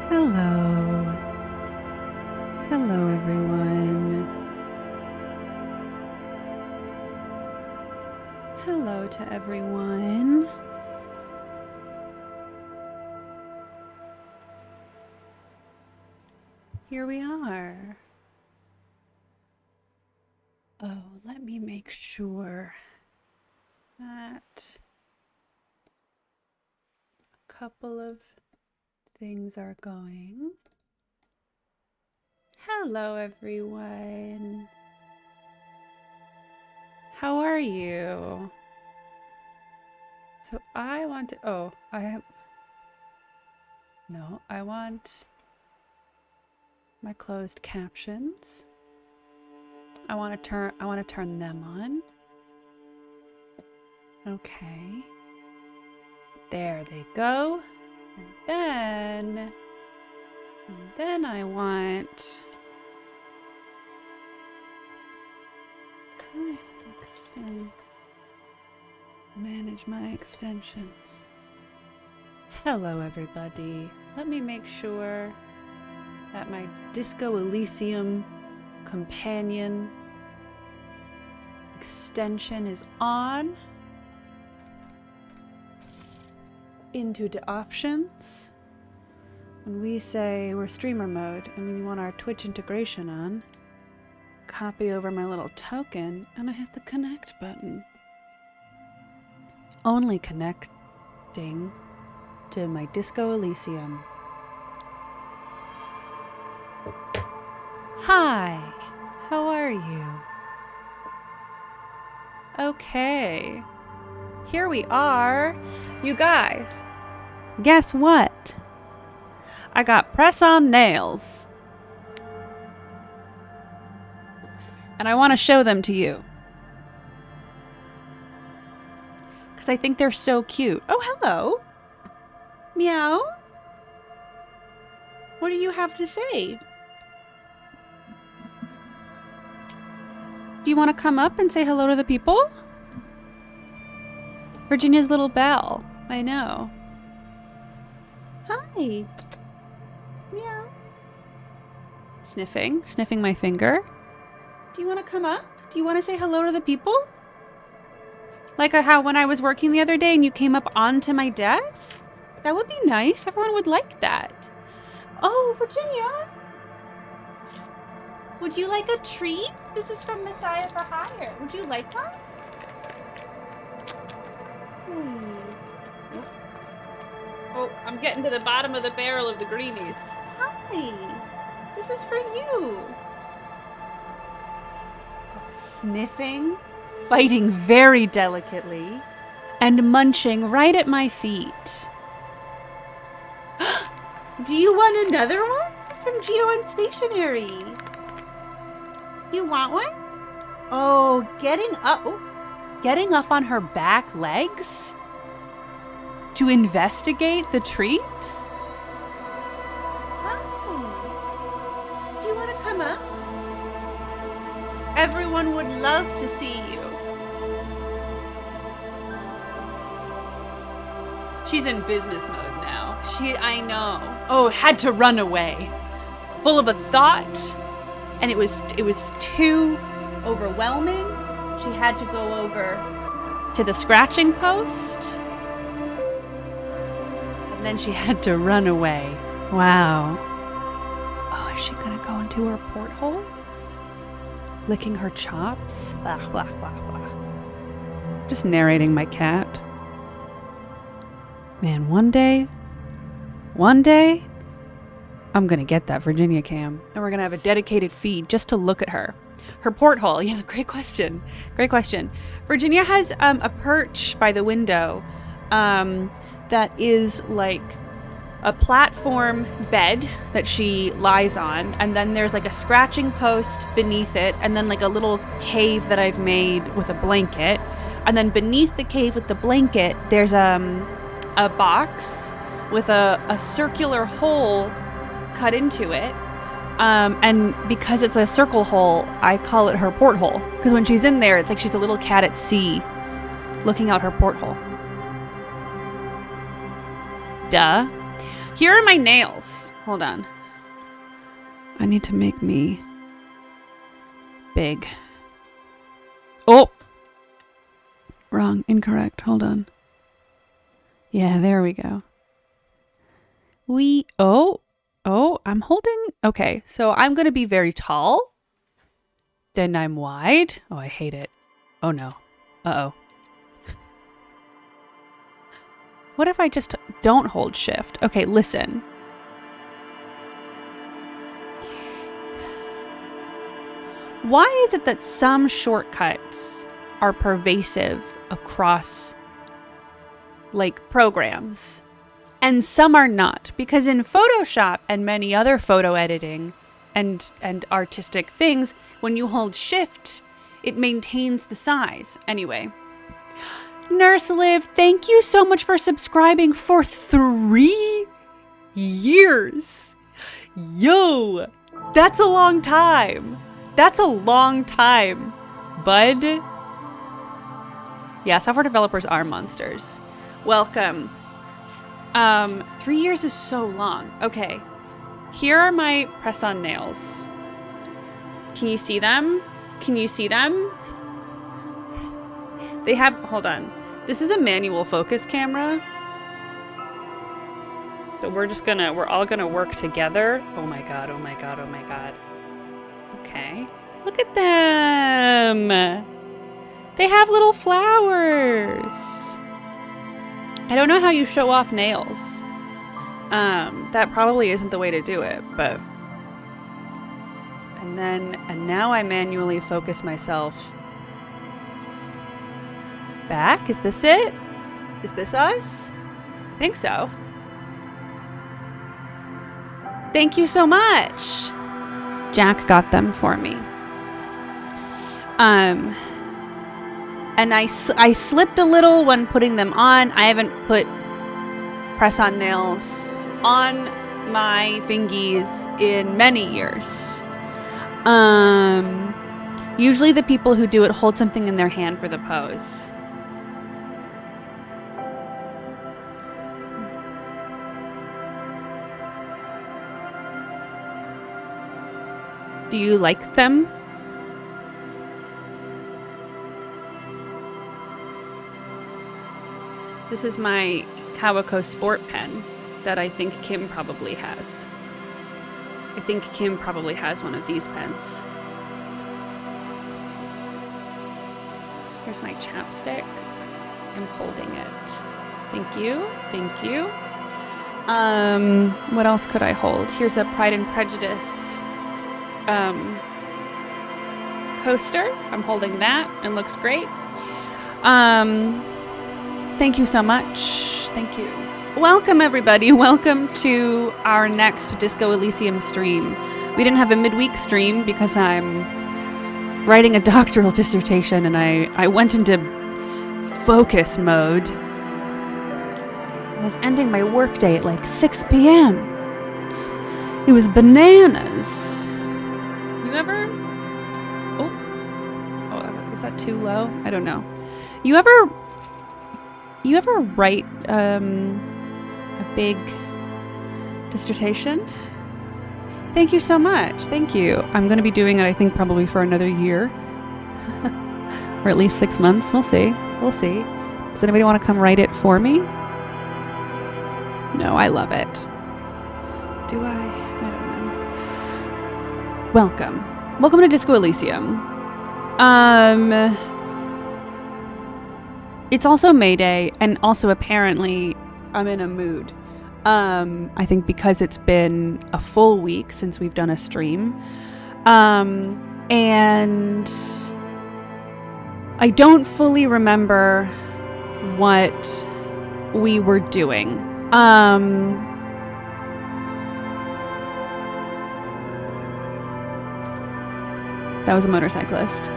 Hello. Hello, everyone. Hello to everyone. Here we are. Oh, let me make sure that a couple of things are going. Hello, everyone. How are you? So I want to, I want my closed captions. I want to turn them on. Okay. There they go. And then I want manage my extensions. Hello, everybody. Let me make sure that my Disco Elysium companion extension is on. Into the options. When we say we're streamer mode and we want our Twitch integration on, copy over my little token and I hit the connect button. Only connecting to my Disco Elysium. Hi, how are you? Okay, here we are. You guys, guess what? I got press-on nails. And I want to show them to you. Because I think they're so cute. Oh, hello. Meow. What do you have to say? Do you want to come up and say hello to the people? Virginia's little bell. I know. Hi. Meow. Sniffing my finger. Do you want to come up? Do you want to say hello to the people? Like how when I was working the other day and you came up onto my desk? That would be nice. Everyone would like that. Oh, Virginia. Would you like a treat? This is from Messiah for Hire. Would you like one? Oh, I'm getting to the bottom of the barrel of the greenies. Hi. This is for you. Sniffing, biting very delicately, and munching right at my feet. Do you want another one? This is from Geo and Stationery. You want one? Oh, getting up on her back legs to investigate the treat? Oh. Do you want to come up? Everyone would love to see you. She's in business mode now. I know. Oh, had to run away. Full of a thought, and it was too overwhelming. She had to go over to the scratching post. And then she had to run away. Wow. Oh, is she gonna go into her porthole? Licking her chops. Blah, blah, blah, blah. Just narrating my cat. Man, one day, I'm gonna get that Virginia cam. And we're gonna have a dedicated feed just to look at her. Her porthole. Yeah, great question. Virginia has a perch by the window that is like a platform bed that she lies on, and then there's like a scratching post beneath it, and then like a little cave that I've made with a blanket, and then beneath the cave with the blanket there's a box with a circular hole cut into it, and because it's a circle hole, I call it her porthole, because when she's in there it's like she's a little cat at sea looking out her porthole. Duh. Here are my nails. Hold on. I need to make me big. Oh! Wrong. Incorrect. Hold on. Yeah, there we go. Oh, I'm holding. Okay, so I'm going to be very tall. Then I'm wide. Oh, I hate it. Oh, no. Uh-oh. What if I just don't hold shift? Okay, listen. Why is it that some shortcuts are pervasive across, like, programs, and some are not? Because in Photoshop and many other photo editing and artistic things, when you hold shift, it maintains the size. Anyway. Nurse Liv, thank you so much for subscribing for 3 years. Yo, that's a long time. That's a long time, bud. Yeah, software developers are monsters. Welcome. 3 years is so long. Okay, here are my press-on nails. Can you see them? Can you see them? They have, hold on. This is a manual focus camera. So we're all gonna work together. Oh my God, oh my God, oh my God. Okay, look at them. They have little flowers. I don't know how you show off nails. That probably isn't the way to do it, but. And now I manually focus myself back. Is this it? Is this us? I think so. Thank you so much. Jack got them for me. And I slipped a little when putting them on. I haven't put press-on nails on my fingies in many years. Usually the people who do it hold something in their hand for the pose. Do you like them? This is my Kawako Sport pen that I think Kim probably has. I think Kim probably has one of these pens. Here's my chapstick. I'm holding it. Thank you. Thank you. What else could I hold? Here's a Pride and Prejudice coaster. I'm holding that and looks great. Thank you so much. Thank you. Welcome everybody. Welcome to our next Disco Elysium stream. We didn't have a midweek stream because I'm writing a doctoral dissertation and I went into focus mode. I was ending my workday at like 6 p.m. It was bananas. You ever... Oh, is that too low? I don't know. You ever write a big dissertation? Thank you so much. Thank you. I'm going to be doing it, I think, probably for another year. Or at least 6 months. We'll see. We'll see. Does anybody want to come write it for me? No, I love it. Do I? I don't know. Welcome. Welcome to Disco Elysium. It's also May Day, and also apparently I'm in a mood. I think because it's been a full week since we've done a stream. And I don't fully remember what we were doing. That was a motorcyclist.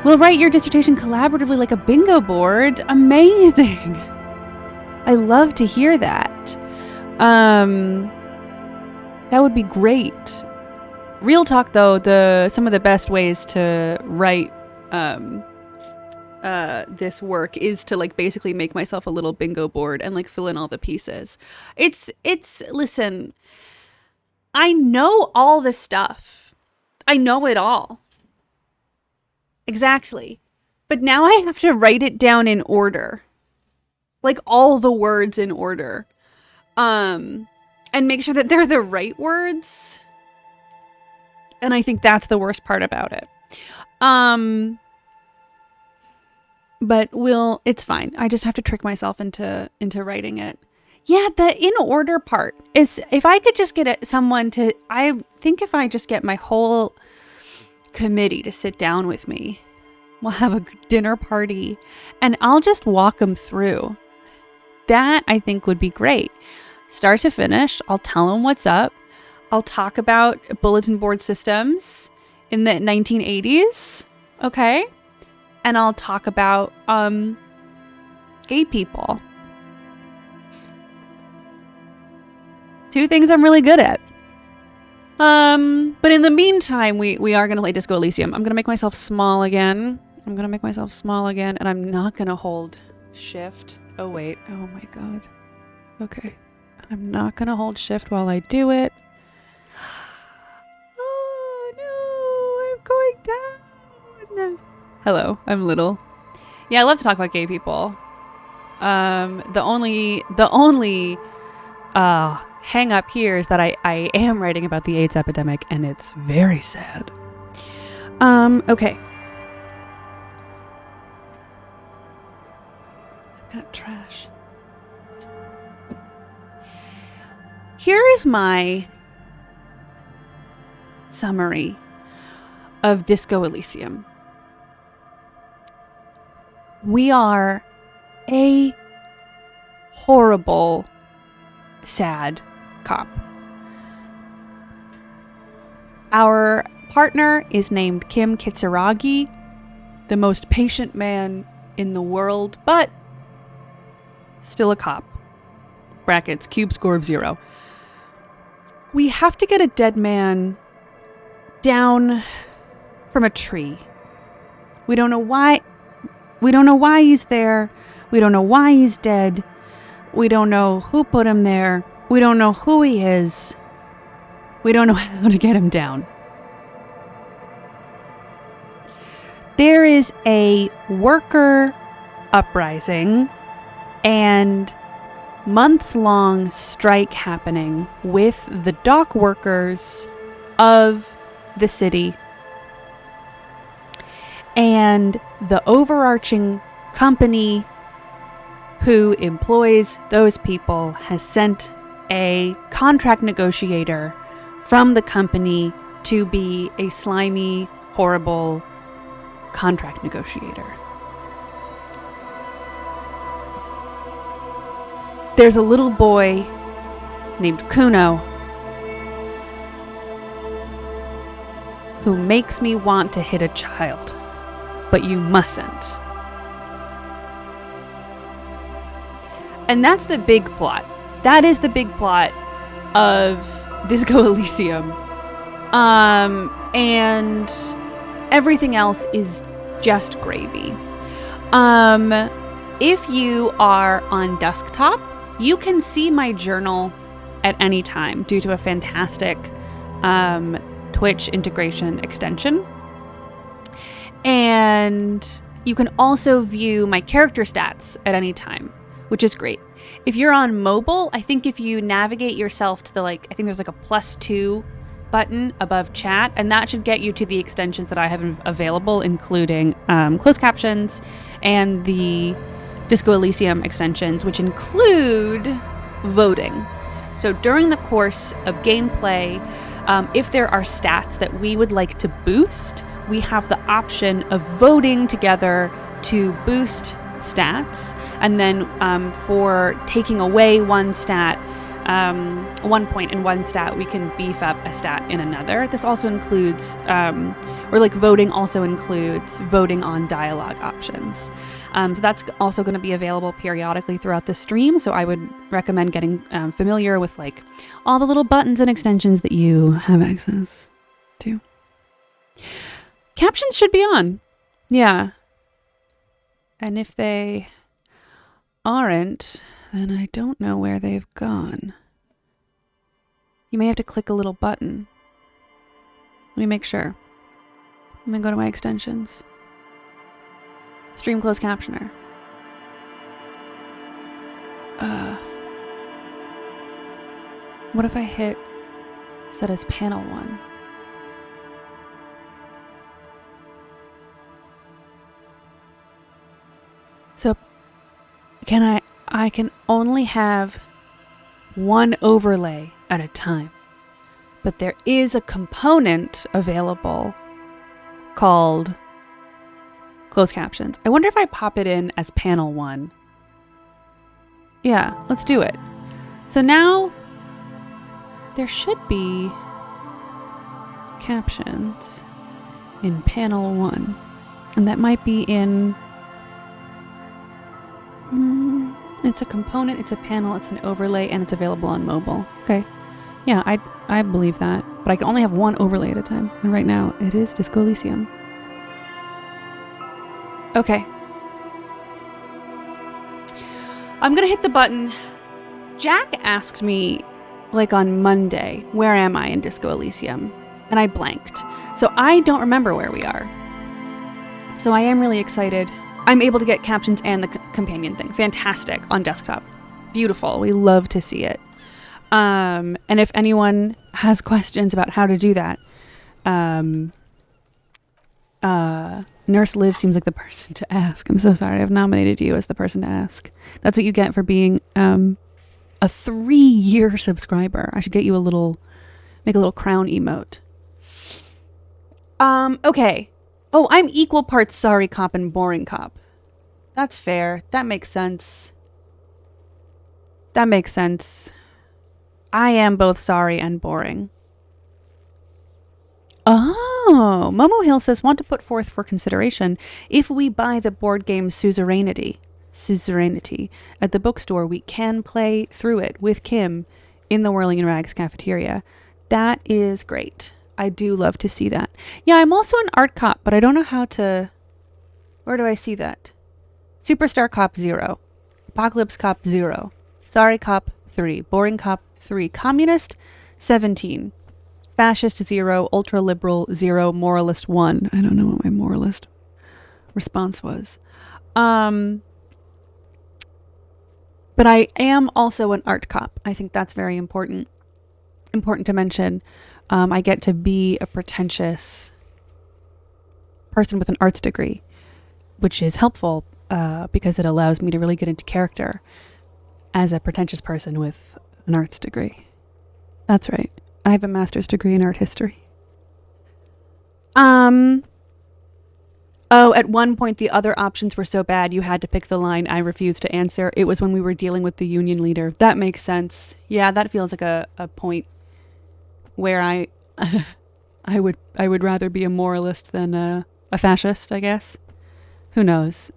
We'll write your dissertation collaboratively like a bingo board. Amazing. I love to hear that. That would be great. Real talk though, some of the best ways to write this work is to like basically make myself a little bingo board and like fill in all the pieces. Listen, I know all the stuff. I know it all. Exactly. But now I have to write it down in order. Like all the words in order. And make sure that they're the right words. And I think that's the worst part about it. But it's fine. I just have to trick myself into writing it. Yeah, the in order part is, if I could just get someone to, I think if I just get my whole committee to sit down with me, we'll have a dinner party and I'll just walk them through. That I think would be great. Start to finish, I'll tell them what's up. I'll talk about bulletin board systems in the 1980s, okay? And I'll talk about gay people. 2 things I'm really good at. But in the meantime, we are going to play Disco Elysium. I'm going to make myself small again. And I'm not going to hold shift. Oh, wait. Oh, my God. Okay. I'm not going to hold shift while I do it. Oh, no. I'm going down. Hello. I'm little. Yeah, I love to talk about gay people. The only hang up here is that I am writing about the AIDS epidemic, and it's very sad. Okay. I've got trash. Here is my summary of Disco Elysium. We are a horrible, sad cop. Our partner is named Kim Kitsuragi, the most patient man in the world, but still a cop. Brackets, cube score of 0. We have to get a dead man down from a tree. We don't know why. We don't know why he's there. We don't know why he's dead. We don't know who put him there. We don't know who he is. We don't know how to get him down. There is a worker uprising and months-long strike happening with the dock workers of the city. And the overarching company who employs those people has sent a contract negotiator from the company to be a slimy, horrible contract negotiator. There's a little boy named Kuno who makes me want to hit a child, but you mustn't. And that's the big plot. That is the big plot of Disco Elysium. And everything else is just gravy. If you are on desktop, you can see my journal at any time due to a fantastic Twitch integration extension. And you can also view my character stats at any time, which is great. If you're on mobile, I think if you navigate yourself to the I think there's a +2 button above chat, and that should get you to the extensions that I have available, including closed captions and the Disco Elysium extensions, which include voting. So during the course of gameplay, if there are stats that we would like to boost, we have the option of voting together to boost stats, and then for taking away one stat, 1 point in one stat, we can beef up a stat in another. This also includes, voting also includes voting on dialogue options. So that's also going to be available periodically throughout the stream. So I would recommend getting familiar with all the little buttons and extensions that you have access to. Captions should be on. Yeah. And if they aren't, then I don't know where they've gone. You may have to click a little button. Let me make sure. I'm gonna go to my extensions. Stream closed captioner. What if I hit set as panel 1? So I can only have one overlay at a time. But there is a component available called closed captions. I wonder if I pop it in as panel 1. Yeah, let's do it. So now there should be captions in panel 1. And that might be in... it's a component, it's a panel, it's an overlay, and it's available on mobile. Okay. Yeah, I believe that. But I can only have one overlay at a time. And right now, it is Disco Elysium. Okay. I'm gonna hit the button. Jack asked me, like on Monday, where am I in Disco Elysium? And I blanked. So I don't remember where we are. So I am really excited. I'm able to get captions and the companion thing. Fantastic on desktop. Beautiful. We love to see it. And if anyone has questions about how to do that, Nurse Liv seems like the person to ask. I'm so sorry. I've nominated you as the person to ask. That's what you get for being a 3-year subscriber. I should get you make a little crown emote. Okay. Oh, I'm equal parts sorry cop and boring cop. That's fair. That makes sense. That makes sense. I am both sorry and boring. Oh, Momo Hill says, want to put forth for consideration, if we buy the board game Suzerainty at the bookstore, we can play through it with Kim in the Whirling in Rags cafeteria. That is great. I do love to see that. Yeah, I'm also an art cop, but I don't know how to... Where do I see that? Superstar Cop 0. Apocalypse Cop 0. Sorry Cop 3. Boring Cop 3. Communist 17. Fascist 0. Ultra liberal 0. Moralist 1. I don't know what my moralist response was. But I am also an art cop. I think that's very important. Important to mention. I get to be a pretentious person with an arts degree, which is helpful because it allows me to really get into character as a pretentious person with an arts degree. That's right. I have a master's degree in art history. Oh, at one point the other options were so bad you had to pick the line I refused to answer. It was when we were dealing with the union leader. That makes sense. Yeah, that feels like a point where I would rather be a moralist than a fascist, I guess. Who knows?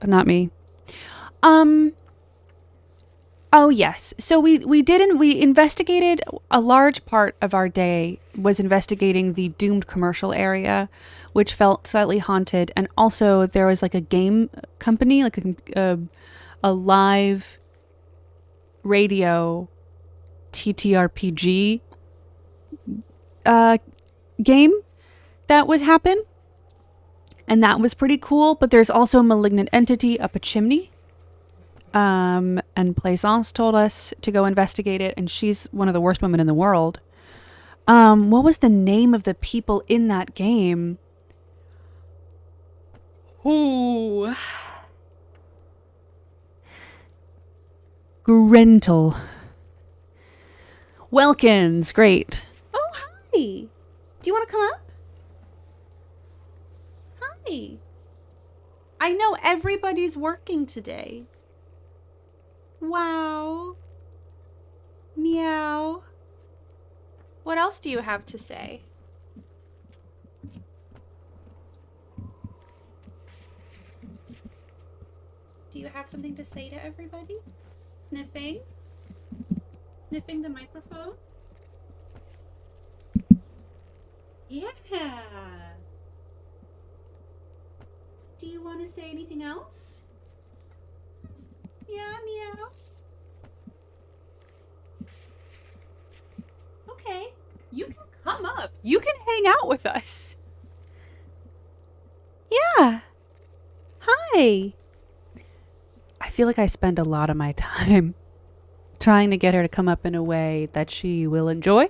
Not me. Oh yes. So we investigated. A large part of our day was investigating the doomed commercial area, which felt slightly haunted, and also there was like a game company, like a live radio TTRPG game that would happen, and that was pretty cool. But there's also a malignant entity up a chimney. And Plaisance told us to go investigate it, and she's one of the worst women in the world. What was the name of the people in that game? Ooh. Grentel. Welkins, great. Oh, hi. Do you want to come up? Hi. I know everybody's working today. Wow. Meow. What else do you have to say? Do you have something to say to everybody? Sniffing? Sniffing the microphone? Yeah. Do you want to say anything else? Yeah, meow. Okay. up. You can hang out with us. Yeah. Hi. I feel like I spend a lot of my time trying to get her to come up in a way that she will enjoy.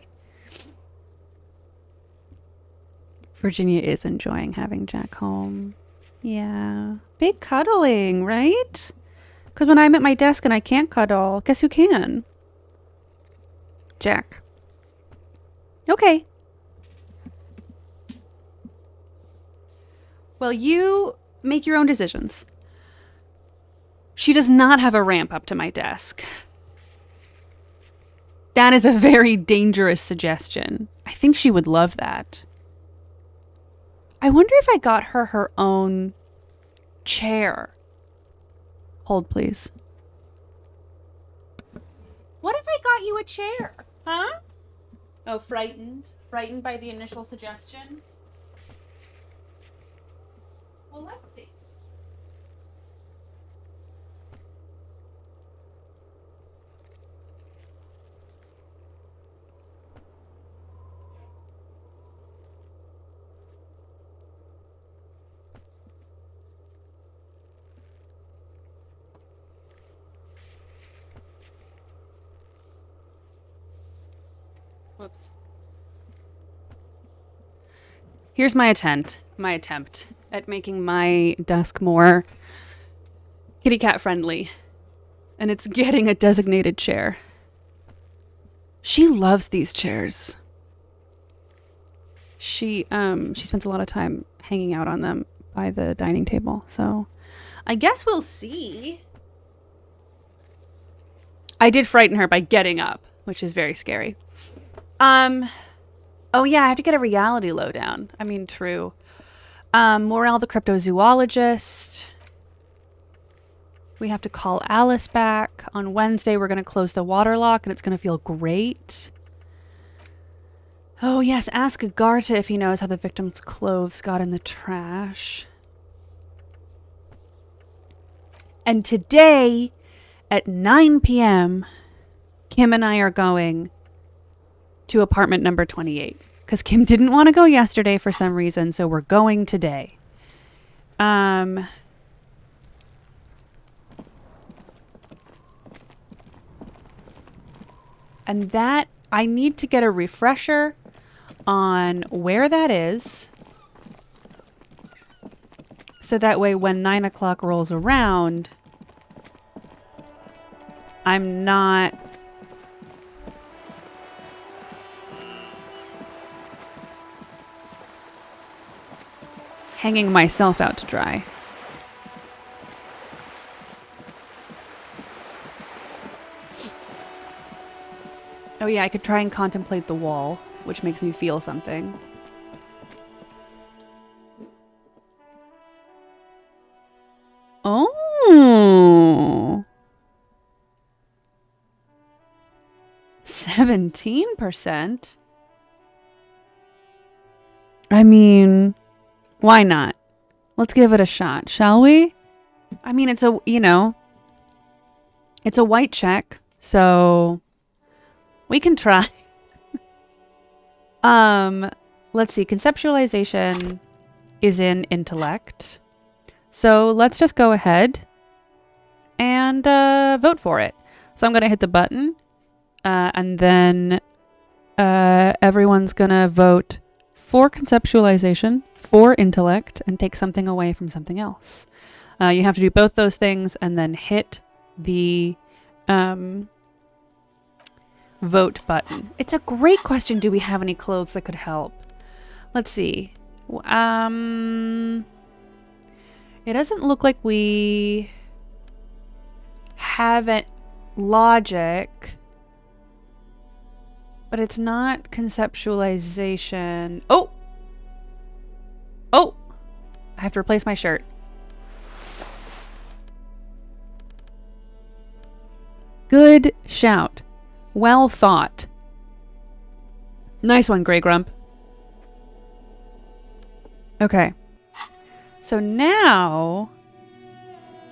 Virginia is enjoying having Jack home. Yeah. Big cuddling, right? Because when I'm at my desk and I can't cuddle, guess who can? Jack. Okay. Well, you make your own decisions. She does not have a ramp up to my desk. That is a very dangerous suggestion. I think she would love that. I wonder if I got her her own chair. Hold, please. What if I got you a chair? Huh? Oh, frightened? Frightened by the initial suggestion? Well, let's see. Whoops. Here's my attempt at making my desk more kitty cat friendly. And it's getting a designated chair. She loves these chairs. She spends a lot of time hanging out on them by the dining table. So I guess we'll see. I did frighten her by getting up, which is very scary. Oh yeah, I have to get a reality lowdown. I mean, true. Morel the cryptozoologist. We have to call Alice back. On Wednesday, we're going to close the water lock and it's going to feel great. Oh yes, ask Agartha if he knows how the victim's clothes got in the trash. And today at 9 p.m., Kim and I are going to apartment number 28 because Kim didn't want to go yesterday for some reason, so we're going today. And that I need to get a refresher on where that is, so that way when 9 o'clock rolls around, I'm not hanging myself out to dry. Oh yeah, I could try and contemplate the wall, which makes me feel something. Oh. 17%? I mean, why not? Let's give it a shot, shall we? I mean, it's a, it's a white check, so we can try. Let's see. Conceptualization is in intellect. So let's just go ahead and vote for it. So I'm going to hit the button. And then everyone's going to vote for conceptualization, for intellect, and take something away from something else. You have to do both those things and then hit the vote button. It's a great question. Do we have any clothes that could help? Let's see. It doesn't look like we have it logic, but it's not conceptualization. Oh! I have to replace my shirt. Good shout. Well thought. Nice one, Grey Grump. Okay. So now...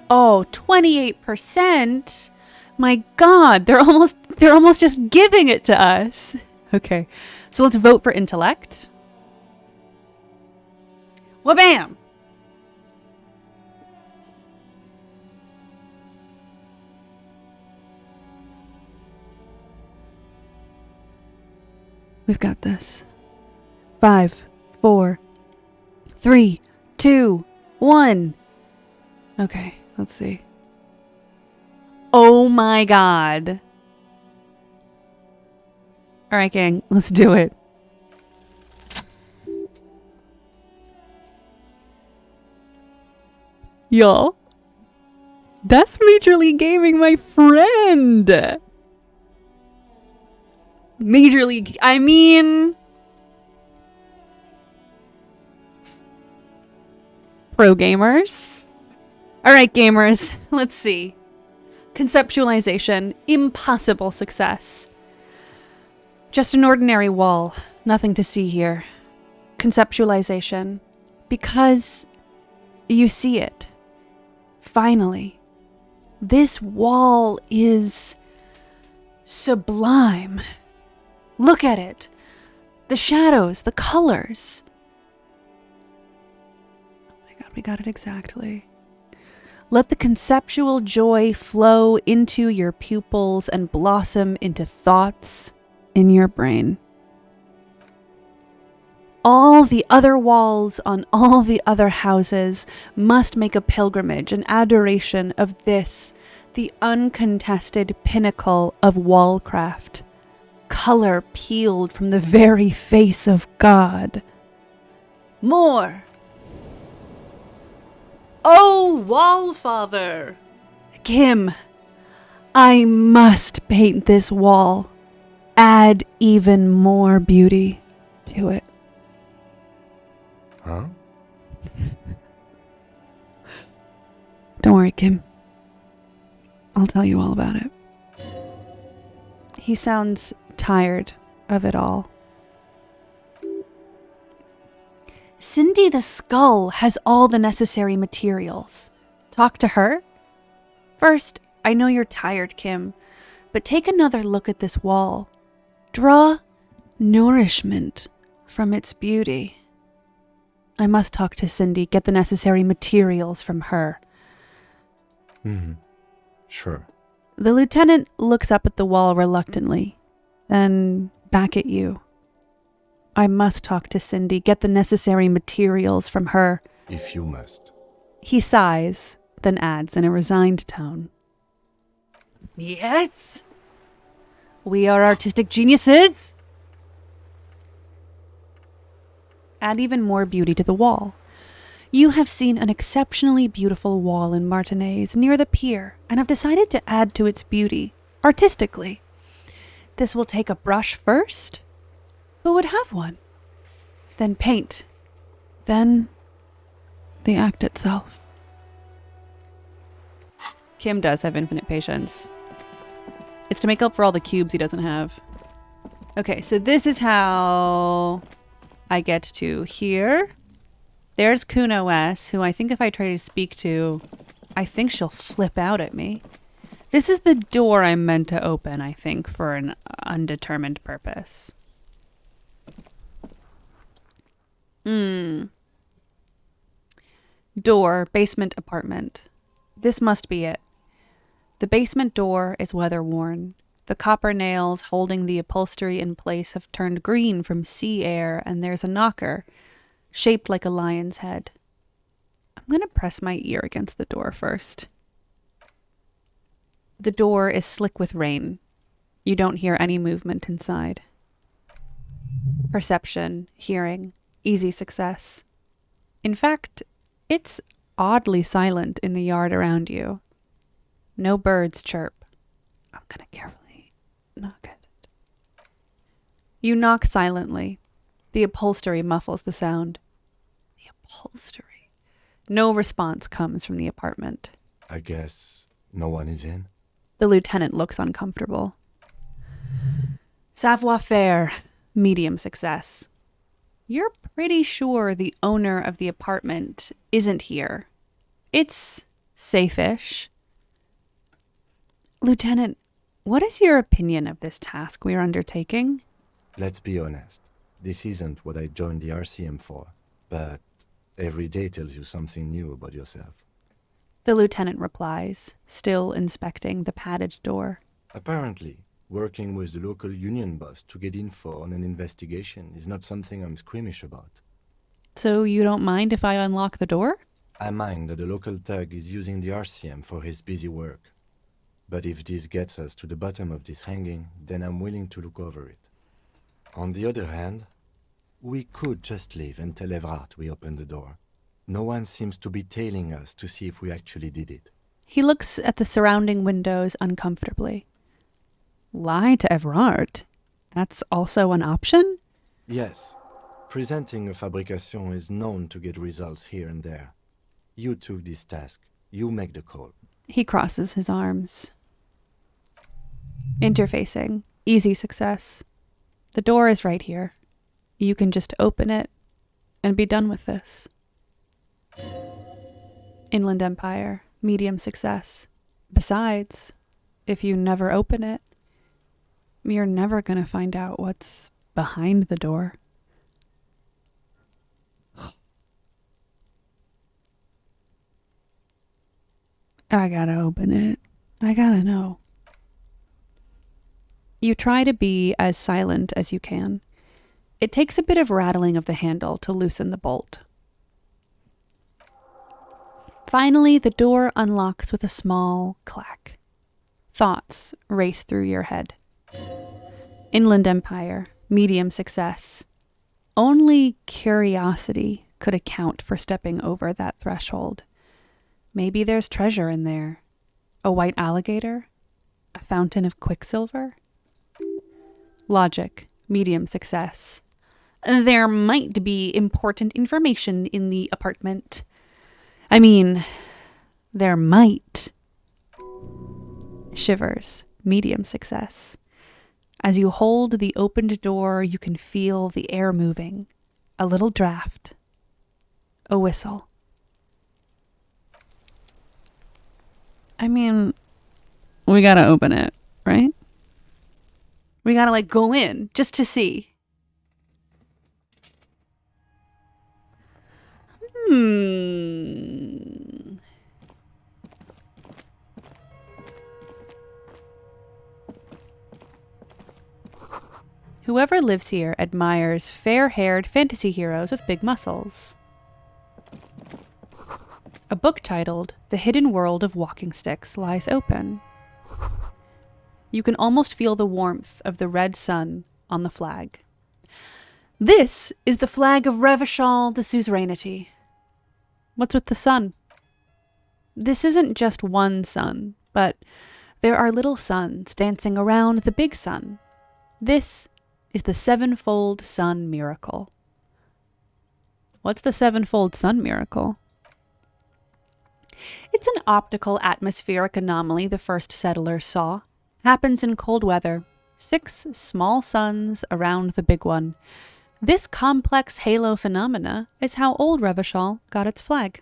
Oh, 28%? My God, they're almost just giving it to us. Okay, so let's vote for intellect. Wha-bam! We've got this. 5, 4, 3, 2, 1. Okay, let's see. Oh my god. All right, gang, let's do it. Y'all, that's Major League Gaming, my friend. Major League, I mean... Pro gamers. All right, gamers, let's see. Conceptualization, impossible success. Just an ordinary wall, nothing to see here. Conceptualization, because you see it. Finally, this wall is sublime. Look at it. The shadows, the colors. Oh my god, we got it exactly. Let the conceptual joy flow into your pupils and blossom into thoughts in your brain. All the other walls on all the other houses must make a pilgrimage, an adoration of this, the uncontested pinnacle of wallcraft. Color peeled from the very face of God. More! Oh, Wallfather! Kim, I must paint this wall. Add even more beauty to it. Huh? Don't worry, Kim. I'll tell you all about it. He sounds tired of it all. Cindy the Skull has all the necessary materials. Talk to her? First, I know you're tired, Kim, but take another look at this wall. Draw nourishment from its beauty. I must talk to Cindy, get the necessary materials from her. Sure. The lieutenant looks up at the wall reluctantly, then back at you. I must talk to Cindy, get the necessary materials from her. If you must. He sighs, then adds in a resigned tone. Yes? We are artistic geniuses? Add even more beauty to the wall. You have seen an exceptionally beautiful wall in Martinez near the pier and have decided to add to its beauty, artistically. This will take a brush first. Who would have one? Then paint. Then the act itself. Kim does have infinite patience. It's to make up for all the cubes he doesn't have. Okay, so this is how I get to here. There's Kuno S, who I think if I try to speak to, I think she'll flip out at me. This is the door I'm meant to open, I think, for an undetermined purpose. Door, basement apartment. This must be it. The basement door is weather-worn. The copper nails holding the upholstery in place have turned green from sea air, and there's a knocker, shaped like a lion's head. I'm going to press my ear against the door first. The door is slick with rain. You don't hear any movement inside. Perception, hearing, easy success. In fact, it's oddly silent in the yard around you. No birds chirp. I'm going to carefully knock at it. You knock silently. The upholstery muffles the sound. The upholstery. No response comes from the apartment. I guess no one is in? The lieutenant looks uncomfortable. Savoir-faire, medium success. You're pretty sure the owner of the apartment isn't here. It's safe-ish. Lieutenant, what is your opinion of this task we are undertaking? Let's be honest. This isn't what I joined the RCM for, but every day tells you something new about yourself. The lieutenant replies, still inspecting the padded door. Apparently, working with the local union boss to get info on an investigation is not something I'm squeamish about. So you don't mind if I unlock the door? I mind that the local thug is using the RCM for his busy work. But if this gets us to the bottom of this hanging, then I'm willing to look over it. On the other hand, we could just leave and tell Evrart we opened the door. No one seems to be tailing us to see if we actually did it. He looks at the surrounding windows uncomfortably. Lie to Evrart? That's also an option? Yes, presenting a fabrication is known to get results here and there. You took this task. You make the call. He crosses his arms. Interfacing. Easy success. The door is right here. You can just open it and be done with this. Inland Empire. Medium success. Besides, if you never open it, you're never going to find out what's behind the door. I gotta open it. I gotta know. You try to be as silent as you can. It takes a bit of rattling of the handle to loosen the bolt. Finally, the door unlocks with a small clack. Thoughts race through your head. Inland Empire, medium success. Only curiosity could account for stepping over that threshold. Maybe there's treasure in there. A white alligator? A fountain of quicksilver? Logic, medium success. There might be important information in the apartment. I mean, there might. Shivers, medium success. As you hold the opened door, you can feel the air moving. A little draft. A whistle. I mean, we gotta open it, right? We gotta go in just to see. Whoever lives here admires fair-haired fantasy heroes with big muscles. A book titled The Hidden World of Walking Sticks lies open. You can almost feel the warmth of the red sun on the flag. This is the flag of Revachol the Suzerainty. What's with the sun? This isn't just one sun, but there are little suns dancing around the big sun. This is the sevenfold sun miracle. What's the sevenfold sun miracle? It's an optical atmospheric anomaly the first settlers saw. Happens in cold weather. 6 small suns around the big one. This complex halo phenomena is how old Revachol got its flag.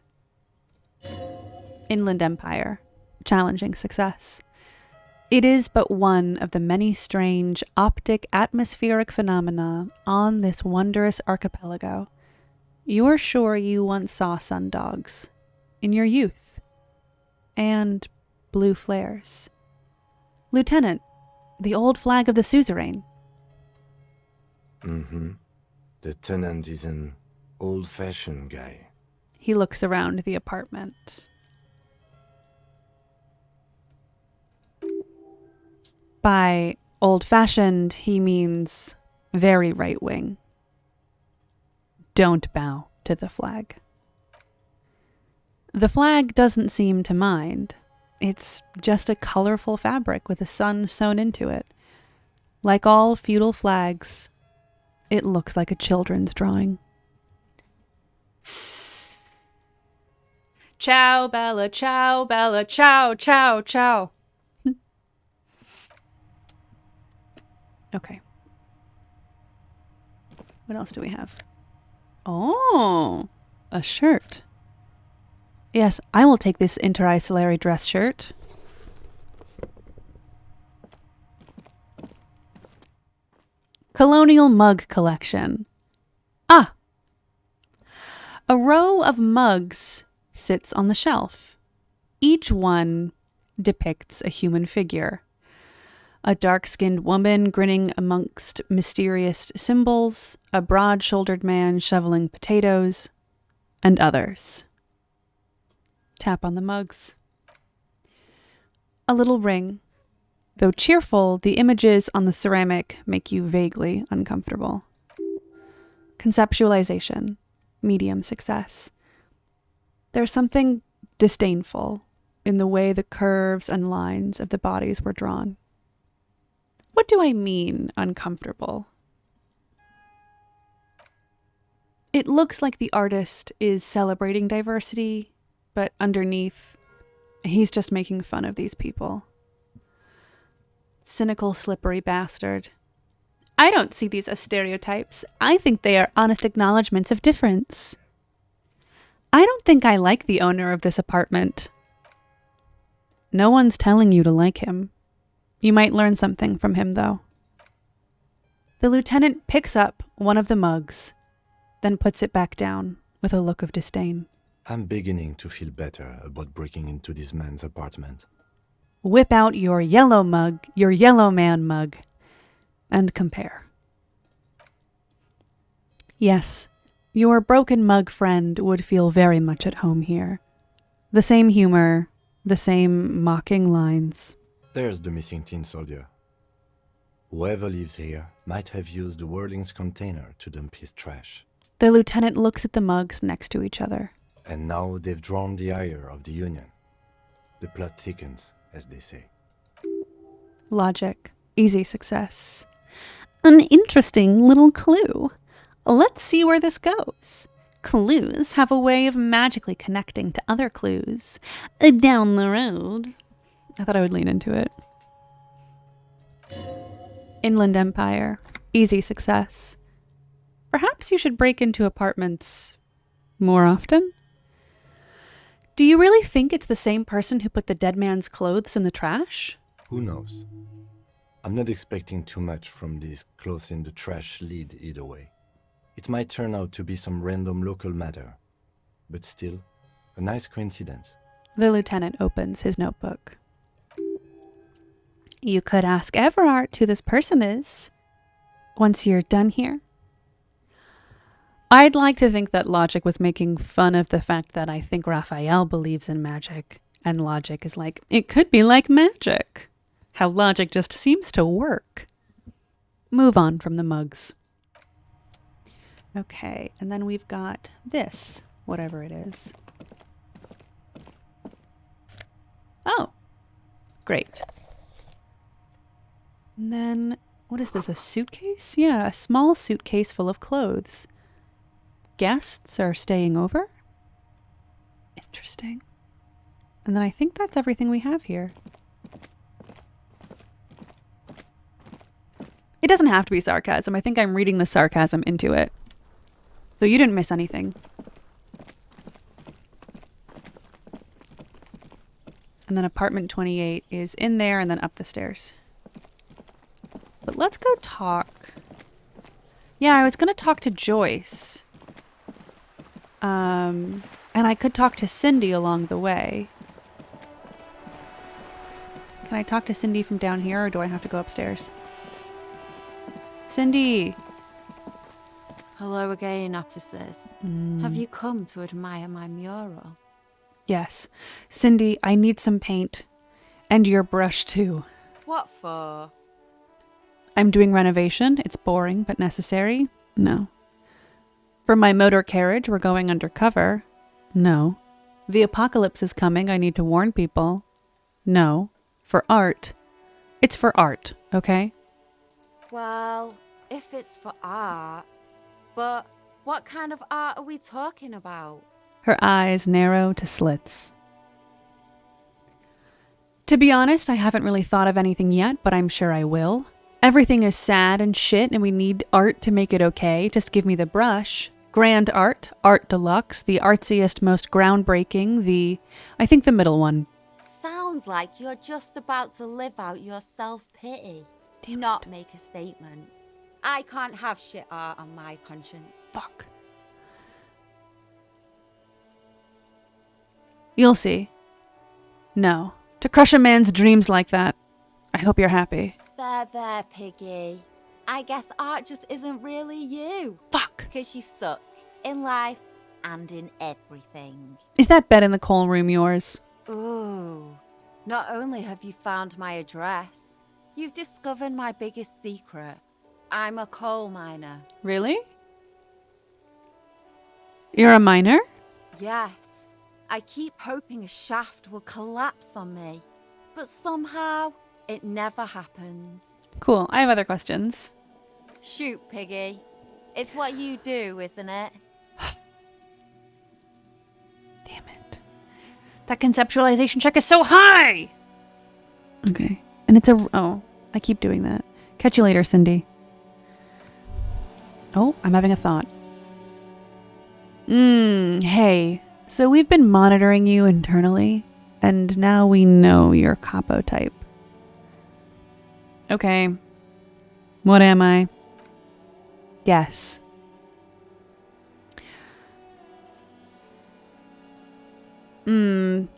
Inland Empire. Challenging success. It is but one of the many strange optic atmospheric phenomena on this wondrous archipelago. You're sure you once saw sundogs in your youth. And blue flares. Lieutenant, the old flag of the suzerain. The tenant is an old-fashioned guy. He looks around the apartment. By old-fashioned, he means very right-wing. Don't bow to the flag. The flag doesn't seem to mind. It's just a colorful fabric with a sun sewn into it. Like all feudal flags, it looks like a children's drawing. Ciao, Bella, ciao, Bella, ciao, ciao, ciao. Okay. What else do we have? Oh, a shirt. Yes, I will take this interisolary dress shirt. Colonial mug collection. Ah! A row of mugs sits on the shelf. Each one depicts a human figure. A dark-skinned woman grinning amongst mysterious symbols, a broad-shouldered man shoveling potatoes, and others. Tap on the mugs. A little ring. Though cheerful, the images on the ceramic make you vaguely uncomfortable. Conceptualization. Medium success. There's something disdainful in the way the curves and lines of the bodies were drawn. What do I mean, uncomfortable? It looks like the artist is celebrating diversity, but underneath, he's just making fun of these people. Cynical, slippery bastard. I don't see these as stereotypes. I think they are honest acknowledgments of difference. I don't think I like the owner of this apartment. No one's telling you to like him. You might learn something from him, though. The lieutenant picks up one of the mugs, then puts it back down with a look of disdain. I'm beginning to feel better about breaking into this man's apartment. Whip out your yellow mug, your yellow man mug, and compare. Yes, your broken mug friend would feel very much at home here. The same humor, the same mocking lines. There's the missing tin soldier. Whoever lives here might have used the Whirling's container to dump his trash. The lieutenant looks at the mugs next to each other. And now they've drawn the ire of the Union. The plot thickens, as they say. Logic. Easy success. An interesting little clue. Let's see where this goes. Clues have a way of magically connecting to other clues down the road. I thought I would lean into it. Inland Empire. Easy success. Perhaps you should break into apartments more often? Do you really think it's the same person who put the dead man's clothes in the trash? Who knows? I'm not expecting too much from these clothes in the trash lead either way. It might turn out to be some random local matter, but still, a nice coincidence. The lieutenant opens his notebook. You could ask Everard who this person is once you're done here. I'd like to think that Logic was making fun of the fact that I think Raphael believes in magic, and Logic is like, it could be like magic. How Logic just seems to work. Move on from the mugs. Okay, and then we've got this, whatever it is. Oh, great. And then, what is this, a suitcase? Yeah, a small suitcase full of clothes. Guests are staying over? Interesting. And then I think that's everything we have here. It doesn't have to be sarcasm. I think I'm reading the sarcasm into it. So you didn't miss anything. And then apartment 28 is in there and then up the stairs. But let's go talk. Yeah, I was going to talk to Joyce. And I could talk to Cindy along the way. Can I talk to Cindy from down here, or do I have to go upstairs? Cindy! Hello again, officers. Have you come to admire my mural? Yes. Cindy, I need some paint. And your brush, too. What for? I'm doing renovation. It's boring, but necessary. No. For my motor carriage, we're going undercover. No. The apocalypse is coming. I need to warn people. No. For art. It's for art, okay? Well, if it's for art, but what kind of art are we talking about? Her eyes narrow to slits. To be honest, I haven't really thought of anything yet, but I'm sure I will. Everything is sad and shit, and we need art to make it okay. Just give me the brush. Grand art, art deluxe, the artsiest, most groundbreaking, I think the middle one. Sounds like you're just about to live out your self-pity. Do not make a statement. I can't have shit art on my conscience. Fuck. You'll see. No. To crush a man's dreams like that. I hope you're happy. There, Piggy. I guess art just isn't really you. Fuck. Because you suck in life and in everything. Is that bed in the coal room yours? Ooh. Not only have you found my address, you've discovered my biggest secret. I'm a coal miner. Really? You're a miner? Yes. I keep hoping a shaft will collapse on me, but somehow it never happens. Cool. I have other questions. Shoot, Piggy. It's what you do, isn't it? Damn it. That conceptualization check is so high! Okay. And it's a... Oh, I keep doing that. Catch you later, Cindy. Oh, I'm having a thought. Hey. So we've been monitoring you internally, and now we know your capo type. Okay. What am I? Yes.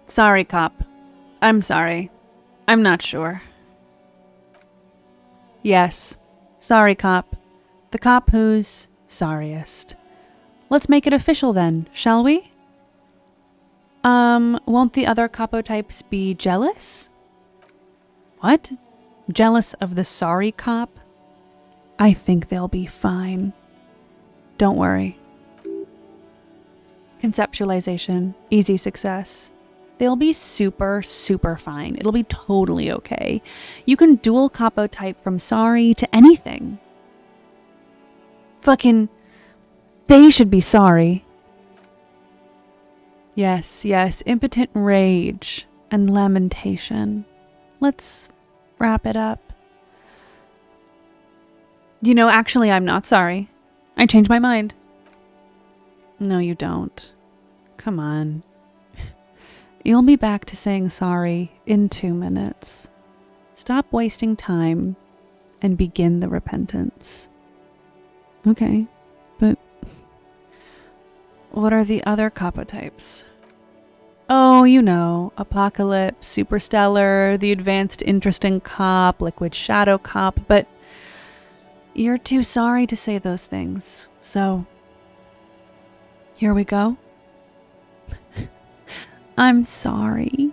Sorry, cop. I'm sorry. I'm not sure. Yes. Sorry, cop. The cop who's sorriest. Let's make it official then, shall we? Won't the other capo types be jealous? What? Jealous of the sorry cop? I think they'll be fine. Don't worry. Conceptualization. Easy success. They'll be super, super fine. It'll be totally okay. You can dual capo type from sorry to anything. Fucking... They should be sorry. Yes, impotent rage and lamentation. Let's wrap it up. You know, actually, I'm not sorry. I changed my mind. No, you don't. Come on. You'll be back to saying sorry in 2 minutes. Stop wasting time and begin the repentance. Okay, but what are the other capo types? Oh, you know, Apocalypse, Superstellar, the Advanced Interesting Cop, Liquid Shadow Cop, but you're too sorry to say those things, so here we go. I'm sorry.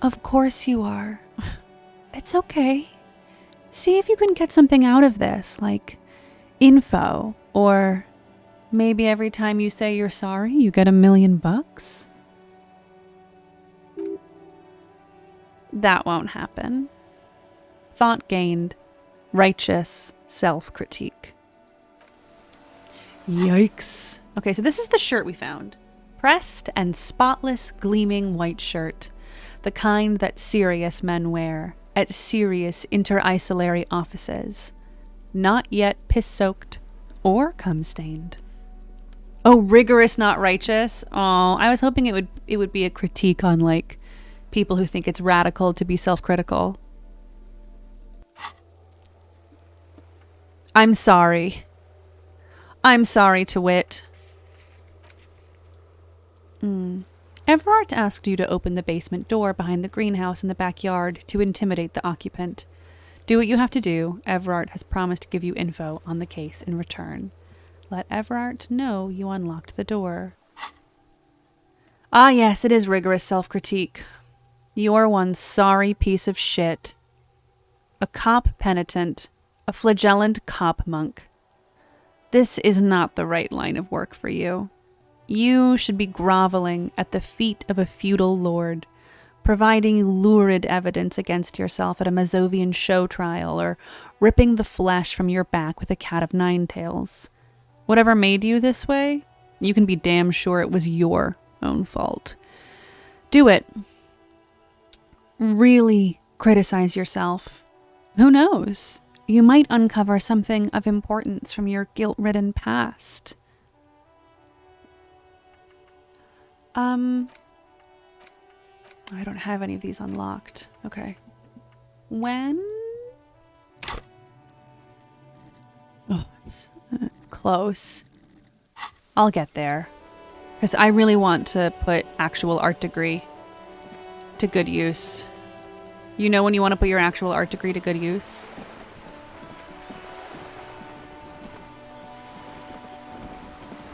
Of course you are. It's okay. See if you can get something out of this, like info, or maybe every time you say you're sorry, you get $1 million. That won't happen. Thought gained. Righteous self-critique. Yikes. Okay, so this is the shirt we found. Pressed and spotless gleaming white shirt. The kind that serious men wear at serious inter-isolary offices. Not yet piss-soaked or cum-stained. Oh, rigorous, not righteous. Oh, I was hoping it would be a critique on, like, people who think it's radical to be self-critical. I'm sorry. I'm sorry to wit. Everard asked you to open the basement door behind the greenhouse in the backyard to intimidate the occupant. Do what you have to do. Everard has promised to give you info on the case in return. Let Everard know you unlocked the door. Ah, yes, it is rigorous self-critique. You're one sorry piece of shit. A cop penitent. A flagellant cop monk. This is not the right line of work for you. You should be groveling at the feet of a feudal lord, providing lurid evidence against yourself at a Mazovian show trial, or ripping the flesh from your back with a cat of nine tails. Whatever made you this way, you can be damn sure it was your own fault. Do it. Really criticize yourself. Who knows? You might uncover something of importance from your guilt-ridden past. I don't have any of these unlocked. Okay. When Close. I'll get there. Because I really want to put actual art degree to good use. You know when you want to put your actual art degree to good use?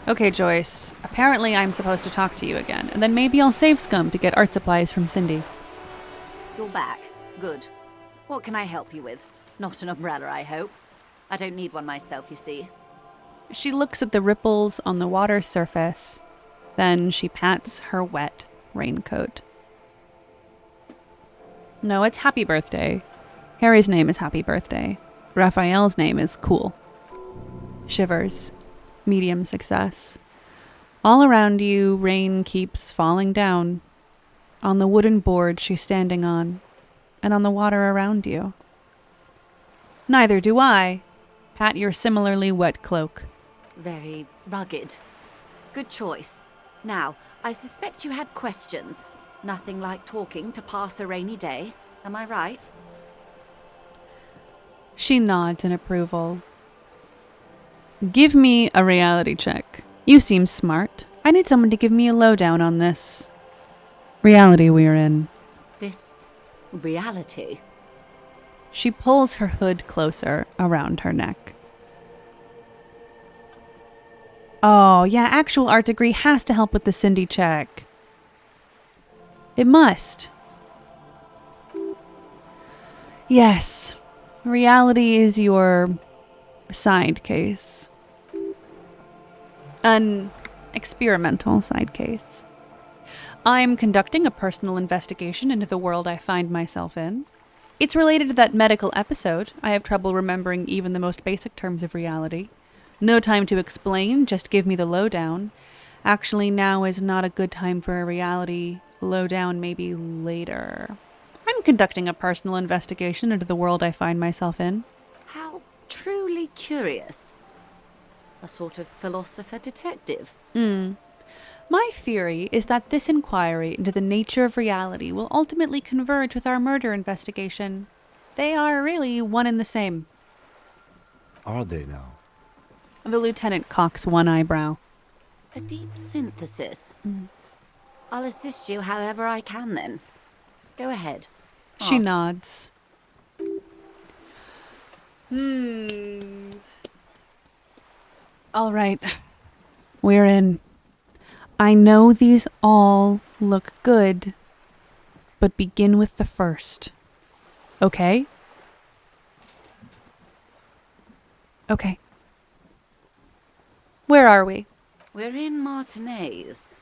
Okay, Joyce. Apparently I'm supposed to talk to you again, and then maybe I'll save Scum to get art supplies from Cindy. You're back. Good. What can I help you with? Not an umbrella, I hope. I don't need one myself, you see. She looks at the ripples on the water surface. Then she pats her wet raincoat. No, it's Happy Birthday. Harry's name is Happy Birthday. Raphael's name is Cool. Shivers. Medium success. All around you, rain keeps falling down. On the wooden board she's standing on, and on the water around you. Neither do I. Pat your similarly wet cloak. Very rugged. Good choice. Now, I suspect you had questions. Nothing like talking to pass a rainy day. Am I right? She nods in approval. Give me a reality check. You seem smart. I need someone to give me a lowdown on this reality we're in. This reality. She pulls her hood closer around her neck. Oh, yeah, actual art degree has to help with the Cindy check. It must. Yes, reality is your side case. An experimental side case. I'm conducting a personal investigation into the world I find myself in. It's related to that medical episode. I have trouble remembering even the most basic terms of reality. No time to explain, just give me the lowdown. Actually, now is not a good time for a reality lowdown, maybe later. I'm conducting a personal investigation into the world I find myself in. How truly curious. A sort of philosopher detective. My theory is that this inquiry into the nature of reality will ultimately converge with our murder investigation. They are really one and the same. Are they now? The lieutenant cocks one eyebrow. A deep synthesis. I'll assist you however I can then. Go ahead. She Ask. nods. All right. We're in. I know these all look good, but begin with the first. Okay? Okay. Where are we? We're in Martinez,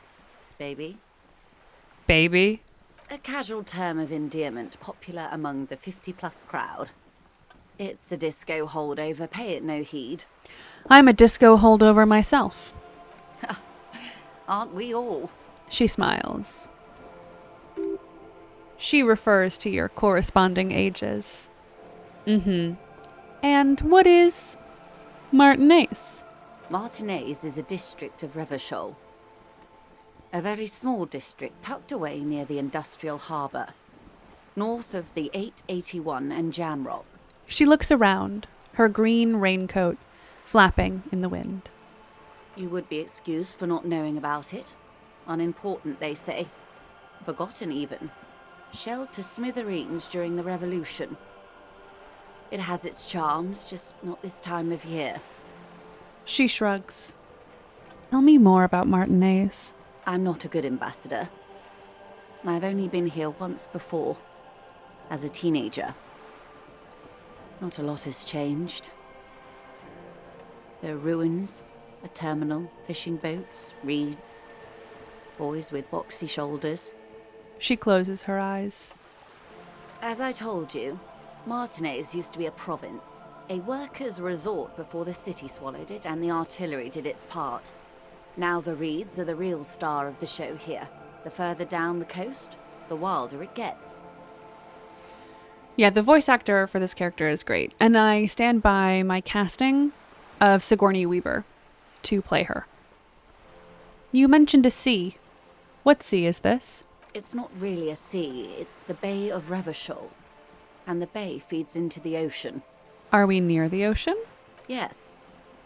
baby. Baby? A casual term of endearment popular among the 50-plus crowd. It's a disco holdover, pay it no heed. I'm a disco holdover myself. Aren't we all? She smiles. She refers to your corresponding ages. And what is Martinez? Martinez is a district of Revachol. A very small district tucked away near the industrial harbour, north of the 881 and Jamrock. She looks around, her green raincoat flapping in the wind. You would be excused for not knowing about it. Unimportant, they say. Forgotten, even. Shelled to smithereens during the Revolution. It has its charms, just not this time of year. She shrugs. Tell me more about Martinez. I'm not a good ambassador. I've only been here once before, as a teenager. Not a lot has changed. There are ruins, a terminal, fishing boats, reeds, boys with boxy shoulders. She closes her eyes. As I told you, Martinez used to be a province, a workers' resort before the city swallowed it and the artillery did its part. Now the reeds are the real star of the show here. The further down the coast, the wilder it gets. Yeah, the voice actor for this character is great, and I stand by my casting of Sigourney Weaver to play her. You mentioned a sea. What sea is this? It's not really a sea, it's the Bay of Revachol. And the bay feeds into the ocean. Are we near the ocean? Yes,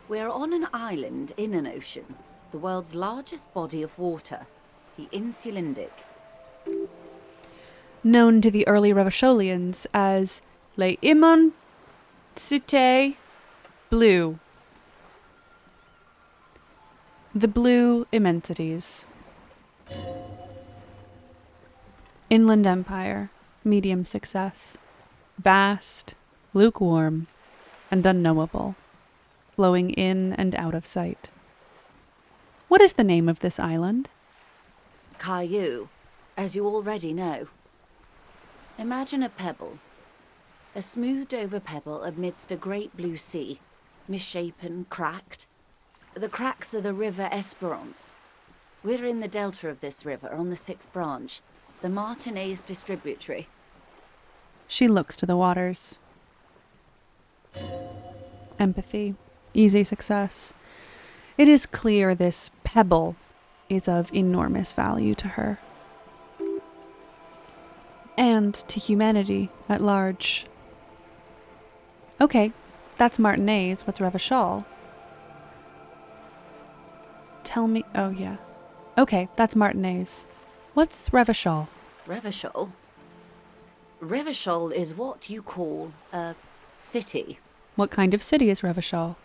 We're on an island in an ocean, the world's largest body of water, the Insulindic. Known to the early Revacholians as Les Immensités Blue. The Blue Immensities. Inland Empire, medium success. Vast, lukewarm, and unknowable, flowing in and out of sight. What is the name of this island? Caillou, as you already know. Imagine a pebble. A smoothed-over pebble amidst a great blue sea, misshapen, cracked. The cracks are the River Esperance. We're in the delta of this river, on the 6th branch, the Martinez distributary. She looks to the waters. Empathy, easy success. It is clear this pebble is of enormous value to her. And to humanity at large. Okay, that's Martinez. What's Revachol? Tell me. Oh, yeah. Okay, that's Martinez. What's Revachol? Revachol? Revachol is what you call a city. What kind of city is Revachol?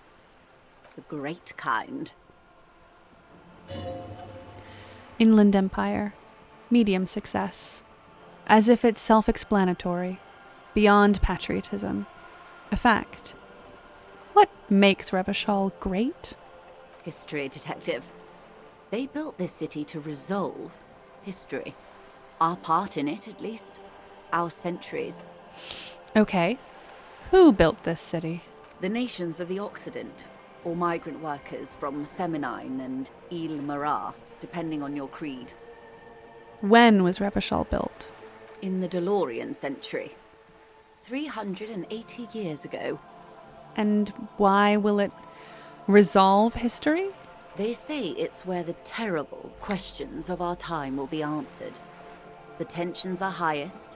The great kind. Inland Empire. Medium success. As if it's self-explanatory. Beyond patriotism. A fact. What makes Revachol great? History detective. They built this city to resolve history. Our part in it, at least. Our centuries. Okay. Who built this city? The nations of the Occident, or migrant workers from Seminine and Ile Marat, depending on your creed. When was Revachol built? In the DeLorean century. 380 years ago. And why will it resolve history? They say it's where the terrible questions of our time will be answered. The tensions are highest,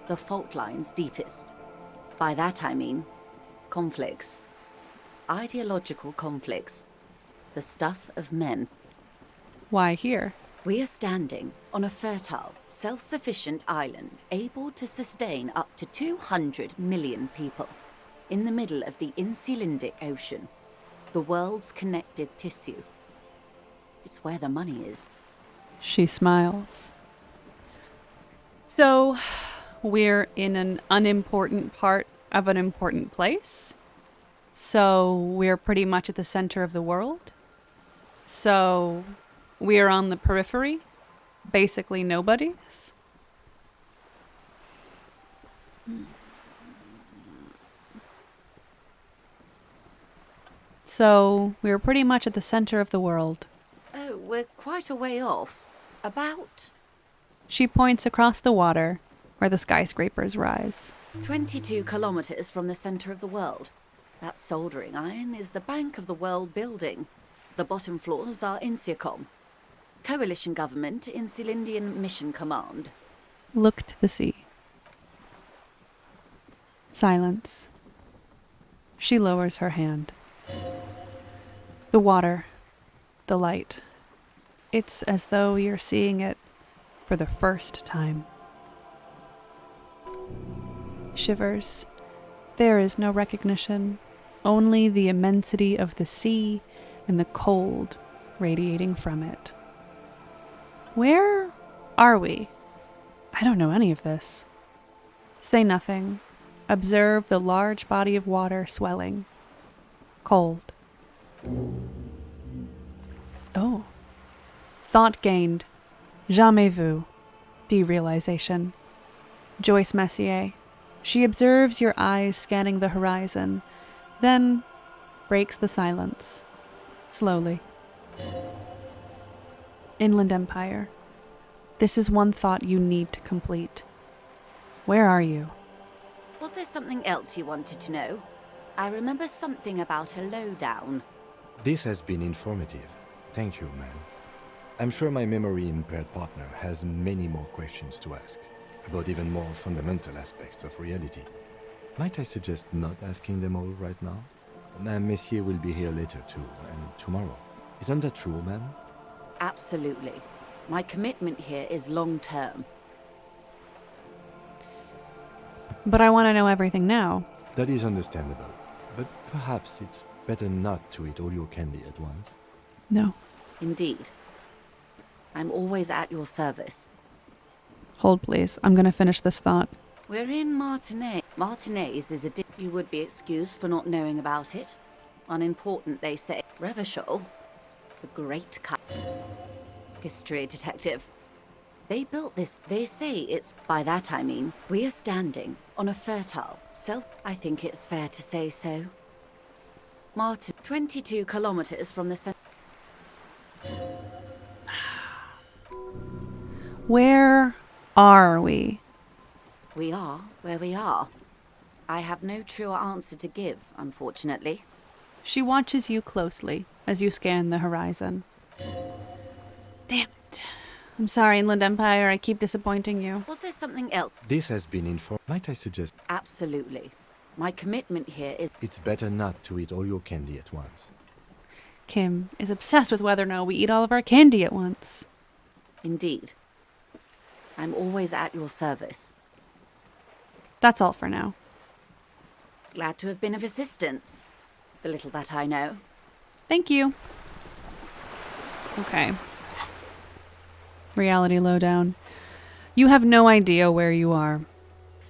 the fault lines deepest. By that I mean conflicts. Ideological conflicts. The stuff of men. Why here? We are standing on a fertile, self-sufficient island able to sustain up to 200 million people in the middle of the Insulindic Ocean, the world's connective tissue. It's where the money is. She smiles. So, we're in an unimportant part of an important place? So, we're pretty much at the center of the world? So, we're on the periphery? Basically nobody's? So, we're pretty much at the center of the world. Oh, we're quite a way off. About She points across the water, where the skyscrapers rise. 22 kilometers from the center of the world. That soldering iron is the bank of the world building. The bottom floors are Insiacom. Coalition government, Insulindian Mission Command. Look to the sea. Silence. She lowers her hand. The water. The light. It's as though you're seeing it for the first time. Shivers. There is no recognition, only the immensity of the sea and the cold radiating from it. Where are we? I don't know any of this. Say nothing. Observe the large body of water swelling. Cold. Oh. Thought gained. Jamais vu. Derealization. Joyce Messier. She observes your eyes scanning the horizon, then breaks the silence. Slowly. Inland Empire. This is one thought you need to complete. Where are you? Was there something else you wanted to know? I remember something about a lowdown. This has been informative. Thank you, ma'am. I'm sure my memory-impaired partner has many more questions to ask, about even more fundamental aspects of reality. Might I suggest not asking them all right now? Ma'am, Messier will be here later too, and tomorrow. Isn't that true, ma'am? Absolutely. My commitment here is long-term. But I want to know everything now. That is understandable. But perhaps it's better not to eat all your candy at once. No. Indeed. I'm always at your service. Hold, please. I'm going to finish this thought. We're in Martinez. Martinez is a you would be excused for not knowing about it. Unimportant, they say. Revachol, the great history detective. They built this. They say it's... By that I mean, we are standing on a fertile I think it's fair to say so. Martin, 22 kilometers from the center. Where are we? We are where we are. I have no truer answer to give, unfortunately. She watches you closely as you scan the horizon. Damn it. I'm sorry, Inland Empire, I keep disappointing you. Was there something else? This has been informed. Might I suggest... Absolutely. My commitment here is... It's better not to eat all your candy at once. Kim is obsessed with whether or not we eat all of our candy at once. Indeed. I'm always at your service. That's all for now. Glad to have been of assistance. The little that I know. Thank you. Okay. Reality lowdown. You have no idea where you are.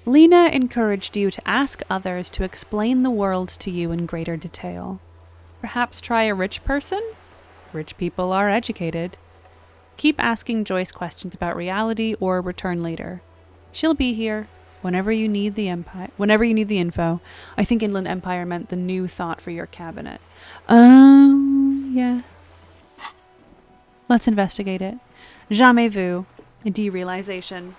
Lena encouraged you to ask others to explain the world to you in greater detail. Perhaps try a rich person? Rich people are educated. Keep asking Joyce questions about reality or return later. She'll be here whenever you need the info. I think Inland Empire meant the new thought for your cabinet. Oh, yes. Let's investigate it. Jamais vu. Derealization.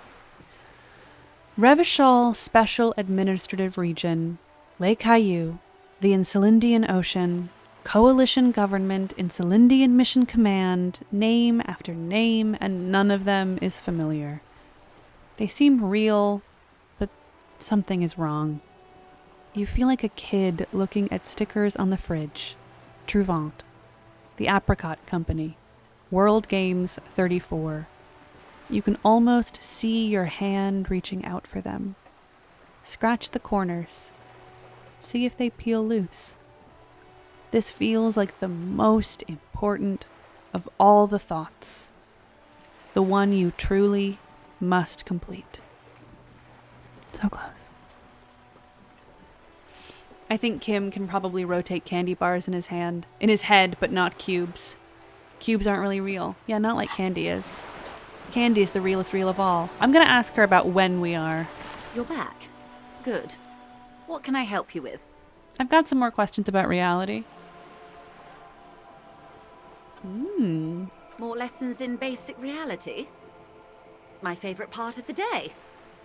Revachol Special Administrative Region, Lake Caillou, the Insulindian Ocean, Coalition Government, Insulindian Mission Command, name after name, and none of them is familiar. They seem real, but something is wrong. You feel like a kid looking at stickers on the fridge. Trouvant, the Apricot Company, World Games 34. You can almost see your hand reaching out for them. Scratch the corners. See if they peel loose. This feels like the most important of all the thoughts. The one you truly must complete. So close. I think Kim can probably rotate candy bars in his head, but not cubes. Cubes aren't really real. Yeah, not like candy is. Candy is the realest real of all. I'm gonna ask her about when we are. You're back. Good. What can I help you with? I've got some more questions about reality. More lessons in basic reality? My favorite part of the day.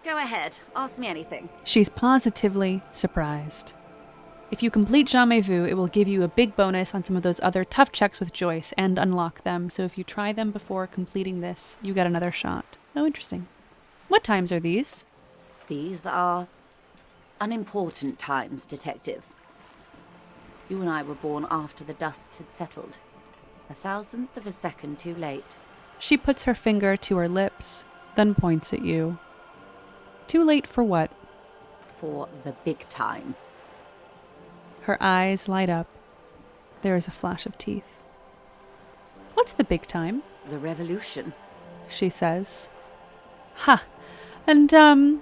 Go ahead, ask me anything. She's positively surprised. If you complete Jamais Vu, it will give you a big bonus on some of those other tough checks with Joyce and unlock them. So if you try them before completing this, you get another shot. Oh, interesting. What times are these? These are unimportant times, Detective. You and I were born after the dust had settled. 1,000th of a second too late. She puts her finger to her lips, then points at you. Too late for what? For the big time. Her eyes light up. There is a flash of teeth. What's the big time? The revolution. She says. Ha! And,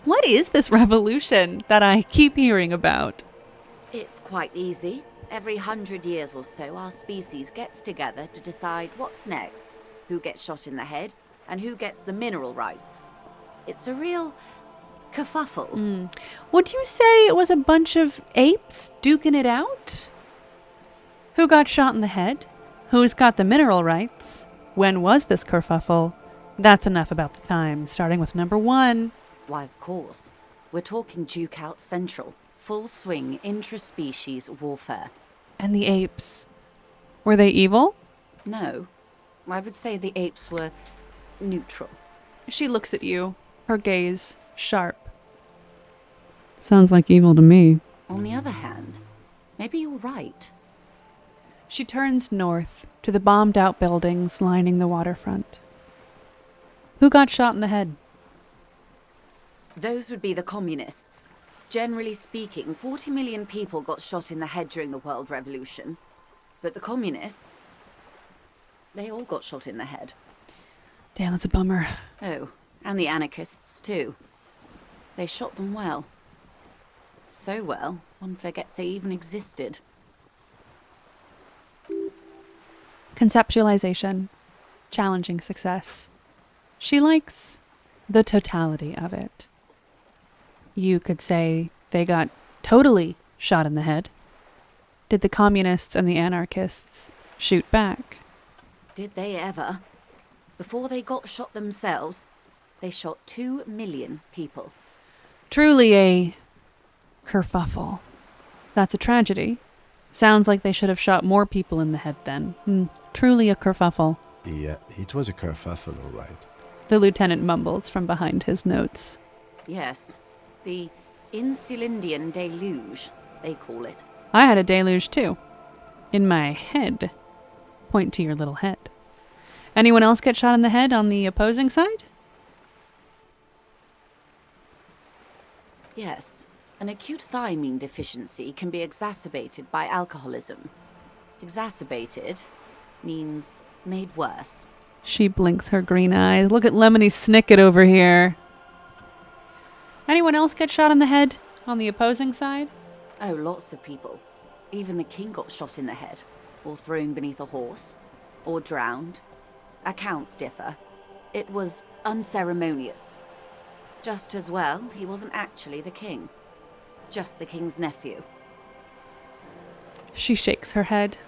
what is this revolution that I keep hearing about? It's quite easy. Every 100 years or so, our species gets together to decide what's next, who gets shot in the head, and who gets the mineral rights. It's a real kerfuffle. Would you say it was a bunch of apes duking it out? Who got shot in the head? Who's got the mineral rights? When was this kerfuffle? That's enough about the time, starting with number 1. Why, of course. We're talking Duke Out Central. Full swing intraspecies warfare. And the apes. Were they evil? No. I would say the apes were neutral. She looks at you, her gaze sharp. Sounds like evil to me. On the other hand, Maybe you're right. She turns north to the bombed-out buildings lining the waterfront. Who got shot in the head? Those would be the communists. Generally speaking, 40 million people got shot in the head during the World Revolution. But the communists, they all got shot in the head. Damn, that's a bummer. Oh, and the anarchists too. They shot them well. So well, one forgets they even existed. Conceptualization. Challenging success. She likes the totality of it. You could say they got totally shot in the head. Did the communists and the anarchists shoot back? Did they ever? Before they got shot themselves, they shot 2 million people. Truly a kerfuffle. That's a tragedy. Sounds like they should have shot more people in the head then. Truly a kerfuffle. Yeah, it was a kerfuffle, all right. The lieutenant mumbles from behind his notes. Yes, the Insulindian deluge, they call it. I had a deluge too. In my head. Point to your little head. Anyone else get shot in the head on the opposing side? Yes, an acute thiamine deficiency can be exacerbated by alcoholism. Exacerbated means made worse. She blinks her green eyes. Look at Lemony Snicket over here. Anyone else get shot in the head on the opposing side? Oh, lots of people. Even the king got shot in the head, or thrown beneath a horse, or drowned. Accounts differ. It was unceremonious. Just as well, he wasn't actually the king. Just the king's nephew. She shakes her head.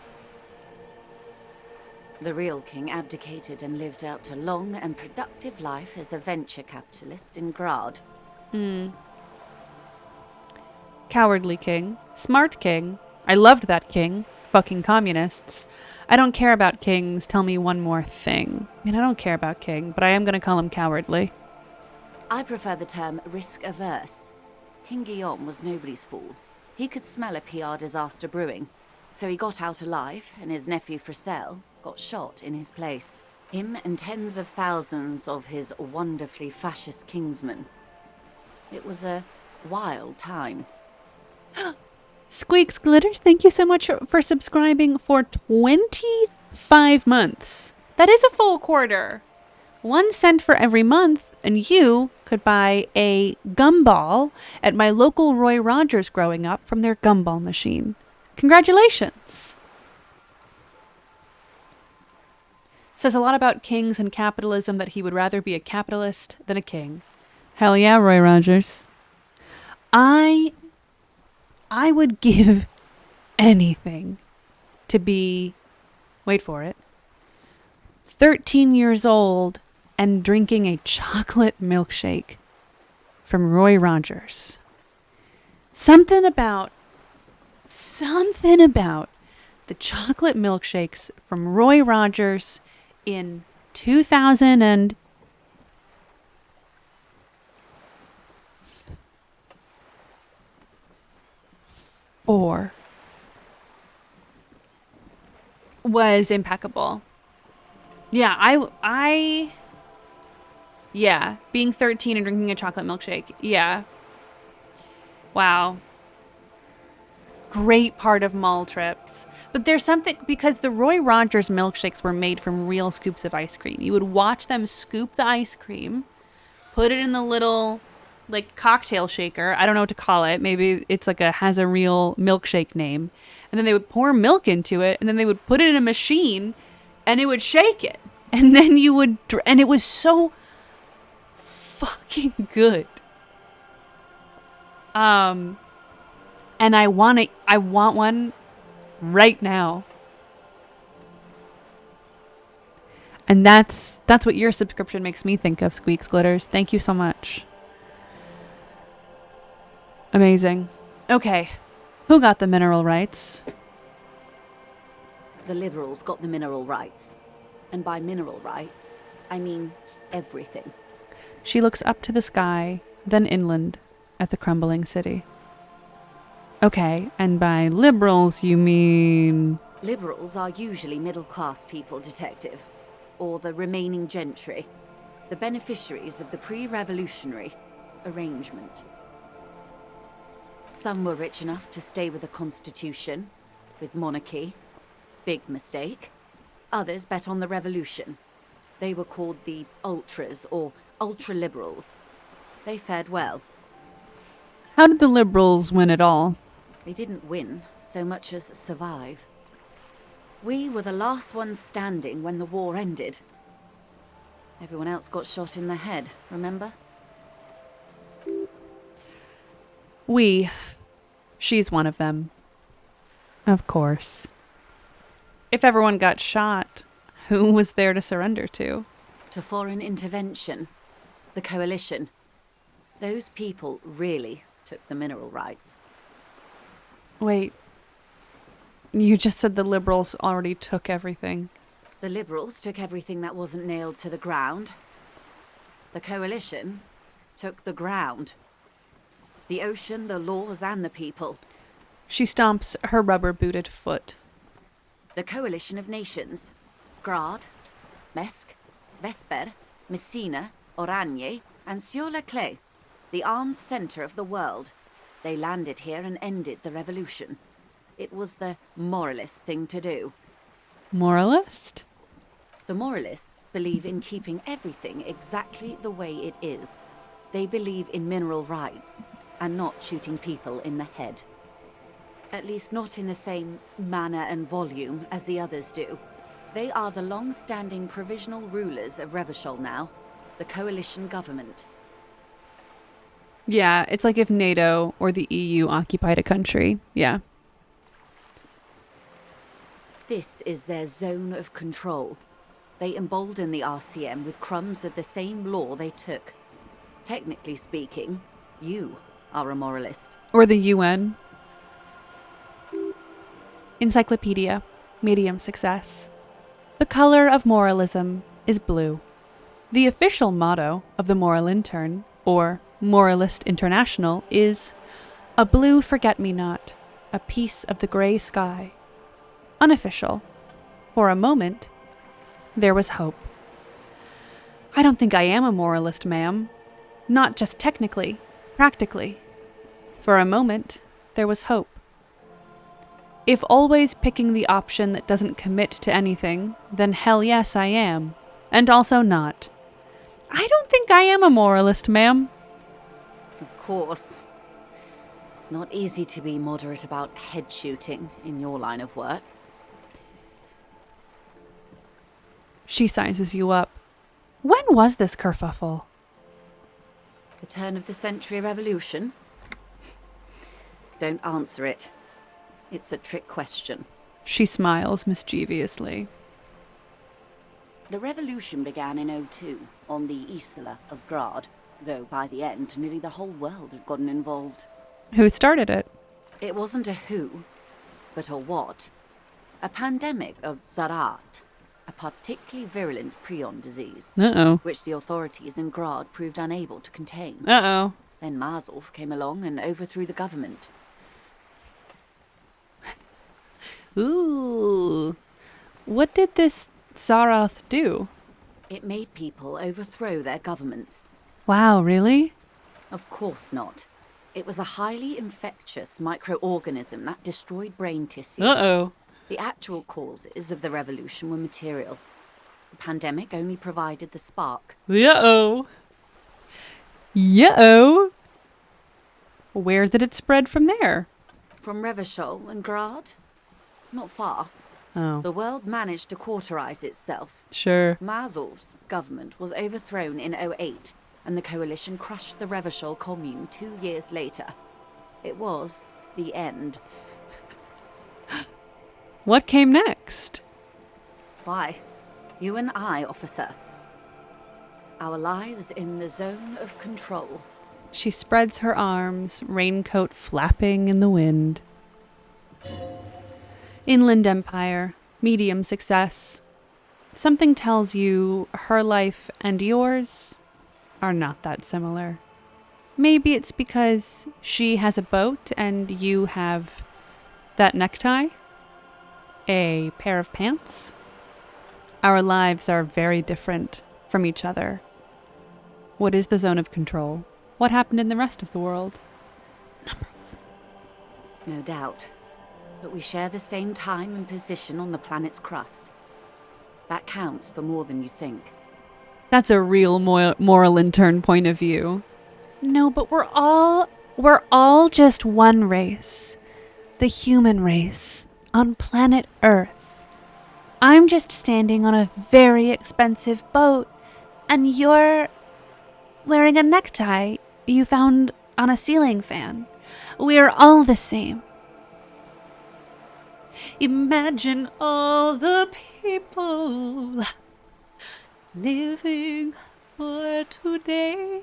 The real king abdicated and lived out a long and productive life as a venture capitalist in Grad. Cowardly king. Smart king. I loved that king. Fucking communists. I don't care about kings. Tell me one more thing. I mean, I don't care about king, but I am going to call him cowardly. I prefer the term risk-averse. King Guillaume was nobody's fool. He could smell a PR disaster brewing, so he got out alive, and his nephew Fricelle got shot in his place. Him and tens of thousands of his wonderfully fascist kingsmen. It was a wild time. Squeaks Glitters, thank you so much for subscribing for 25 months. That is a full quarter. 1 cent for every month, and you could buy a gumball at my local Roy Rogers growing up from their gumball machine. Congratulations. Says a lot about kings and capitalism that he would rather be a capitalist than a king. Hell yeah, Roy Rogers. I would give anything to be, wait for it, 13 years old and drinking a chocolate milkshake from Roy Rogers. Something about the chocolate milkshakes from Roy Rogers in 2004 was impeccable. Yeah, yeah, being 13 and drinking a chocolate milkshake. Yeah. Wow. Great part of mall trips. But there's something, because the Roy Rogers milkshakes were made from real scoops of ice cream. You would watch them scoop the ice cream, put it in the little, like, cocktail shaker. I don't know what to call it. Maybe it's like has a real milkshake name. And then they would pour milk into it, and then they would put it in a machine, and it would shake it. And then you would, and it was so fucking good. And I want one right now. And that's what your subscription makes me think of, Squeaks Glitters. Thank you so much. Amazing. Okay. Who got the mineral rights? The liberals got the mineral rights. And by mineral rights, I mean everything. She looks up to the sky, then inland at the crumbling city. Okay, and by liberals you mean... Liberals are usually middle-class people, Detective. Or the remaining gentry. The beneficiaries of the pre-revolutionary arrangement. Some were rich enough to stay with the Constitution, with monarchy. Big mistake. Others bet on the revolution. They were called the ultras, or ultra-liberals. They fared well. How did the liberals win it all? They didn't win so much as survive. We were the last ones standing when the war ended. Everyone else got shot in the head, remember? We. She's one of them. Of course. If everyone got shot, who was there to surrender to? To foreign intervention. The coalition. Those people really took the mineral rights. Wait. You just said the liberals already took everything. The liberals took everything that wasn't nailed to the ground. The coalition took the ground. The ocean, the laws, and the people. She stomps her rubber-booted foot. The coalition of nations. Grad, Mesk, Vesper, Messina, Oranje, and Sur-la-Clay. The armed center of the world. They landed here and ended the revolution. It was the moralist thing to do. Moralist? The moralists believe in keeping everything exactly the way it is. They believe in mineral rights, and not shooting people in the head. At least not in the same manner and volume as the others do. They are the long-standing provisional rulers of Revachol now, the coalition government. Yeah, it's like if NATO or the EU occupied a country. Yeah. This is their zone of control. They embolden the RCM with crumbs of the same law they took. Technically speaking, you are a moralist. Or the UN. Encyclopedia. Medium success. The color of moralism is blue. The official motto of the Moral Intern, or Moralist International, is a blue forget-me-not, a piece of the gray sky. Unofficial. For a moment, there was hope. I don't think I am a moralist, ma'am. Not just technically, practically. For a moment, there was hope. If always picking the option that doesn't commit to anything, then hell yes, I am. And also not. I don't think I am a moralist, ma'am. Of course. Not easy to be moderate about head shooting in your line of work. She sizes you up. When was this kerfuffle? The turn of the century revolution? Don't answer it. It's a trick question. She smiles mischievously. The revolution began in '02 on the Isla of Grad, though by the end, nearly the whole world had gotten involved. Who started it? It wasn't a who, but a what. A pandemic of Zarat, a particularly virulent prion disease, Uh-oh. which the authorities in Grad proved unable to contain. Uh-oh. Then Marzolf came along and overthrew the government. Ooh. What did this Zarath do? It made people overthrow their governments. Wow, really? Of course not. It was a highly infectious microorganism that destroyed brain tissue. Uh-oh. The actual causes of the revolution were material. The pandemic only provided the spark. Uh-oh. Yeah-oh. Where did it spread from there? From Revachol and Grad? Not far. Oh, The world managed to cauterize itself. sure. Marzolf's government was overthrown in '08, and the coalition crushed the Revachol commune 2 years later. It was the end. What came next? Why? You and I, officer. Our lives in the zone of control. She spreads her arms, raincoat flapping in the wind. Inland Empire, medium success. Something tells you her life and yours are not that similar. Maybe it's because she has a boat and you have that necktie, a pair of pants. Our lives are very different from each other. What is the zone of control? What happened in the rest of the world? No doubt. But we share the same time and position on the planet's crust. That counts for more than you think. That's a real moral intern point of view. No, but we're all just one race. The human race on planet Earth. I'm just standing on a very expensive boat, and you're wearing a necktie you found on a ceiling fan. We're all the same. Imagine all the people living for today.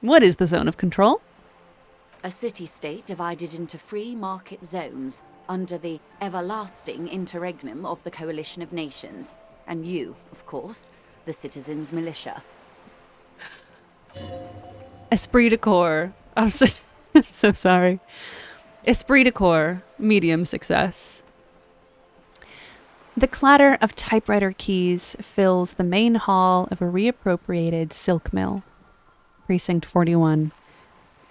What is the zone of control? A city-state divided into free market zones under the everlasting interregnum of the Coalition of Nations. And you, of course, the citizens' militia. Esprit de corps. I'm so sorry. Esprit de corps, medium success. The clatter of typewriter keys fills the main hall of a reappropriated silk mill. Precinct 41.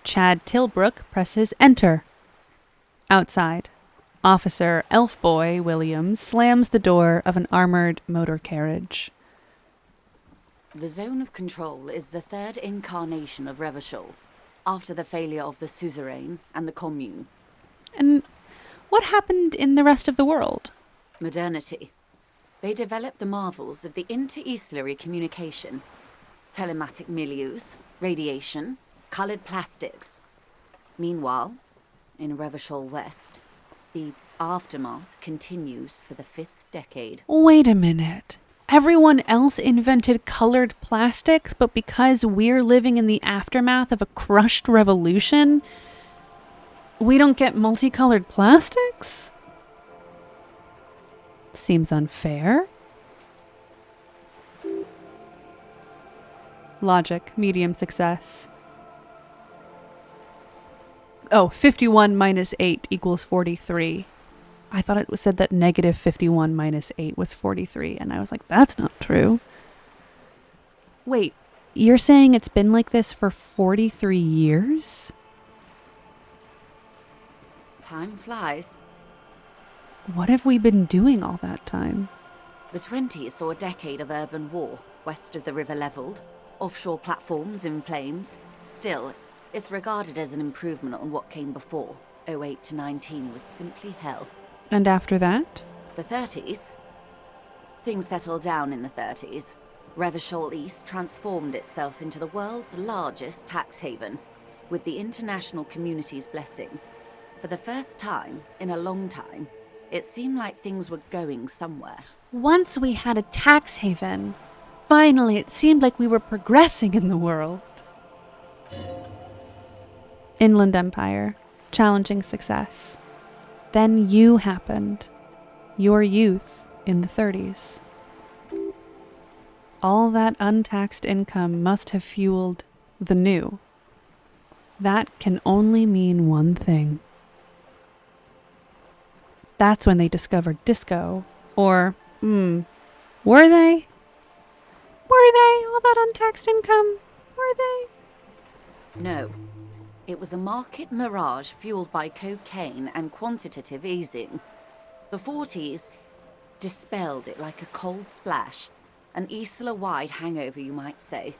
Chad Tilbrook presses enter. Outside, Officer Elfboy Williams slams the door of an armored motor carriage. The zone of control is the third incarnation of Revachol, after the failure of the suzerain and the commune. And what happened in the rest of the world? Modernity. They developed the marvels of the inter-eastlery communication. Telematic milieus, radiation, coloured plastics. Meanwhile, in Revachol West, the aftermath continues for the 5th decade. Wait a minute. Everyone else invented colored plastics, but because we're living in the aftermath of a crushed revolution, we don't get multicolored plastics? Seems unfair. Logic, medium success. Oh, 51 minus 8 equals 43. I thought it said that negative 51 minus 8 was 43, and I was like, that's not true. Wait, you're saying it's been like this for 43 years? Time flies. What have we been doing all that time? The 20s saw a decade of urban war, west of the river leveled, offshore platforms in flames. Still, it's regarded as an improvement on what came before. 08 to 19 was simply hell. And after that? The 30s? Things settled down in the 30s. Revachol East transformed itself into the world's largest tax haven, with the international community's blessing. For the first time in a long time, it seemed like things were going somewhere. Once we had a tax haven, finally it seemed like we were progressing in the world. Inland Empire, challenging success. Then you happened. Your youth in the 30s. All that untaxed income must have fueled the new. That can only mean one thing. That's when they discovered disco. Or, were they? Were they? All that untaxed income? Were they? No. It was a market mirage fueled by cocaine and quantitative easing. The 40s dispelled it like a cold splash. An Isla-wide hangover, you might say.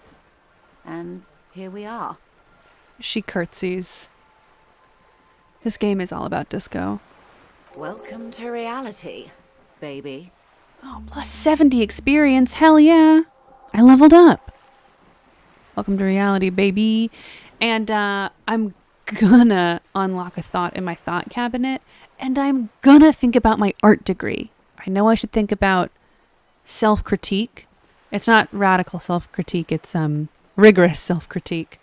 And here we are. She curtsies. This game is all about disco. Welcome to reality, baby. Oh, plus 70 experience. Hell yeah. I leveled up. Welcome to reality, baby. And I'm gonna unlock a thought in my thought cabinet, and I'm gonna think about my art degree. I know I should think about self-critique. It's not radical self-critique, it's rigorous self-critique.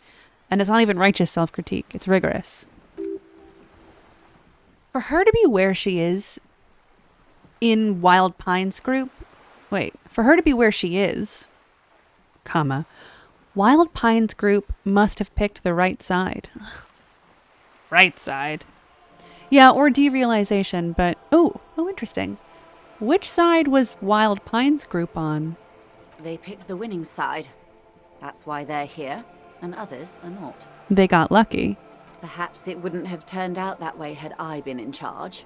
And it's not even righteous self-critique, it's rigorous. For her to be where she is in Wild Pines group, for her to be where she is, comma, Wild Pines Group must have picked the right side. Right side. Yeah, or derealization, but oh, interesting. Which side was Wild Pines Group on? They picked the winning side. That's why they're here, and others are not. They got lucky. Perhaps it wouldn't have turned out that way had I been in charge.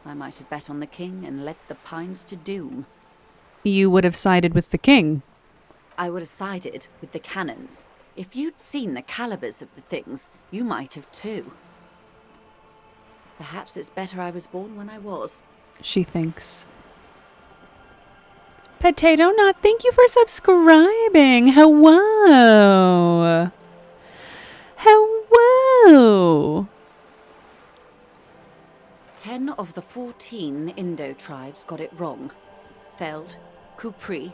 I might have bet on the king and led the Pines to doom. You would have sided with the king. I would have sided with the cannons. If you'd seen the calibers of the things, you might have too. Perhaps it's better I was born when I was. She thinks. Potato Nut, thank you for subscribing. Hello. Hello. 10 of the 14 Indo tribes got it wrong. Feld, Kupri,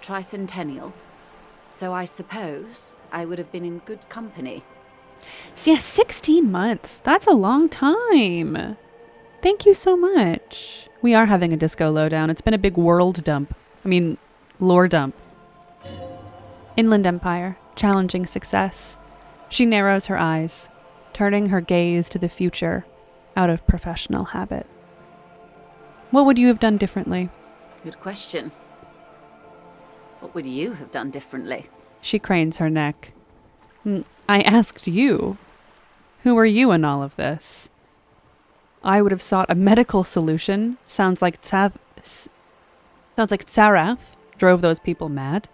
Tricentennial. So I suppose I would have been in good company. Yeah, 16 months. That's a long time. Thank you so much. We are having a disco lowdown. It's been a big world dump. I mean, lore dump. Inland Empire. Challenging success. She narrows her eyes, turning her gaze to the future out of professional habit. What would you have done differently? Good question. What would you have done differently? She cranes her neck. I asked you. Who are you in all of this? I would have sought a medical solution. Sounds like Tsarath drove those people mad.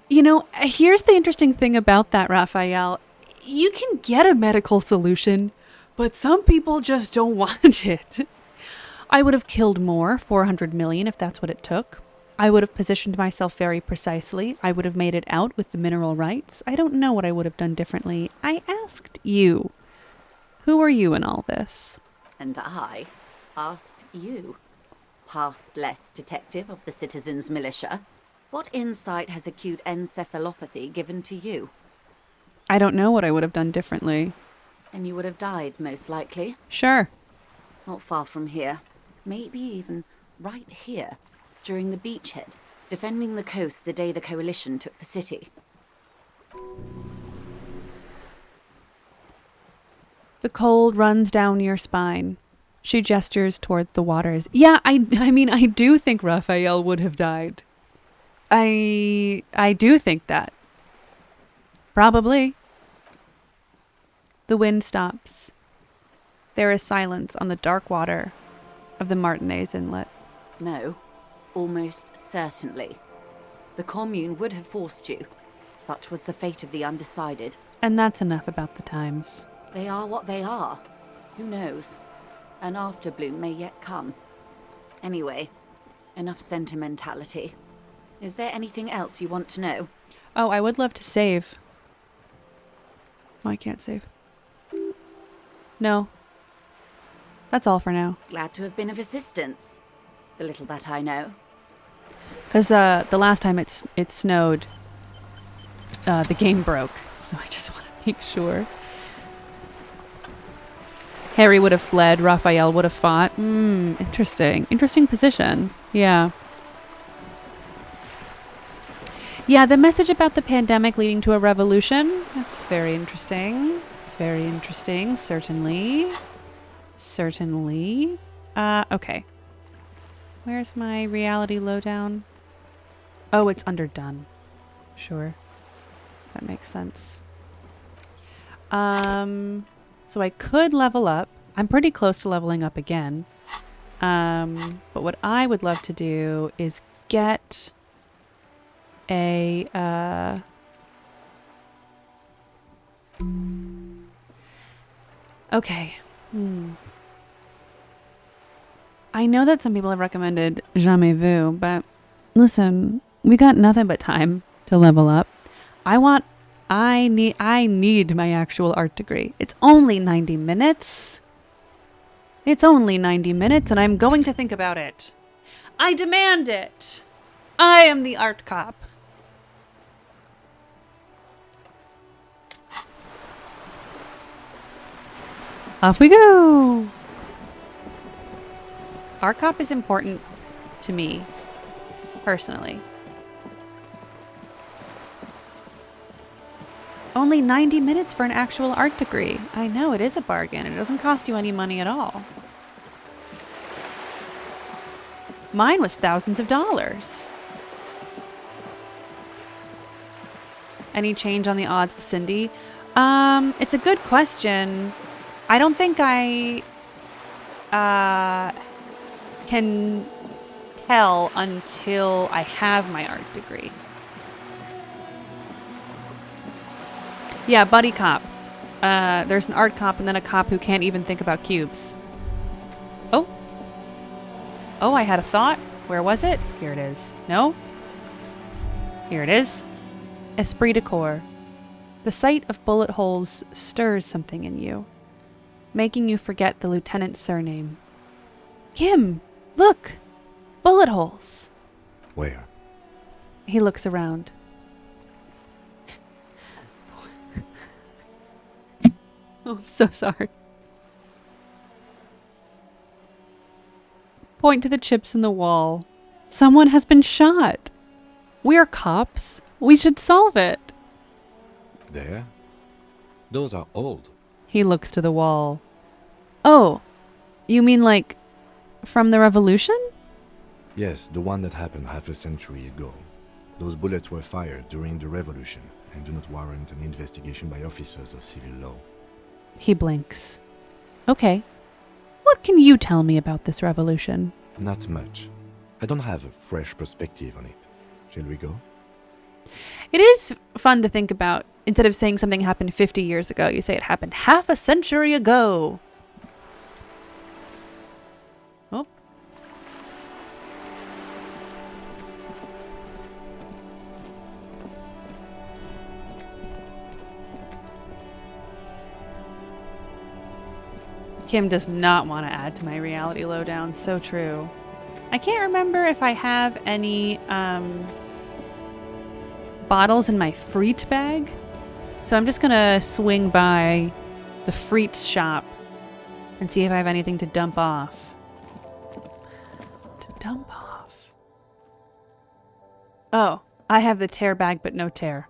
You know, here's the interesting thing about that, Raphael. You can get a medical solution, but some people just don't want it. I would have killed more, 400 million, if that's what it took. I would have positioned myself very precisely. I would have made it out with the mineral rights. I don't know what I would have done differently. I asked you. Who are you in all this? And I asked you, past-less detective of the Citizens Militia, what insight has acute encephalopathy given to you? I don't know what I would have done differently. And you would have died, most likely. Sure. Not far from here. Maybe even right here, during the beachhead, defending the coast the day the Coalition took the city. The cold runs down your spine. She gestures toward the waters. Yeah, I mean, I do think Raphael would have died. I do think that. Probably. The wind stops. There is silence on the dark water of the Martinez Inlet. No, almost certainly. The commune would have forced you. Such was the fate of the undecided. And that's enough about the times. They are what they are. Who knows? An afterbloom may yet come. Anyway, enough sentimentality. Is there anything else you want to know? Oh, I would love to save. Oh, I can't save. No. That's all for now. Glad to have been of assistance. The little that I know. Because the last time it snowed, the game broke. So I just want to make sure. Harry would have fled. Raphael would have fought. Interesting. Interesting position. Yeah. Yeah, the message about the pandemic leading to a revolution. That's very interesting. It's very interesting. Certainly. Certainly. Okay. Where's my reality lowdown? Oh, it's underdone. Sure. That makes sense. So I could level up. I'm pretty close to leveling up again. But what I would love to do is get a, okay. I know that some people have recommended Jamais Vu, but listen, we got nothing but time to level up. I need my actual art degree. It's only 90 minutes. It's only 90 minutes, and I'm going to think about it. I demand it. I am the art cop. Off we go. Art cop is important to me, personally. Only 90 minutes for an actual art degree. I know, it is a bargain. It doesn't cost you any money at all. Mine was thousands of dollars. Any change on the odds with Cindy? It's a good question. I don't think I can tell until I have my art degree. Yeah, buddy cop. There's an art cop and then a cop who can't even think about cubes. Oh. Oh, I had a thought. Where was it? Here it is. No? Here it is. Esprit de corps. The sight of bullet holes stirs something in you, making you forget the lieutenant's surname. Kim, look! Bullet holes. Where? He looks around. Oh, I'm so sorry. Point to the chips in the wall. Someone has been shot. We're cops. We should solve it. There? Those are old. He looks to the wall. Oh, you mean like from the revolution? Yes, the one that happened half a century ago. Those bullets were fired during the revolution and do not warrant an investigation by officers of civil law. He blinks. Okay. What can you tell me about this revolution? Not much. I don't have a fresh perspective on it. Shall we go? It is fun to think about. Instead of saying something happened 50 years ago, you say it happened half a century ago. Oh. Kim does not want to add to my reality lowdown. So true. I can't remember if I have any bottles in my Freet bag. So I'm just going to swing by the Freet shop and see if I have anything to dump off. Oh, I have the tear bag, but no tear.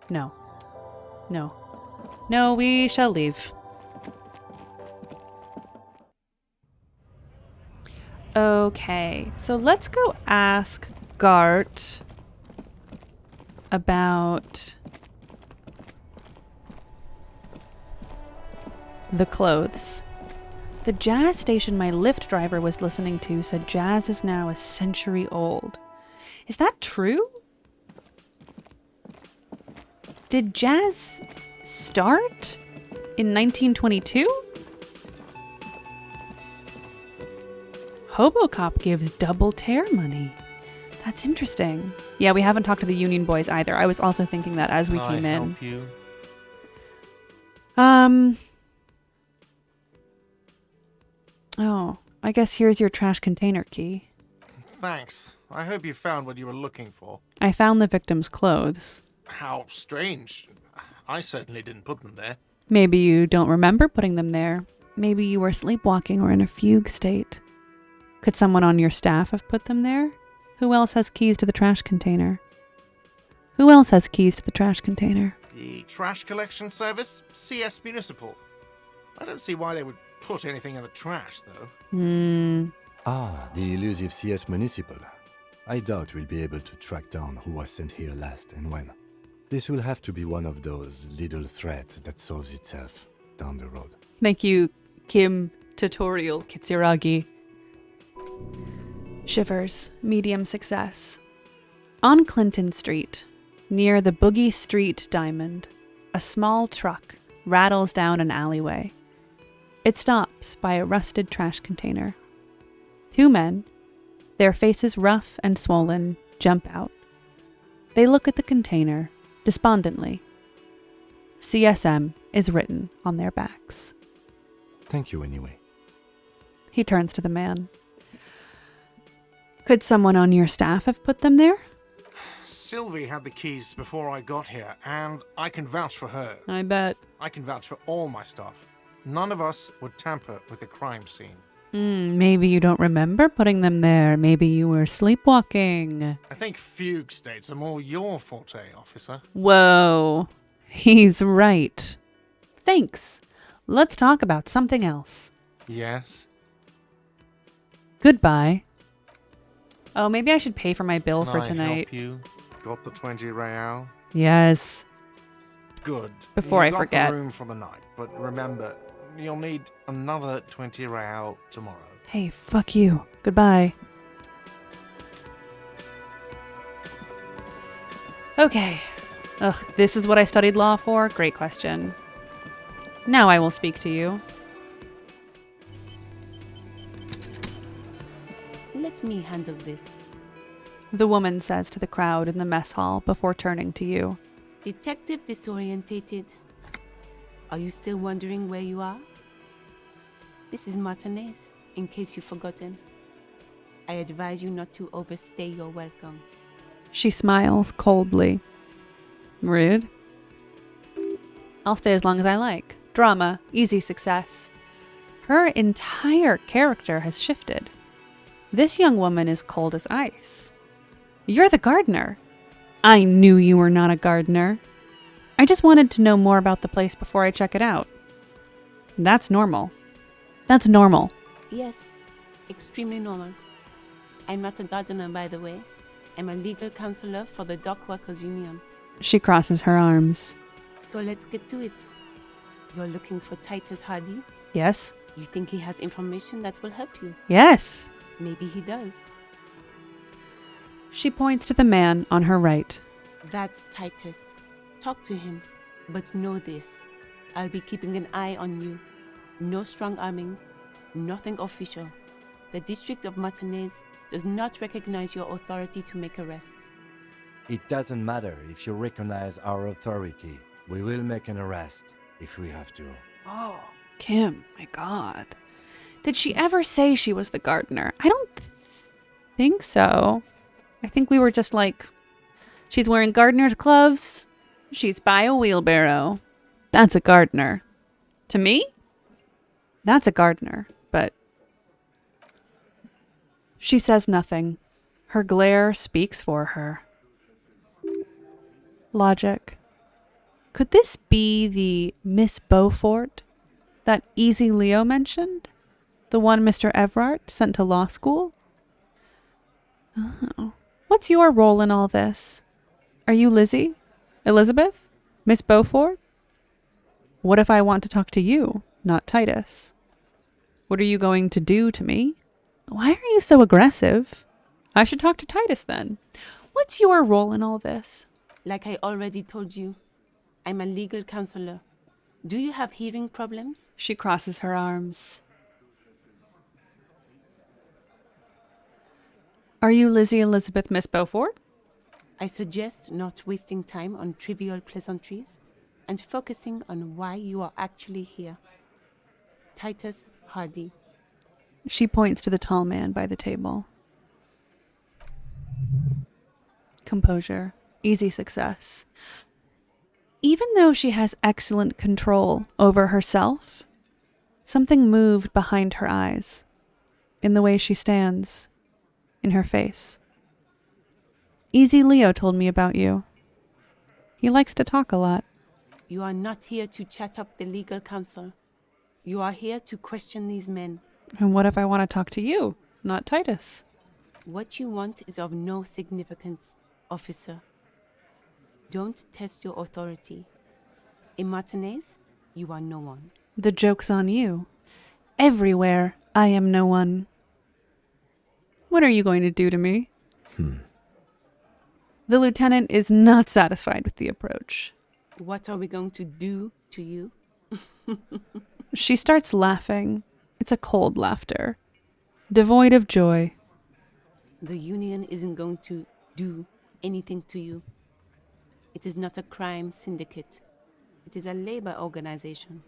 No. No, we shall leave. Okay, so let's go ask Gart about the clothes. The jazz station my Lyft driver was listening to said jazz is now a century old. Is that true? Did jazz start in 1922? Hobocop gives double tear money. That's interesting. Yeah, we haven't talked to the Union Boys either. I was also thinking that as we came in. Help you? Oh, I guess here's your trash container key. Thanks. I hope you found what you were looking for. I found the victim's clothes. How strange. I certainly didn't put them there. Maybe you don't remember putting them there. Maybe you were sleepwalking or in a fugue state. Could someone on your staff have put them there? Who else has keys to the trash container? The trash collection service? CS Municipal. I don't see why they would put anything in the trash, though. Ah, the elusive CS Municipal. I doubt we'll be able to track down who was sent here last and when. This will have to be one of those little threads that solves itself down the road. Thank you, Kim Tutorial Kitsuragi. Shivers, medium success. On Clinton Street, near the Boogie Street Diamond, a small truck rattles down an alleyway. It stops by a rusted trash container. Two men, their faces rough and swollen, jump out. They look at the container despondently. CSM is written on their backs. Thank you anyway. He turns to the man. Could someone on your staff have put them there? Sylvie had the keys before I got here, and I can vouch for her. I bet. I can vouch for all my staff. None of us would tamper with the crime scene. Maybe you don't remember putting them there. Maybe you were sleepwalking. I think fugue states are more your forte, officer. Whoa. He's right. Thanks. Let's talk about something else. Yes? Goodbye. Oh, maybe I should pay for my bill for Can I tonight. help you? Got the 20 real? Yes. Good. Before I You've got forget. the room for the night, but remember, you'll need another 20 real tomorrow. Hey, fuck you. Goodbye. Okay. Ugh, this is what I studied law for? Great question. Now I will speak to you. Let me handle this. The woman says to the crowd in the mess hall before turning to you. Detective disorientated. Are you still wondering where you are? This is Martinez, in case you've forgotten. I advise you not to overstay your welcome. She smiles coldly. Rude. I'll stay as long as I like. Drama, easy success. Her entire character has shifted. This young woman is cold as ice. You're the gardener. I knew you were not a gardener. I just wanted to know more about the place before I check it out. That's normal. That's normal. Yes, extremely normal. I'm not a gardener, by the way. I'm a legal counselor for the Dock Workers Union. She crosses her arms. So let's get to it. You're looking for Titus Hardy? Yes? You think he has information that will help you? Yes. Maybe he does. She points to the man on her right. That's Titus. Talk to him. But know this. I'll be keeping an eye on you. No strong arming. Nothing official. The District of Martinez does not recognize your authority to make arrests. It doesn't matter if you recognize our authority. We will make an arrest if we have to. Oh, Kim, my God. Did she ever say she was the gardener? I don't think so. I think we were just like, she's wearing gardener's gloves. She's by a wheelbarrow. That's a gardener. To me, that's a gardener, but she says nothing. Her glare speaks for her. Logic. Could this be the Miss Beaufort that Easy Leo mentioned? The one Mr. Everard sent to law school? Oh. What's your role in all this? Are you Lizzie? Elizabeth? Miss Beaufort? What if I want to talk to you, not Titus? What are you going to do to me? Why are you so aggressive? I should talk to Titus then. What's your role in all this? Like I already told you, I'm a legal counselor. Do you have hearing problems? She crosses her arms. Are you Lizzie Elizabeth Miss Beaufort? I suggest not wasting time on trivial pleasantries and focusing on why you are actually here. Titus Hardy. She points to the tall man by the table. Composure. Easy success. Even though she has excellent control over herself, something moved behind her eyes, in the way she stands, in her face. Easy Leo told me about you. He likes to talk a lot. You are not here to chat up the legal counsel. You are here to question these men. And what if I want to talk to you, not Titus? What you want is of no significance, officer. Don't test your authority. In Martinez, you are no one. The joke's on you. Everywhere, I am no one. What are you going to do to me? The lieutenant is not satisfied with the approach. What are we going to do to you? She starts laughing. It's a cold laughter, devoid of joy. The union isn't going to do anything to you. It is not a crime syndicate. It is a labor organization.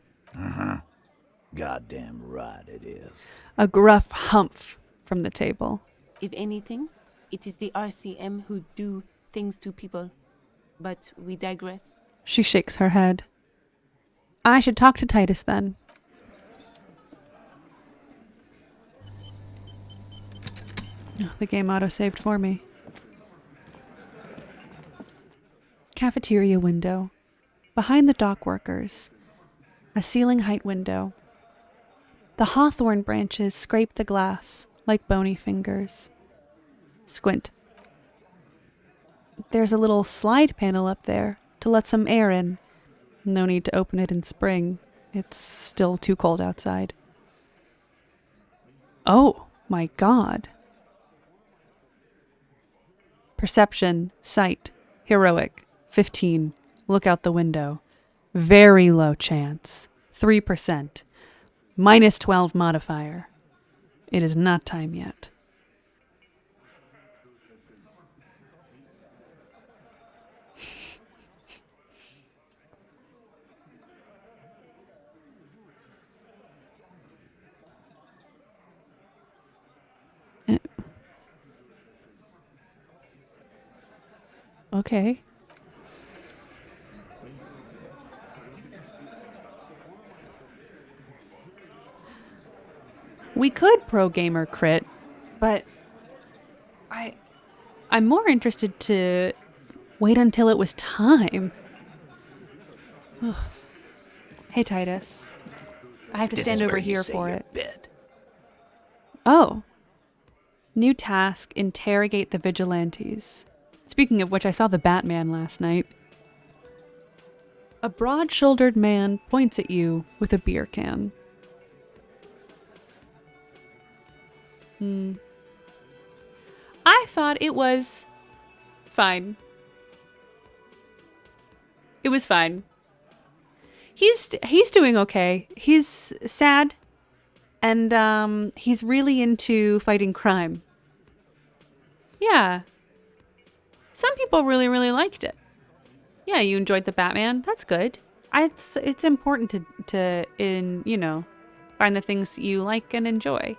Goddamn right it is. A gruff humph from the table. If anything, it is the RCM who do things to people. But we digress. She shakes her head. I should talk to Titus then. Oh, the game auto-saved for me. Cafeteria window. behind the dock workers, a ceiling height window. The hawthorn branches scrape the glass like bony fingers. Squint. There's a little slide panel up there to let some air in. No need to open it in spring. It's still too cold outside. Oh my God. Perception, sight, heroic, 15. Look out the window. Very low chance, 3%. Minus 12 modifier. It is not time yet. Okay. We could pro gamer crit, but I'm more interested to wait until it was time. Ugh. Hey Titus, I have to stand over here for it. Oh. New task, interrogate the vigilantes. Speaking of which, I saw the Batman last night. A broad-shouldered man points at you with a beer can. I thought it was fine. It was fine. He's doing okay. He's sad, and he's really into fighting crime. Yeah. Some people really, really liked it. Yeah, you enjoyed the Batman. That's good. It's important to find the things you like and enjoy.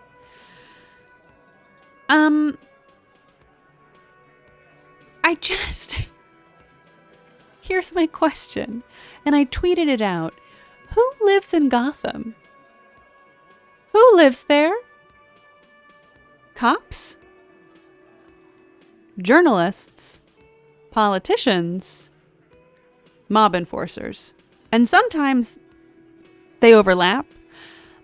Here's my question, and I tweeted it out. Who lives in Gotham? Who lives there? Cops? Journalists? Politicians? Mob enforcers? And sometimes they overlap,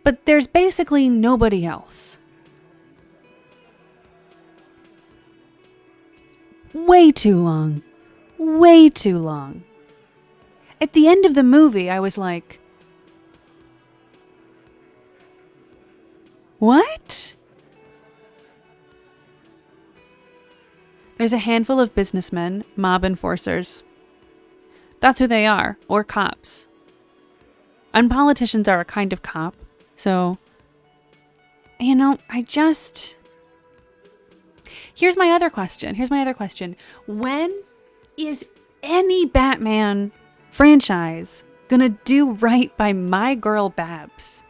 but there's basically nobody else. Way too long. Way too long. At the end of the movie, I was like, what? There's a handful of businessmen, mob enforcers. That's who they are, or cops. And politicians are a kind of cop, so, Here's my other question. When is any Batman franchise gonna do right by my girl Babs?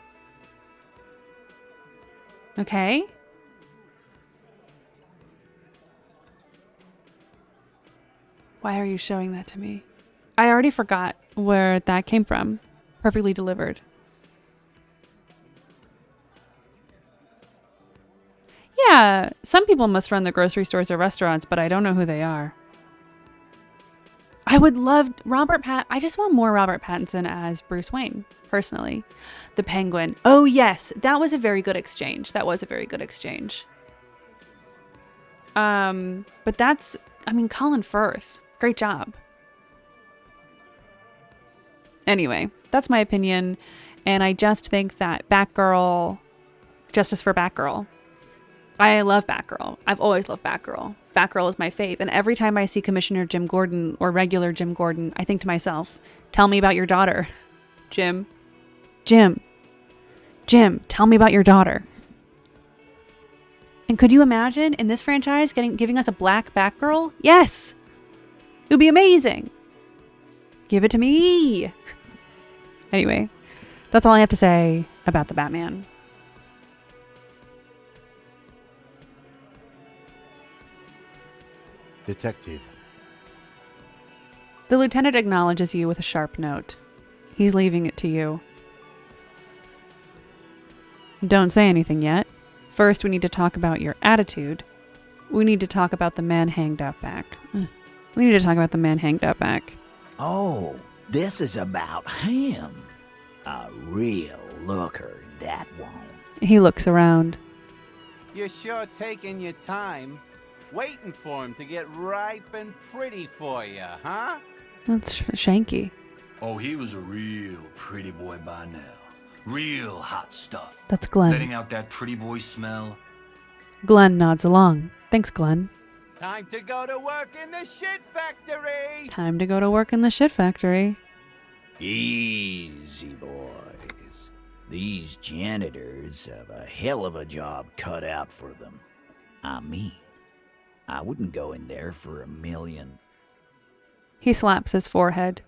Okay? Why are you showing that to me? I already forgot where that came from. Perfectly delivered. Yeah, some people must run the grocery stores or restaurants, but I don't know who they are. I would love I just want more Robert Pattinson as Bruce Wayne, personally. The Penguin. Oh yes, that was a very good exchange. But that's, Colin Firth. Great job. Anyway, that's my opinion, and I just think that Batgirl, justice for Batgirl. I love Batgirl. I've always loved Batgirl. Batgirl is my fave. And every time I see Commissioner Jim Gordon or regular Jim Gordon, I think to myself, tell me about your daughter. Jim, tell me about your daughter. And could you imagine in this franchise giving us a black Batgirl? Yes. It would be amazing. Give it to me. Anyway, that's all I have to say about the Batman. Detective. The lieutenant acknowledges you with a sharp note. He's leaving it to you. Don't say anything yet. First, we need to talk about your attitude. We need to talk about the man hanged out back. Oh, This is about him. A real looker, that one. He looks around. You're sure taking your time, waiting for him to get ripe and pretty for you, huh? That's Shanky. Oh, he was a real pretty boy by now. Real hot stuff. That's Glenn. Letting out that pretty boy smell. Glenn nods along. Thanks, Glenn. Time to go to work in the shit factory! Time to go to work in the shit factory. Easy, boys. These janitors have a hell of a job cut out for them. I mean, I wouldn't go in there for $1 million. He slaps his forehead.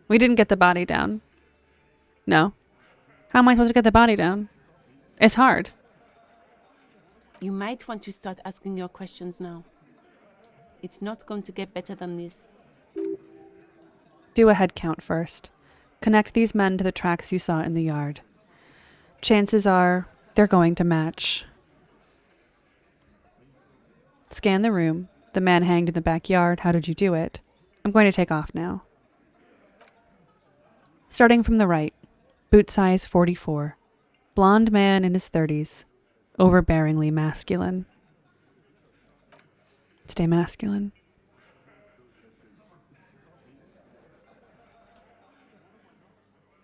We didn't get the body down. No. How am I supposed to get the body down? It's hard. You might want to start asking your questions now. It's not going to get better than this. Do a head count first. Connect these men to the tracks you saw in the yard. Chances are they're going to match. Scan the room. The man hanged in the backyard. How did you do it? I'm going to take off now. Starting from the right. Boot size 44. Blonde man in his 30s. Overbearingly masculine. Stay masculine.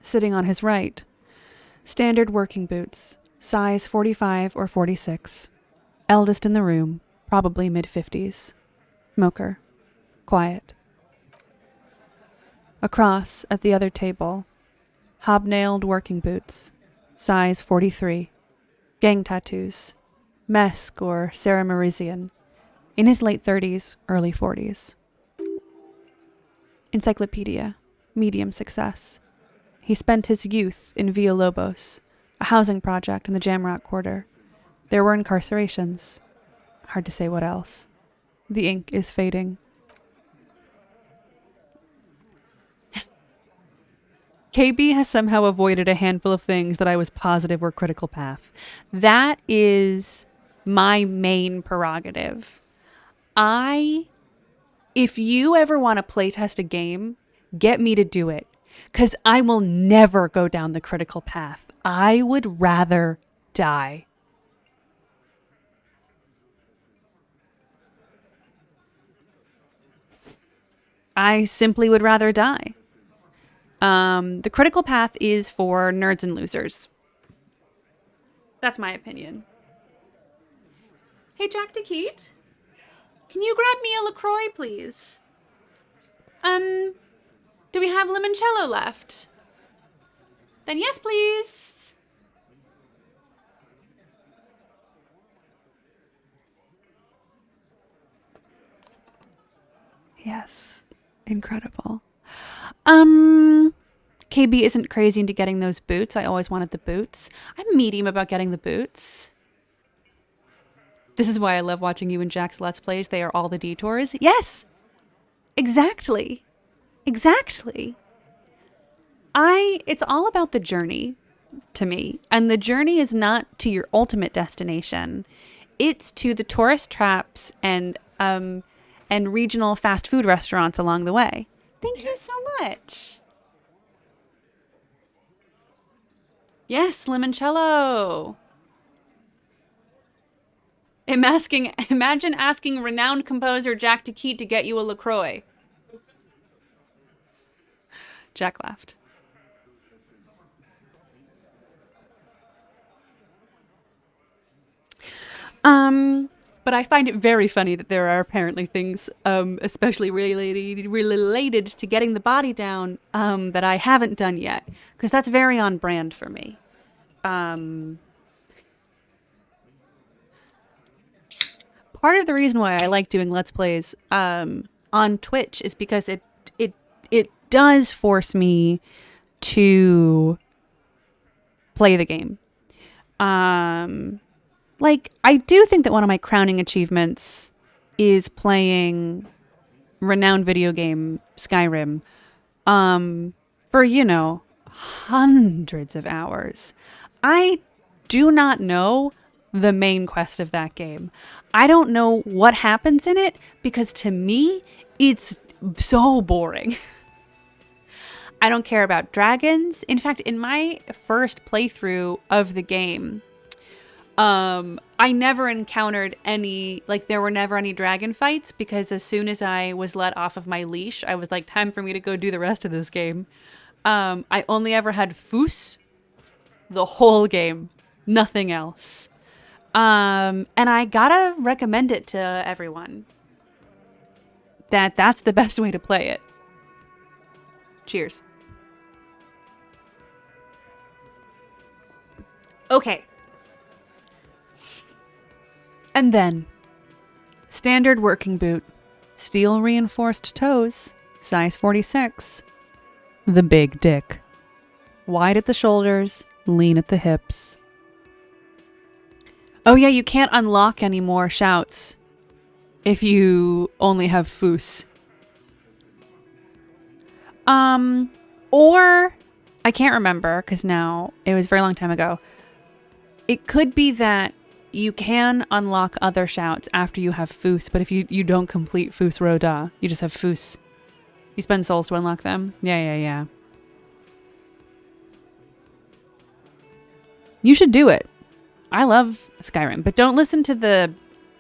Sitting on his right. Standard working boots. Size 45 or 46. Eldest in the room. Probably mid-50s. Smoker. Quiet. Across, at the other table. Hobnailed working boots. Size 43. Gang tattoos. Mesk or Sarah Marisian. In his late 30s, early 40s. Encyclopedia. Medium success. He spent his youth in Villalobos, a housing project in the Jamrock Quarter. There were incarcerations. Hard to say what else. The ink is fading. KB has somehow avoided a handful of things that I was positive were critical path. That is my main prerogative. If you ever want to playtest a game, get me to do it. Because I will never go down the critical path. I would rather die. I simply would rather die. The critical path is for nerds and losers. That's my opinion. Hey, Jack DeKeat, can you grab me a LaCroix, please? Do we have limoncello left? Then yes, please. Yes. Incredible. KB isn't crazy into getting those boots. I always wanted the boots. I'm medium about getting the boots. This is why I love watching you and Jack's Let's Plays. They are all the detours. Yes! Exactly. Exactly. It's all about the journey to me. And the journey is not to your ultimate destination. It's to the tourist traps and regional fast food restaurants along the way. Thank you so much. Yes, limoncello. Imagine asking renowned composer Jack DeKeat to get you a LaCroix. Jack laughed. But I find it very funny that there are apparently things, especially related to getting the body down, that I haven't done yet. Because that's very on brand for me. Part of the reason why I like doing Let's Plays on Twitch is because it does force me to play the game. Like, I do think that one of my crowning achievements is playing renowned video game Skyrim for, hundreds of hours. I do not know the main quest of that game. I don't know what happens in it because to me, it's so boring. I don't care about dragons. In fact, in my first playthrough of the game, I never encountered any, like, there were never any dragon fights, because as soon as I was let off of my leash, I was like, time for me to go do the rest of this game. I only ever had Foos the whole game, nothing else. And I gotta recommend it to everyone. That's the best way to play it. Cheers. Okay. And then, standard working boot, steel reinforced toes, size 46. The big dick. Wide at the shoulders, lean at the hips. Oh yeah, you can't unlock any more shouts if you only have Foos. Or, I can't remember, because now, it was a very long time ago. It could be that you can unlock other shouts after you have Foos, but if you don't complete Foos Roda, you just have Foos. You spend souls to unlock them? Yeah. You should do it. I love Skyrim, but don't listen to the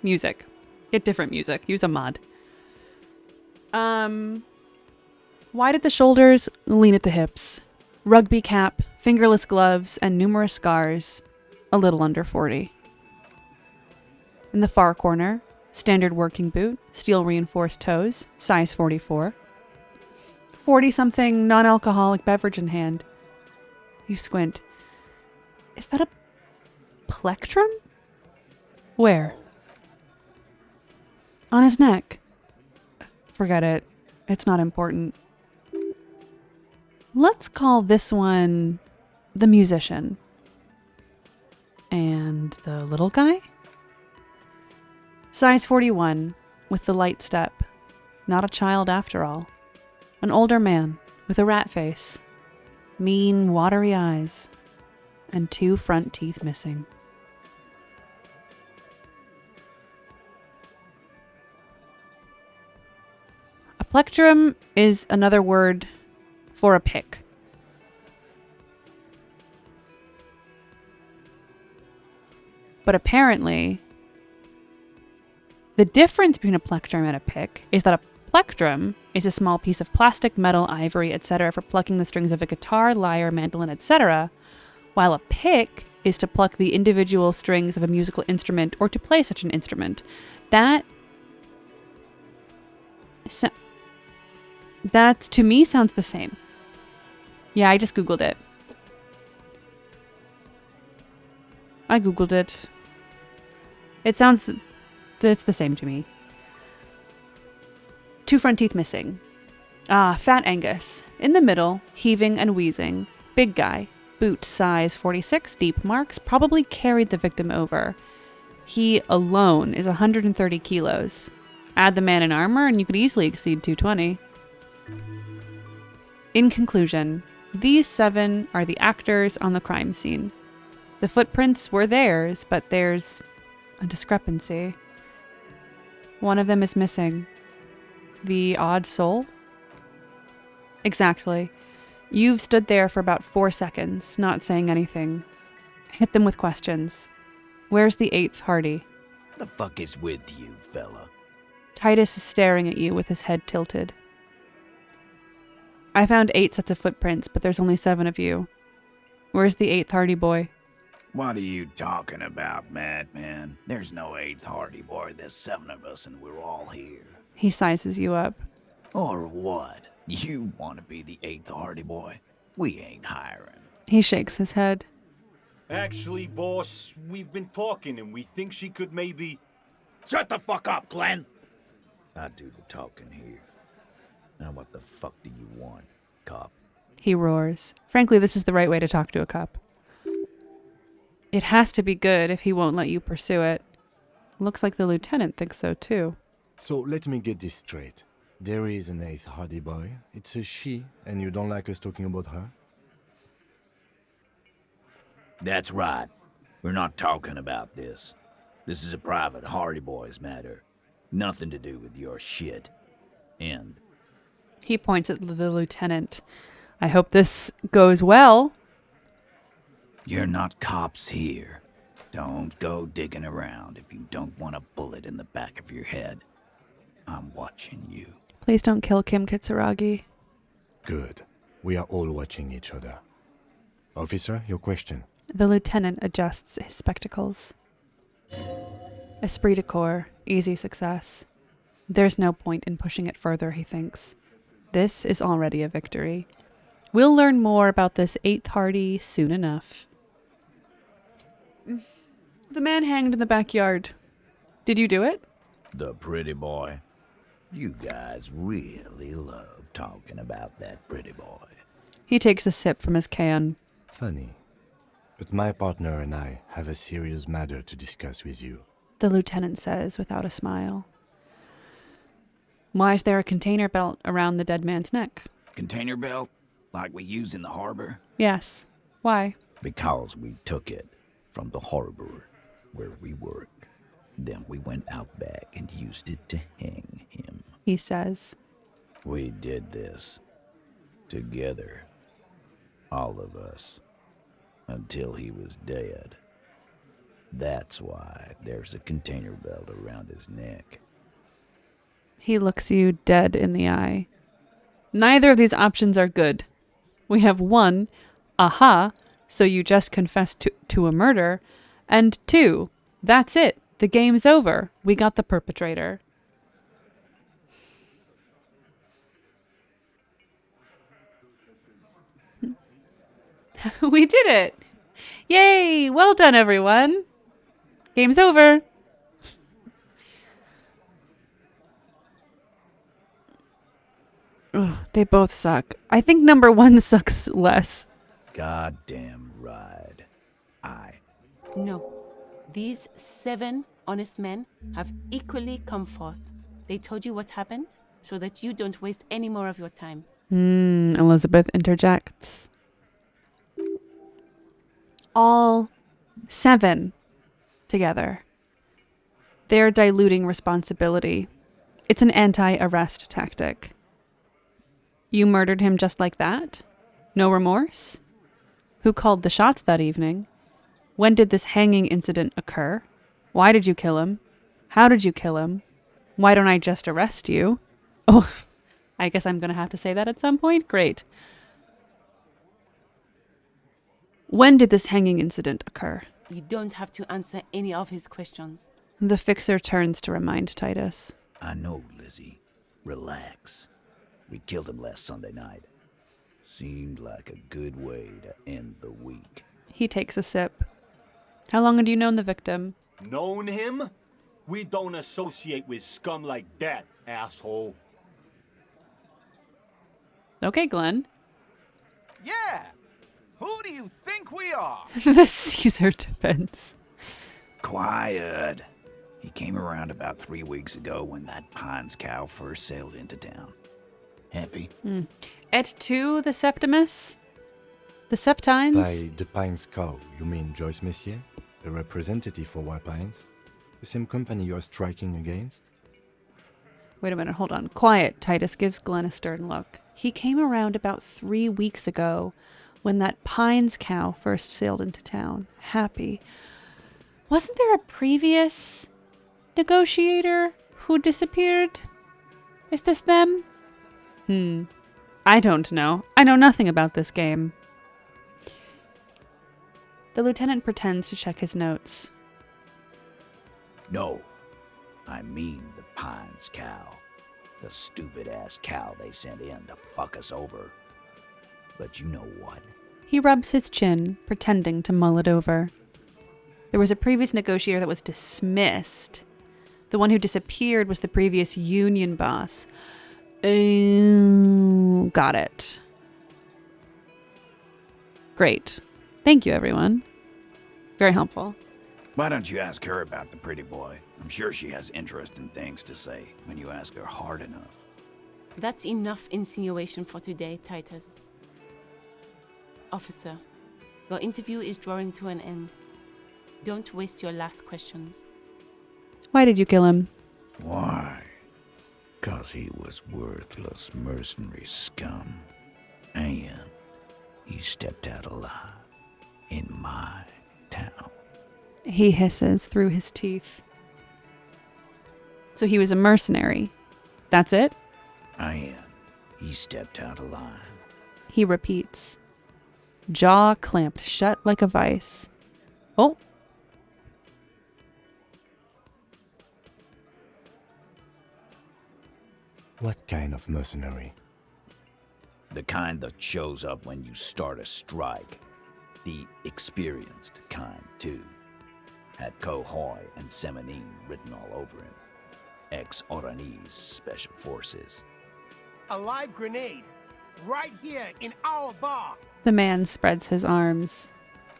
music. Get different music. Use a mod. Wide at the shoulders, lean at the hips. Rugby cap, fingerless gloves, and numerous scars. A little under 40. In the far corner, standard working boot, steel reinforced toes, size 44. 40-something non-alcoholic beverage in hand. You squint. Is that a plectrum? Where? On his neck. Forget it. It's not important. Let's call this one the musician. And the little guy? Size 41, with the light step. Not a child after all. An older man with a rat face. Mean, watery eyes. And 2 front teeth missing. A plectrum is another word for a pick. But apparently, the difference between a plectrum and a pick is that a plectrum is a small piece of plastic, metal, ivory, etc. for plucking the strings of a guitar, lyre, mandolin, etc., while a pick is to pluck the individual strings of a musical instrument or to play such an instrument. That to me sounds the same. Yeah, I just Googled it. It sounds... it's the same to me. 2 front teeth missing. Fat Angus. In the middle, heaving and wheezing. Big guy. Boot size 46, deep marks. Probably carried the victim over. He alone is 130 kilos. Add the man in armor and you could easily exceed 220. In conclusion, these 7 are the actors on the crime scene. The footprints were theirs, but there's a discrepancy. One of them is missing. The odd soul? Exactly. You've stood there for about 4 seconds, not saying anything. Hit them with questions. Where's the 8th Hardy? The fuck is with you, fella? Titus is staring at you with his head tilted. I found 8 sets of footprints, but there's only 7 of you. Where's the 8th Hardy boy? What are you talking about, madman? There's no 8th Hardy boy. There's 7 of us and we're all here. He sizes you up. Or what? You want to be the 8th Hardy boy? We ain't hiring. He shakes his head. Actually, boss, we've been talking and we think she could maybe... Shut the fuck up, Glenn! I do the talking here. Now what the fuck do you want, cop? He roars. Frankly, this is the right way to talk to a cop. It has to be good if he won't let you pursue it. Looks like the lieutenant thinks so too. So let me get this straight. There is an 8th Hardy boy. It's a she, and you don't like us talking about her? That's right. We're not talking about this. This is a private Hardy Boys matter. Nothing to do with your shit. End. He points at the lieutenant. I hope this goes well. You're not cops here. Don't go digging around if you don't want a bullet in the back of your head. I'm watching you. Please don't kill Kim Kitsuragi. Good. We are all watching each other. Officer, your question. The lieutenant adjusts his spectacles. Esprit de corps. Easy success. There's no point in pushing it further, he thinks. This is already a victory. We'll learn more about this eighth Hardy soon enough. The man hanged in the backyard. Did you do it? The pretty boy. You guys really love talking about that pretty boy. He takes a sip from his can. Funny. But my partner and I have a serious matter to discuss with you. The lieutenant says without a smile. Why is there a container belt around the dead man's neck? Container belt? Like we use in the harbor? Yes. Why? Because we took it from the harbor where we work. Then we went out back and used it to hang him. He says. We did this together. All of us. Until he was dead. That's why there's a container belt around his neck. He looks you dead in the eye. Neither of these options are good. We have one, aha, so you just confessed to a murder, and two, that's it. The game's over. We got the perpetrator. We did it. Yay! Well done, everyone. Game's over. Ugh, they both suck. I think number one sucks less. Goddamn right. No. These 7 honest men have equally come forth. They told you what happened so that you don't waste any more of your time. Elizabeth interjects. All 7 together. They're diluting responsibility. It's an anti-arrest tactic. You murdered him just like that? No remorse? Who called the shots that evening? When did this hanging incident occur? Why did you kill him? How did you kill him? Why don't I just arrest you? Oh, I guess I'm going to have to say that at some point. Great. When did this hanging incident occur? You don't have to answer any of his questions. The fixer turns to remind Titus. I know, Lizzie. Relax. We killed him last Sunday night. Seemed like a good way to end the week. He takes a sip. How long had you known the victim? Known him? We don't associate with scum like that, asshole. Okay, Glenn. Yeah! Who do you think we are? The Caesar defense. Quiet. He came around about 3 weeks ago when that Pines cow first sailed into town. Happy? Et tu, the Septimus? The Septines? By the Pines cow, you mean Joyce Messier? A representative for White Pines? The same company you're striking against? Wait a minute, hold on. Quiet. Titus gives Glenn a stern look. He came around about 3 weeks ago when that Pines cow first sailed into town. Happy. Wasn't there a previous negotiator who disappeared? Is this them? I don't know. I know nothing about this game. The lieutenant pretends to check his notes. No. I mean the Pines cow. The stupid-ass cow they sent in to fuck us over. But you know what? He rubs his chin, pretending to mull it over. There was a previous negotiator that was dismissed. The one who disappeared was the previous union boss. Oh, got it. Great. Thank you, everyone. Very helpful. Why don't you ask her about the pretty boy? I'm sure she has interesting things to say when you ask her hard enough. That's enough insinuation for today, Titus. Officer, your interview is drawing to an end. Don't waste your last questions. Why did you kill him? Why? 'Cause he was worthless mercenary scum. And He stepped out alive in my town. He hisses through his teeth. So he was a mercenary. That's it? And he stepped out alive. He repeats. Jaw clamped shut like a vice. Oh. What kind of mercenary? The kind that shows up when you start a strike. The experienced kind, too. Had Kohoy and Semenine written all over him. Ex-Oranese Special Forces. A live grenade. Right here in our bar. The man spreads his arms.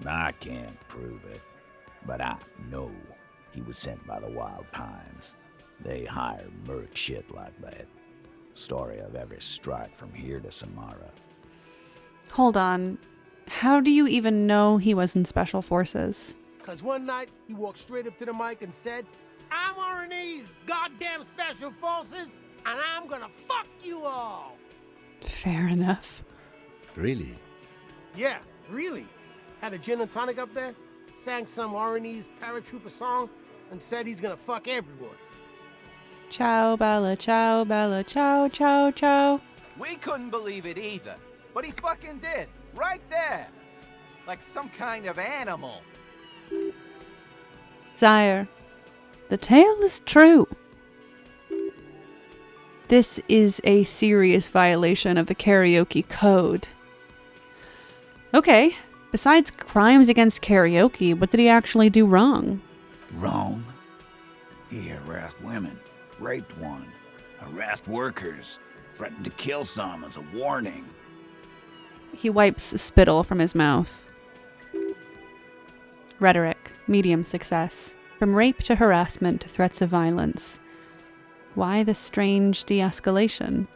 I can't prove it, but I know he was sent by the Wild Pines. They hire merc shit like that. Story of every strike from here to Samara. Hold on. How do you even know he was in Special Forces? Cause one night he walked straight up to the mic and said, I'm Oranese goddamn Special Forces, and I'm gonna fuck you all. Fair enough. Really? Yeah, really. Had a gin and tonic up there, sang some Oranese paratrooper song, and said he's gonna fuck everyone. Ciao, Bella, ciao, Bella, ciao, ciao, ciao. We couldn't believe it either, but he fucking did. Right there. Like some kind of animal. Sire, the tale is true. This is a serious violation of the karaoke code. Okay, besides crimes against karaoke, what did he actually do wrong? Wrong. He harassed women, raped one, harassed workers, threatened to kill some as a warning. He wipes spittle from his mouth. Rhetoric, medium success. From rape to harassment to threats of violence. Why the strange de-escalation?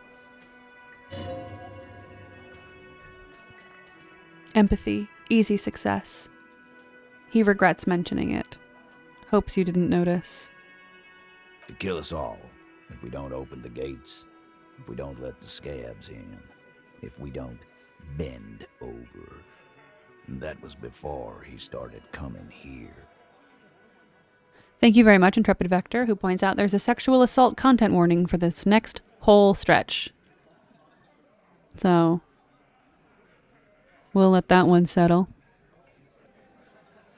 Empathy, easy success. He regrets mentioning it. Hopes you didn't notice. To kill us all, if we don't open the gates, if we don't let the scabs in, if we don't bend over. That was before he started coming here. Thank you very much, Intrepid Vector, who points out there's a sexual assault content warning for this next whole stretch. So, we'll let that one settle.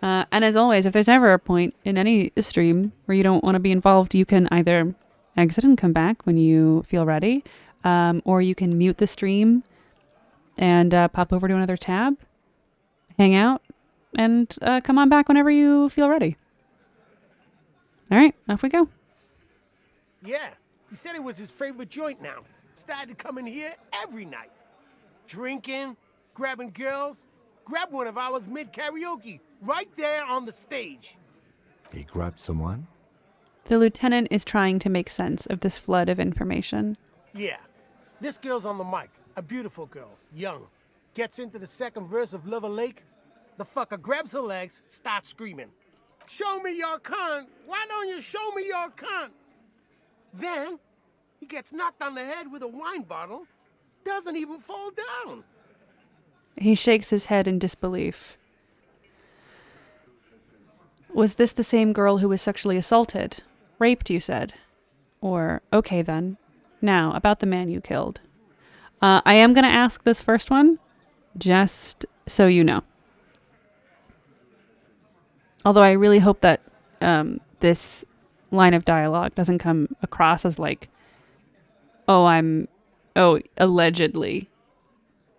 And as always, if there's ever a point in any stream where you don't want to be involved, you can either exit and come back when you feel ready, or you can mute the stream and pop over to another tab, hang out, and come on back whenever you feel ready. All right, off we go. Yeah, he said it was his favorite joint now. Started coming here every night. Drinking, grabbing girls. Grab one of ours mid-karaoke, right there on the stage. He grabbed someone? The lieutenant is trying to make sense of this flood of information. Yeah, this girl's on the mic. A beautiful girl, young. Gets into the second verse of Lover Lake. The fucker grabs her legs, starts screaming. Show me your cunt! Why don't you show me your cunt? Then, he gets knocked on the head with a wine bottle. Doesn't even fall down. He shakes his head in disbelief. Was this the same girl who was sexually assaulted? Raped, you said? Or, okay then. Now, about the man you killed. I am going to ask this first one, just so you know. Although I really hope that this line of dialogue doesn't come across as like, allegedly.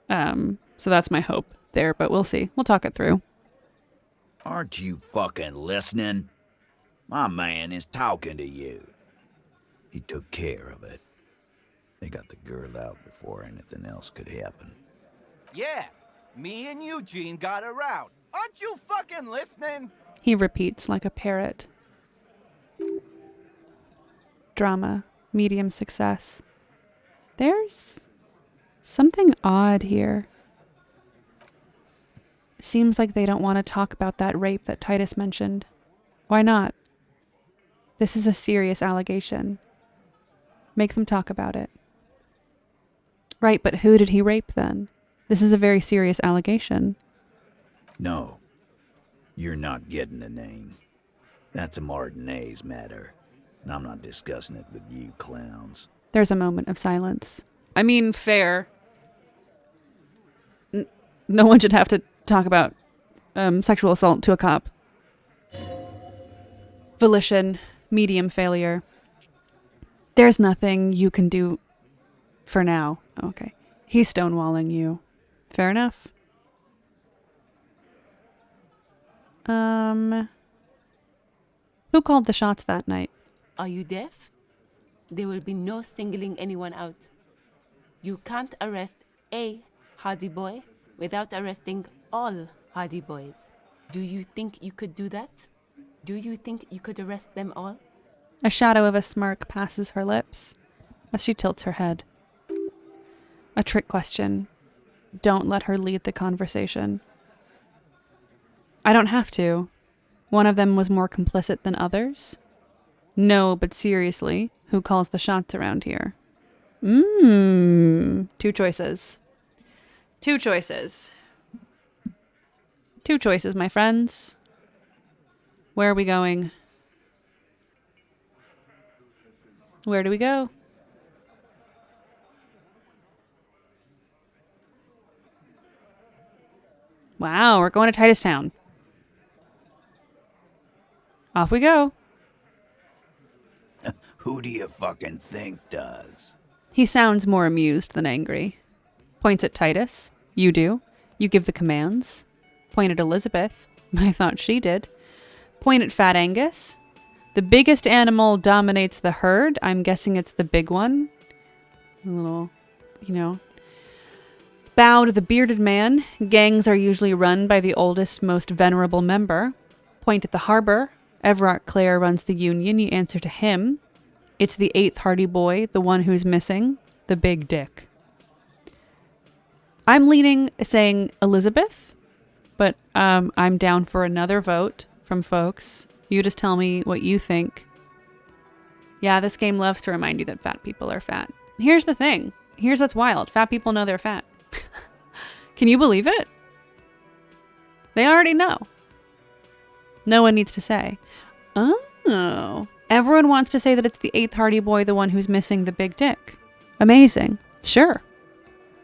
So that's my hope there, but we'll see. We'll talk it through. Aren't you fucking listening? My man is talking to you. He took care of it. They got the girl out before anything else could happen. Yeah, me and Eugene got her out. Aren't you fucking listening? He repeats like a parrot. Drama, medium success. There's something odd here. Seems like they don't want to talk about that rape that Titus mentioned. Why not? This is a serious allegation. Make them talk about it. Right, but who did he rape then? This is a very serious allegation. No. You're not getting the name. That's a Martinez matter. And I'm not discussing it with you clowns. There's a moment of silence. I mean, fair. No one should have to talk about sexual assault to a cop. Volition, medium failure. There's nothing you can do for now. Okay. He's stonewalling you. Fair enough. Who called the shots that night? Are you deaf? There will be no singling anyone out. You can't arrest a Hardy Boy without arresting all Hardy Boys. Do you think you could do that? Do you think you could arrest them all? A shadow of a smirk passes her lips as she tilts her head. A trick question. Don't let her lead the conversation. I don't have to. One of them was more complicit than others? No, but seriously, who calls the shots around here? Two choices. Two choices. Two choices, my friends. Where are we going? Where do we go? Wow, we're going to Titus Town. Off we go. Who do you fucking think does? He sounds more amused than angry. Points at Titus. You do. You give the commands. Point at Elizabeth. I thought she did. Point at Fat Angus. The biggest animal dominates the herd. I'm guessing it's the big one. A little, Bow to the bearded man. Gangs are usually run by the oldest, most venerable member. Point at the harbor. Everett Clare runs the union. You answer to him. It's the 8th Hardy Boy, the one who's missing, the big dick. I'm leaning saying Elizabeth, but I'm down for another vote from folks. You just tell me what you think. Yeah, this game loves to remind you that fat people are fat. Here's the thing. Here's what's wild. Fat people know they're fat. Can you believe it? They already know. No one needs to say, oh. Everyone wants to say that it's the 8th Hardy Boy, the one who's missing the big dick. Amazing. Sure.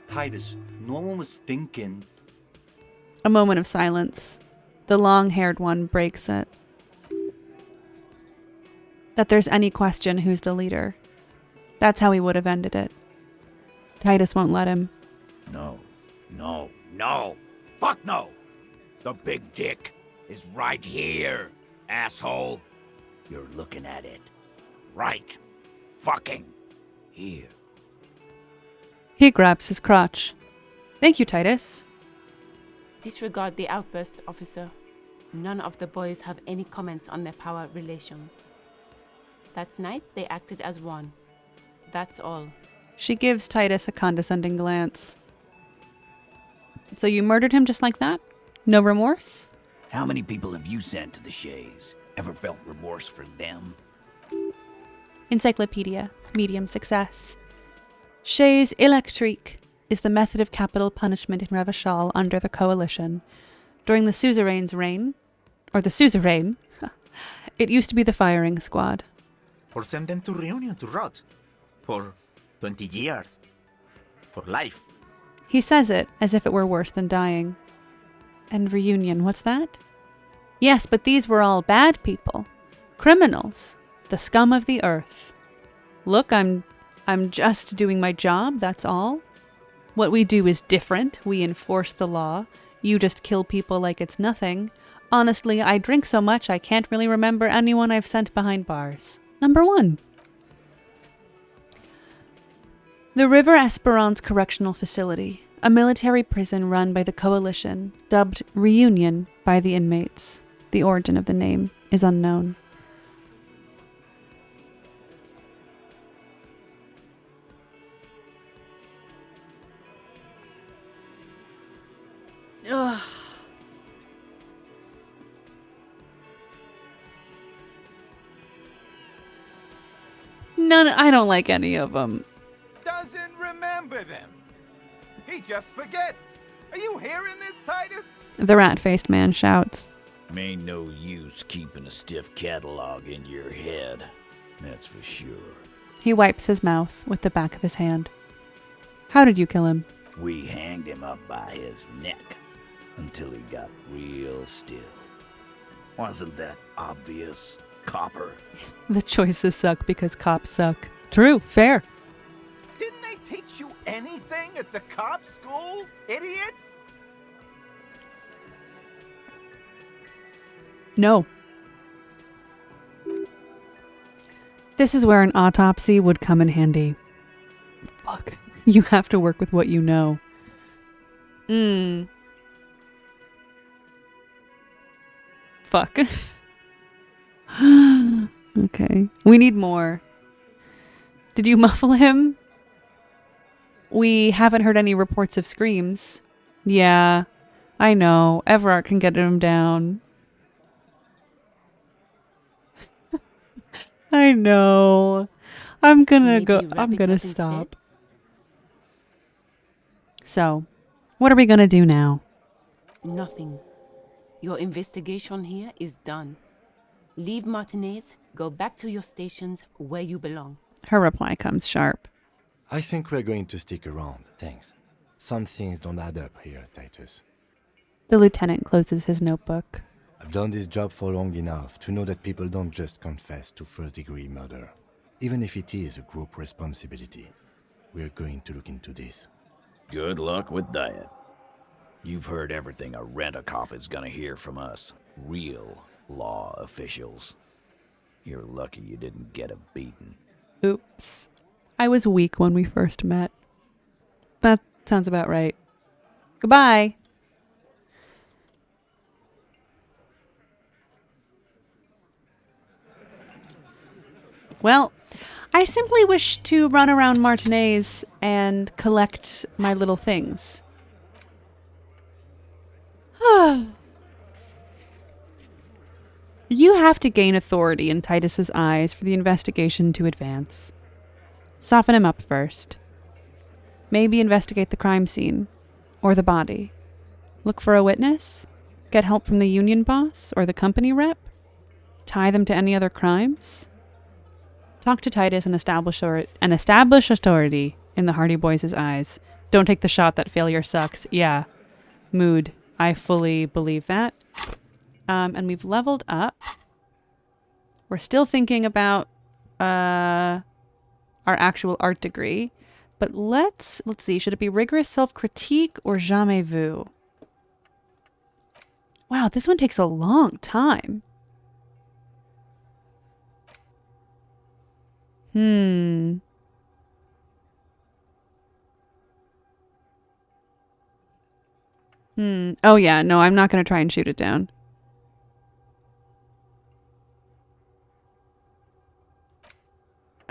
Titus, no one was thinking. A moment of silence. The long-haired one breaks it. That there's any question who's the leader. That's how he would have ended it. Titus won't let him. No. Fuck no! The big dick is right here, asshole. You're looking at it. Right. Fucking here. He grabs his crotch. Thank you, Titus. Disregard the outburst, officer. None of the boys have any comments on their power relations. That night, they acted as one. That's all. She gives Titus a condescending glance. So you murdered him just like that? No remorse? How many people have you sent to the Shays? Ever felt remorse for them? Encyclopedia. Medium success. Chaise électrique is the method of capital punishment in Revachol under the Coalition. During the suzerain's reign, or the suzerain, it used to be the firing squad. Or send them to Reunion to rot. For 20 years. For life. He says it as if it were worse than dying. And Reunion, what's that? Yes, but these were all bad people. Criminals. The scum of the earth. Look, I'm just doing my job, that's all. What we do is different. We enforce the law. You just kill people like it's nothing. Honestly, I drink so much I can't really remember anyone I've sent behind bars. Number 1. The River Esperance Correctional Facility, a military prison run by the Coalition, dubbed Reunion by the inmates. The origin of the name is unknown. Ugh. I don't like any of them. Doesn't remember them. He He just forgets. Are you hearing this, Titus? The rat-faced man shouts. Ain't no use keeping a stiff catalog in your head. That's for sure. He wipes his mouth with the back of his hand. How did you kill him? We hanged him up by his neck until he got real still. Wasn't that obvious, Copper? The choices suck because cops suck. True, fair. Didn't they teach you anything at the cop school, idiot? No. This is where an autopsy would come in handy. Fuck. You have to work with what you know. Fuck. Okay. We need more. Did you muffle him? We haven't heard any reports of screams. Yeah, I know. Everard can get him down. I know. I'm gonna stop. So, what are we gonna do now? Nothing. Your investigation here is done. Leave Martinez, go back to your stations where you belong. Her reply comes sharp. I think we're going to stick around, thanks. Some things don't add up here, Titus. The lieutenant closes his notebook. I've done this job for long enough to know that people don't just confess to first-degree murder. Even if it is a group responsibility, we're going to look into this. Good luck with that. You've heard everything a rent-a-cop is gonna hear from us. Real law officials. You're lucky you didn't get a beating. Oops. I was weak when we first met. That sounds about right. Goodbye. Well, I simply wish to run around Martinez and collect my little things. You have to gain authority in Titus's eyes for the investigation to advance. Soften him up first. Maybe investigate the crime scene or the body. Look for a witness. Get help from the union boss or the company rep. Tie them to any other crimes. Talk to Titus and establish authority in the Hardy Boys' eyes. Don't take the shot that failure sucks. Yeah. Mood. I fully believe that. And we've leveled up. We're still thinking about our actual art degree. But let's see. Should it be rigorous self-critique or jamais vu? Wow, this one takes a long time. Oh yeah, no, I'm not going to try and shoot it down.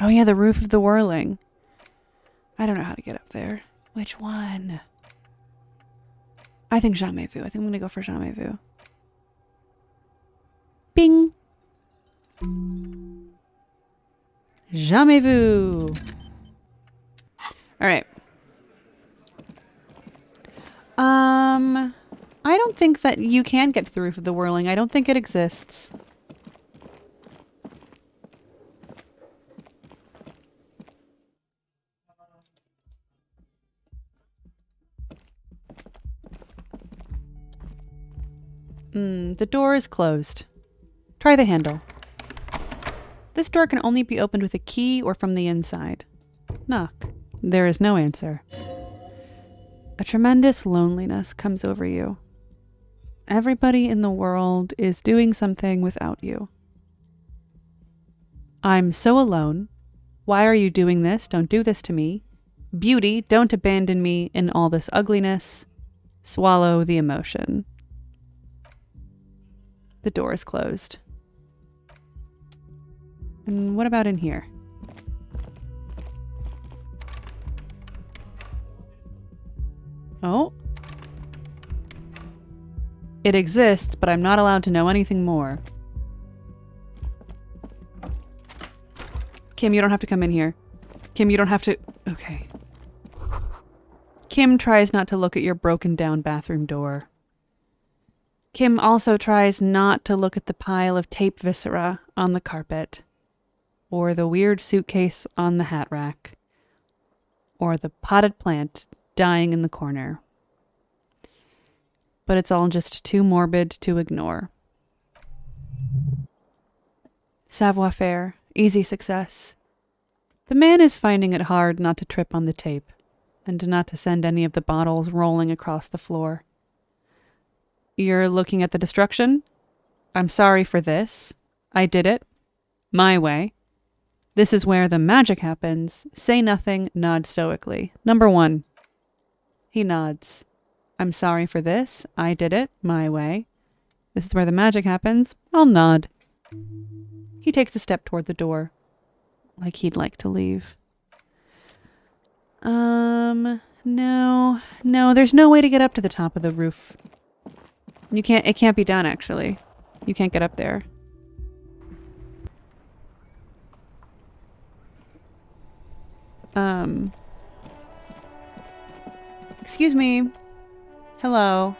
Oh yeah, the roof of the whirling. I don't know how to get up there. Which one? I think jamais vu. I think I'm going to go for jamais vu. Bing! Jamais vu! Alright. I don't think that you can get to the roof of the whirling. I don't think it exists. The door is closed. Try the handle. This door can only be opened with a key or from the inside. Knock. There is no answer. A tremendous loneliness comes over you. Everybody in the world is doing something without you. I'm so alone. Why are you doing this? Don't do this to me. Beauty, don't abandon me in all this ugliness. Swallow the emotion. The door is closed. And what about in here? Oh. It exists, but I'm not allowed to know anything more. Kim, you don't have to come in here. Kim, you don't have to... Okay. Kim tries not to look at your broken down bathroom door. Kim also tries not to look at the pile of tape viscera on the carpet, or the weird suitcase on the hat rack, or the potted plant dying in the corner. But it's all just too morbid to ignore. Savoir faire, easy success. The man is finding it hard not to trip on the tape, and not to send any of the bottles rolling across the floor. You're looking at the destruction? I'm sorry for this. I did it. My way. This is where the magic happens. Say nothing, nod stoically. Number 1. He nods. I'm sorry for this. I did it. My way. This is where the magic happens. I'll nod. He takes a step toward the door, like he'd like to leave. No, there's no way to get up to the top of the roof. It can't be done, actually. You can't get up there. Excuse me. Hello.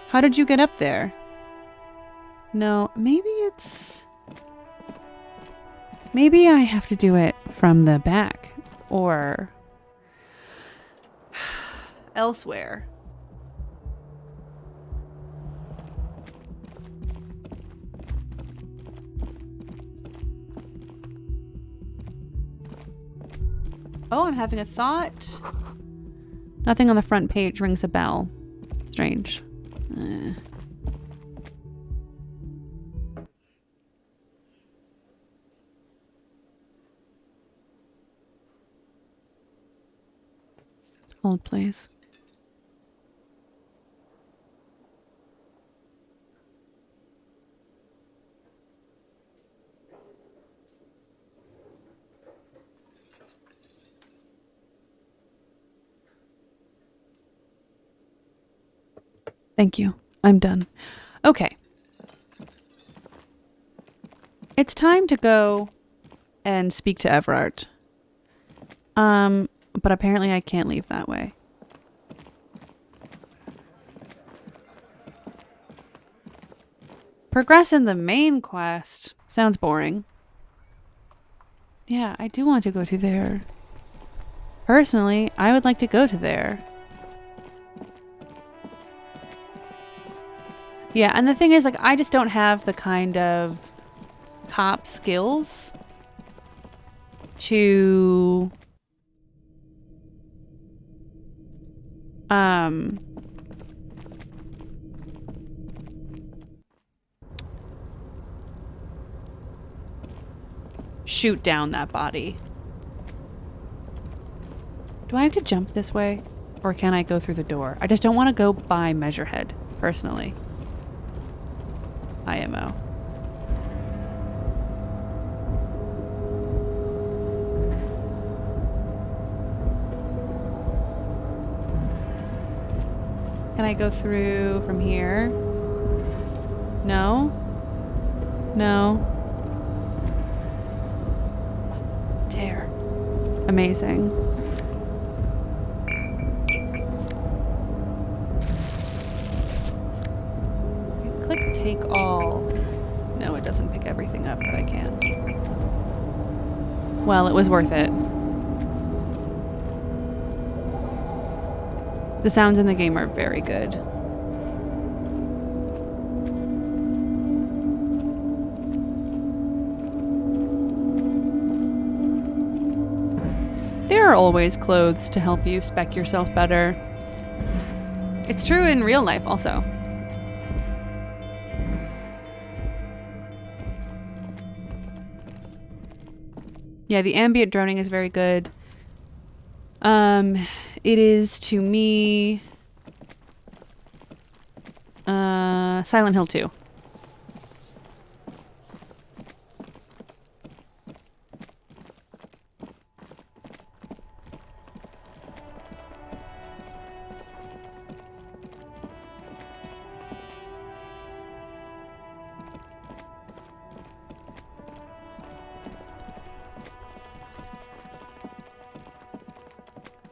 How did you get up there? No, maybe I have to do it from the back or elsewhere. Oh, I'm having a thought. Nothing on the front page rings a bell. Strange. Hold, please. Thank you. I'm done. Okay. It's time to go and speak to Everard. But apparently I can't leave that way. Progress in the main quest. Sounds boring. Yeah, I do want to go to there. Personally, I would like to go to there. Yeah, and the thing is, like, I just don't have the kind of cop skills to shoot down that body. Do I have to jump this way? Or can I go through the door? I just don't want to go by Measurehead, personally. IMO. Can I go through from here? No? No. Tear. Amazing. Click take all. No, it doesn't pick everything up that I can. Well, it was worth it. The sounds in the game are very good. There are always clothes to help you spec yourself better. It's true in real life also. Yeah, the ambient droning is very good. It is to me Silent Hill 2.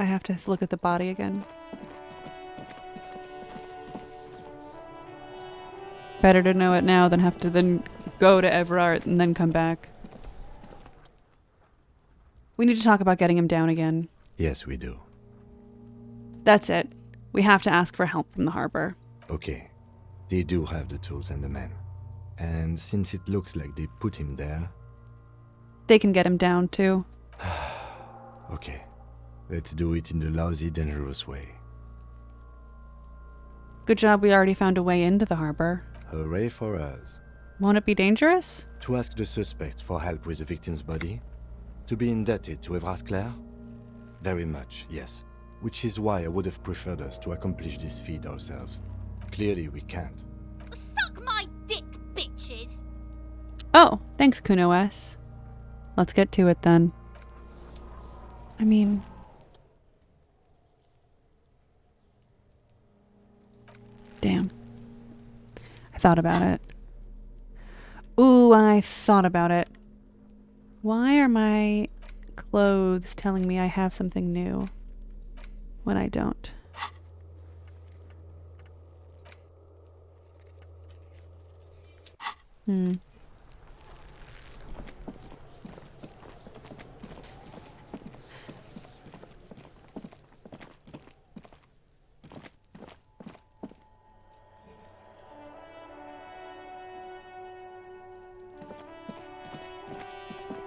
I have to look at the body again. Better to know it now than have to then go to Everard and then come back. We need to talk about getting him down again. Yes, we do. That's it. We have to ask for help from the harbor. Okay. They do have the tools and the men. And since it looks like they put him there... They can get him down, too. Okay. Let's do it in the lousy, dangerous way. Good job we already found a way into the harbor. Hooray for us. Won't it be dangerous? To ask the suspect for help with the victim's body? To be indebted to Everard Clare? Very much, yes. Which is why I would have preferred us to accomplish this feat ourselves. Clearly we can't. Suck my dick, bitches! Oh, thanks, Kuno S. Let's get to it then. I mean... Damn. I thought about it. Ooh, I thought about it. Why are my clothes telling me I have something new when I don't?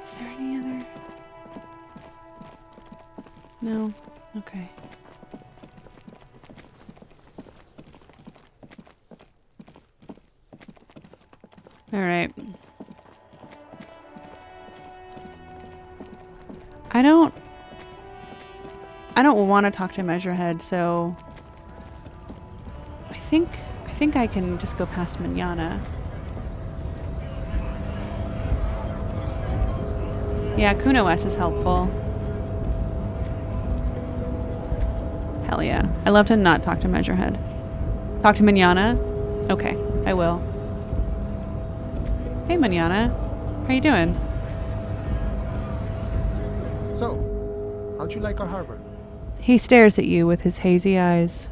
Is there any other? No? Okay. Alright. I don't want to talk to Measurehead, so I think I can just go past Manana. Yeah, Kuno S is helpful. Hell yeah. I love to not talk to Measurehead. Talk to Manana? Okay, I will. Hey Manana, how you doing? So, how'd you like our harbor? He stares at you with his hazy eyes.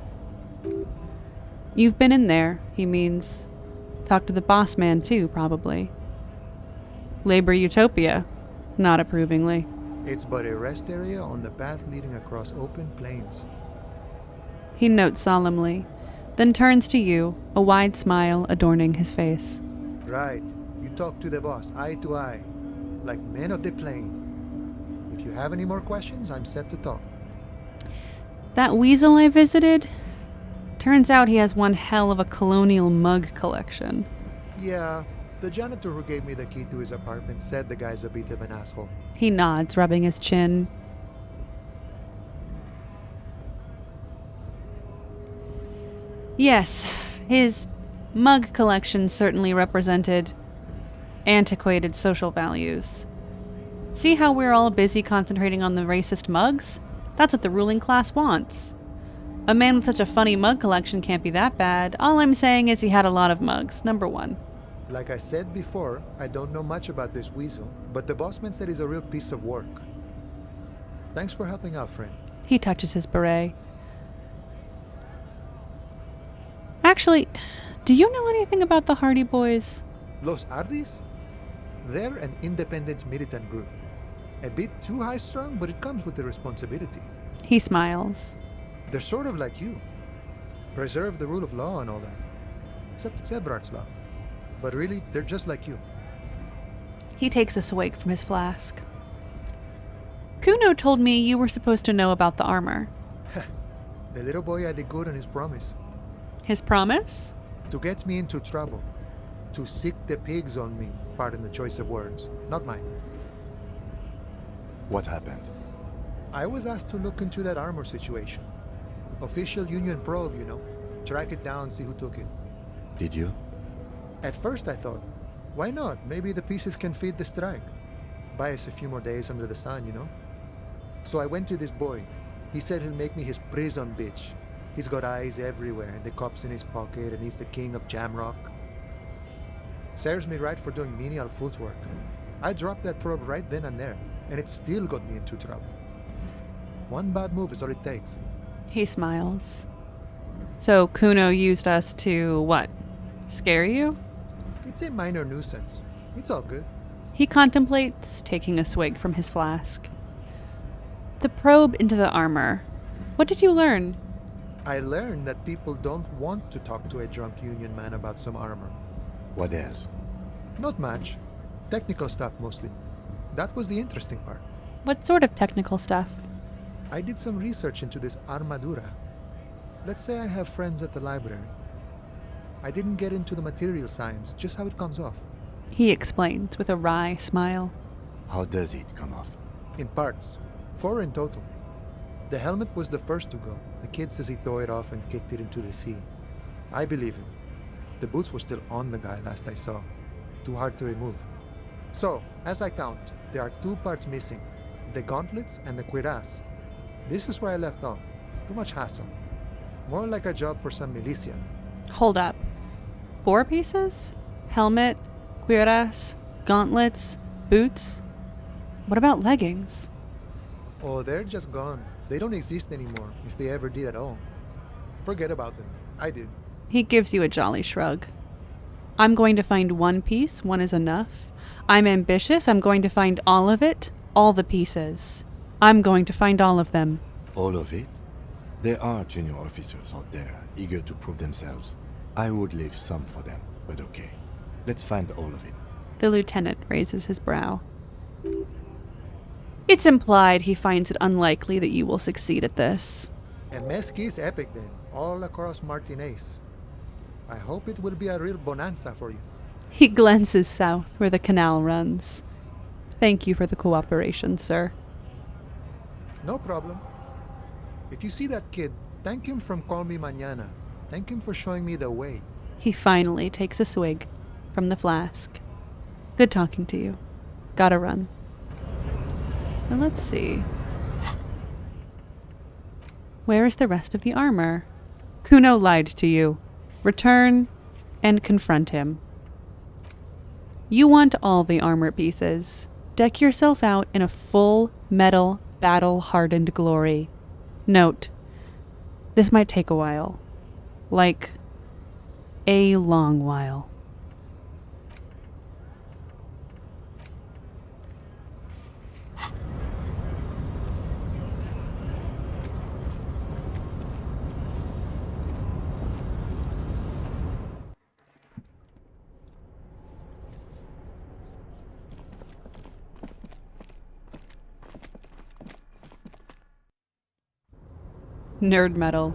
You've been in there, he means. Talk to the boss man too, probably. Labor Utopia, not approvingly. It's but a rest area on the path leading across open plains. He notes solemnly, then turns to you, a wide smile adorning his face. Right. You talk to the boss, eye to eye, like men of the plain. If you have any more questions, I'm set to talk. That weasel I visited? Turns out he has one hell of a colonial mug collection. Yeah, the janitor who gave me the key to his apartment said the guy's a bit of an asshole. He nods, rubbing his chin. Yes, his mug collection certainly represented antiquated social values. See how we're all busy concentrating on the racist mugs? That's what the ruling class wants. A man with such a funny mug collection can't be that bad. All I'm saying is he had a lot of mugs, number one. Like I said before, I don't know much about this weasel, but the bossman said he's a real piece of work. Thanks for helping out, friend. He touches his beret. Actually, do you know anything about the Hardy Boys? Los Ardis? They're an independent militant group. A bit too high-strung, but it comes with the responsibility. He smiles. They're sort of like you. Preserve the rule of law and all that. Except it's Everard's law. But really, they're just like you. He takes a swig from his flask. Kuno told me you were supposed to know about the armor. The little boy had it good on his promise. His promise? To get me into trouble. To sick the pigs on me. Pardon the choice of words. Not mine. What happened? I was asked to look into that armor situation. Official Union probe, you know. Track it down, see who took it. Did you? At first I thought, why not? Maybe the pieces can feed the strike. Buy us a few more days under the sun, you know? So I went to this boy. He said he'll make me his prison bitch. He's got eyes everywhere, and the cop's in his pocket, and he's the king of Jamrock. Serves me right for doing menial footwork. I dropped that probe right then and there, and it still got me into trouble. One bad move is all it takes. He smiles. So Kuno used us to, what? Scare you? It's a minor nuisance. It's all good. He contemplates taking a swig from his flask. The probe into the armor. What did you learn? I learned that people don't want to talk to a drunk Union man about some armor. What else? Not much. Technical stuff mostly. That was the interesting part. What sort of technical stuff? I did some research into this armadura. Let's say I have friends at the library. I didn't get into the material science, just how it comes off. He explains with a wry smile. How does it come off? In parts. 4 in total. The helmet was the first to go. The kid says he tore it off and kicked it into the sea. I believe him. The boots were still on the guy last I saw. Too hard to remove. So, as I count, there are 2 parts missing. The gauntlets and the cuirass. This is where I left off. Too much hassle. More like a job for some militia. Hold up. 4 pieces? Helmet, cuirass, gauntlets, boots? What about leggings? Oh, they're just gone. They don't exist anymore, if they ever did at all. Forget about them. I did. He gives you a jolly shrug. I'm going to find 1 piece. 1 is enough. I'm ambitious. I'm going to find all of it. All the pieces. I'm going to find all of them. All of it? There are junior officers out there, eager to prove themselves. I would leave some for them, but okay. Let's find all of it. The lieutenant raises his brow. It's implied he finds it unlikely that you will succeed at this. And Mesquite is epic then, all across Martinez. I hope it will be a real bonanza for you. He glances south where the canal runs. Thank you for the cooperation, sir. No problem. If you see that kid, thank him from Call Me Mañana. Thank him for showing me the way. He finally takes a swig from the flask. Good talking to you. Gotta run. So let's see. Where is the rest of the armor? Kuno lied to you. Return and confront him. You want all the armor pieces. Deck yourself out in a full metal battle-hardened glory. Note, this might take a while. Like, a long while. Nerd metal.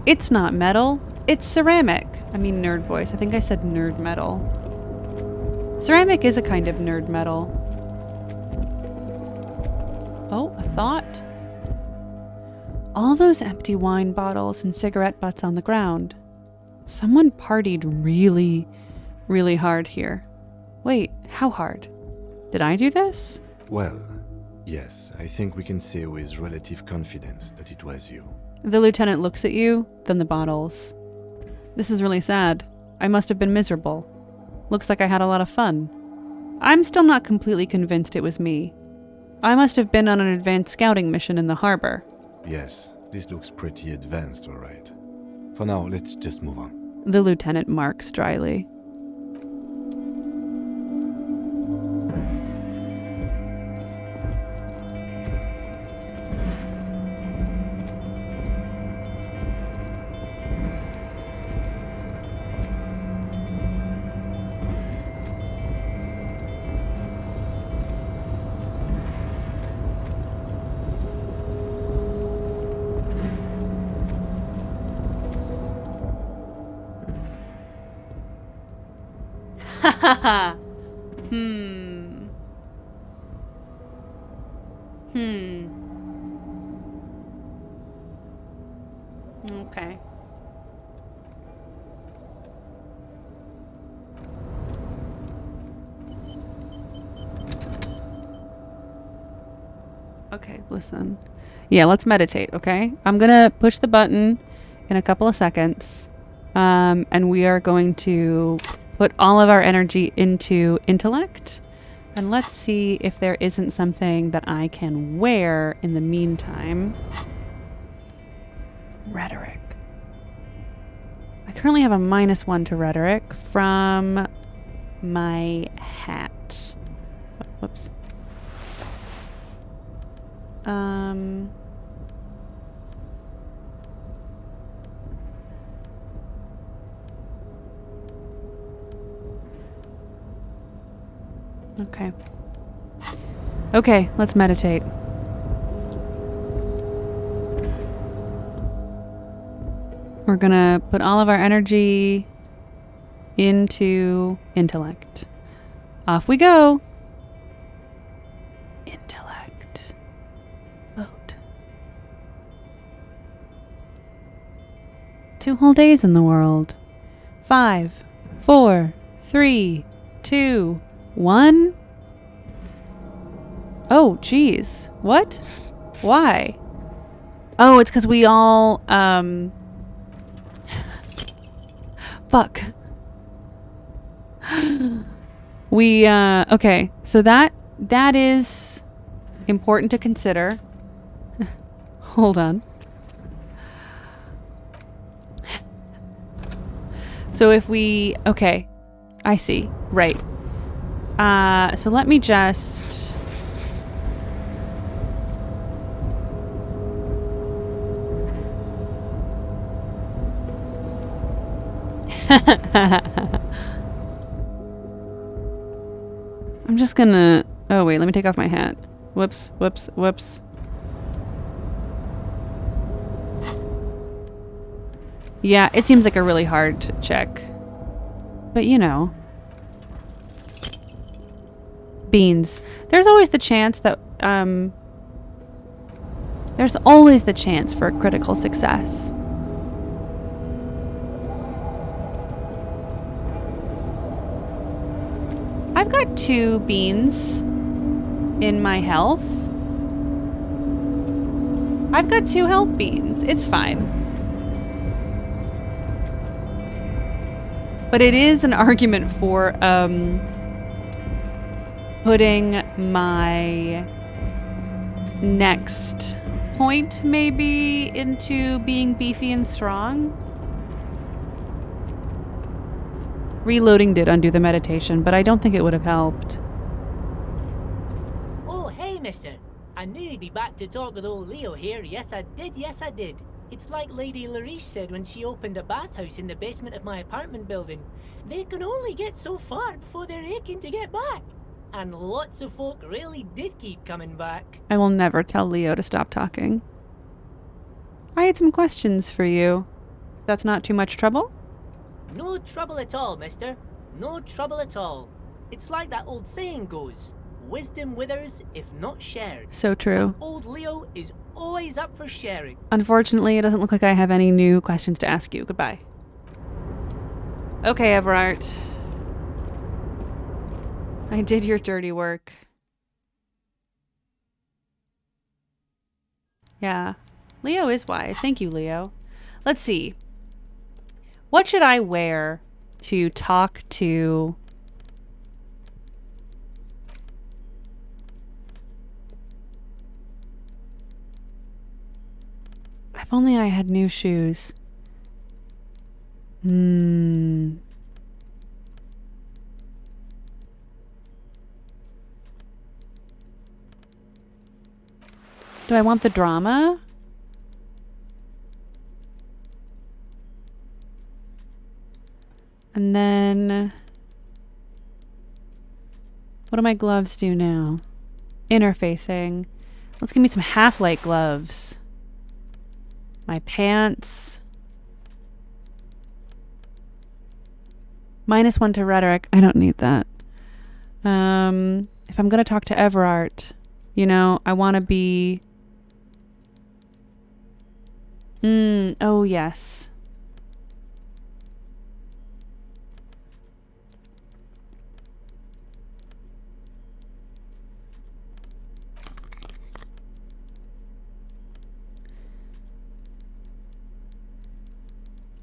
It's not metal. It's ceramic. I mean nerd voice. I think I said nerd metal. Ceramic is a kind of nerd metal. Oh, a thought. All those empty wine bottles and cigarette butts on the ground. Someone partied really, really hard here. Wait, how hard? Did I do this? Well, yes, I think we can say with relative confidence that it was you. The lieutenant looks at you, then the bottles. This is really sad. I must have been miserable. Looks like I had a lot of fun. I'm still not completely convinced it was me. I must have been on an advanced scouting mission in the harbor. Yes, this looks pretty advanced, all right. For now, let's just move on. The lieutenant marks dryly. Okay. Okay, listen. Yeah, let's meditate, okay? I'm gonna push the button in a couple of seconds. And we are going to put all of our energy into intellect. And let's see if there isn't something that I can wear in the meantime. Rhetoric. I currently have a -1 to rhetoric from my hat. Whoops. Okay. Okay, let's meditate. We're gonna put all of our energy into intellect. Off we go. Intellect. Vote. 2 whole days in the world. 5, 4, 3, 2, 1. Oh, geez. What? Why? Oh, it's because we all, fuck. We, okay. So that is important to consider. Hold on. So if we, okay. I see. Right. So let me just... I'm just gonna... Oh, wait. Let me take off my hat. Whoops, whoops, whoops. Yeah, it seems like a really hard check. But, you know. Beans. There's always the chance that, there's always the chance for critical success. I've got 2 beans in my health. I've got 2 health beans. It's fine. But it is an argument for putting my next point maybe into being beefy and strong. Reloading did undo the meditation, but I don't think it would have helped. Oh, hey, mister. I knew you'd be back to talk with old Leo here. Yes, I did. Yes, I did. It's like Lady Larice said when she opened a bathhouse in the basement of my apartment building. They can only get so far before they're aching to get back. And lots of folk really did keep coming back. I will never tell Leo to stop talking. I had some questions for you. That's not too much trouble? No trouble at all, mister. No trouble at all. It's like that old saying goes, wisdom withers if not shared. So true. And old Leo is always up for sharing. Unfortunately, it doesn't look like I have any new questions to ask you. Goodbye. Okay, Everart. I did your dirty work. Yeah. Leo is wise. Thank you, Leo. Let's see. What should I wear to talk to... If only I had new shoes. Do I want the drama? And then... What do my gloves do now? Interfacing. Let's give me some half-light gloves. My pants. -1 to rhetoric. I don't need that. If I'm going to talk to Everart, you know, I want to be... oh, yes.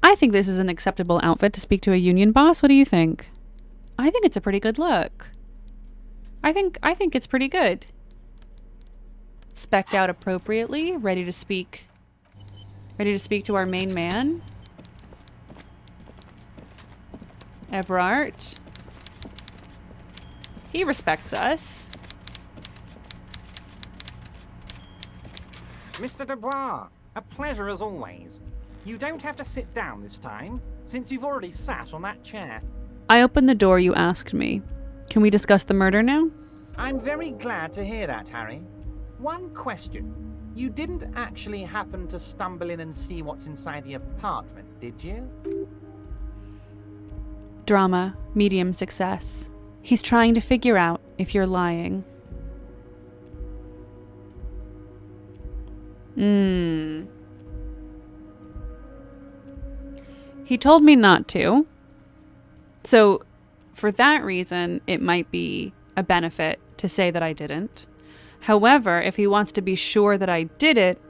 I think this is an acceptable outfit to speak to a union boss. What do you think? I think it's a pretty good look. I think it's pretty good. Specced out appropriately, ready to speak to our main man. Everard. He respects us. Mr. Dubois, a pleasure as always. You don't have to sit down this time, since you've already sat on that chair. I opened the door you asked me. Can we discuss the murder now? I'm very glad to hear that, Harry. One question. You didn't actually happen to stumble in and see what's inside the apartment, did you? Drama, medium success. He's trying to figure out if you're lying. He told me not to. So, for that reason, it might be a benefit to say that I didn't. However, if he wants to be sure that I did it,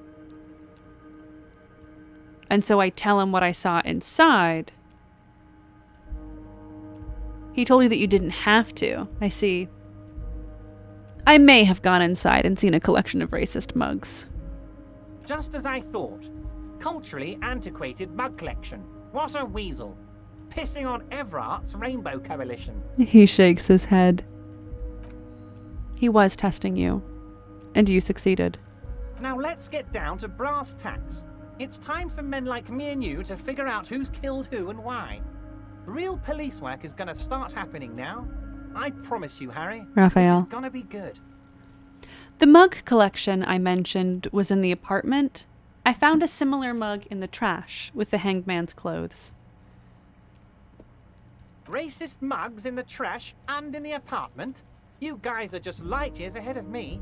and so I tell him what I saw inside. He told you that you didn't have to. I see. I may have gone inside and seen a collection of racist mugs. Just as I thought. Culturally antiquated mug collection. What a weasel. Pissing on Everart's Rainbow Coalition. He shakes his head. He was testing you. And you succeeded. Now let's get down to brass tacks. It's time for men like me and you to figure out who's killed who and why. Real police work is going to start happening now. I promise you, Harry. Raphael. This is going to be good. The mug collection I mentioned was in the apartment. I found a similar mug in the trash with the hanged man's clothes. Racist mugs in the trash and in the apartment? You guys are just light years ahead of me.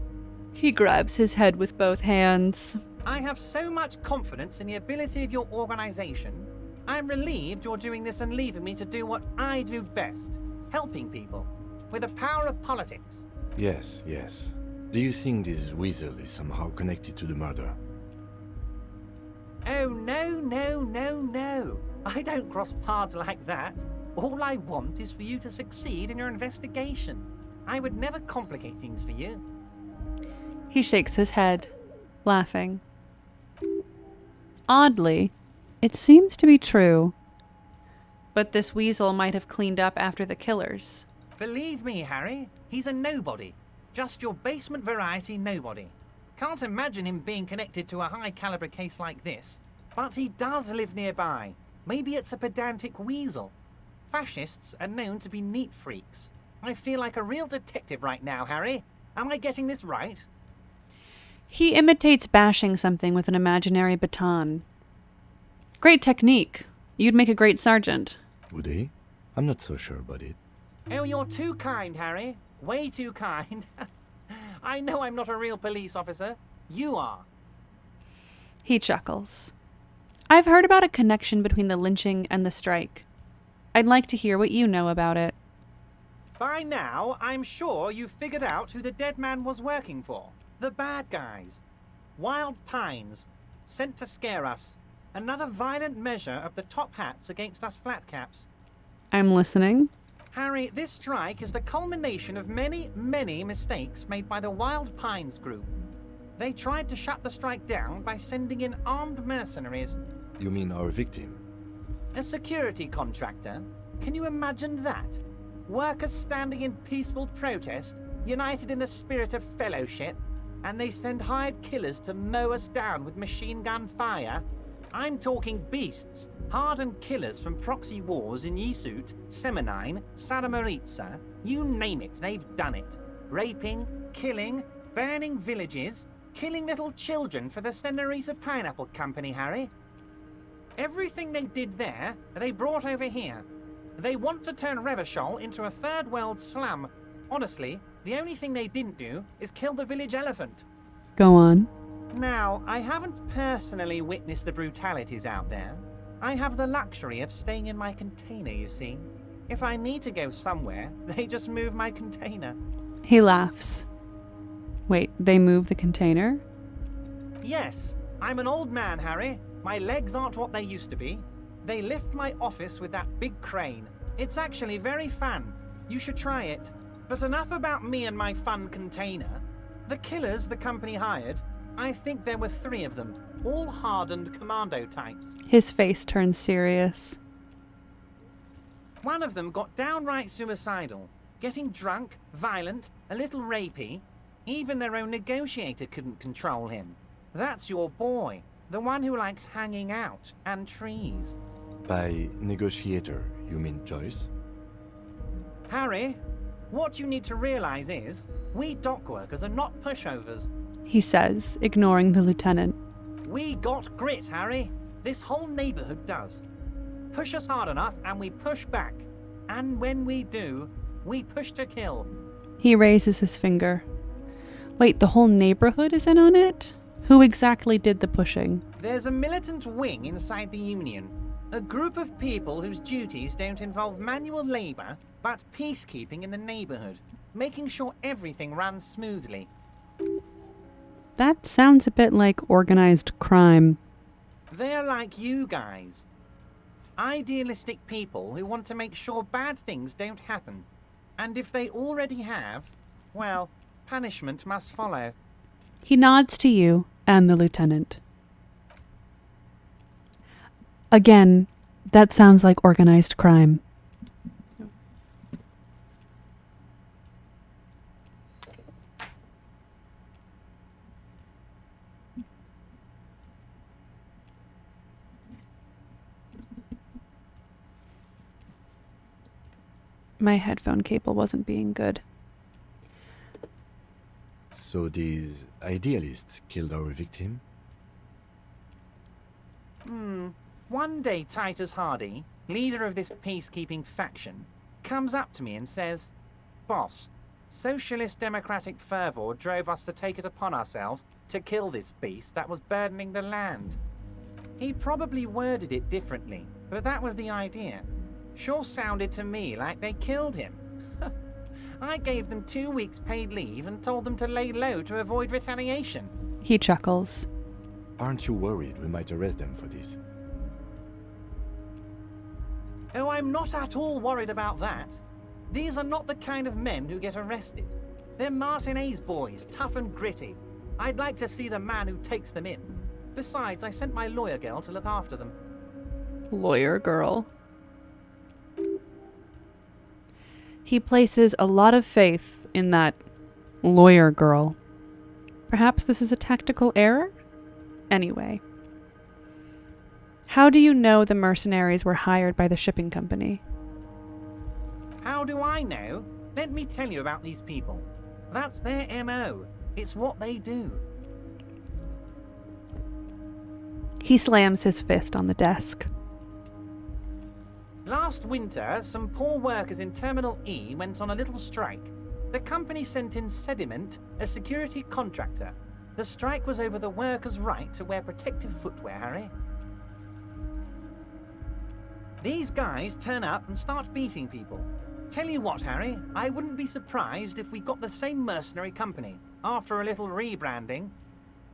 He grabs his head with both hands. I have so much confidence in the ability of your organization. I'm relieved you're doing this and leaving me to do what I do best. Helping people. With the power of politics. Yes, yes. Do you think this weasel is somehow connected to the murder? Oh, no. I don't cross paths like that. All I want is for you to succeed in your investigation. I would never complicate things for you. He shakes his head, laughing. Oddly, it seems to be true. But this weasel might have cleaned up after the killers. Believe me, Harry, he's a nobody. Just your basement variety nobody. Can't imagine him being connected to a high-caliber case like this. But he does live nearby. Maybe it's a pedantic weasel. Fascists are known to be neat freaks. I feel like a real detective right now, Harry. Am I getting this right? He imitates bashing something with an imaginary baton. Great technique. You'd make a great sergeant. Would he? I'm not so sure about it. Oh, you're too kind, Harry. Way too kind. I know I'm not a real police officer. You are. He chuckles. I've heard about a connection between the lynching and the strike. I'd like to hear what you know about it. By now, I'm sure you've figured out who the dead man was working for. The bad guys. Wild Pines. Sent to scare us. Another violent measure of the top hats against us flatcaps. I'm listening. Harry, this strike is the culmination of many, many mistakes made by the Wild Pines group. They tried to shut the strike down by sending in armed mercenaries. You mean our victim? A security contractor? Can you imagine that? Workers standing in peaceful protest, united in the spirit of fellowship, and they send hired killers to mow us down with machine gun fire? I'm talking beasts, hardened killers from proxy wars in Yesut, Semenine, Saramoritsa, you name it, they've done it. Raping, killing, burning villages, killing little children for the Senorita Pineapple Company, Harry. Everything they did there, they brought over here. They want to turn Revachol into a third world slum. Honestly, the only thing they didn't do is kill the village elephant. Go on. Now, I haven't personally witnessed the brutalities out there. I have the luxury of staying in my container, you see. If I need to go somewhere, they just move my container. He laughs. Wait, they move the container? Yes, I'm an old man, Harry. My legs aren't what they used to be. They lift my office with that big crane. It's actually very fun. You should try it. But enough about me and my fun container. The killers the company hired, I think there were 3 of them, all hardened commando types. His face turns serious. One of them got downright suicidal, getting drunk, violent, a little rapey. Even their own negotiator couldn't control him. That's your boy, the one who likes hanging out and trees. By negotiator, you mean Joyce? Harry, what you need to realize is, we dock workers are not pushovers. He says, ignoring the lieutenant. We got grit, Harry. This whole neighborhood does. Push us hard enough and we push back. And when we do, we push to kill. He raises his finger. Wait, the whole neighborhood is in on it? Who exactly did the pushing? There's a militant wing inside the Union. A group of people whose duties don't involve manual labor, but peacekeeping in the neighborhood. Making sure everything runs smoothly. That sounds a bit like organized crime. They're like you guys. Idealistic people who want to make sure bad things don't happen. And if they already have, well, punishment must follow. He nods to you and the lieutenant. Again, that sounds like organized crime. My headphone cable wasn't being good. So these idealists killed our victim? One day Titus Hardy, leader of this peacekeeping faction, comes up to me and says, "Boss, socialist democratic fervor drove us to take it upon ourselves to kill this beast that was burdening the land." He probably worded it differently, but that was the idea. Sure sounded to me like they killed him. I gave them 2 weeks paid leave and told them to lay low to avoid retaliation. He chuckles. Aren't you worried we might arrest them for this? Oh, I'm not at all worried about that. These are not the kind of men who get arrested. They're Martinez boys, tough and gritty. I'd like to see the man who takes them in. Besides, I sent my lawyer girl to look after them. Lawyer girl. He places a lot of faith in that lawyer girl. Perhaps this is a tactical error? Anyway. How do you know the mercenaries were hired by the shipping company? How do I know? Let me tell you about these people. That's their MO. It's what they do. He slams his fist on the desk. Last winter, some poor workers in Terminal E went on a little strike. The company sent in Sediment, a security contractor. The strike was over the workers' right to wear protective footwear, Harry. These guys turn up and start beating people. Tell you what, Harry, I wouldn't be surprised if we got the same mercenary company after a little rebranding.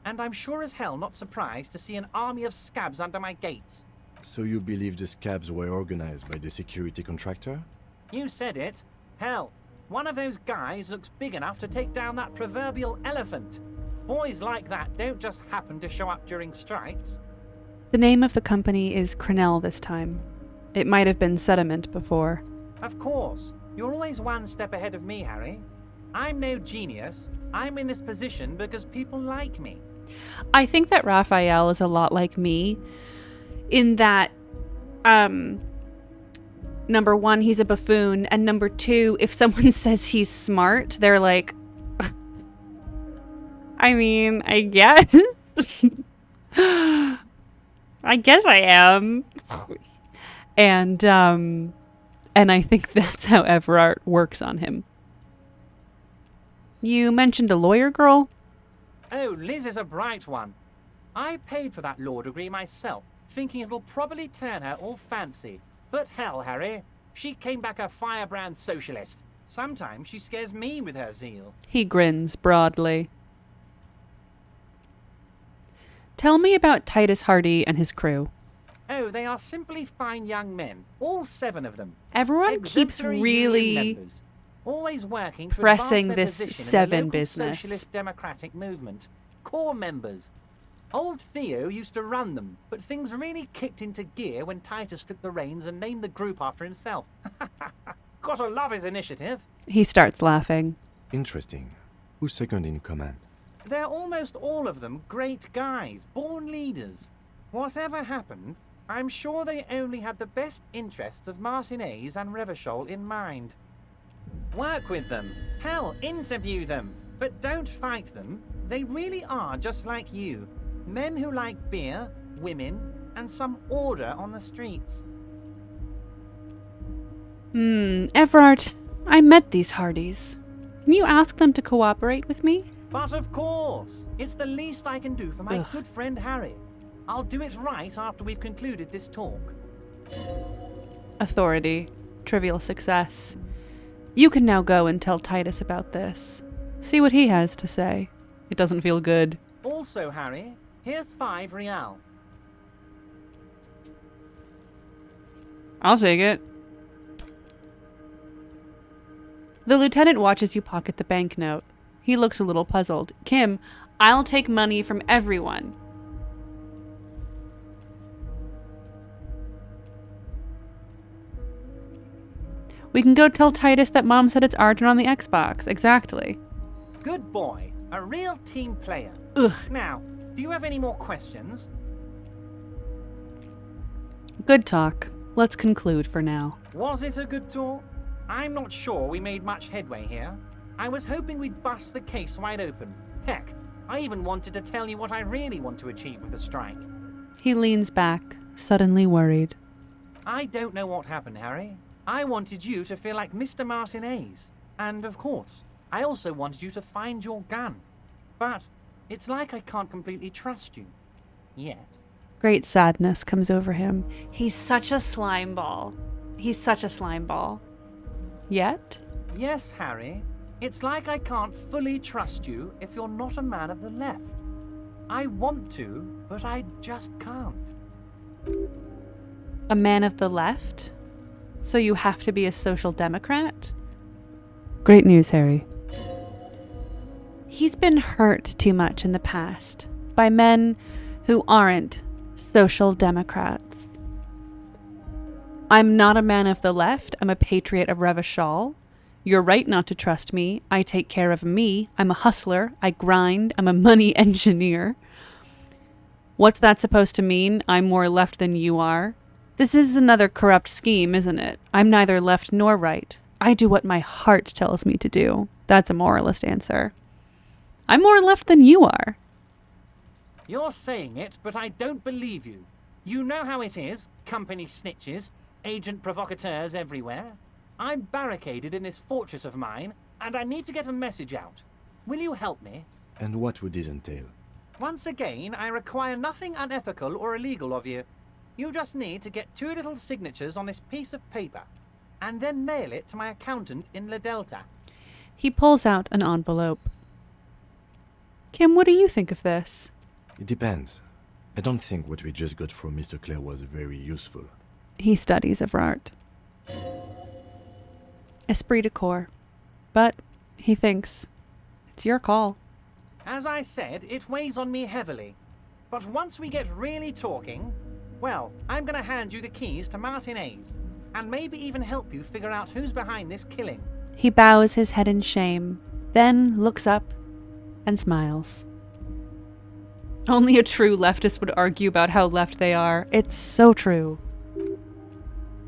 And I'm sure as hell not surprised to see an army of scabs under my gates. So you believe the scabs were organized by the security contractor? You said it. Hell, one of those guys looks big enough to take down that proverbial elephant. Boys like that don't just happen to show up during strikes. The name of the company is Crenell this time. It might have been Sediment before. Of course. You're always one step ahead of me, Harry. I'm no genius. I'm in this position because people like me. I think that Raphael is a lot like me in that, number one, he's a buffoon, and number two, if someone says he's smart, they're like, I mean, I guess. I guess I am. And I think that's how Everard works on him. You mentioned a lawyer girl? Oh, Liz is a bright one. I paid for that law degree myself, thinking it'll probably turn her all fancy. But hell, Harry, she came back a firebrand socialist. Sometimes she scares me with her zeal. He grins broadly. Tell me about Titus Hardy and his crew. Oh, they are simply fine young men, all 7 of them. Everyone keeps Exemplary really union members, always working to pressing advance their this position in the 7 local business. socialist democratic movement. Core members. Old Theo used to run them, but things really kicked into gear when Titus took the reins and named the group after himself. Gotta love his initiative. He starts laughing. Interesting. Who's second in command? They're almost all of them great guys, born leaders. Whatever happened, I'm sure they only had the best interests of Martinez and Revachol in mind. Work with them. Hell, interview them. But don't fight them. They really are just like you. Men who like beer, women, and some order on the streets. Everard, I met these Hardys. Can you ask them to cooperate with me? But of course, it's the least I can do for my good friend Harry. I'll do it right after we've concluded this talk. Authority. Trivial success. You can now go and tell Titus about this. See what he has to say. It doesn't feel good. Also, Harry, here's 5 real. I'll take it. The lieutenant watches you pocket the banknote. He looks a little puzzled. Kim, I'll take money from everyone. We can go tell Titus that Mom said it's Argent on the Xbox. Exactly. Good boy. A real team player. Ugh. Now, do you have any more questions? Good talk. Let's conclude for now. Was it a good talk? I'm not sure we made much headway here. I was hoping we'd bust the case wide open. Heck, I even wanted to tell you what I really want to achieve with the strike. He leans back, suddenly worried. I don't know what happened, Harry. I wanted you to feel like Mr. Martinez. And of course, I also wanted you to find your gun. But it's like I can't completely trust you. Yet. Great sadness comes over him. He's such a slime ball. He's such a slime ball. Yet? Yes, Harry. It's like I can't fully trust you if you're not a man of the left. I want to, but I just can't. A man of the left? So you have to be a social democrat? Great news, Harry. He's been hurt too much in the past by men who aren't social democrats. I'm not a man of the left. I'm a patriot of Revachol. You're right not to trust me. I take care of me. I'm a hustler. I grind. I'm a money engineer. What's that supposed to mean? I'm more left than you are. This is another corrupt scheme, isn't it? I'm neither left nor right. I do what my heart tells me to do. That's a moralist answer. I'm more left than you are. You're saying it, but I don't believe you. You know how it is. Company snitches, agent provocateurs everywhere. I'm barricaded in this fortress of mine, and I need to get a message out. Will you help me? And what would this entail? Once again, I require nothing unethical or illegal of you. You just need to get 2 little signatures on this piece of paper, and then mail it to my accountant in La Delta. He pulls out an envelope. Kim, what do you think of this? It depends. I don't think what we just got from Mr. Clare was very useful. He studies Evrart. Esprit de corps. But, he thinks, it's your call. As I said, it weighs on me heavily. But once we get really talking, well, I'm going to hand you the keys to Martinez, and maybe even help you figure out who's behind this killing. He bows his head in shame, then looks up and smiles. Only a true leftist would argue about how left they are. It's so true.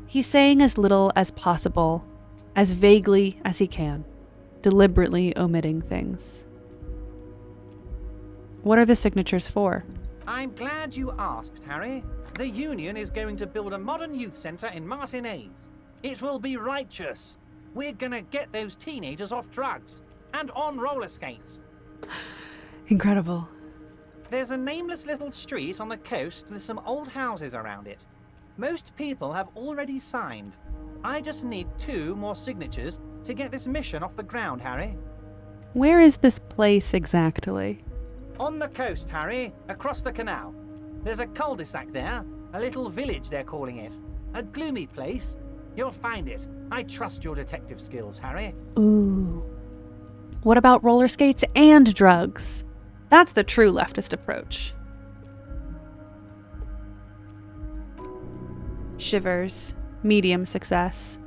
He's saying as little as possible, as vaguely as he can, deliberately omitting things. What are the signatures for? I'm glad you asked, Harry. The Union is going to build a modern youth centre in Martinez. It will be righteous. We're gonna get those teenagers off drugs and on roller skates. Incredible. There's a nameless little street on the coast with some old houses around it. Most people have already signed. I just need 2 more signatures to get this mission off the ground, Harry. Where is this place exactly? On the coast, Harry, across the canal. There's a cul-de-sac there, a little village they're calling it. A gloomy place. You'll find it. I trust your detective skills, Harry. Ooh. What about roller skates and drugs? That's the true leftist approach. Shivers. Medium success.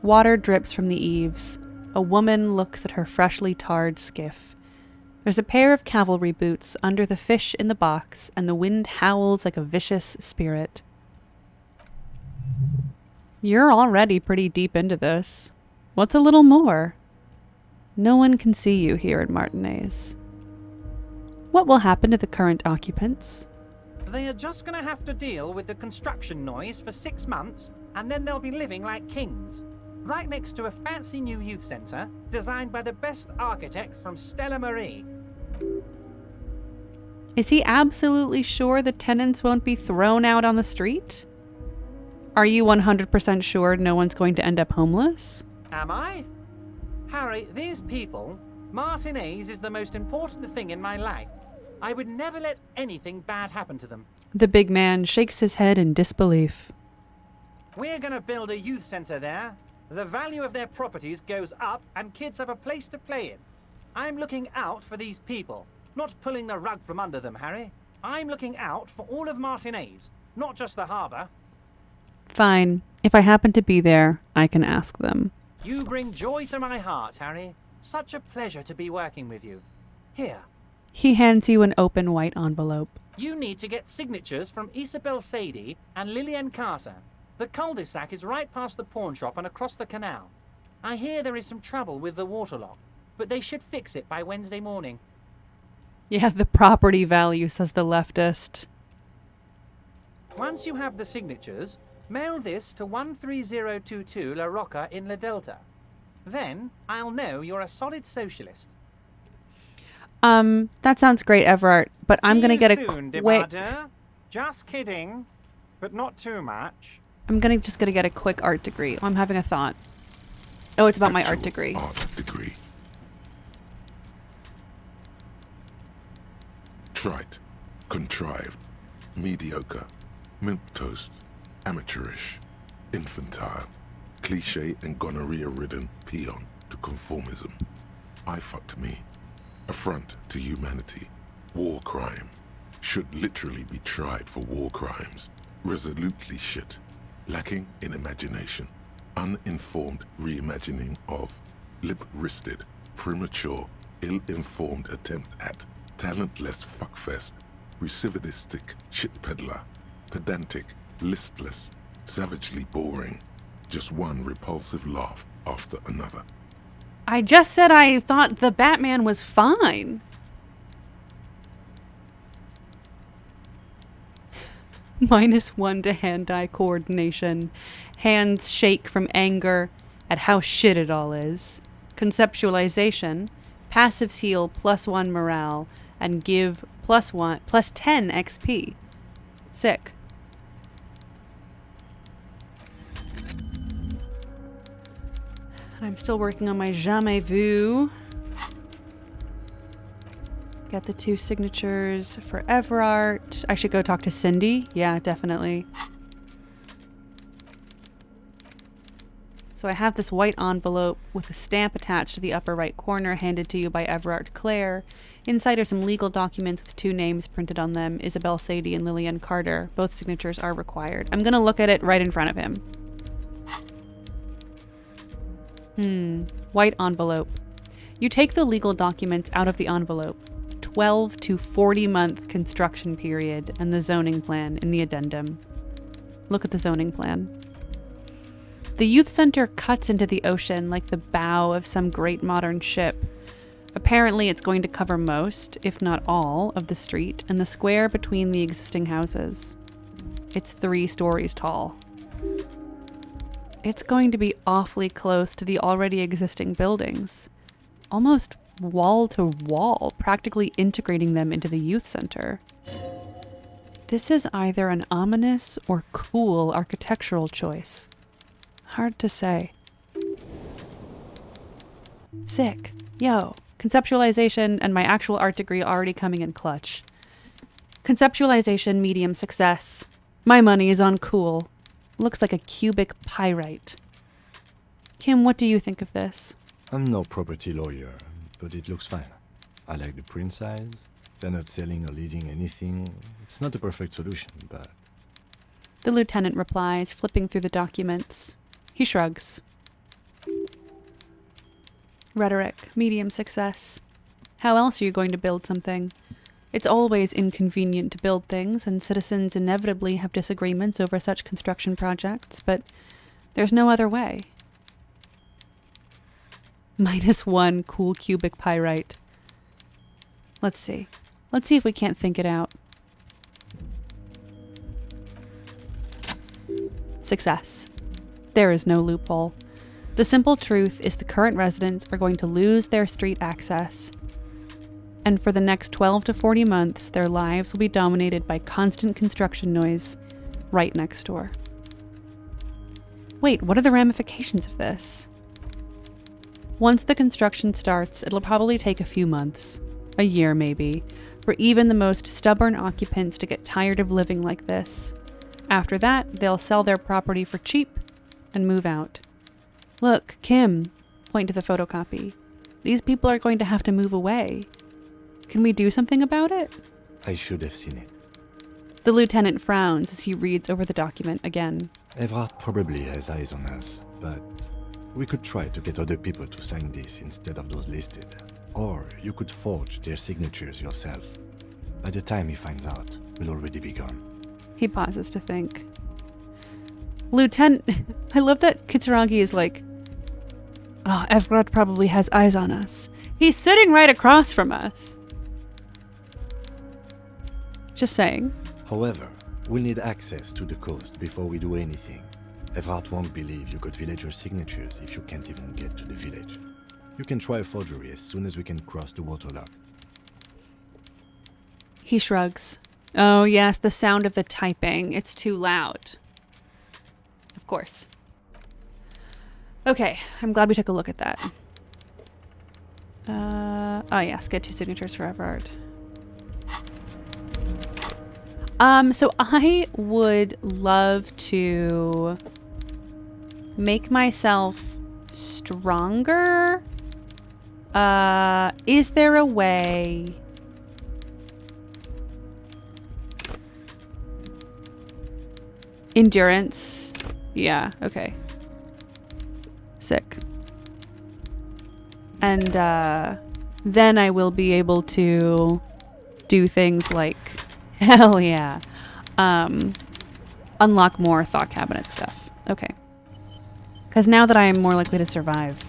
Water drips from the eaves. A woman looks at her freshly tarred skiff. There's a pair of cavalry boots under the fish in the box, and the wind howls like a vicious spirit. You're already pretty deep into this. What's a little more? No one can see you here at Martinez. What will happen to the current occupants? They are just gonna have to deal with the construction noise for 6 months, and then they'll be living like kings. Right next to a fancy new youth centre, designed by the best architects from Stella Marie. Is he absolutely sure the tenants won't be thrown out on the street? Are you 100% sure no one's going to end up homeless? Am I? Harry, these people, Martinez is the most important thing in my life. I would never let anything bad happen to them. The big man shakes his head in disbelief. We're gonna build a youth centre there. The value of their properties goes up and kids have a place to play in. I'm looking out for these people, not pulling the rug from under them, Harry. I'm looking out for all of Martinez, not just the harbour. Fine. If I happen to be there, I can ask them. You bring joy to my heart, Harry. Such a pleasure to be working with you. Here. He hands you an open white envelope. You need to get signatures from Isabel Sadie and Lillian Carter. The cul-de-sac is right past the pawn shop and across the canal. I hear there is some trouble with the waterlock, but they should fix it by Wednesday morning. Yeah, the property value, says the leftist. Once you have the signatures, mail this to 13022 La Rocca in La Delta. Then I'll know you're a solid socialist. That sounds great, Everard, but I'm gonna get a soon, quick... Debardeur. Just kidding, but not too much. I'm gonna get a quick art degree. Oh, I'm having a thought. Oh, it's about my art degree. Art degree. Trite, contrived, mediocre, milquetoast, amateurish, infantile, cliché and gonorrhea-ridden peon to conformism. I fucked me. Affront to humanity. War crime. Should literally be tried for war crimes. Resolutely shit. Lacking in imagination. Uninformed reimagining of. Lip-wristed, premature, ill-informed attempt at. Talentless fuckfest. Recidivistic shit peddler. Pedantic, listless, savagely boring. Just one repulsive laugh after another. I just said I thought the Batman was fine. -1 to hand-eye coordination. Hands shake from anger at how shit it all is. Conceptualization. Passives heal +1 morale and give +10 XP. Sick. I'm still working on my jamais vu. Get the 2 signatures for Everard. I should go talk to Cindy. Yeah, definitely. So I have this white envelope with a stamp attached to the upper right corner handed to you by Everard Clare. Inside are some legal documents with 2 names printed on them, Isabel Sadie and Lillian Carter. Both signatures are required. I'm going to look at it right in front of him. White envelope. You take the legal documents out of the envelope. 12 to 40 month construction period and the zoning plan in the addendum. Look at the zoning plan. The youth center cuts into the ocean like the bow of some great modern ship. Apparently it's going to cover most, if not all, of the street and the square between the existing houses. It's 3 stories tall. It's going to be awfully close to the already existing buildings. Almost wall to wall, practically integrating them into the youth center. This is either an ominous or cool architectural choice. Hard to say. Sick. Yo, conceptualization and my actual art degree already coming in clutch. Conceptualization, medium success. My money is on cool. Looks like a cubic pyrite. Kim, what do you think of this? I'm no property lawyer, but it looks fine. I like the print size. They're not selling or leasing anything. It's not a perfect solution, but The lieutenant replies, flipping through the documents. He shrugs. Rhetoric, medium success. How else are you going to build something? It's always inconvenient to build things, and citizens inevitably have disagreements over such construction projects, but there's no other way. -1 cool cubic pyrite. Let's see. Let's see if we can't think it out. Success. There is no loophole. The simple truth is the current residents are going to lose their street access. And for the next 12 to 40 months, their lives will be dominated by constant construction noise right next door. Wait, what are the ramifications of this? Once the construction starts, it'll probably take a few months, a year maybe, for even the most stubborn occupants to get tired of living like this. After that, they'll sell their property for cheap and move out. Look, Kim, point to the photocopy. These people are going to have to move away. Can we do something about it? I should have seen it. The lieutenant frowns as he reads over the document again. Everard probably has eyes on us, but we could try to get other people to sign this instead of those listed. Or you could forge their signatures yourself. By the time he finds out, we'll already be gone. He pauses to think. Lieutenant, I love that Kitsuragi is like, oh, Everard probably has eyes on us. He's sitting right across from us. Just saying. However, we'll need access to the coast before we do anything. Everard won't believe you got villagers' signatures if you can't even get to the village. You can try a forgery as soon as we can cross the waterlock. He shrugs. Oh yes, the sound of the typing. It's too loud. Of course. Okay, I'm glad we took a look at that. Oh yes, get 2 signatures for Everard. So I would love to make myself stronger. Is there a way? Endurance. Yeah, okay. Sick. And then I will be able to do things like, hell yeah, unlock more thought cabinet stuff. Okay. Because now that I am more likely to survive.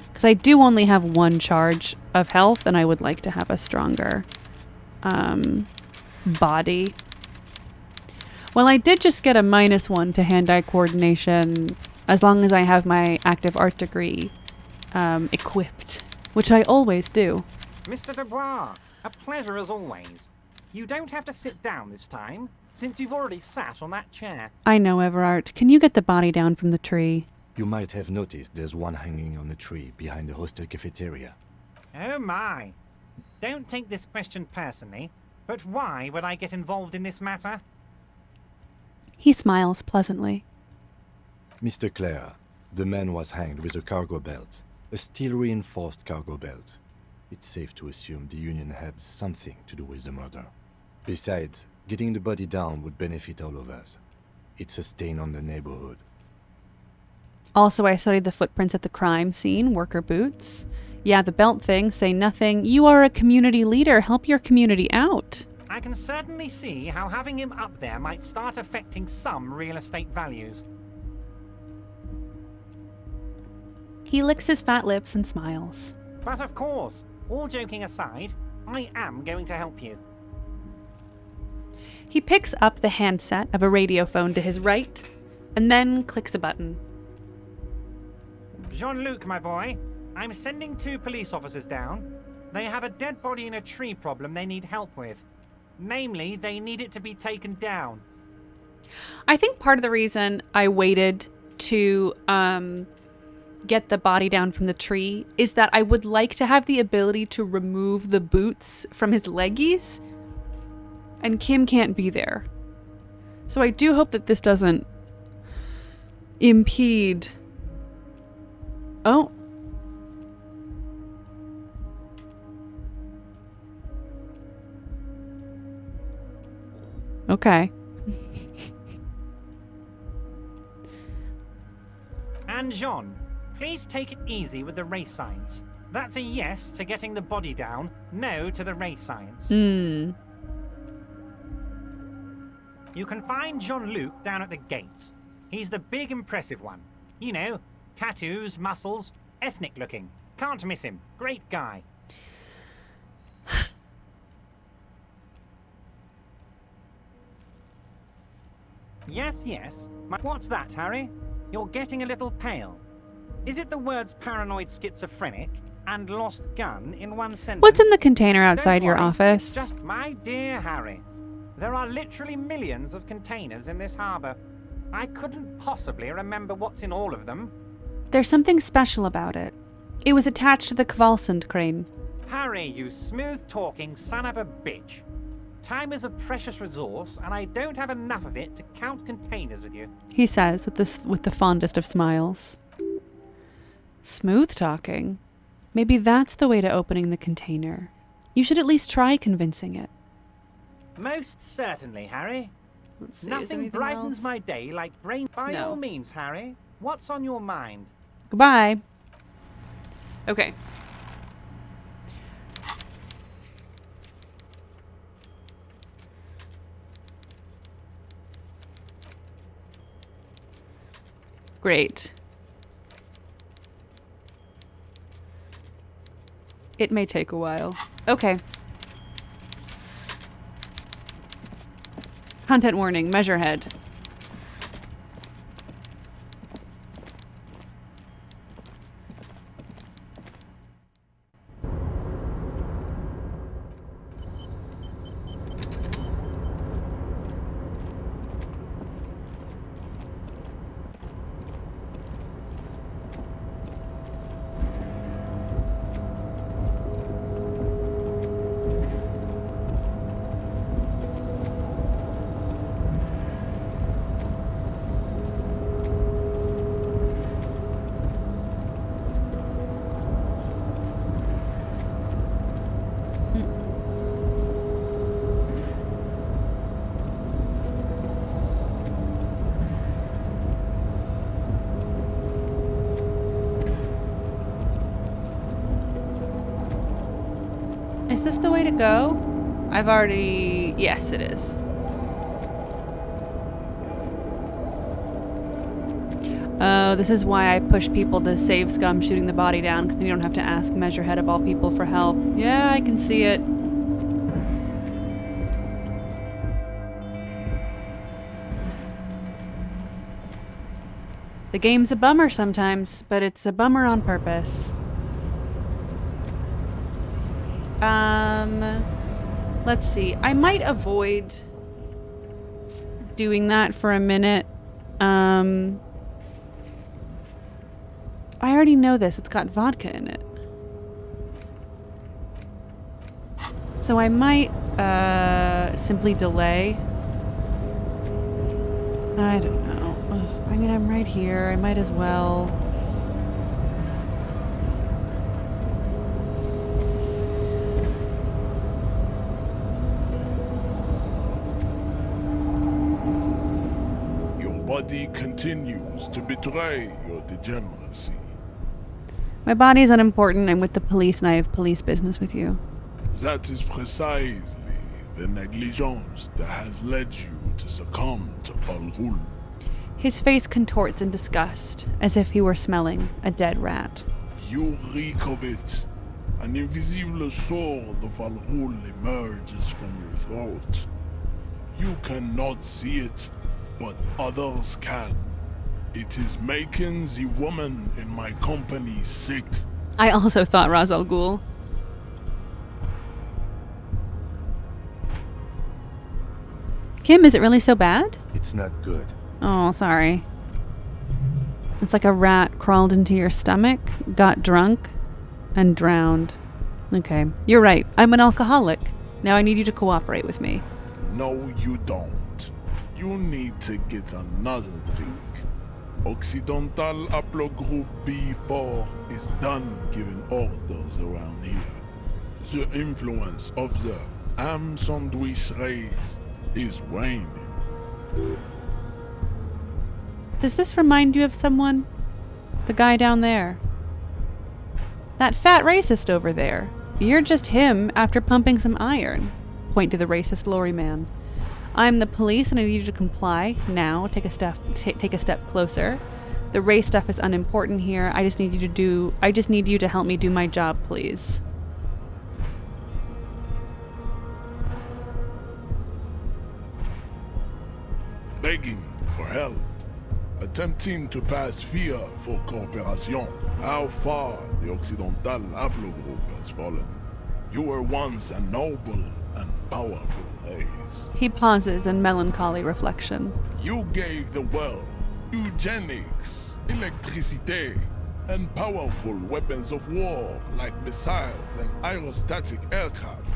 Because I do only have 1 charge of health, and I would like to have a stronger body. Well, I did just get a -1 to hand-eye coordination as long as I have my active art degree equipped, which I always do. Mr. Dubois, a pleasure as always. You don't have to sit down this time, since you've already sat on that chair. I know, Everard. Can you get the body down from the tree? You might have noticed there's one hanging on a tree behind the hostel cafeteria. Oh my. Don't take this question personally, but why would I get involved in this matter? He smiles pleasantly. Mr. Clare, the man was hanged with a cargo belt, a steel-reinforced cargo belt. It's safe to assume the Union had something to do with the murder. Besides, getting the body down would benefit all of us. It's a stain on the neighborhood. Also, I studied the footprints at the crime scene, worker boots. Yeah, the belt thing, say nothing. You are a community leader. Help your community out. I can certainly see how having him up there might start affecting some real estate values. He licks his fat lips and smiles. But of course, all joking aside, I am going to help you. He picks up the handset of a radio phone to his right, and then clicks a button. Jean-Luc, my boy, I'm sending 2 police officers down. They have a dead body in a tree problem they need help with. Namely, they need it to be taken down. I think part of the reason I waited to get the body down from the tree is that I would like to have the ability to remove the boots from his leggies, and Kim can't be there. So I do hope that this doesn't impede. Oh. Okay. And Jean, please take it easy with the race science. That's a yes to getting the body down, no to the race science. Hmm. You can find Jean-Luc down at the gates. He's the big impressive one. You know, tattoos, muscles, ethnic looking. Can't miss him. Great guy. Yes, yes. What's that, Harry? You're getting a little pale. Is it the words paranoid schizophrenic and lost gun in one sentence? What's in the container outside Don't your worry, office? it's just, my dear Harry, there are literally millions of containers in this harbour. I couldn't possibly remember what's in all of them. There's something special about it. It was attached to the Kvalsund crane. Harry, you smooth-talking son of a bitch. Time is a precious resource, and I don't have enough of it to count containers with you. He says with the fondest of smiles. Smooth talking. Maybe that's the way to opening the container. You should at least try convincing it. Most certainly, Harry. Let's see, is Nothing anything brightens else? my day like brain... By No. all means, Harry. What's on your mind? Goodbye. Okay. Great. It may take a while. Okay. Content warning, measure head. Is this the way to go? I've already... Yes, it is. Oh, this is why I push people to save scum shooting the body down, because then you don't have to ask Measurehead of all people for help. Yeah, I can see it. The game's a bummer sometimes, but it's a bummer on purpose. Let's see. I might avoid doing that for a minute. I already know this. It's got vodka in it. So I might simply delay. I don't know. Ugh, I mean, I'm right here. I might as well. Body continues to betray your degeneracy. My body is unimportant. I'm with the police and I have police business with you. That is precisely the negligence that has led you to succumb to Al-Ghul. His face contorts in disgust, as if he were smelling a dead rat. You reek of it. An invisible sword of Al-Ghul emerges from your throat. You cannot see it, but others can. It is making the woman in my company sick. I also thought Ra's al Ghul. Kim, is it really so bad? It's not good. Oh, sorry. It's like a rat crawled into your stomach, got drunk, and drowned. Okay, you're right. I'm an alcoholic. Now I need you to cooperate with me. No, you don't. You need to get another drink. Occidental Haplogroup B4 is done giving orders around here. The influence of the ham sandwich race is waning. Does this remind you of someone? The guy down there. That fat racist over there. You're just him after pumping some iron. Point to the racist lorry man. I'm the police and I need you to comply. Now, take a step closer. The race stuff is unimportant here. I just need you to help me do my job, please. Begging for help. Attempting to pass via for cooperation. How far the Occidental haplogroup has fallen. You were once a noble and powerful race. He pauses in melancholy reflection. You gave the world eugenics, electricity, and powerful weapons of war like missiles and aerostatic aircraft.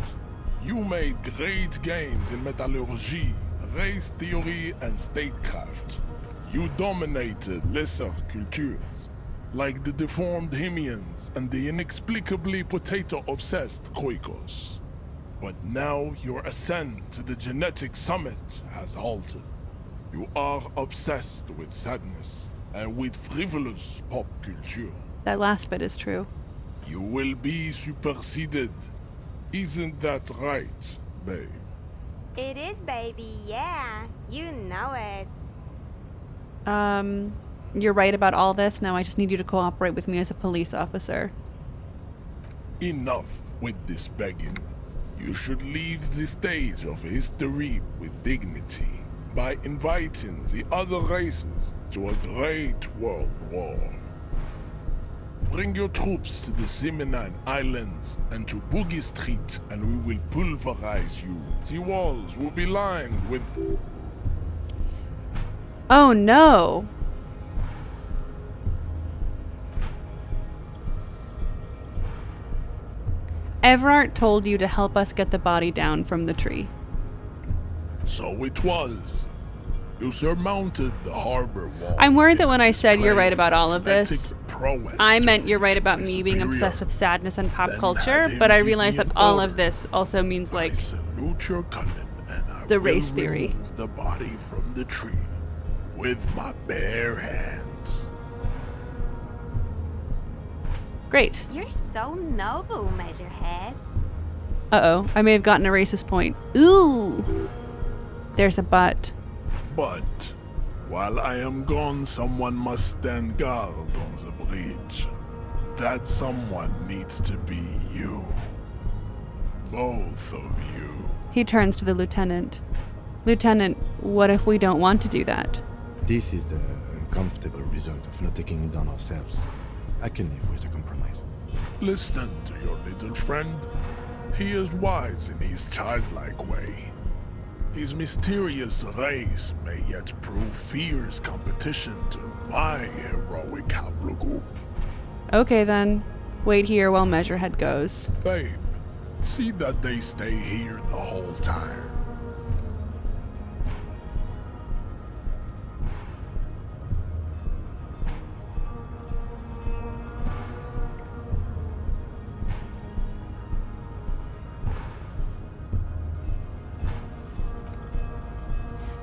You made great gains in metallurgy, race theory, and statecraft. You dominated lesser cultures, like the deformed Hemians and the inexplicably potato-obsessed Khoikos. But now your ascent to the genetic summit has halted. You are obsessed with sadness and with frivolous pop culture. That last bit is true. You will be superseded. Isn't that right, babe? It is, baby, yeah. You know it. You're right about all this. Now I just need you to cooperate with me as a police officer. Enough with this begging. You should leave the stage of history with dignity by inviting the other races to a great world war. Bring your troops to the Seminine Islands and to Boogie Street, and we will pulverize you. The walls will be lined with... Oh no! Everard told you to help us get the body down from the tree. So it was. You surmounted the harbor wall. I'm worried that when I said you're right about all of this, I meant you're right about me being obsessed with sadness and pop culture, but I realized that all of this also means like the race theory. The body from the tree with my bare hands. Great. You're so noble, Measurehead. Uh-oh, I may have gotten a racist point. Ooh! There's a but. But while I am gone, someone must stand guard on the bridge. That someone needs to be you. Both of you. He turns to the lieutenant. Lieutenant, what if we don't want to do that? This is the uncomfortable result of not taking it on ourselves. I can live with a compromise. Listen to your little friend. He is wise in his childlike way. His mysterious race may yet prove fierce competition to my heroic haplogroup. Okay then. Wait here while Measurehead goes. Babe, see that they stay here the whole time.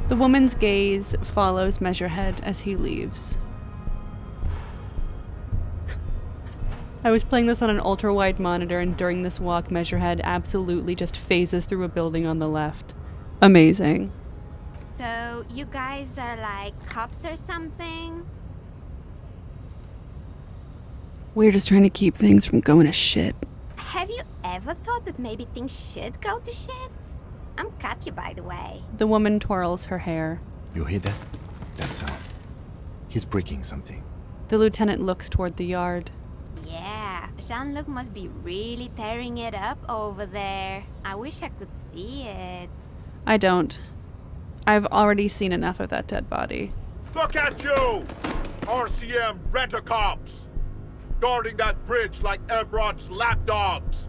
The woman's gaze follows Measurehead as he leaves. I was playing this on an ultra-wide monitor, and during this walk, Measurehead absolutely just phases through a building on the left. Amazing. So, you guys are like cops or something? We're just trying to keep things from going to shit. Have you ever thought that maybe things should go to shit? I'm Katya, by the way. The woman twirls her hair. You hear that? That sound. He's breaking something. The lieutenant looks toward the yard. Yeah, Jean-Luc must be really tearing it up over there. I wish I could see it. I don't. I've already seen enough of that dead body. Look at you! RCM rent-a-cops! Guarding that bridge like Everard's lapdogs!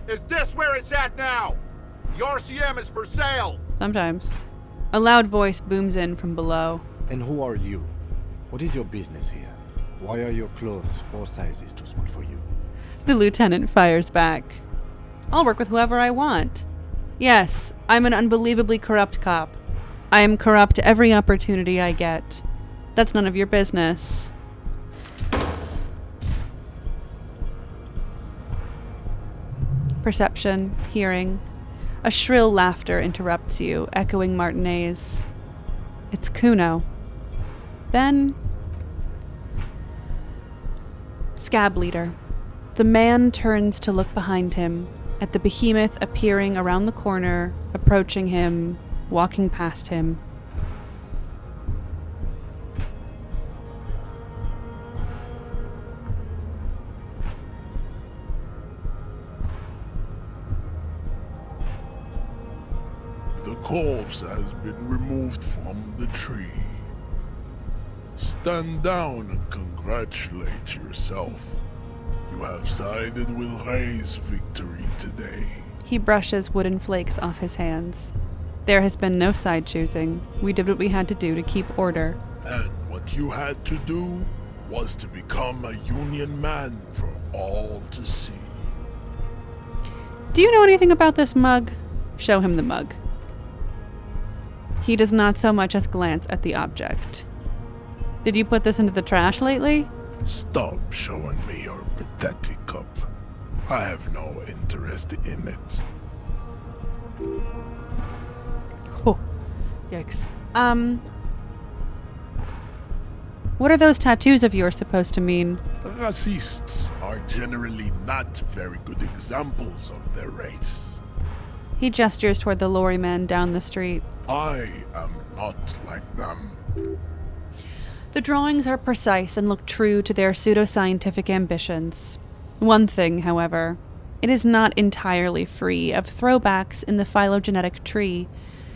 Is this where it's at now? The RCM is for sale! Sometimes. A loud voice booms in from below. And who are you? What is your business here? Why are your clothes 4 sizes too small for you? The lieutenant fires back. I'll work with whoever I want. Yes, I'm an unbelievably corrupt cop. I am corrupt every opportunity I get. That's none of your business. perception, hearing. A shrill laughter interrupts you, echoing Martinez. It's Kuno. Then... Scab leader. The man turns to look behind him, at the behemoth appearing around the corner, approaching him, walking past him. The corpse has been removed from the tree. Stand down and congratulate yourself. You have sided with Ray's victory today. He brushes wooden flakes off his hands. There has been no side choosing. We did what we had to do to keep order. And what you had to do was to become a Union man for all to see. Do you know anything about this mug? Show him the mug. He does not so much as glance at the object. Did you put this into the trash lately? Stop showing me your pathetic cup. I have no interest in it. Oh, yikes. What are those tattoos of yours supposed to mean? Racists are generally not very good examples of their race. He gestures toward the lorryman down the street. I am not like them. The drawings are precise and look true to their pseudoscientific ambitions. One thing, however, it is not entirely free of throwbacks in the phylogenetic tree.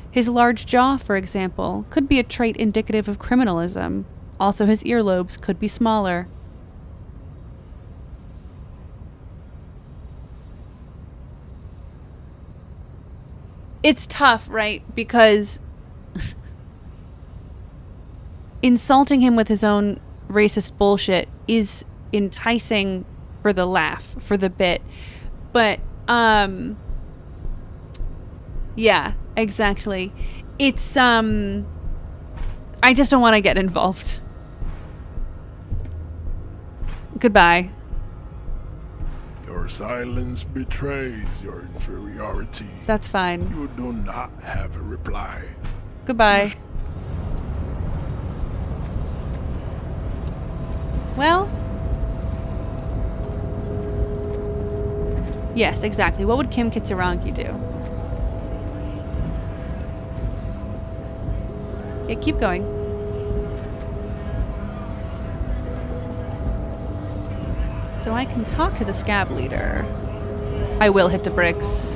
His large jaw, for example, could be a trait indicative of criminalism. Also, his earlobes could be smaller. It's tough, right? Because insulting him with his own racist bullshit is enticing for the laugh, for the bit. But, yeah, exactly. It's, I just don't want to get involved. Goodbye. Your silence betrays your inferiority. That's fine. You do not have a reply. Goodbye. Well... Yes, exactly. What would Kim Kitsurangi do? Yeah, keep going. So I can talk to the scab leader. I will hit the bricks.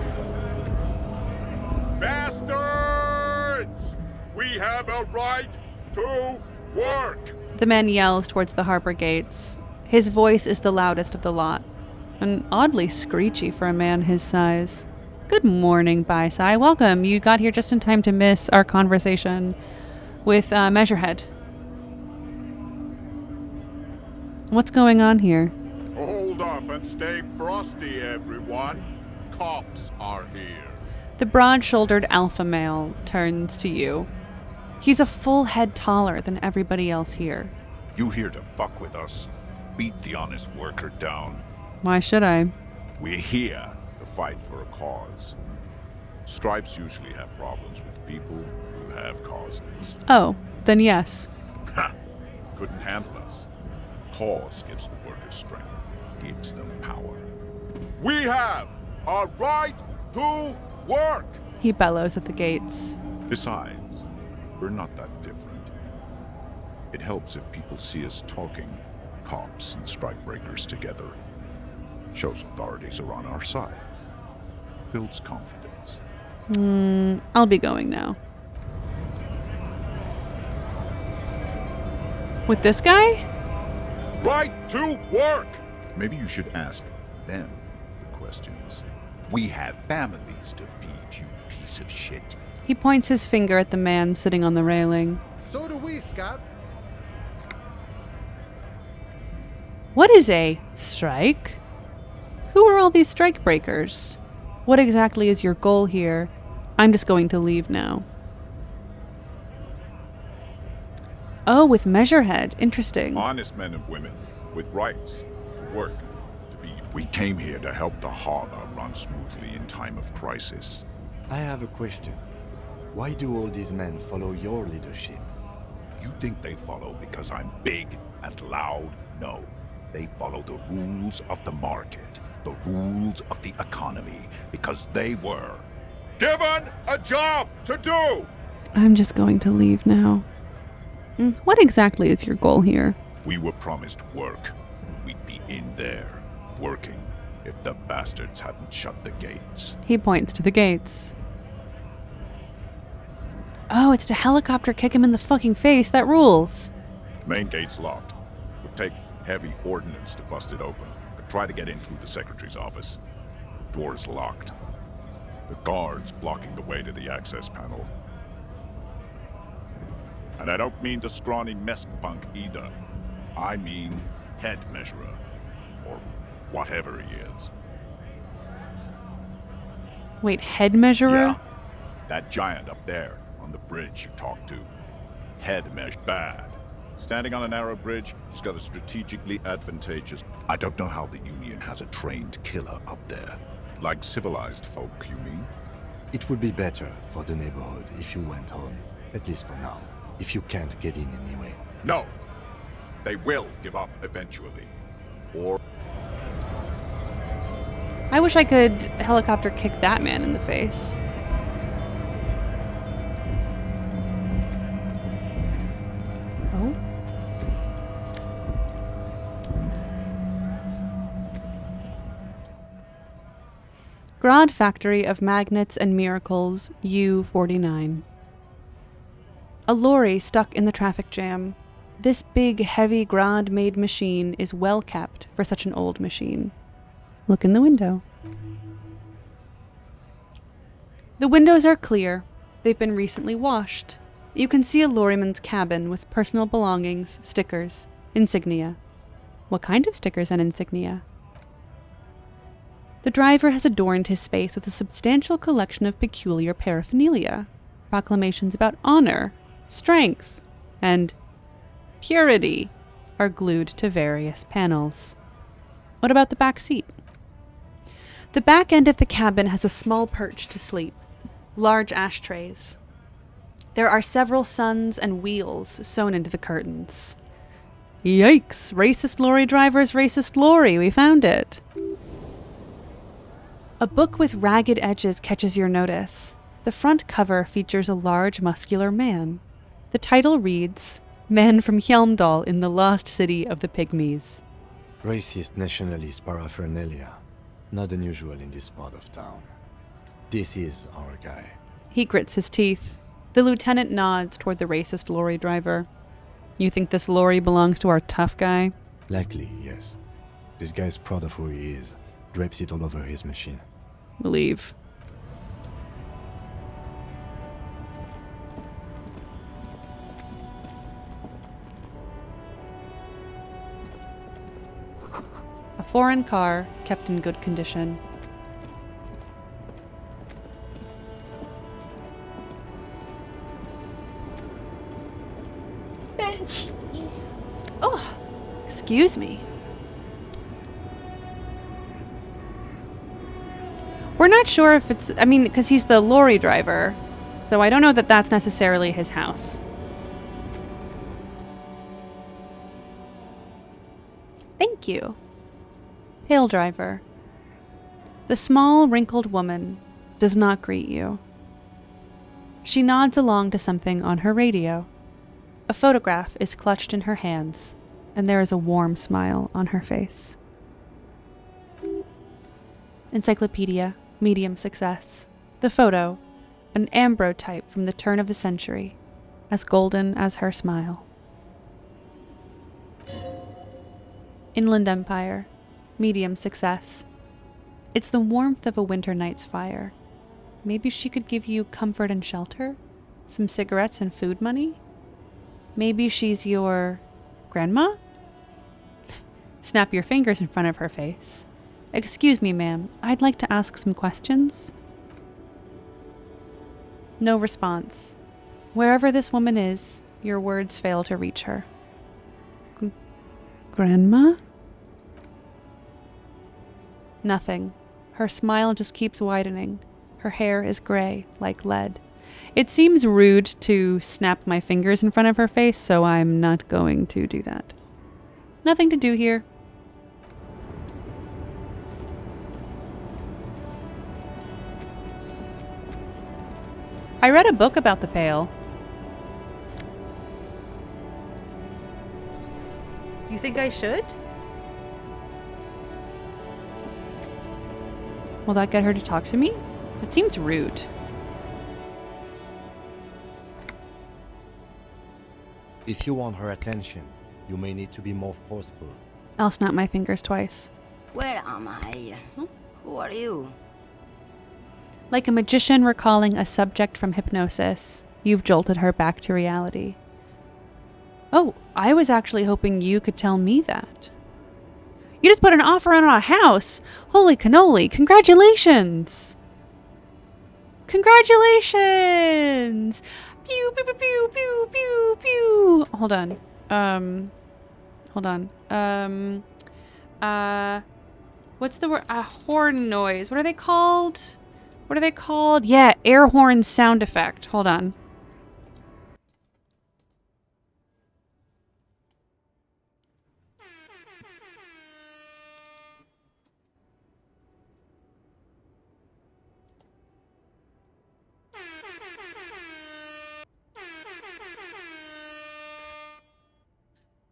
Bastards! We have a right to work! The man yells towards the harbor gates. His voice is the loudest of the lot, and oddly screechy for a man his size. Good morning, Baisai. Welcome. You got here just in time to miss our conversation with Measurehead. What's going on here? Hold up and stay frosty, everyone. Cops are here. The broad-shouldered alpha male turns to you. He's a full head taller than everybody else here. You here to fuck with us? Beat the honest worker down. Why should I? We're here to fight for a cause. Stripes usually have problems with people who have causes. Oh, then yes. Ha! Couldn't handle us. Cause gives the workers strength, gives them power. We have a right to work! He bellows at the gates. Besides, we're not that different. It helps if people see us talking, cops and strikebreakers together. Shows authorities are on our side. Builds confidence. I'll be going now. With this guy? Right to work! Maybe you should ask them the questions. We have families to feed, you piece of shit. He points his finger at the man sitting on the railing. So do we, Scott. What is a strike? Who are all these strike breakers? What exactly is your goal here? I'm just going to leave now. Oh, with Measurehead. Interesting. Honest men and women with rights to work, to be We came here to help the harbor run smoothly in time of crisis. I have a question. Why do all these men follow your leadership? You think they follow because I'm big and loud? No. They follow the rules of the market, the rules of the economy, because they were given a job to do! I'm just going to leave now. What exactly is your goal here? We were promised work. We'd be in there, working, if the bastards hadn't shut the gates. He points to the gates. Oh, it's to helicopter kick him in the fucking face. That rules. Main gate's locked. Would take heavy ordnance to bust it open. Could try to get in through the secretary's office. Door's locked. The guard's blocking the way to the access panel. And I don't mean the scrawny mess punk either. I mean head measurer. Or whatever he is. Wait, head measurer? Yeah. That giant up there on the bridge you talked to. Head measured bad. Standing on a narrow bridge, he's got a strategically advantageous... I don't know how the Union has a trained killer up there. Like civilized folk, you mean? It would be better for the neighborhood if you went home. At least for now. If you can't get in anyway. No! They will give up eventually. Or... I wish I could helicopter kick that man in the face. Oh? Grodd Factory of Magnets and Miracles, U-49. A lorry stuck in the traffic jam. This big, heavy Grodd-made machine is well kept for such an old machine. Look in the window. The windows are clear. They've been recently washed. You can see a lorryman's cabin with personal belongings, stickers, insignia. What kind of stickers and insignia? The driver has adorned his space with a substantial collection of peculiar paraphernalia. Proclamations about honor, strength, and purity are glued to various panels. What about the back seat? The back end of the cabin has a small perch to sleep. Large ashtrays. There are several suns and wheels sewn into the curtains. Yikes! Racist lorry driver's racist lorry. We found it. A book with ragged edges catches your notice. The front cover features a large, muscular man. The title reads, Man from Hjelmdal in the Lost City of the Pygmies. Racist nationalist paraphernalia. Not unusual in this part of town. This is our guy. He grits his teeth. The lieutenant nods toward the racist lorry driver. You think this lorry belongs to our tough guy? Likely, yes. This guy's proud of who he is. Drapes it all over his machine. Leave. A foreign car, kept in good condition. Oh, excuse me. We're not sure if it's, because he's the lorry driver, so I don't know that that's necessarily his house. Thank you. Pale driver. The small, wrinkled woman does not greet you. She nods along to something on her radio. A photograph is clutched in her hands, and there is a warm smile on her face. Encyclopedia, medium success. The photo, an ambrotype from the turn of the century, as golden as her smile. Inland Empire, medium success. It's the warmth of a winter night's fire. Maybe she could give you comfort and shelter? Some cigarettes and food money? Maybe she's your grandma? Snap your fingers in front of her face. Excuse me, ma'am. I'd like to ask some questions. No response. Wherever this woman is, your words fail to reach her. Grandma? Nothing. Her smile just keeps widening. Her hair is gray, like lead. It seems rude to snap my fingers in front of her face, so I'm not going to do that. Nothing to do here. I read a book about the Pale. You think I should? Will that get her to talk to me? It seems rude. If you want her attention, you may need to be more forceful. I'll snap my fingers twice. Where am I? Who are you? Like a magician recalling a subject from hypnosis, you've jolted her back to reality. Oh, I was actually hoping you could tell me that. You just put an offer on our house! Holy cannoli! Congratulations! Congratulations! Pew, pew, pew, pew, pew, pew, pew. Hold on. Hold on. What's the word? A horn noise. What are they called? What are they called? Yeah, air horn sound effect. Hold on.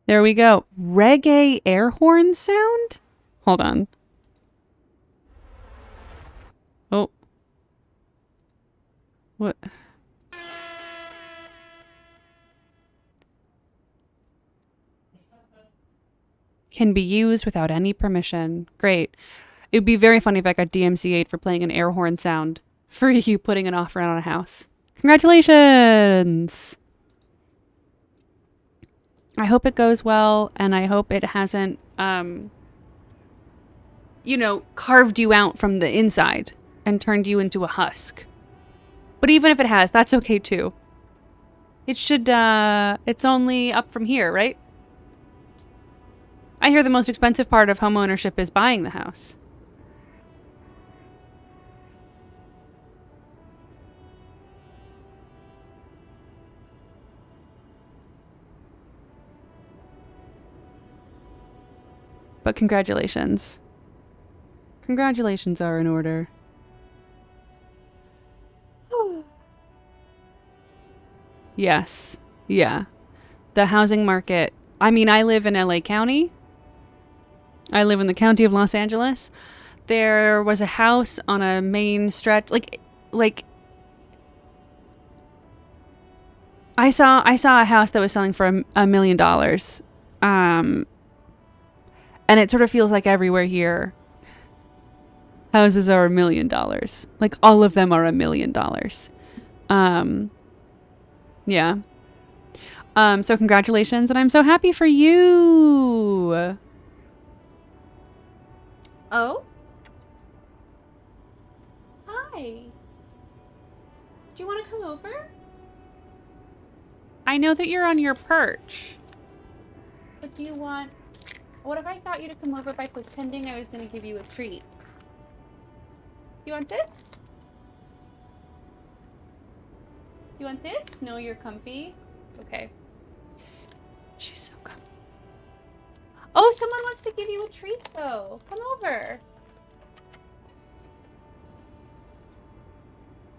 There we go. Reggae air horn sound? Hold on. Oh. What? Can be used without any permission. Great. It would be very funny if I got DMCA'd for playing an air horn sound for you putting an offer on a house. Congratulations! I hope it goes well, and I hope it hasn't, you know, carved you out from the inside and turned you into a husk. But even if it has, that's okay too. It should, it's only up from here, right? I hear the most expensive part of homeownership is buying the house. But congratulations. Congratulations are in order. Yes. Yeah. The housing market. I mean, I live in LA County. I live in the county of Los Angeles. There was a house on a main stretch. Like I saw a house that was selling for $1 million. And it sort of feels like everywhere here, houses are $1 million. Like all of them are $1 million. Yeah. So congratulations, and I'm so happy for you. Oh? Hi. Do you want to come over? I know that you're on your perch. But do you want... What if I got you to come over by pretending I was going to give you a treat? You want this? You want this? No, you're comfy? Okay. She's so comfy. Oh, someone wants to give you a treat, though. Come over.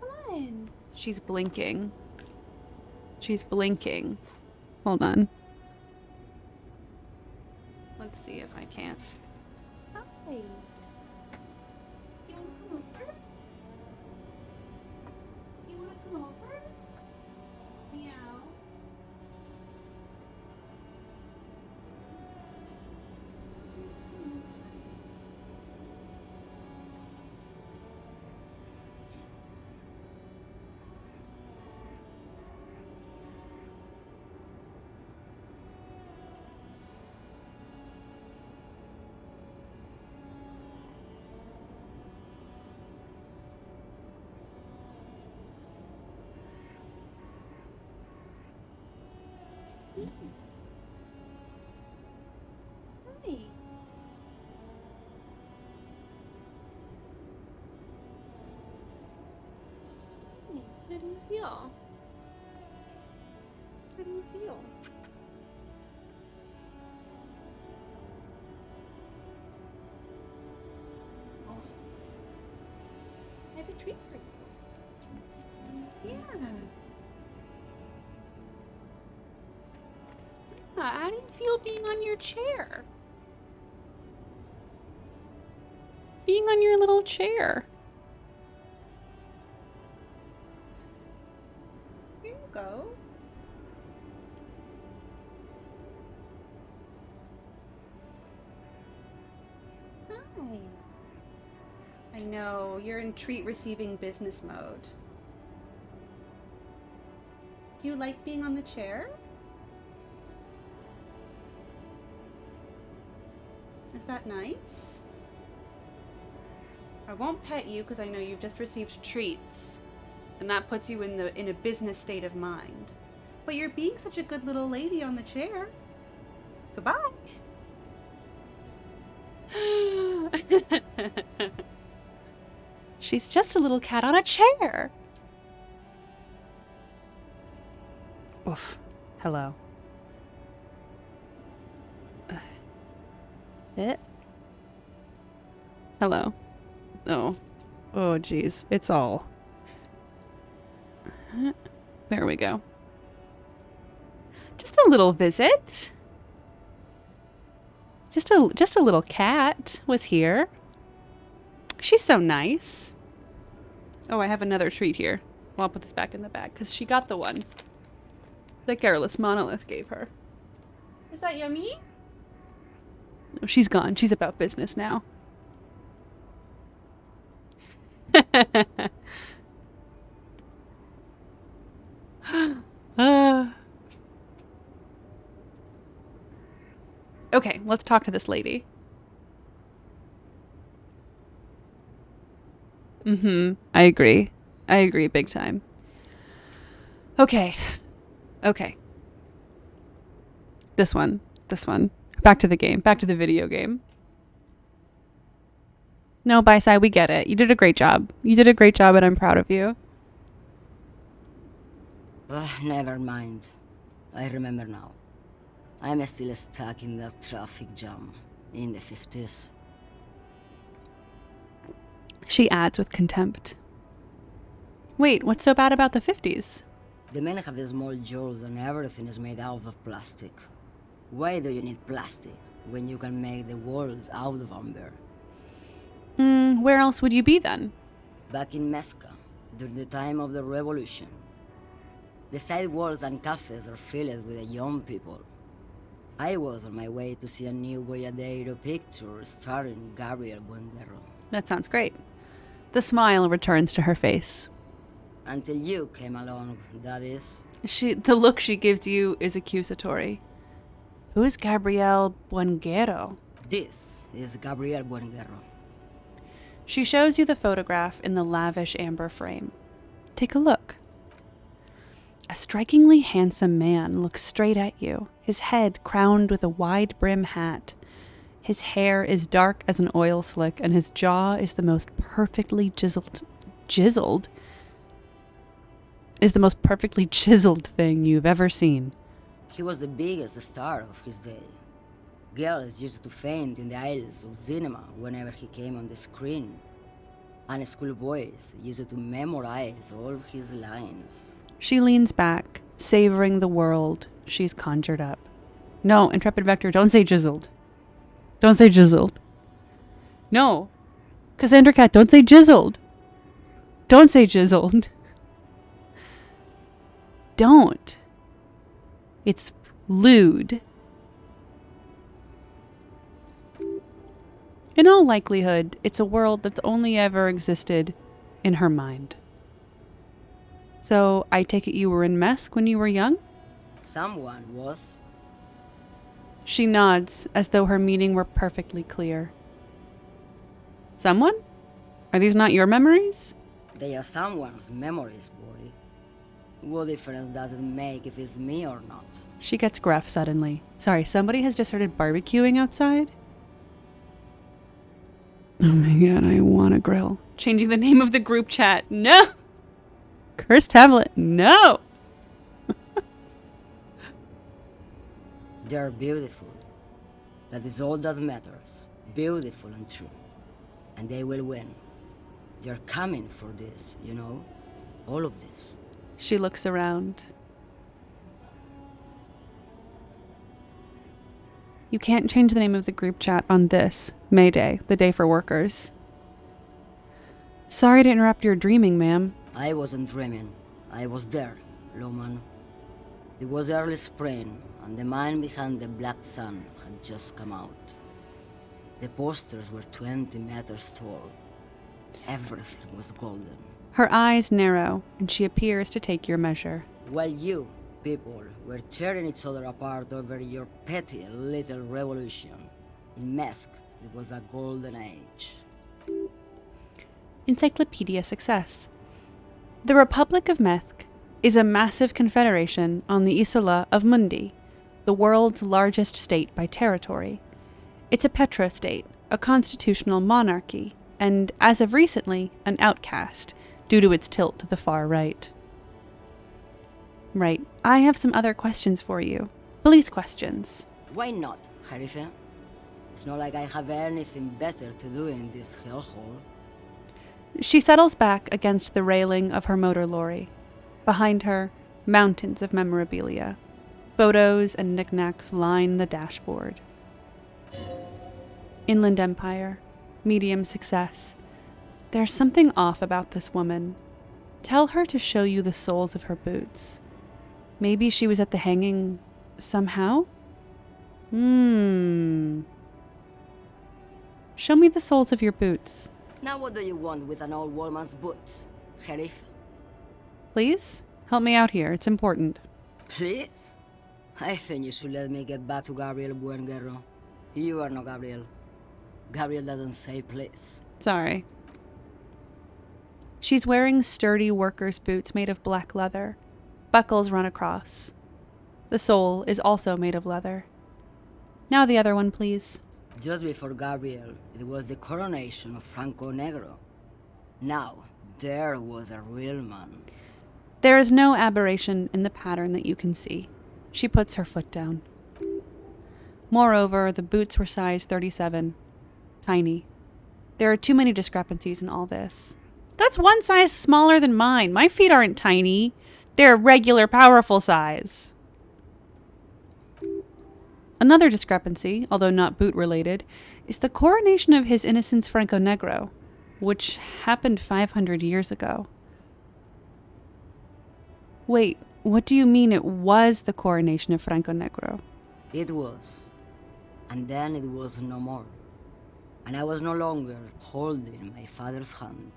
Come on. She's blinking. She's blinking. Hold on. Let's see if I can't. Hi. You want to come over? Do you want to come over? Meow. Hi. How do you feel? How do you feel? Oh. I have a treat for you. Yeah. How do you feel being on your chair? Being on your little chair. Here you go. Hi. I know, you're in treat receiving business mode. Do you like being on the chair? Is that nice? I won't pet you because I know you've just received treats. And that puts you in a business state of mind. But you're being such a good little lady on the chair. Goodbye. She's just a little cat on a chair. Oof. Hello. Hello. Oh. Oh, geez. It's all. There we go. Just a little visit. Just a little cat was here. She's so nice. Oh, I have another treat here. Well, I'll put this back in the bag because she got the one that Garrulous Monolith gave her. Is that yummy? Oh, she's gone. She's about business now. Okay, let's talk to this lady. I agree. I agree big time. Okay. Okay. This one. Back to the game. Back to the video game. No, Byside, we get it. You did a great job. You did a great job and I'm proud of you. Never mind. I remember now. I'm still stuck in that traffic jam in the 50s. She adds with contempt. Wait, what's so bad about the 50s? The men have small jaws and everything is made out of plastic. Why do you need plastic when you can make the world out of amber? Where else would you be then? Back in Mecca, during the time of the revolution. The sidewalks and cafes are filled with the young people. I was on my way to see a new Boyadero picture starring Gabriel Buenguerro. That sounds great. The smile returns to her face. Until you came along, that is. The look she gives you is accusatory. Who is Gabriel Buenguerro? This is Gabriel Buenguerro. She shows you the photograph in the lavish amber frame. Take a look. A strikingly handsome man looks straight at you, his head crowned with a wide brim hat. His hair is dark as an oil slick, and his jaw is the most perfectly chiseled thing you've ever seen. He was the biggest star of his day. Girls used to faint in the aisles of cinema whenever he came on the screen. And schoolboys used to memorize all of his lines. She leans back, savoring the world she's conjured up. No, Intrepid Vector, don't say jizzled. Don't say jizzled. No. Cassandra Cat, don't say jizzled. Don't say jizzled. Don't. It's lewd. In all likelihood, it's a world that's only ever existed in her mind. So, I take it you were in Mesk when you were young? Someone was. She nods, as though her meaning were perfectly clear. Someone? Are these not your memories? They are someone's memories, boy. What difference does it make if it's me or not? She gets gruff suddenly. Sorry, somebody has just started barbecuing outside? Oh my god, I want a grill. Changing the name of the group chat. No! Cursed tablet. No. They're beautiful. That is all that matters. Beautiful and true. And they will win. They're coming for this, you know? All of this. She looks around. You can't change the name of the group chat on this, May Day, the day for workers. Sorry to interrupt your dreaming, ma'am. I wasn't dreaming. I was there, Loman. It was early spring, and the mine behind the Black Sun had just come out. The posters were 20 meters tall. Everything was golden. Her eyes narrow, and she appears to take your measure. While you, people, were tearing each other apart over your petty little revolution, in Methk, it was a golden age. Encyclopedia success. The Republic of Methk is a massive confederation on the Isola of Mundi, the world's largest state by territory. It's a petrostate, a constitutional monarchy, and, as of recently, an outcast, due to its tilt to the far right. Right, I have some other questions for you. Police questions. Why not, Harife? It's not like I have anything better to do in this hellhole. She settles back against the railing of her motor lorry. Behind her, mountains of memorabilia. Photos and knickknacks line the dashboard. Inland Empire. Medium success. There's something off about this woman. Tell her to show you the soles of her boots. Maybe she was at the hanging somehow? Show me the soles of your boots. Now what do you want with an old woman's boots, Sheriff? Please? Help me out here. It's important. Please? I think you should let me get back to Gabriel Buenguerro. You are not Gabriel. Gabriel doesn't say please. Sorry. She's wearing sturdy worker's boots made of black leather. Buckles run across. The sole is also made of leather. Now the other one, please. Just before Gabriel, it was the coronation of Franco Negro. Now, there was a real man. There is no aberration in the pattern that you can see. She puts her foot down. Moreover, the boots were size 37. Tiny. There are too many discrepancies in all this. That's one size smaller than mine. My feet aren't tiny. They're regular, powerful size. Another discrepancy, although not boot-related, is the coronation of His Innocence Franco Negro, which happened 500 years ago. Wait, what do you mean it was the coronation of Franco Negro? It was. And then it was no more. And I was no longer holding my father's hand.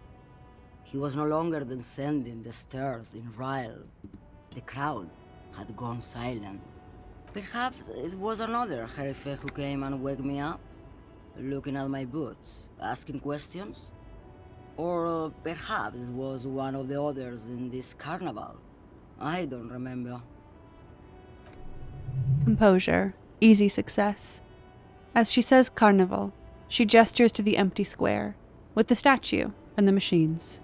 He was no longer descending the stairs in Ryle. The crowd had gone silent. Perhaps it was another Herife who came and woke me up, looking at my boots, asking questions. Or perhaps it was one of the others in this carnival. I don't remember. Composure. Easy success. As she says carnival, she gestures to the empty square, with the statue and the machines.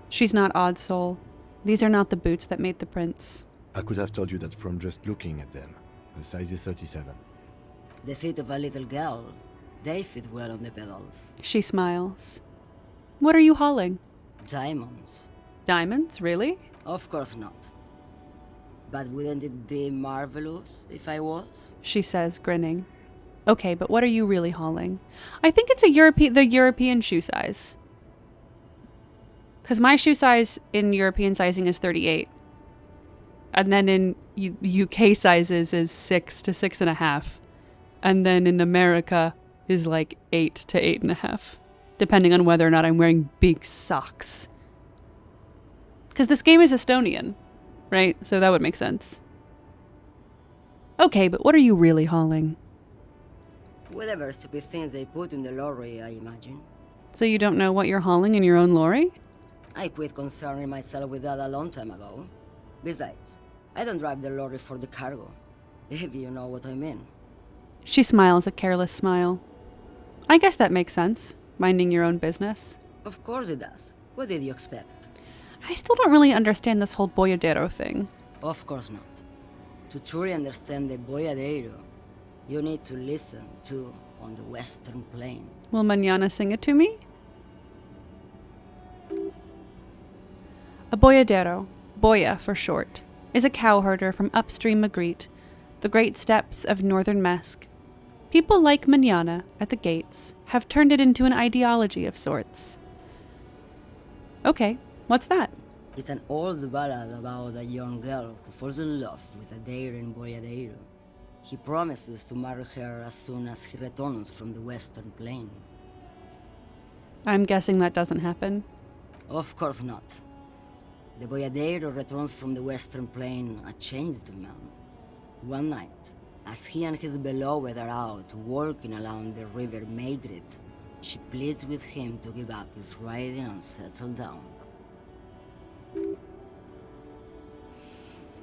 She's not odd soul. These are not the boots that made the prince. I could have told you that from just looking at them. The size is 37. The feet of a little girl. They fit well on the pedals. She smiles. What are you hauling? Diamonds. Diamonds, really? Of course not. But wouldn't it be marvelous if I was? She says, grinning. Okay, but what are you really hauling? I think it's the European shoe size. Because my shoe size in European sizing is 38. And then in UK sizes is 6 to 6.5. And then in America is like 8 to 8.5. Depending on whether or not I'm wearing big socks. Because this game is Estonian, right? So that would make sense. Okay, but what are you really hauling? Whatever stupid things they put in the lorry, I imagine. So you don't know what you're hauling in your own lorry? I quit concerning myself with that a long time ago. Besides, I don't drive the lorry for the cargo, if you know what I mean. She smiles a careless smile. I guess that makes sense, minding your own business. Of course it does. What did you expect? I still don't really understand this whole boyadero thing. Of course not. To truly understand the boyadero, you need to listen to On the Western Plain. Will Mañana sing it to me? A boyadero, boya for short, is a cowherder from upstream Magritte, the great steppes of northern Mesk. People like Mañana at the gates have turned it into an ideology of sorts. Okay, what's that? It's an old ballad about a young girl who falls in love with a daring boyadero. He promises to marry her as soon as he returns from the Western Plain. I'm guessing that doesn't happen. Of course not. The boyadero returns from the Western Plain a changed man. One night, as he and his beloved are out walking along the river Magritte, she pleads with him to give up his riding and settle down.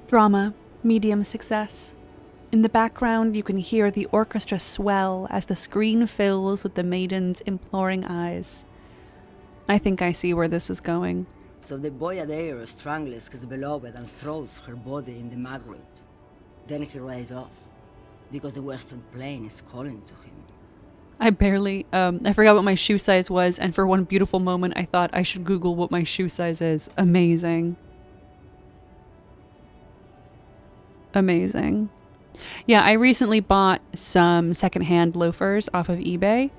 Drama, medium success. In the background, you can hear the orchestra swell as the screen fills with the maiden's imploring eyes. I think I see where this is going. So the boyadero strangles his beloved and throws her body in the Magritte. Then he rides off, because the Western Plain is calling to him. I forgot what my shoe size was, and for one beautiful moment I thought I should Google what my shoe size is. Amazing. Amazing. Yeah, I recently bought some secondhand loafers off of eBay.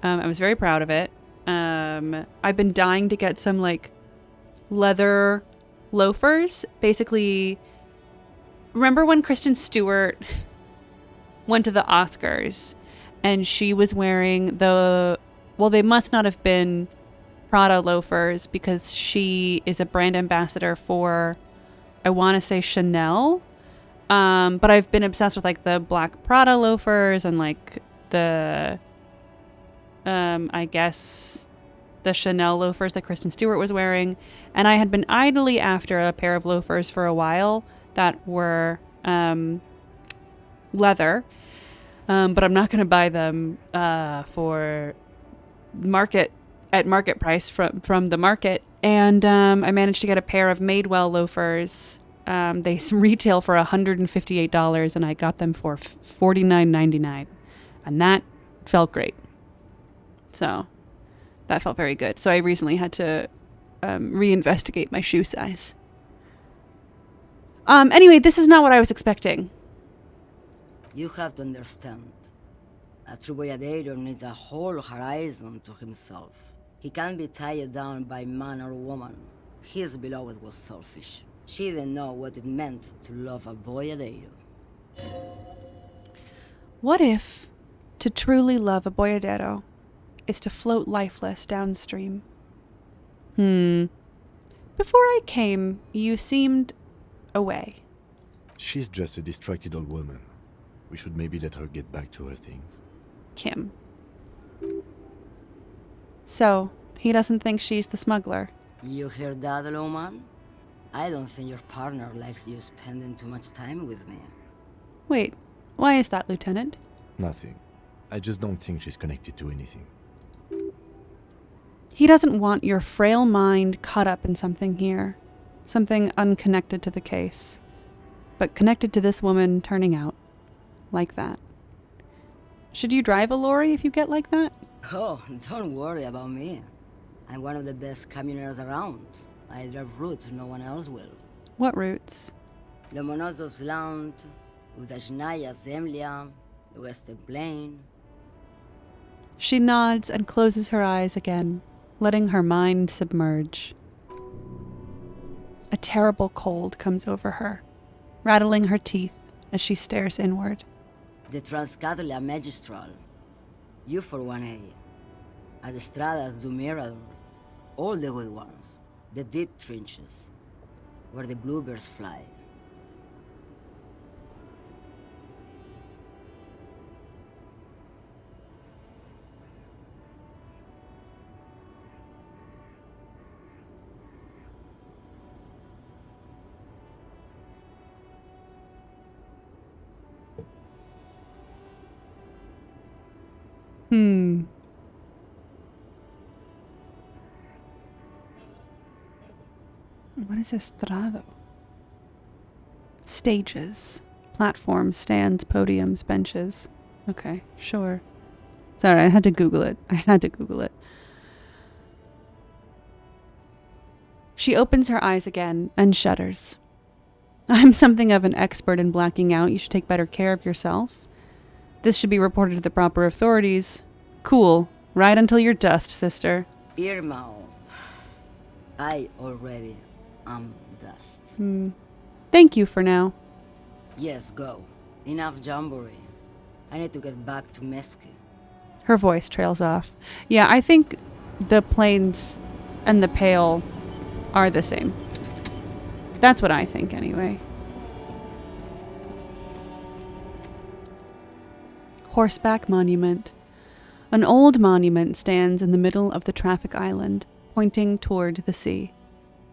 I was very proud of it. I've been dying to get some like leather loafers. Basically, remember when Kristen Stewart went to the Oscars and she was wearing they must not have been Prada loafers because she is a brand ambassador for, I want to say Chanel. But I've been obsessed with like the black Prada loafers and like the, I guess the Chanel loafers that Kristen Stewart was wearing. And I had been idly after a pair of loafers for a while that were, leather. But I'm not going to buy them, for market price from the market. And, I managed to get a pair of Madewell loafers. They retail for $158 and I got them for $49.99, and that felt great. So that felt very good. So I recently had to reinvestigate my shoe size. Anyway, this is not what I was expecting. You have to understand. A true boyadero needs a whole horizon to himself. He can't be tied down by man or woman. His beloved was selfish. She didn't know what it meant to love a boyadero. What if to truly love a boyadero is to float lifeless downstream? Before I came, you seemed away. She's just a distracted old woman. We should maybe let her get back to her things. Kim. So, he doesn't think she's the smuggler. You hear that, Loman? I don't think your partner likes you spending too much time with me. Wait, why is that, Lieutenant? Nothing. I just don't think she's connected to anything. He doesn't want your frail mind caught up in something here. Something unconnected to the case. But connected to this woman turning out like that. Should you drive a lorry if you get like that? Oh, don't worry about me. I'm one of the best camioners around. I drive routes no one else will. What routes? Lomonosov's Land, Udajnaya Zemlya, the Western Plain. She nods and closes her eyes again, letting her mind submerge. A terrible cold comes over her, rattling her teeth as she stares inward. The Transcatolia Magistral. You for 1A. Adestradas du Mirador. All the good ones. The deep trenches. Where the bluebirds fly. What is estrado? Stages. Platforms, stands, podiums, benches. Okay, sure. Sorry, I had to Google it. She opens her eyes again and shudders. I'm something of an expert in blacking out. You should take better care of yourself. This should be reported to the proper authorities. Cool. Right until you're dust, sister. Irma, I already am dust. Thank you for now. Yes, go. Enough jamboree. I need to get back to Mesky. Her voice trails off. Yeah, I think the plains and the pale are the same. That's what I think, anyway. Horseback Monument. An old monument stands in the middle of the traffic island, pointing toward the sea.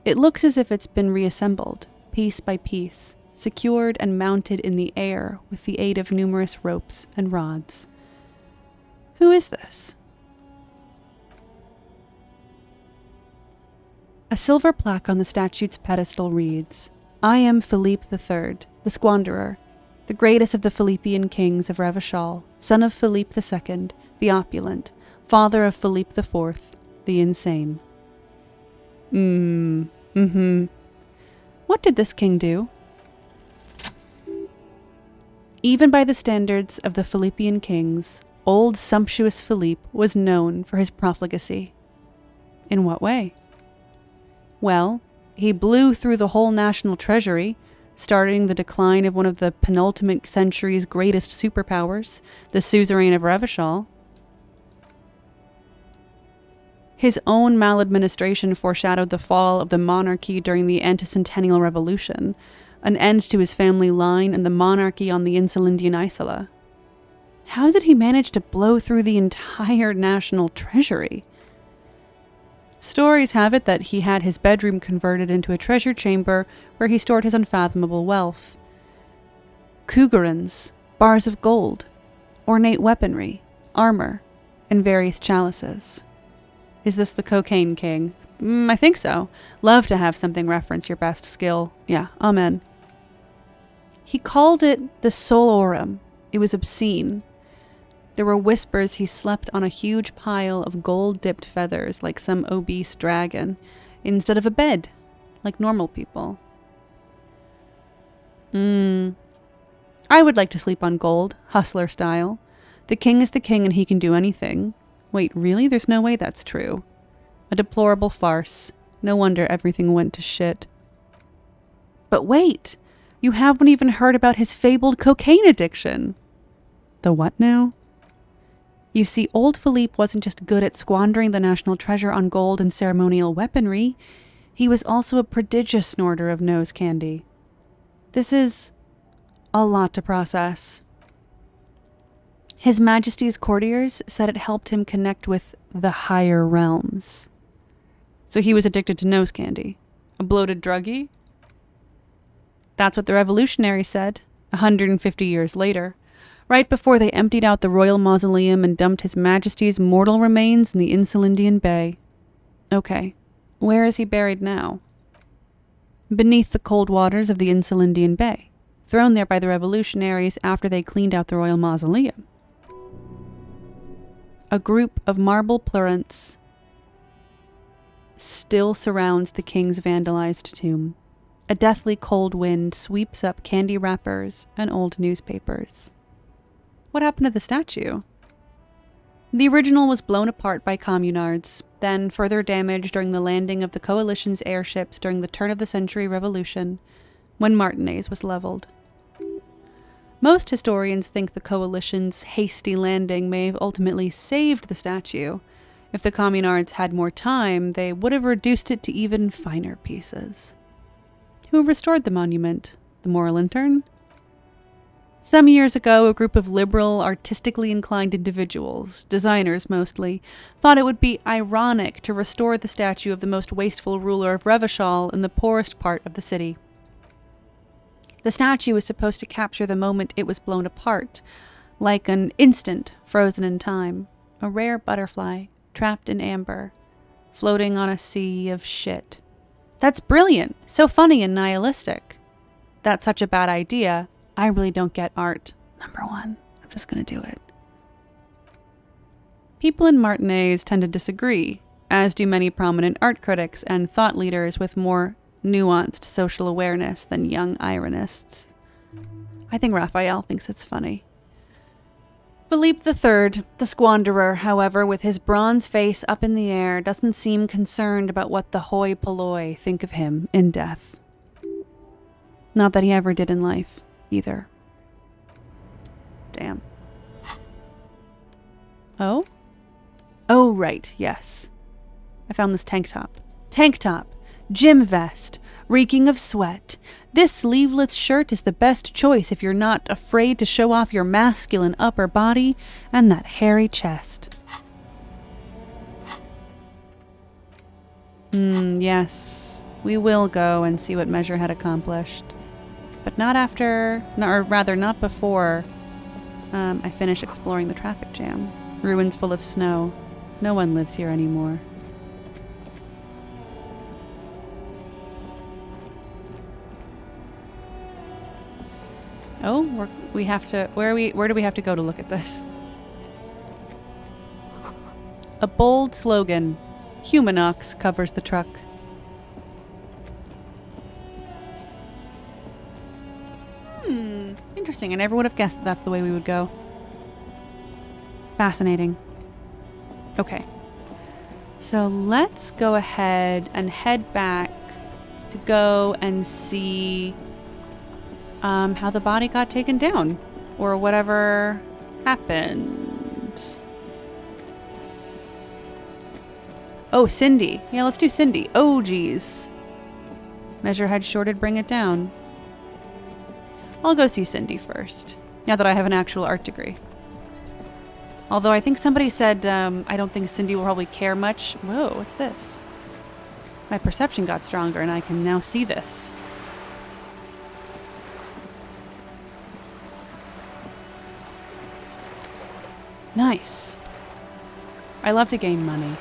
It looks as if it's been reassembled, piece by piece, secured and mounted in the air with the aid of numerous ropes and rods. Who is this? A silver plaque on the statue's pedestal reads, I am Philippe III, the Squanderer, the greatest of the Philippian kings of Revachol, son of Philippe II, the Opulent, father of Philippe IV, the Insane. What did this king do? Even by the standards of the Philippian kings, old sumptuous Philippe was known for his profligacy. In what way? Well, he blew through the whole national treasury, starting the decline of one of the penultimate century's greatest superpowers, the suzerain of Revachol. His own maladministration foreshadowed the fall of the monarchy during the anticentennial revolution, an end to his family line and the monarchy on the Insulindian Isla. How did he manage to blow through the entire national treasury? Stories have it that he had his bedroom converted into a treasure chamber where he stored his unfathomable wealth. Cougarins, bars of gold, ornate weaponry, armor, and various chalices. Is this the Cocaine King? I think so. Love to have something reference your best skill. Yeah, amen. He called it the Solorum. It was obscene. There were whispers he slept on a huge pile of gold-dipped feathers like some obese dragon, instead of a bed, like normal people. I would like to sleep on gold, hustler style. The king is the king and he can do anything. Wait, really? There's no way that's true. A deplorable farce. No wonder everything went to shit. But wait! You haven't even heard about his fabled cocaine addiction. The what now? You see, old Philippe wasn't just good at squandering the national treasure on gold and ceremonial weaponry. He was also a prodigious snorter of nose candy. This is a lot to process. His Majesty's courtiers said it helped him connect with the higher realms. So he was addicted to nose candy. A bloated druggie? That's what the revolutionaries said, 150 years later, right before they emptied out the royal mausoleum and dumped His Majesty's mortal remains in the Insulindian Bay. Okay, where is he buried now? Beneath the cold waters of the Insulindian Bay, thrown there by the revolutionaries after they cleaned out the royal mausoleum. A group of marble plurants still surrounds the king's vandalized tomb. A deathly cold wind sweeps up candy wrappers and old newspapers. What happened to the statue? The original was blown apart by communards, then further damaged during the landing of the coalition's airships during the turn-of-the-century revolution, when Martinez was leveled. Most historians think the coalition's hasty landing may have ultimately saved the statue. If the communards had more time, they would have reduced it to even finer pieces. Who restored the monument? The moral intern? Some years ago, a group of liberal, artistically inclined individuals, designers mostly, thought it would be ironic to restore the statue of the most wasteful ruler of Revachol in the poorest part of the city. The statue was supposed to capture the moment it was blown apart, like an instant frozen in time, a rare butterfly trapped in amber, floating on a sea of shit. That's brilliant. So funny and nihilistic. That's such a bad idea. I really don't get art. Number 1. I'm just going to do it. People in matinees tend to disagree, as do many prominent art critics and thought leaders with more nuanced social awareness than young ironists. I think Raphael thinks it's funny. Philippe III, the squanderer, however, with his bronze face up in the air, doesn't seem concerned about what the hoi polloi think of him in death. Not that he ever did in life, either. Damn. Oh? Oh, right, yes. I found this tank top. Tank top, gym vest, reeking of sweat. This sleeveless shirt is the best choice if you're not afraid to show off your masculine upper body and that hairy chest. Yes, we will go and see what Measure had accomplished. But not after, or rather not before, I finish exploring the traffic jam. Ruins full of snow. No one lives here anymore. Oh, we have to. Where do we have to go to look at this? A bold slogan. Humanox covers the truck. Interesting. I never would have guessed that that's the way we would go. Fascinating. Okay. So let's go ahead and head back to go and see how the body got taken down or whatever happened. Oh, Cindy. Yeah, let's do Cindy. Oh, geez. Measure head shorted, bring it down. I'll go see Cindy first, now that I have an actual art degree. Although I think somebody said, I don't think Cindy will probably care much. Whoa, what's this? My perception got stronger and I can now see this. Nice. I love to gain money.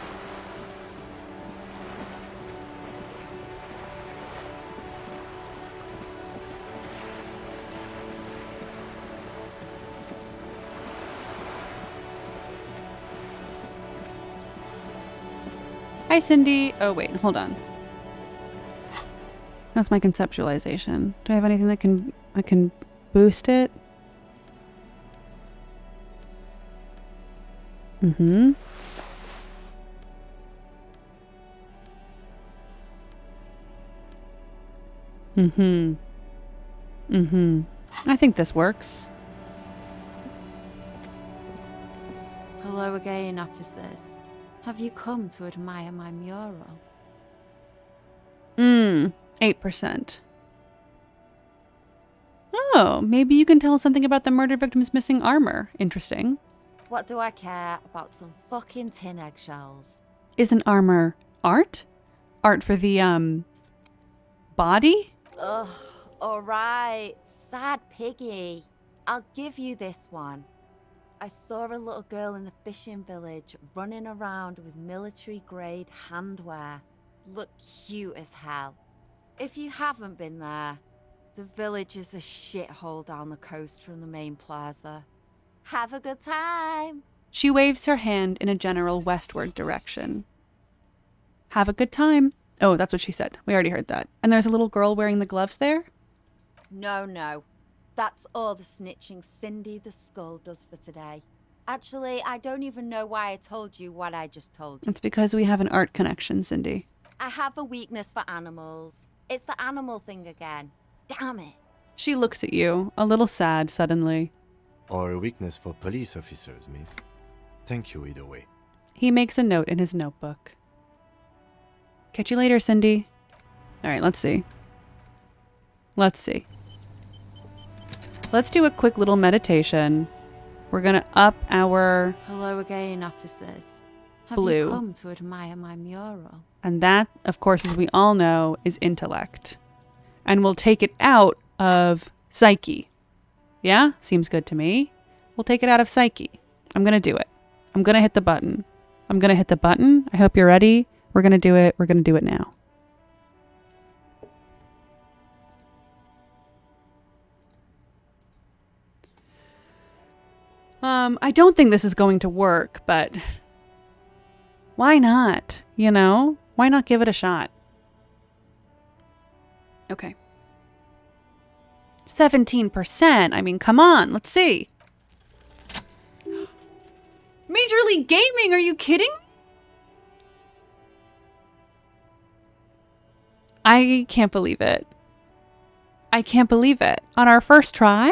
Hi, Cindy. Oh, wait, hold on. That's my conceptualization. Do I have anything that can boost it? Mm-hmm. Mm-hmm. Mm-hmm. I think this works. Hello again, officers. Have you come to admire my mural? 8%. Oh, maybe you can tell us something about the murder victim's missing armor. Interesting. What do I care about some fucking tin eggshells? Isn't armor art? Art for the, body? Ugh, alright. Sad piggy. I'll give you this one. I saw a little girl in the fishing village running around with military-grade handwear. Looked cute as hell. If you haven't been there, the village is a shithole down the coast from the main plaza. Have a good time. She waves her hand in a general westward direction. Have a good time. Oh, that's what she said. We already heard that. And there's a little girl wearing the gloves there? No. That's all the snitching Cindy the Skull does for today. Actually, I don't even know why I told you what I just told you. It's because we have an art connection, Cindy. I have a weakness for animals. It's the animal thing again. Damn it. She looks at you, a little sad suddenly. Or a weakness for police officers, miss. Thank you either way. He makes a note in his notebook. Catch you later, Cindy. All right, let's see. Let's do a quick little meditation. We're going to up our... Hello again, officers. Have blue. you come to admire my mural? And that, of course, as we all know, is intellect. And we'll take it out of psyche. Yeah? Seems good to me. We'll take it out of psyche. I'm going to do it. I'm going to hit the button. I hope you're ready. We're going to do it. We're going to do it now. I don't think this is going to work, but why not? You know? Why not give it a shot? Okay. 17%. I mean, come on. Let's see. Major League Gaming, are you kidding? I can't believe it. I can't believe it. On our first try?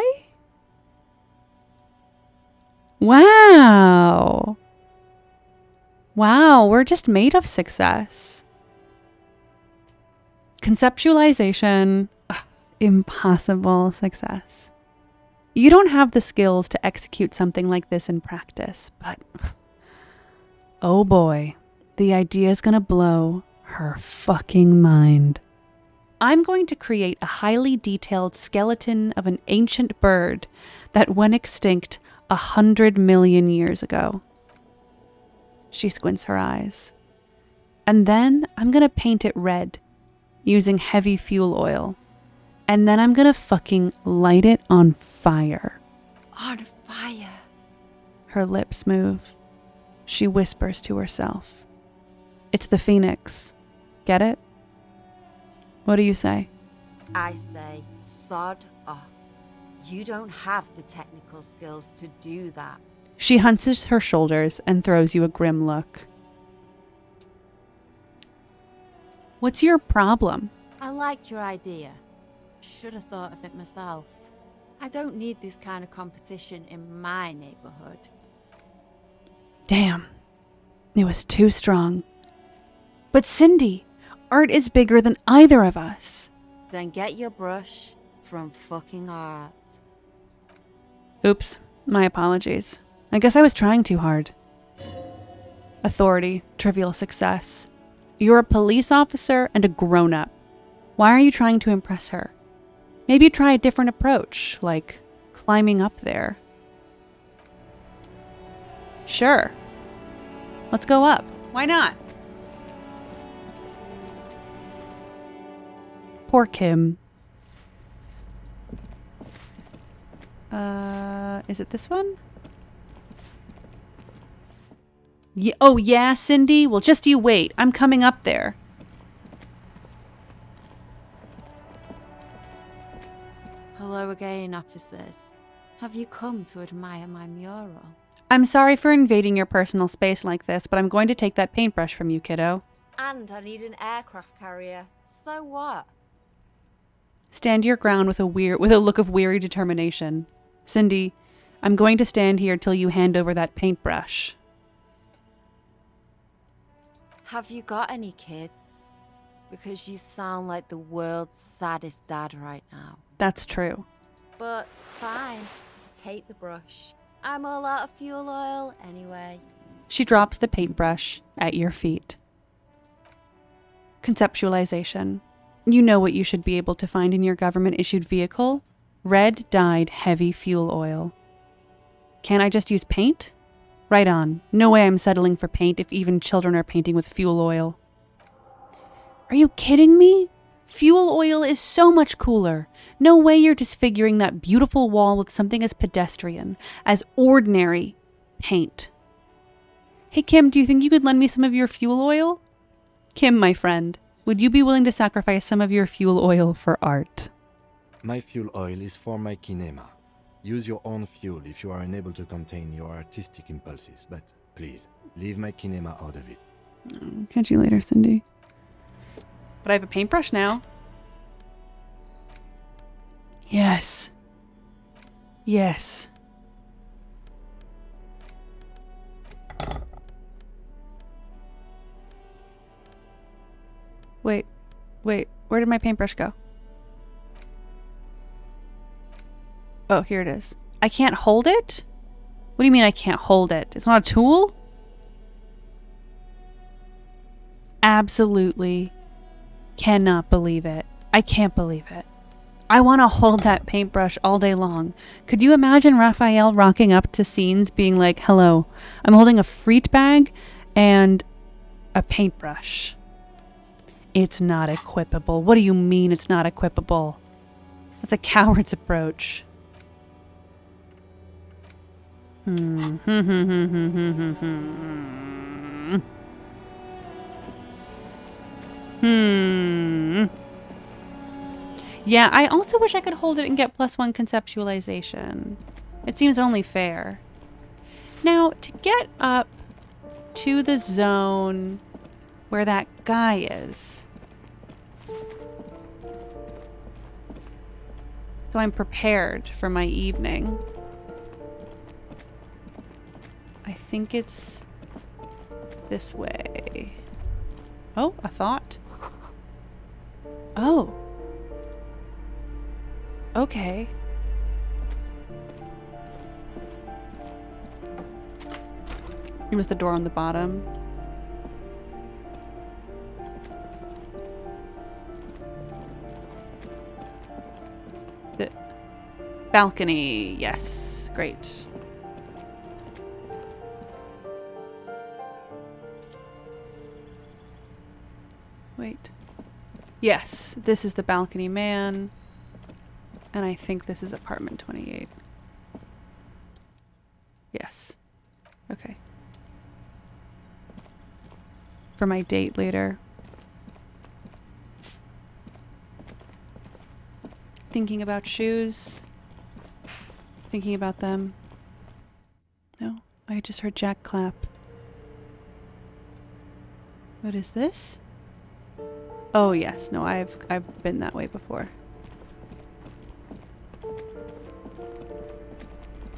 Wow. Wow, we're just made of success. Conceptualization, impossible success. You don't have the skills to execute something like this in practice, but oh boy, the idea is gonna blow her fucking mind. I'm going to create a highly detailed skeleton of an ancient bird that went extinct 100 million years ago. She squints her eyes. And then I'm gonna paint it red using heavy fuel oil. And then I'm gonna fucking light it on fire. On fire. Her lips move. She whispers to herself. It's the Phoenix. Get it? What do you say? I say, sod off. You don't have the technical skills to do that. She hunches her shoulders and throws you a grim look. What's your problem? I like your idea. Should have thought of it myself. I don't need this kind of competition in my neighborhood. Damn. It was too strong. But Cindy, art is bigger than either of us. Then get your brush from fucking art. Oops, my apologies. I guess I was trying too hard. Authority, trivial success. You're a police officer and a grown-up. Why are you trying to impress her? Maybe try a different approach, like climbing up there. Sure. Let's go up. Why not? Poor Kim. Is it this one? Oh yeah, Cindy? Well, just you wait. I'm coming up there. Hello again, officers. Have you come to admire my mural? I'm sorry for invading your personal space like this, but I'm going to take that paintbrush from you, kiddo. And I need an aircraft carrier. So what? Stand your ground with a look of weary determination. Cindy, I'm going to stand here till you hand over that paintbrush. Have you got any kids? Because you sound like the world's saddest dad right now. That's true. But fine, take the brush. I'm all out of fuel oil anyway. She drops the paintbrush at your feet. Conceptualization. You know what you should be able to find in your government-issued vehicle? Red-dyed heavy fuel oil. Can't I just use paint? Right on. No way I'm settling for paint if even children are painting with fuel oil. Are you kidding me? Fuel oil is so much cooler. No way you're disfiguring that beautiful wall with something as pedestrian, as ordinary paint. Hey Kim, do you think you could lend me some of your fuel oil? Kim, my friend, would you be willing to sacrifice some of your fuel oil for art? My fuel oil is for my kinema. Use your own fuel if you are unable to contain your artistic impulses, but please, leave my kinema out of it. Catch you later, Cindy. But I have a paintbrush now. Yes. Yes. Wait, where did my paintbrush go? Oh, here it is. I can't hold it? What do you mean I can't hold it? It's not a tool? Absolutely cannot believe it. I can't believe it. I want to hold that paintbrush all day long. Could you imagine Raphael rocking up to scenes being like, hello, I'm holding a fruit bag and a paintbrush. It's not equipable. What do you mean it's not equipable? That's a coward's approach. Yeah, I also wish I could hold it and get +1 conceptualization. It seems only fair. Now, to get up to the zone where that guy is. So I'm prepared for my evening. I think it's this way. Oh, a thought. Oh. Okay. It was the door on the bottom. The balcony. Yes. Great. Wait. Yes, this is the balcony man. And I think this is apartment 28. Yes. Okay. For my date later. Thinking about shoes. Thinking about them. No, I just heard Jack clap. What is this? Oh yes, no, I've been that way before.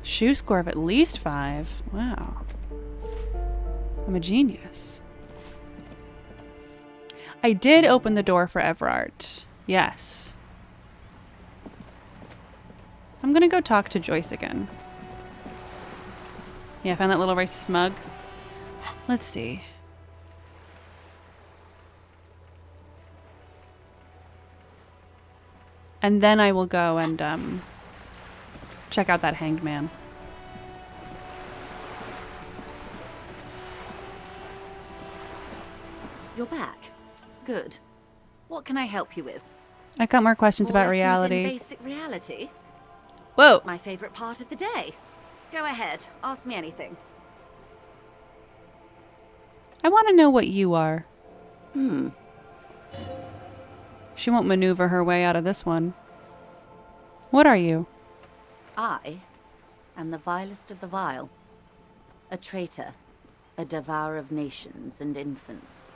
Shoe score of at least 5. Wow. I'm a genius. I did open the door for Everard. Yes. I'm gonna go talk to Joyce again. Yeah, I found that little racist mug. Let's see. And then I will go and check out that hanged man. You're back. Good. What can I help you with? I got more questions about More lessons reality. in basic reality? Whoa. My favorite part of the day. Go ahead. Ask me anything. I want to know what you are. Hmm. She won't maneuver her way out of this one. What are you? I am the vilest of the vile. A traitor. A devourer of nations and infants.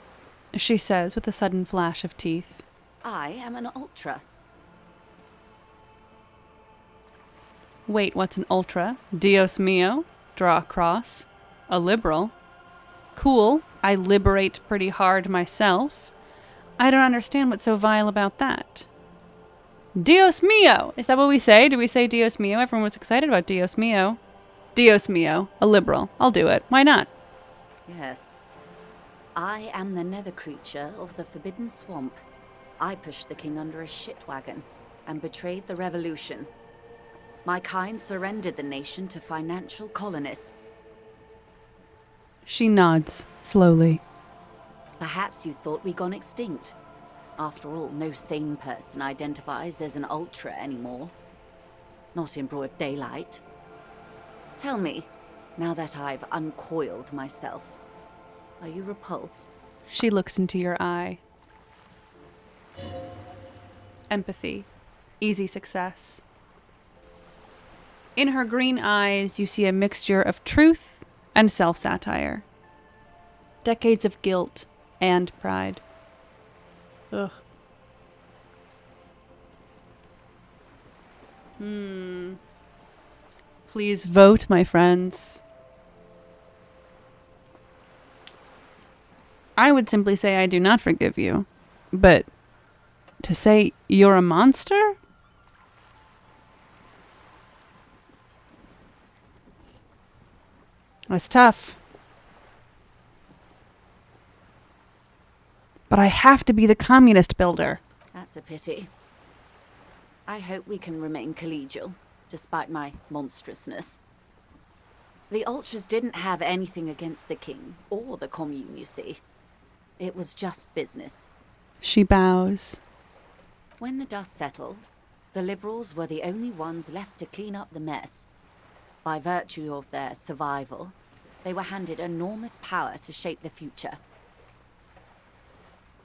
She says with a sudden flash of teeth. I am an ultra. Wait, what's an ultra? Dios mio. Draw a cross. A liberal. Cool. I liberate pretty hard myself. I don't understand what's so vile about that. Dios mio! Is that what we say? Do we say Dios mio? Everyone was excited about Dios mio. Dios mio. A liberal. I'll do it. Why not? Yes. I am the nether creature of the Forbidden Swamp. I pushed the king under a shit wagon and betrayed the revolution. My kind surrendered the nation to financial colonists. She nods, slowly. Perhaps you thought we'd gone extinct. After all, no sane person identifies as an ultra anymore. Not in broad daylight. Tell me, now that I've uncoiled myself, are you repulsed? She looks into your eye. Empathy. Easy success. In her green eyes, you see a mixture of truth and self-satire. Decades of guilt and pride. Ugh. Please vote, my friends. I would simply say I do not forgive you. But to say you're a monster? That's tough. But I have to be the communist builder. That's a pity. I hope we can remain collegial, despite my monstrousness. The Ultras didn't have anything against the king, or the commune, you see. It was just business. She bows. When the dust settled, the Liberals were the only ones left to clean up the mess. By virtue of their survival, they were handed enormous power to shape the future.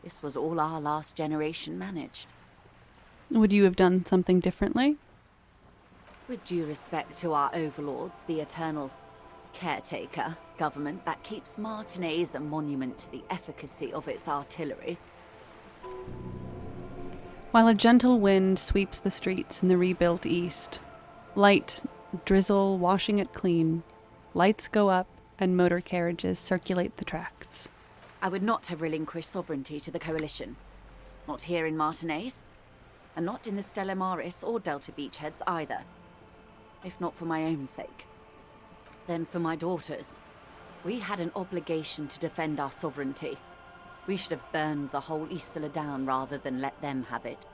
This was all our last generation managed. Would you have done something differently? With due respect to our overlords, the eternal caretaker government that keeps Martinez a monument to the efficacy of its artillery. While a gentle wind sweeps the streets in the rebuilt east, light drizzle washing it clean, lights go up and motor carriages circulate the tracts. I would not have relinquished sovereignty to the Coalition. Not here in Martinez, and not in the Stella Maris or Delta Beachheads either. If not for my own sake, then for my daughters. We had an obligation to defend our sovereignty. We should have burned the whole Isla down rather than let them have it.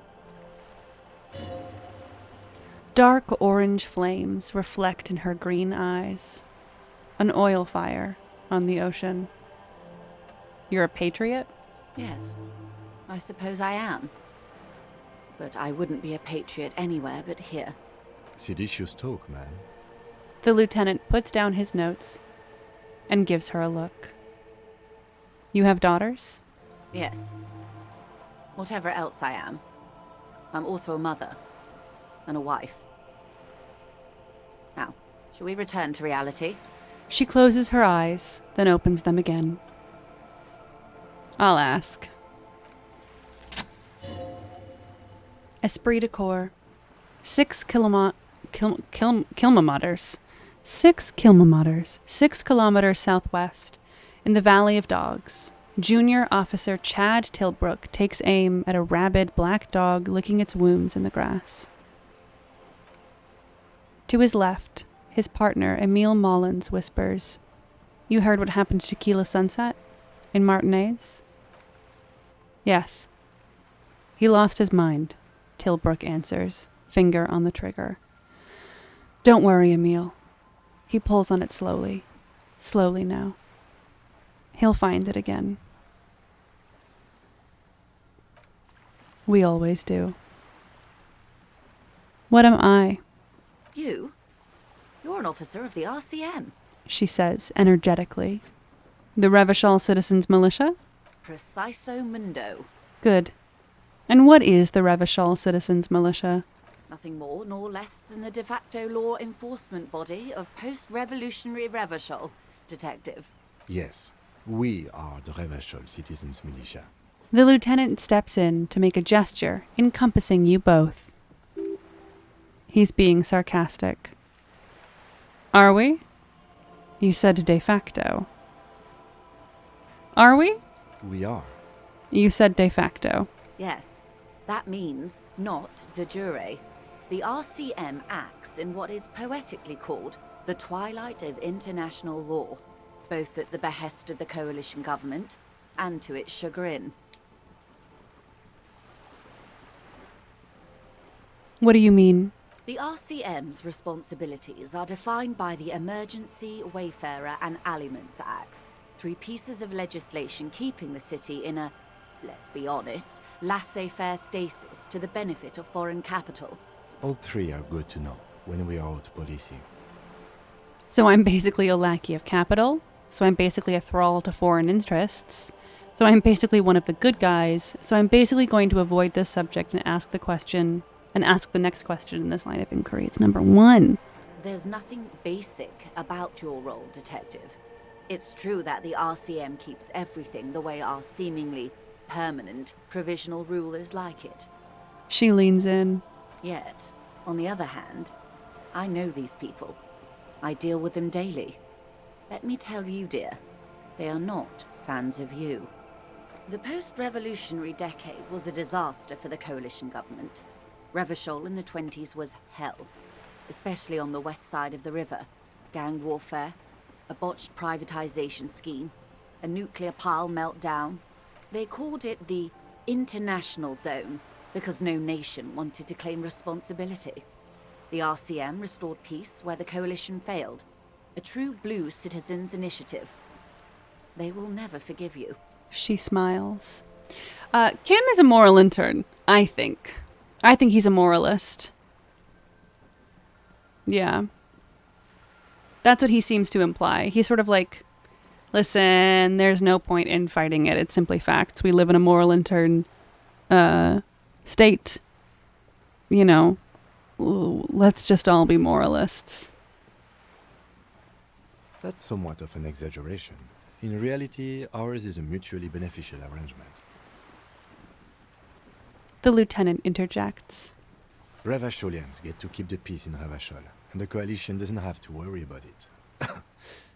Dark orange flames reflect in her green eyes. An oil fire on the ocean. You're a patriot? Yes, I suppose I am. But I wouldn't be a patriot anywhere but here. Seditious talk, man. The lieutenant puts down his notes and gives her a look. You have daughters? Yes. Whatever else I am, I'm also a mother and a wife. Now, shall we return to reality? She closes her eyes, then opens them again. I'll ask. Esprit de Corps. 6 kilometers. 6 kilometers. 6 kilometers southwest, in the Valley of Dogs. Junior Officer Chad Tilbrook takes aim at a rabid black dog licking its wounds in the grass. To his left, his partner, Emile Mullins, whispers, "You heard what happened to Tequila Sunset? In Martinez?" "Yes." "He lost his mind," Tilbrook answers, finger on the trigger. "Don't worry, Emile." He pulls on it slowly. Slowly now. He'll find it again. We always do. What am I? You? You're an officer of the RCM. She says energetically. The Revachol Citizens Militia? Preciso mundo. Good. And what is the Revachol Citizens Militia? Nothing more nor less than the de facto law enforcement body of post-revolutionary Revachol, Detective. Yes, we are the Revachol Citizens Militia. The lieutenant steps in to make a gesture encompassing you both. He's being sarcastic. Are we? You said de facto. Are we? We are. You said de facto. Yes, that means not de jure. The RCM acts in what is poetically called the twilight of international law, both at the behest of the coalition government and to its chagrin. What do you mean? The RCM's responsibilities are defined by the Emergency, Wayfarer and Aliments Acts, 3 pieces of legislation keeping the city in a, let's be honest, laissez-faire stasis to the benefit of foreign capital. All 3 are good to know when we are out policing. So I'm basically a lackey of capital. So I'm basically a thrall to foreign interests. So I'm basically one of the good guys. So I'm basically going to avoid this subject and ask the next question in this line of inquiry. It's number 1. There's nothing basic about your role, Detective. It's true that the RCM keeps everything the way our seemingly permanent provisional rulers like it. She leans in. Yet, on the other hand, I know these people. I deal with them daily. Let me tell you, dear, they are not fans of you. The post-revolutionary decade was a disaster for the coalition government. Revachol in the 20s was hell, especially on the west side of the river. Gang warfare, a botched privatization scheme, a nuclear pile meltdown. They called it the international zone because no nation wanted to claim responsibility. The RCM restored peace where the coalition failed. A true blue citizens' initiative. They will never forgive you. She smiles. Kim is a moral intern, I think. I think he's a moralist. Yeah. That's what he seems to imply. He's sort of like, listen, there's no point in fighting it. It's simply facts. We live in a moral intern state. You know, let's just all be moralists. That's somewhat of an exaggeration. In reality, ours is a mutually beneficial arrangement. The lieutenant interjects. Ravacholians get to keep the peace in Ravachol, and the coalition doesn't have to worry about it.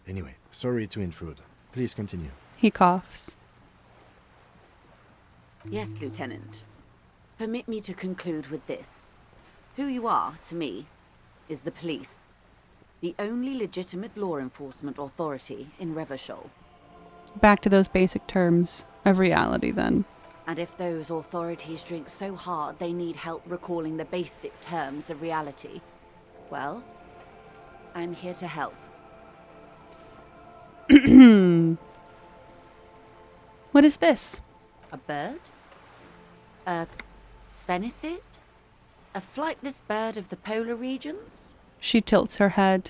Anyway, sorry to intrude. Please continue. He coughs. Yes, Lieutenant. Permit me to conclude with this. Who you are, to me, is the police. The only legitimate law enforcement authority in Revachol. Back to those basic terms of reality, then. And if those authorities drink so hard they need help recalling the basic terms of reality, well, I'm here to help. What is this? A bird? A sphenicid? A flightless bird of the polar regions? She tilts her head.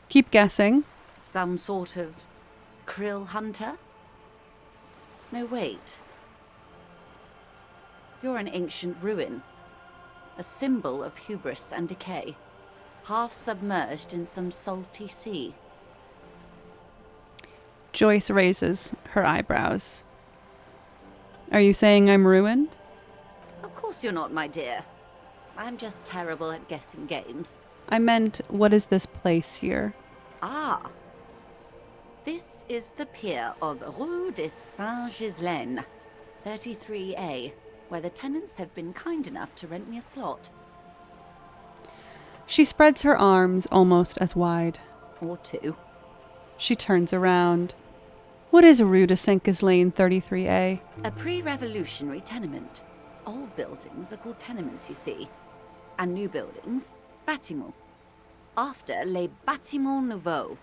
Keep guessing. Some sort of krill hunter? No, wait. You're an ancient ruin. A symbol of hubris and decay. Half submerged in some salty sea. Joyce raises her eyebrows. Are you saying I'm ruined? Of course you're not, my dear. I'm just terrible at guessing games. I meant, what is this place here? Ah. This is the pier of Rue de Saint-Ghislaine, 33A, where the tenants have been kind enough to rent me a slot. She spreads her arms almost as wide. Or two. She turns around. What is Rue de Saint-Ghislaine 33A? A pre-revolutionary tenement. Old buildings are called tenements, you see. And new buildings, bâtiments. After les bâtiments nouveaux.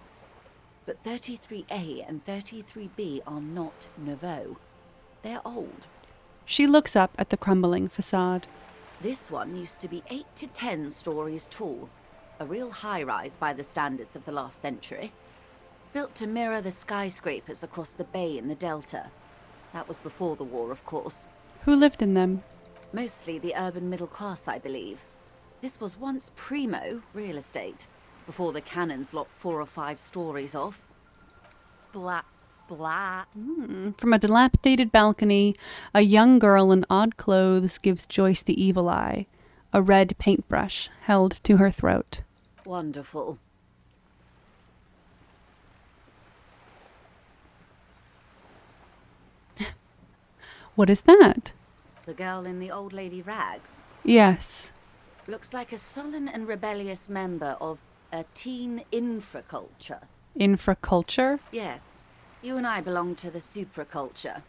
But 33A and 33B are not nouveaux. They're old. She looks up at the crumbling facade. This one used to be 8 to 10 stories tall. A real high-rise by the standards of the last century. Built to mirror the skyscrapers across the bay in the Delta. That was before the war, of course. Who lived in them? Mostly the urban middle class, I believe. This was once primo real estate, before the cannons lopped 4 or 5 stories off. Splat, splat. From a dilapidated balcony, a young girl in odd clothes gives Joyce the evil eye, a red paintbrush held to her throat. Wonderful. What is that? The girl in the old lady rags. Yes. Looks like a sullen and rebellious member of a teen infraculture. Infraculture? Yes. You and I belong to the supraculture.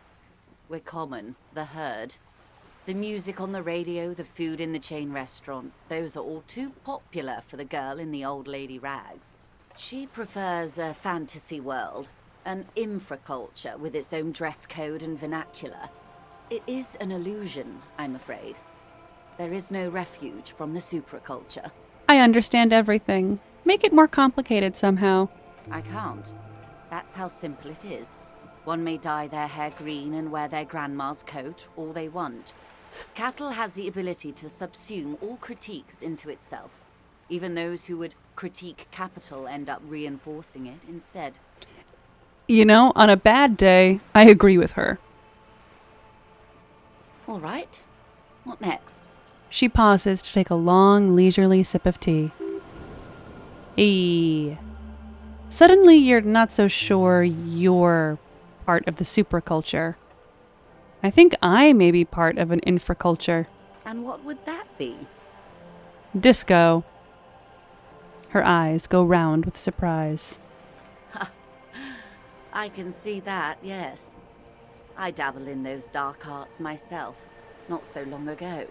We're common, the herd. The music on the radio, the food in the chain restaurant, those are all too popular for the girl in the old lady rags. She prefers a fantasy world, an infraculture with its own dress code and vernacular. It is an illusion, I'm afraid. There is no refuge from the supraculture. I understand everything. Make it more complicated somehow. I can't. That's how simple it is. One may dye their hair green and wear their grandma's coat, all they want. Capital has the ability to subsume all critiques into itself. Even those who would critique capital end up reinforcing it instead. You know, on a bad day, I agree with her. All right. What next? She pauses to take a long, leisurely sip of tea. Suddenly, you're not so sure you're part of the supraculture. I think I may be part of an infraculture. And what would that be? Disco. Her eyes go round with surprise. I can see that, yes. I dabble in those dark arts myself, not so long ago.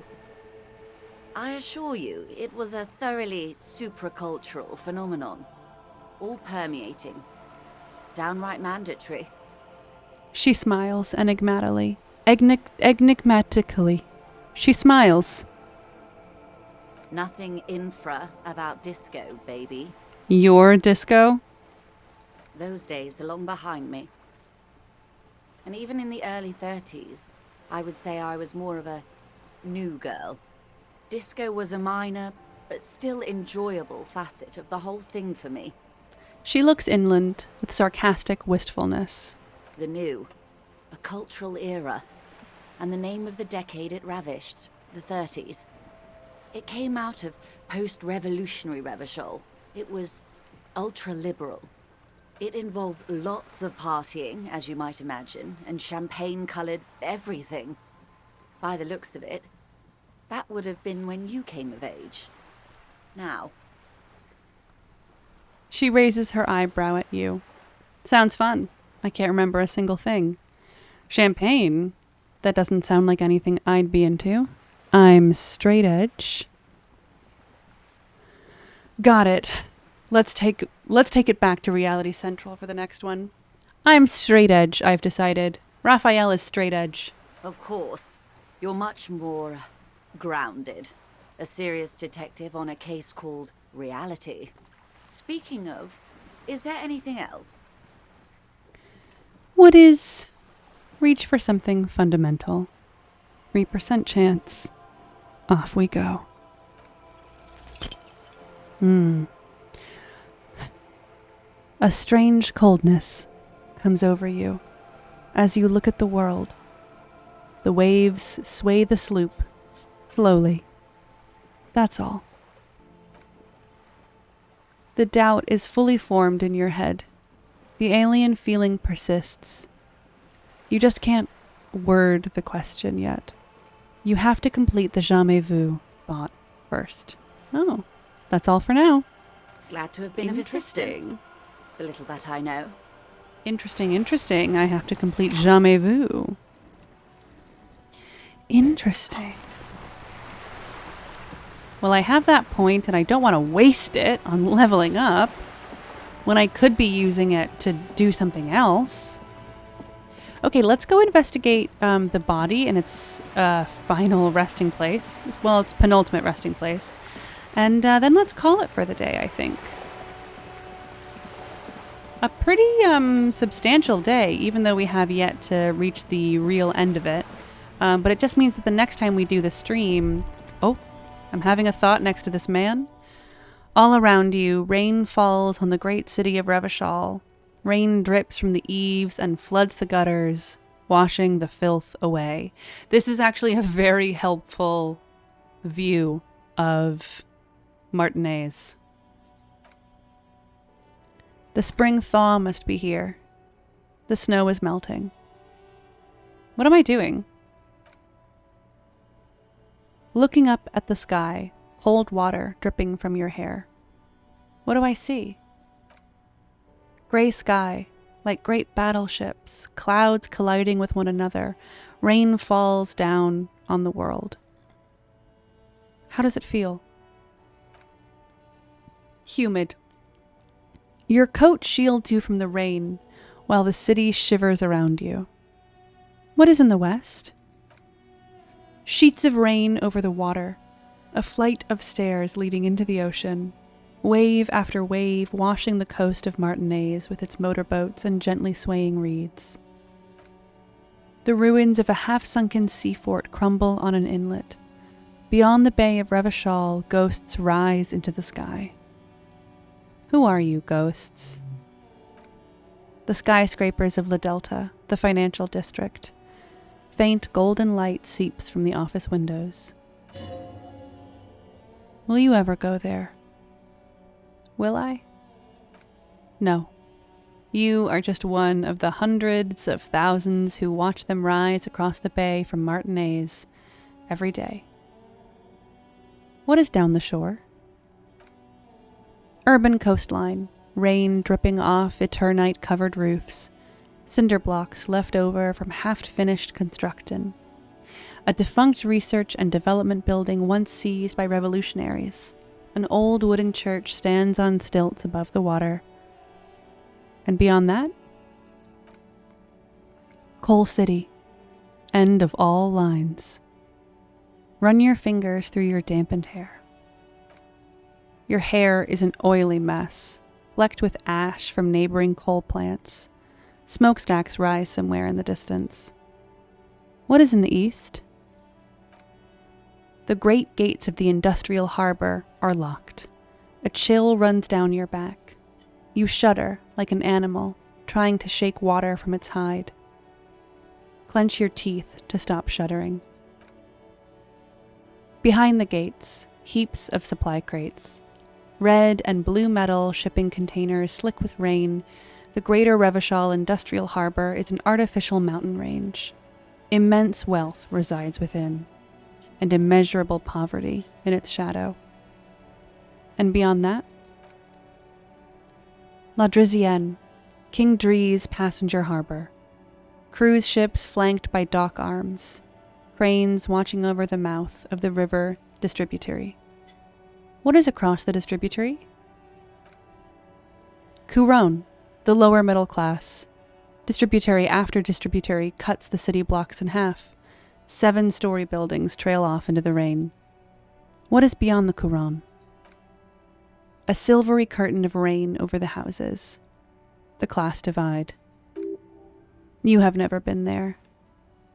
I assure you, it was a thoroughly supracultural phenomenon. All permeating. Downright mandatory. She smiles enigmatically. Enigmatically. She smiles. Nothing infra about disco, baby. Your disco? Those days are long behind me. And even in the early 30s, I would say I was more of a new girl. Disco was a minor, but still enjoyable facet of the whole thing for me. She looks inland with sarcastic wistfulness. The new, a cultural era, and the name of the decade it ravished, the 30s. It came out of post-revolutionary Revachol. It was ultra-liberal. It involved lots of partying, as you might imagine, and champagne-colored everything. By the looks of it, that would have been when you came of age. Now. She raises her eyebrow at you. Sounds fun. I can't remember a single thing. Champagne? That doesn't sound like anything I'd be into. I'm straight edge. Got it. Let's take it back to Reality Central for the next one. I'm straight edge, I've decided. Raphael is straight edge. Of course. You're much more grounded. A serious detective on a case called Reality. Speaking of, is there anything else? What is... Reach for something fundamental. 3% chance. Off we go. A strange coldness comes over you as you look at the world. The waves sway the sloop slowly. That's all. The doubt is fully formed in your head. The alien feeling persists. You just can't word the question yet. You have to complete the jamais vu thought first. Oh, that's all for now. Glad to have been of assistance. The little that I know. Interesting. I have to complete jamais vu. Interesting. Well, I have that point and I don't want to waste it on leveling up when I could be using it to do something else. Okay, let's go investigate the body in its final resting place. Well, its penultimate resting place. And then let's call it for the day, I think. A pretty substantial day, even though we have yet to reach the real end of it. But it just means that the next time we do the stream... Oh, I'm having a thought next to this man. All around you, rain falls on the great city of Revachol. Rain drips from the eaves and floods the gutters, washing the filth away. This is actually a very helpful view of Martinez. The spring thaw must be here. The snow is melting. What am I doing? Looking up at the sky, cold water dripping from your hair. What do I see? Gray sky, like great battleships, clouds colliding with one another. Rain falls down on the world. How does it feel? Humid. Your coat shields you from the rain, while the city shivers around you. What is in the west? Sheets of rain over the water, a flight of stairs leading into the ocean, wave after wave washing the coast of Martinez with its motorboats and gently swaying reeds. The ruins of a half-sunken sea fort crumble on an inlet. Beyond the bay of Revachol, ghosts rise into the sky. Who are you, ghosts? The skyscrapers of La Delta, the financial district. Faint golden light seeps from the office windows. Will you ever go there? Will I? No. You are just one of the hundreds of thousands who watch them rise across the bay from Martinez every day. What is down the shore? Urban coastline, rain dripping off eternite-covered roofs, cinder blocks left over from half-finished construction. A defunct research and development building once seized by revolutionaries. An old wooden church stands on stilts above the water. And beyond that? Coal City. End of all lines. Run your fingers through your dampened hair. Your hair is an oily mess, flecked with ash from neighboring coal plants. Smokestacks rise somewhere in the distance. What is in the east? The great gates of the industrial harbor are locked. A chill runs down your back. You shudder like an animal trying to shake water from its hide. Clench your teeth to stop shuddering. Behind the gates, heaps of supply crates. Red and blue metal shipping containers slick with rain. The Greater Revachol Industrial Harbor is an artificial mountain range. Immense wealth resides within, and immeasurable poverty in its shadow. And beyond that, La Drizienne, King Dree's passenger harbor. Cruise ships flanked by dock arms. Cranes watching over the mouth of the river distributary. What is across the distributary? Couronne, the lower middle class. Distributary after distributary cuts the city blocks in half. 7-story buildings trail off into the rain. What is beyond the Couronne? A silvery curtain of rain over the houses. The class divide. You have never been there.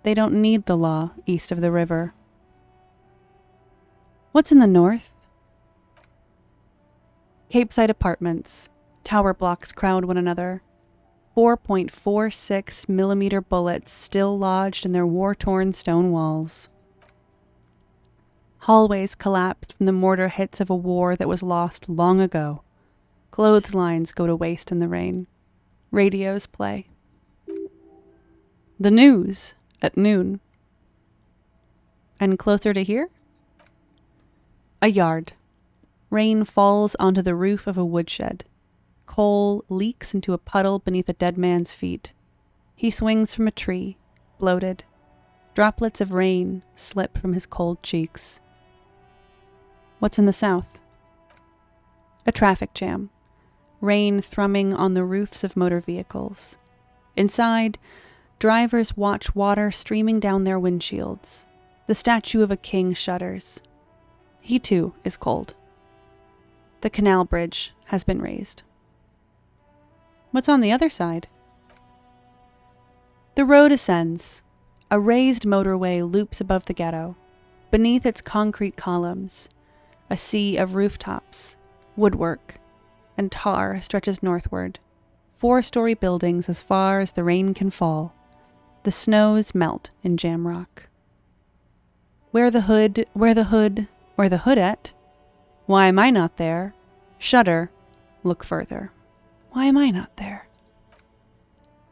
They don't need the law east of the river. What's in the north? Capeside apartments. Tower blocks crowd one another. 4.46 millimeter bullets still lodged in their war-torn stone walls. Hallways collapsed from the mortar hits of a war that was lost long ago. Clotheslines go to waste in the rain. Radios play. The news at noon. And closer to here? A yard. Rain falls onto the roof of a woodshed. Coal leaks into a puddle beneath a dead man's feet. He swings from a tree, bloated. Droplets of rain slip from his cold cheeks. What's in the south? A traffic jam. Rain thrumming on the roofs of motor vehicles. Inside, drivers watch water streaming down their windshields. The statue of a king shudders. He too is cold. The canal bridge has been raised. What's on the other side? The road ascends. A raised motorway loops above the ghetto. Beneath its concrete columns, a sea of rooftops, woodwork, and tar stretches northward. 4-story buildings as far as the rain can fall. The snows melt in Jamrock. Where the hoodette? Why am I not there? Shudder, look further. Why am I not there?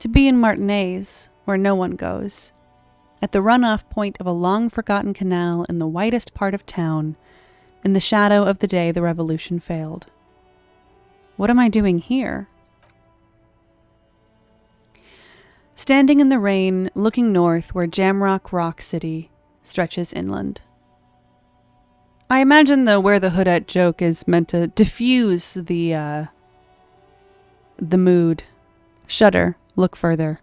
To be in Martinez, where no one goes. At the runoff point of a long-forgotten canal in the whitest part of town, in the shadow of the day the revolution failed. What am I doing here? Standing in the rain, looking north where Jamrock Rock City stretches inland. I imagine the where the hoodette joke is meant to diffuse the mood. Shudder, look further.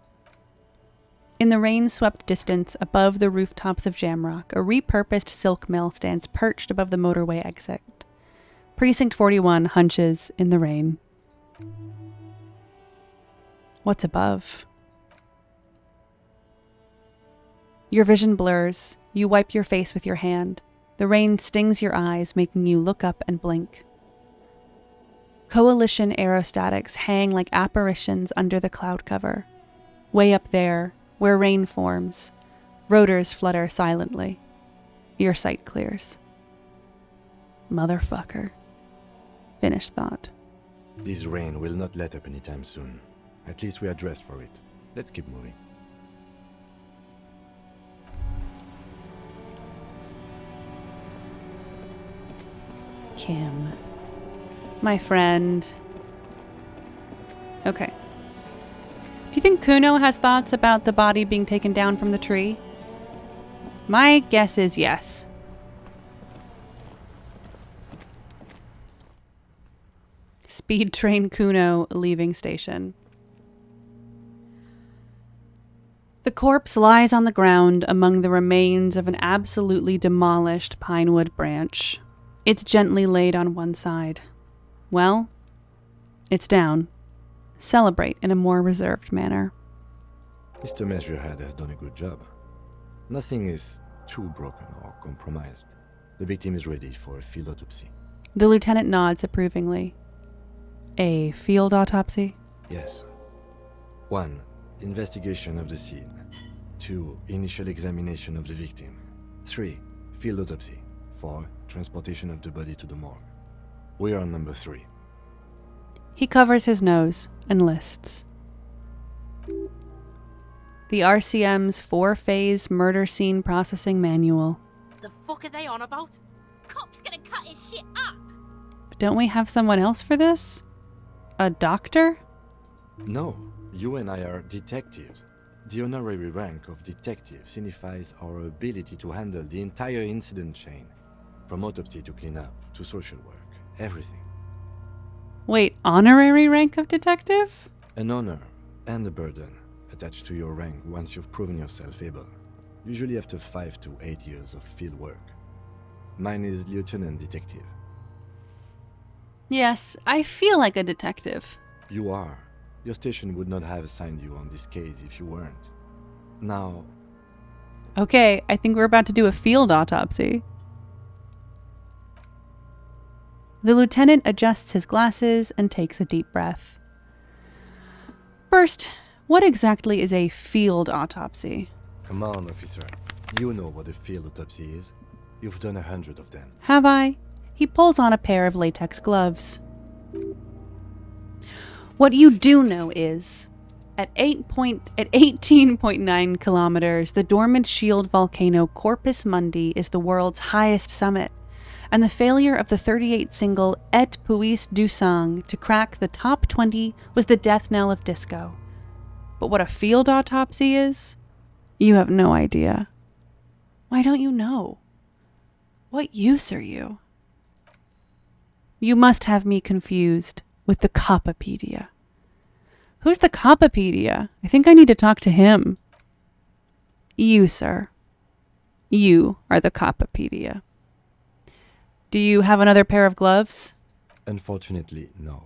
In the rain-swept distance above the rooftops of Jamrock, a repurposed silk mill stands perched above the motorway exit. Precinct 41 hunches in the rain. What's above? Your vision blurs. You wipe your face with your hand. The rain stings your eyes, making you look up and blink. Coalition aerostatics hang like apparitions under the cloud cover. Way up there, where rain forms, rotors flutter silently. Your sight clears. Motherfucker. Finished thought. This rain will not let up anytime soon. At least we are dressed for it. Let's keep moving. Kim. My friend. Okay. Do you think Kuno has thoughts about the body being taken down from the tree? My guess is yes. Speed train Kuno leaving station. The corpse lies on the ground among the remains of an absolutely demolished pinewood branch. It's gently laid on one side. Well, it's down. Celebrate in a more reserved manner. Mr. Measurehead has done a good job. Nothing is too broken or compromised. The victim is ready for a field autopsy. The lieutenant nods approvingly. A field autopsy? Yes. 1. Investigation of the scene. 2. Initial examination of the victim. 3. Field autopsy. 4. Transportation of the body to the morgue. We are on number 3. He covers his nose and lists. The RCM's 4-phase murder scene processing manual. The fuck are they on about? Cop's gonna cut his shit up. But don't we have someone else for this? A doctor? No, you and I are detectives. The honorary rank of detective signifies our ability to handle the entire incident chain, from autopsy to cleanup to social work, everything. Wait, honorary rank of detective? An honor and a burden attached to your rank once you've proven yourself able, usually after 5 to 8 years of field work. Mine is lieutenant detective. Yes, I feel like a detective. You are. Your station would not have assigned you on this case if you weren't. Now... Okay, I think we're about to do a field autopsy. The lieutenant adjusts his glasses and takes a deep breath. First, what exactly is a field autopsy? Come on, officer. You know what a field autopsy is. You've done 100 of them. Have I? He pulls on a pair of latex gloves. What you do know is, at 18.9 kilometers, the dormant shield volcano Corpus Mundi is the world's highest summit, and the failure of the 38 single Et Puis du Sang to crack the top 20 was the death knell of disco. But what a field autopsy is? You have no idea. Why don't you know? What use are you? You must have me confused with the Copopedia. Who's the Copopedia? I think I need to talk to him. You, sir. You are the Copopedia. Do you have another pair of gloves? Unfortunately, no.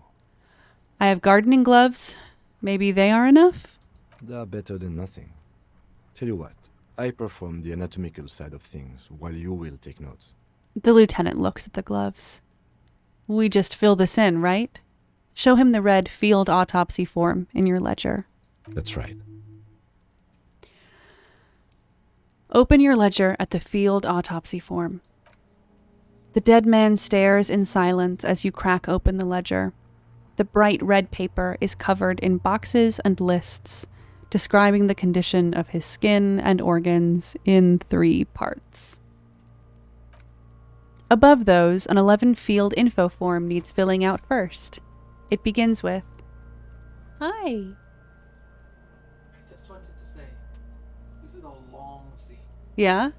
I have gardening gloves. Maybe they are enough? They are better than nothing. Tell you what, I perform the anatomical side of things while you will take notes. The lieutenant looks at the gloves. We just fill this in, right? Show him the red field autopsy form in your ledger. That's right. Open your ledger at the field autopsy form. The dead man stares in silence as you crack open the ledger. The bright red paper is covered in boxes and lists, describing the condition of his skin and organs in 3 parts. Above those, an 11-field info form needs filling out first. It begins with, "Hi." I just wanted to say, this is a long scene. Yeah?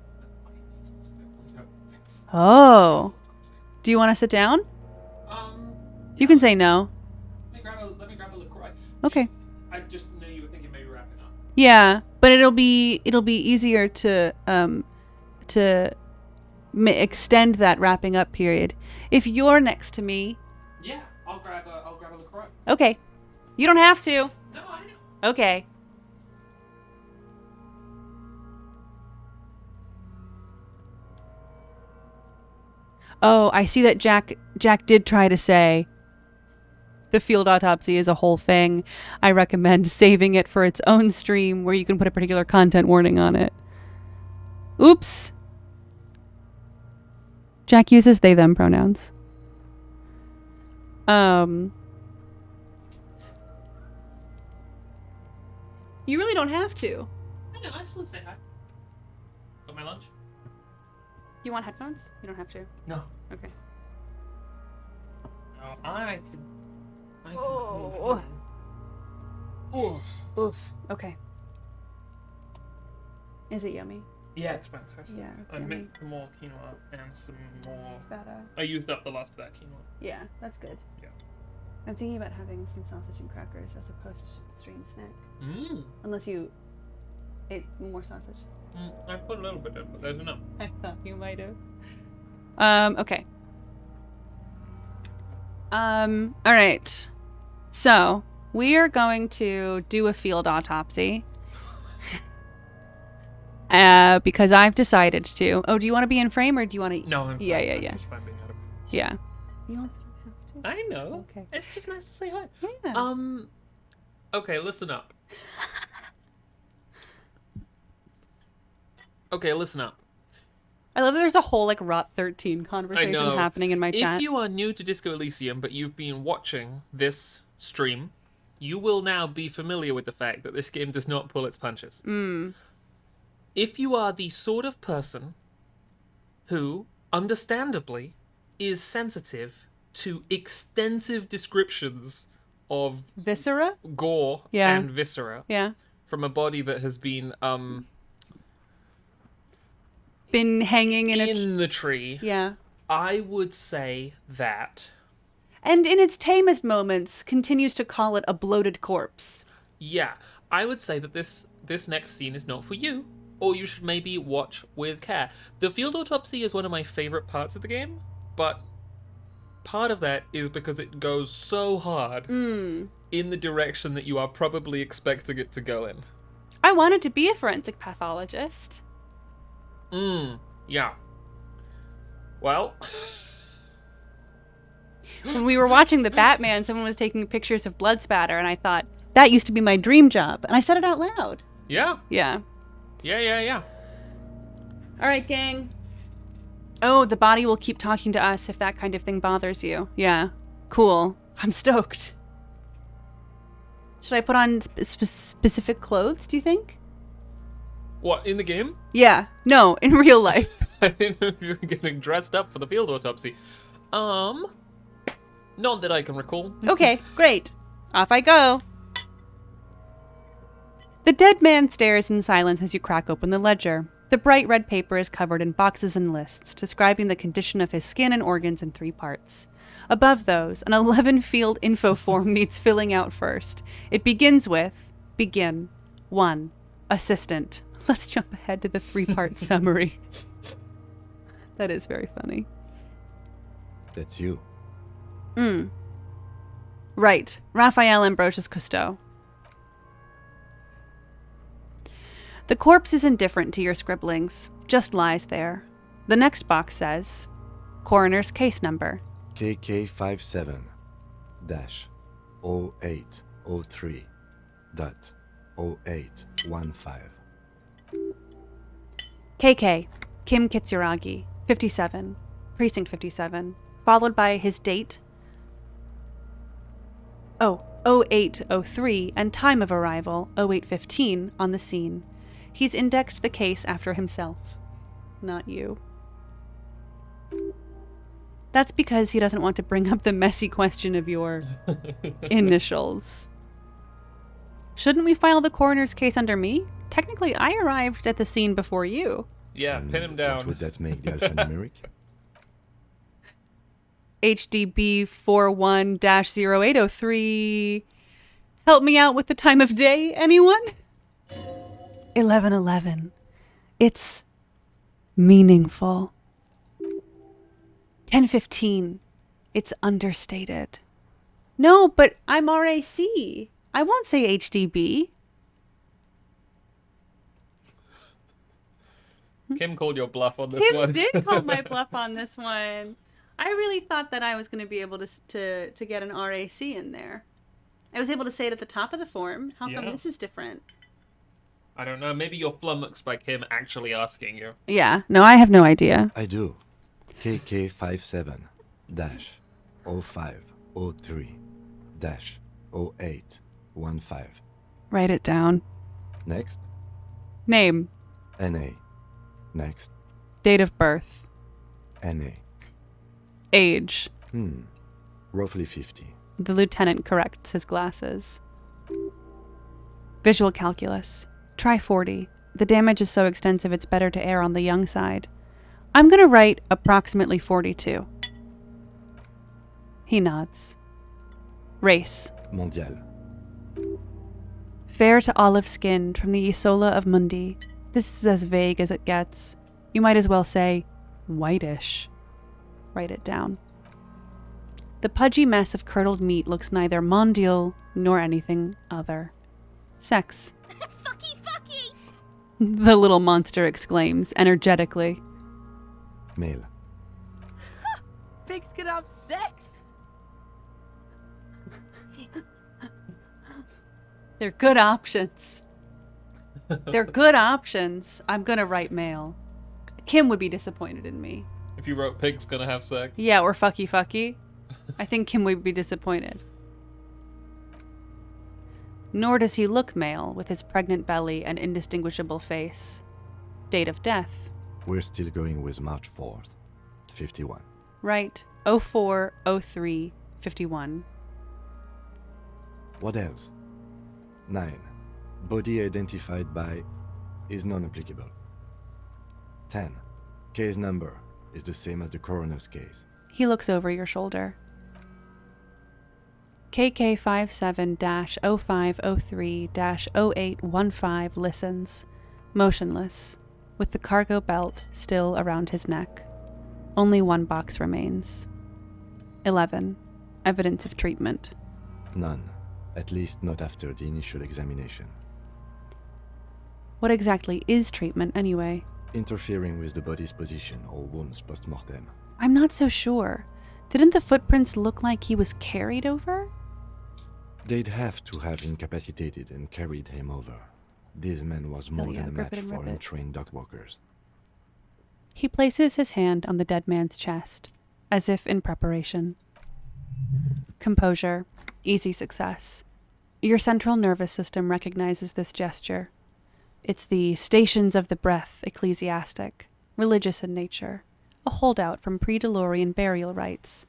Oh. Do you want to sit down? You can say no. Let me grab a LaCroix. Okay. I just knew you were thinking maybe wrapping up. Yeah, but it'll be easier to extend that wrapping up period. If you're next to me. Yeah, I'll grab a LaCroix. Okay. You don't have to. No, I know. Okay. Oh, I see that Jack did try to say the field autopsy is a whole thing. I recommend saving it for its own stream where you can put a particular content warning on it. Oops. Jack uses they them pronouns. You really don't have to. I know, I just want to say hi. Got my lunch? You want headphones? You don't have to. No. Okay. No, I can. Oh. Oof. Oof. Okay. Is it yummy? Yeah, it's fantastic. Yeah, I yummy. mixed some more quinoa and some more. Better. I used up the last of that quinoa. Yeah, that's good. Yeah. I'm thinking about having some sausage and crackers as a post-stream snack. Mmm. Unless you ate more sausage. I put a little bit in, but there's enough. I thought you might have. Okay. All right. So we are going to do a field autopsy. Because I've decided to. Oh, do you want to be in frame or do you want to? No, I'm fine. Yeah. Just fine being out of Yeah. You don't have to. I know. Okay. It's just nice to say hi. Yeah. Okay, listen up. Okay, listen up. I love that there's a whole like Rot 13 conversation know. happening in my chat. If you are new to Disco Elysium, but you've been watching this stream, you will now be familiar with the fact that this game does not pull its punches. If you are the sort of person who, understandably, is sensitive to extensive descriptions of Viscera? gore Yeah. and viscera Yeah. from a body that has been Hanging in the tree, Yeah. I would say that, And in its tamest moments, continues to call it a bloated corpse. yeah, I would say that this next scene is not for you, or you should maybe watch with care. The field autopsy is one of my favorite parts of the game, but part of that is because it goes so hard in the direction that you are probably expecting it to go in. I wanted to be a forensic pathologist. Yeah. Well, When we were watching the Batman, someone was taking pictures of blood spatter, and I thought, that used to be my dream job. And I said it out loud. yeah. Yeah. All right, gang. Oh, the body will keep talking to us if that kind of thing bothers you. Yeah. Cool. I'm stoked. Should I put on specific clothes, do you think? What, in the game? Yeah. No, in real life. I didn't know if you were getting dressed up for the field autopsy. Not that I can recall. Okay, great. Off I go. The dead man stares in silence as you crack open the ledger. The bright red paper is covered in boxes and lists, describing the condition of his skin and organs in 3 parts. Above those, an 11-field info form needs filling out first. It begins with, begin, 1, assistant. Let's jump ahead to the 3-part summary. That is very funny. That's you. Right. Raphael Ambrosius Cousteau. The corpse is indifferent to your scribblings, just lies there. The next box says, coroner's case number. KK57-0803.0815. KK, Kim Kitsuragi, 57, Precinct 57, followed by his date, 0803, and time of arrival, 0815, on the scene. He's indexed the case after himself, not you. That's because he doesn't want to bring up the messy question of your initials. Shouldn't we file the coroner's case under me? Technically, I arrived at the scene before you. Yeah, pin him down. What would that make the alphanumeric? HDB 41-0803. Help me out with the time of day, anyone? 11:11. It's meaningful. 10:15. It's understated. No, but I'm RAC. I won't say HDB. Kim called your bluff on this Kim one. did call my bluff on this one. I really thought that I was going to be able to get an RAC in there. I was able to say it at the top of the form. How come Yeah. this is different? I don't know. Maybe you're flummoxed by Kim actually asking you. Yeah. No, I have no idea. I do. KK57-0503-0815. Write it down. Next. Name. NA. Next. Date of birth. NA. Age. Roughly 50. The lieutenant corrects his glasses. Visual calculus. Try 40. The damage is so extensive it's better to err on the young side. I'm going to write approximately 42. He nods. Race. Mondial. Fair to olive-skinned from the Isola of Mundi. This is as vague as it gets. You might as well say whitish. Write it down. The pudgy mess of curdled meat looks neither mondial nor anything other. Sex. Fucky, fucky! The little monster exclaims energetically. Male. Pigs can have sex. They're good options. They're good options. I'm gonna write male. Kim would be disappointed in me. If you wrote pig's gonna have sex. Yeah, or fucky fucky. I think Kim would be disappointed. Nor does he look male with his pregnant belly and indistinguishable face. Date of death. We're still going with March 4th, 51. Right. 04, 03, 51. What else? 9. Body identified by is non-applicable. 10. Case number is the same as the coroner's case. He looks over your shoulder. KK57-0503-0815 listens, motionless, with the cargo belt still around his neck. Only one box remains. 11. Evidence of treatment. None. At least not after the initial examination. What exactly is treatment, anyway? Interfering with the body's position or wounds post-mortem. I'm not so sure. Didn't the footprints look like he was carried over? They'd have to have incapacitated and carried him over. This man was more than a match for untrained dog walkers. He places his hand on the dead man's chest, as if in preparation. Composure. Easy success. Your central nervous system recognizes this gesture. It's the Stations of the Breath ecclesiastic, religious in nature, a holdout from pre-Delorean burial rites.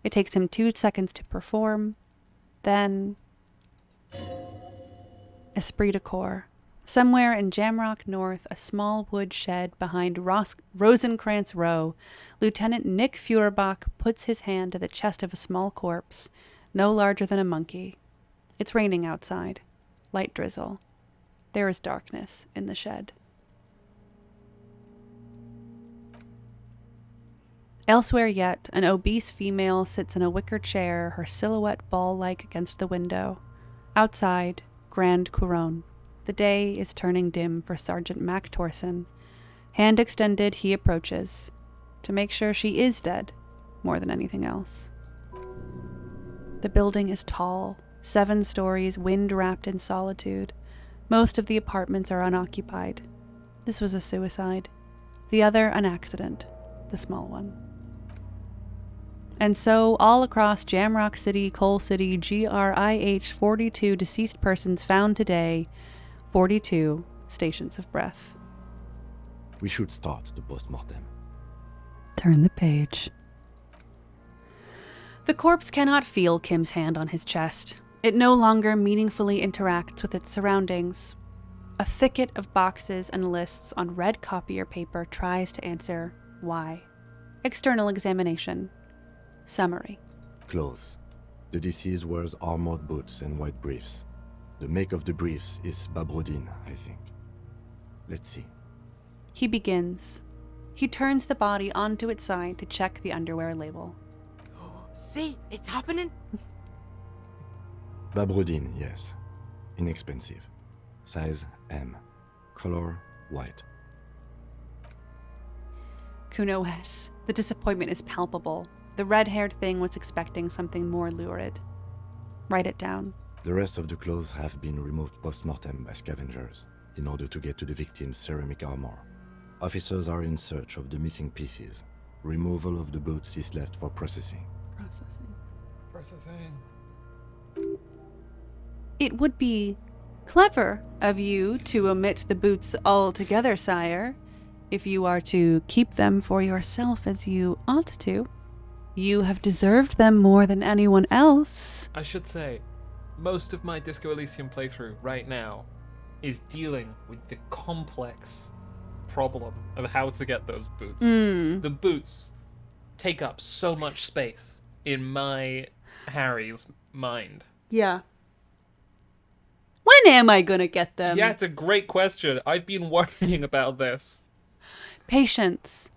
It takes him 2 seconds to perform, then... Esprit de corps. Somewhere in Jamrock North, a small wood shed behind Rosencrantz Row, Lieutenant Nick Feuerbach puts his hand to the chest of a small corpse, no larger than a monkey. It's raining outside. Light drizzle. There is darkness in the shed. Elsewhere yet, an obese female sits in a wicker chair, her silhouette ball-like against the window. Outside, Grand Couronne. The day is turning dim for Sergeant Mac Torson. Hand extended, he approaches, to make sure she is dead, more than anything else. The building is tall, 7 stories, wind-wrapped in solitude. Most of the apartments are unoccupied. This was a suicide. The other, an accident, the small one. And so, all across Jamrock City, Coal City, GRIH, 42 deceased persons found today, 42 stations of breath. We should start the post-mortem. Turn the page. The corpse cannot feel Kim's hand on his chest. It no longer meaningfully interacts with its surroundings. A thicket of boxes and lists on red copier paper tries to answer why. External examination. Summary. Clothes. The deceased wears armored boots and white briefs. The make of the briefs is Babrodine, I think. Let's see. He begins. He turns the body onto its side to check the underwear label. See, it's happening. Babrodine, yes. Inexpensive. Size M. Color white. Kuno S. The disappointment is palpable. The red-haired thing was expecting something more lurid. Write it down. The rest of the clothes have been removed post-mortem by scavengers in order to get to the victim's ceramic armor. Officers are in search of the missing pieces. Removal of the boots is left for processing. Processing. It would be clever of you to omit the boots altogether, sire. If you are to keep them for yourself as you ought to, you have deserved them more than anyone else. I should say, most of my Disco Elysium playthrough right now is dealing with the complex problem of how to get those boots. The boots take up so much space in my Harry's mind. Yeah. When am I gonna get them? Yeah, it's a great question. I've been worrying about this. Patience.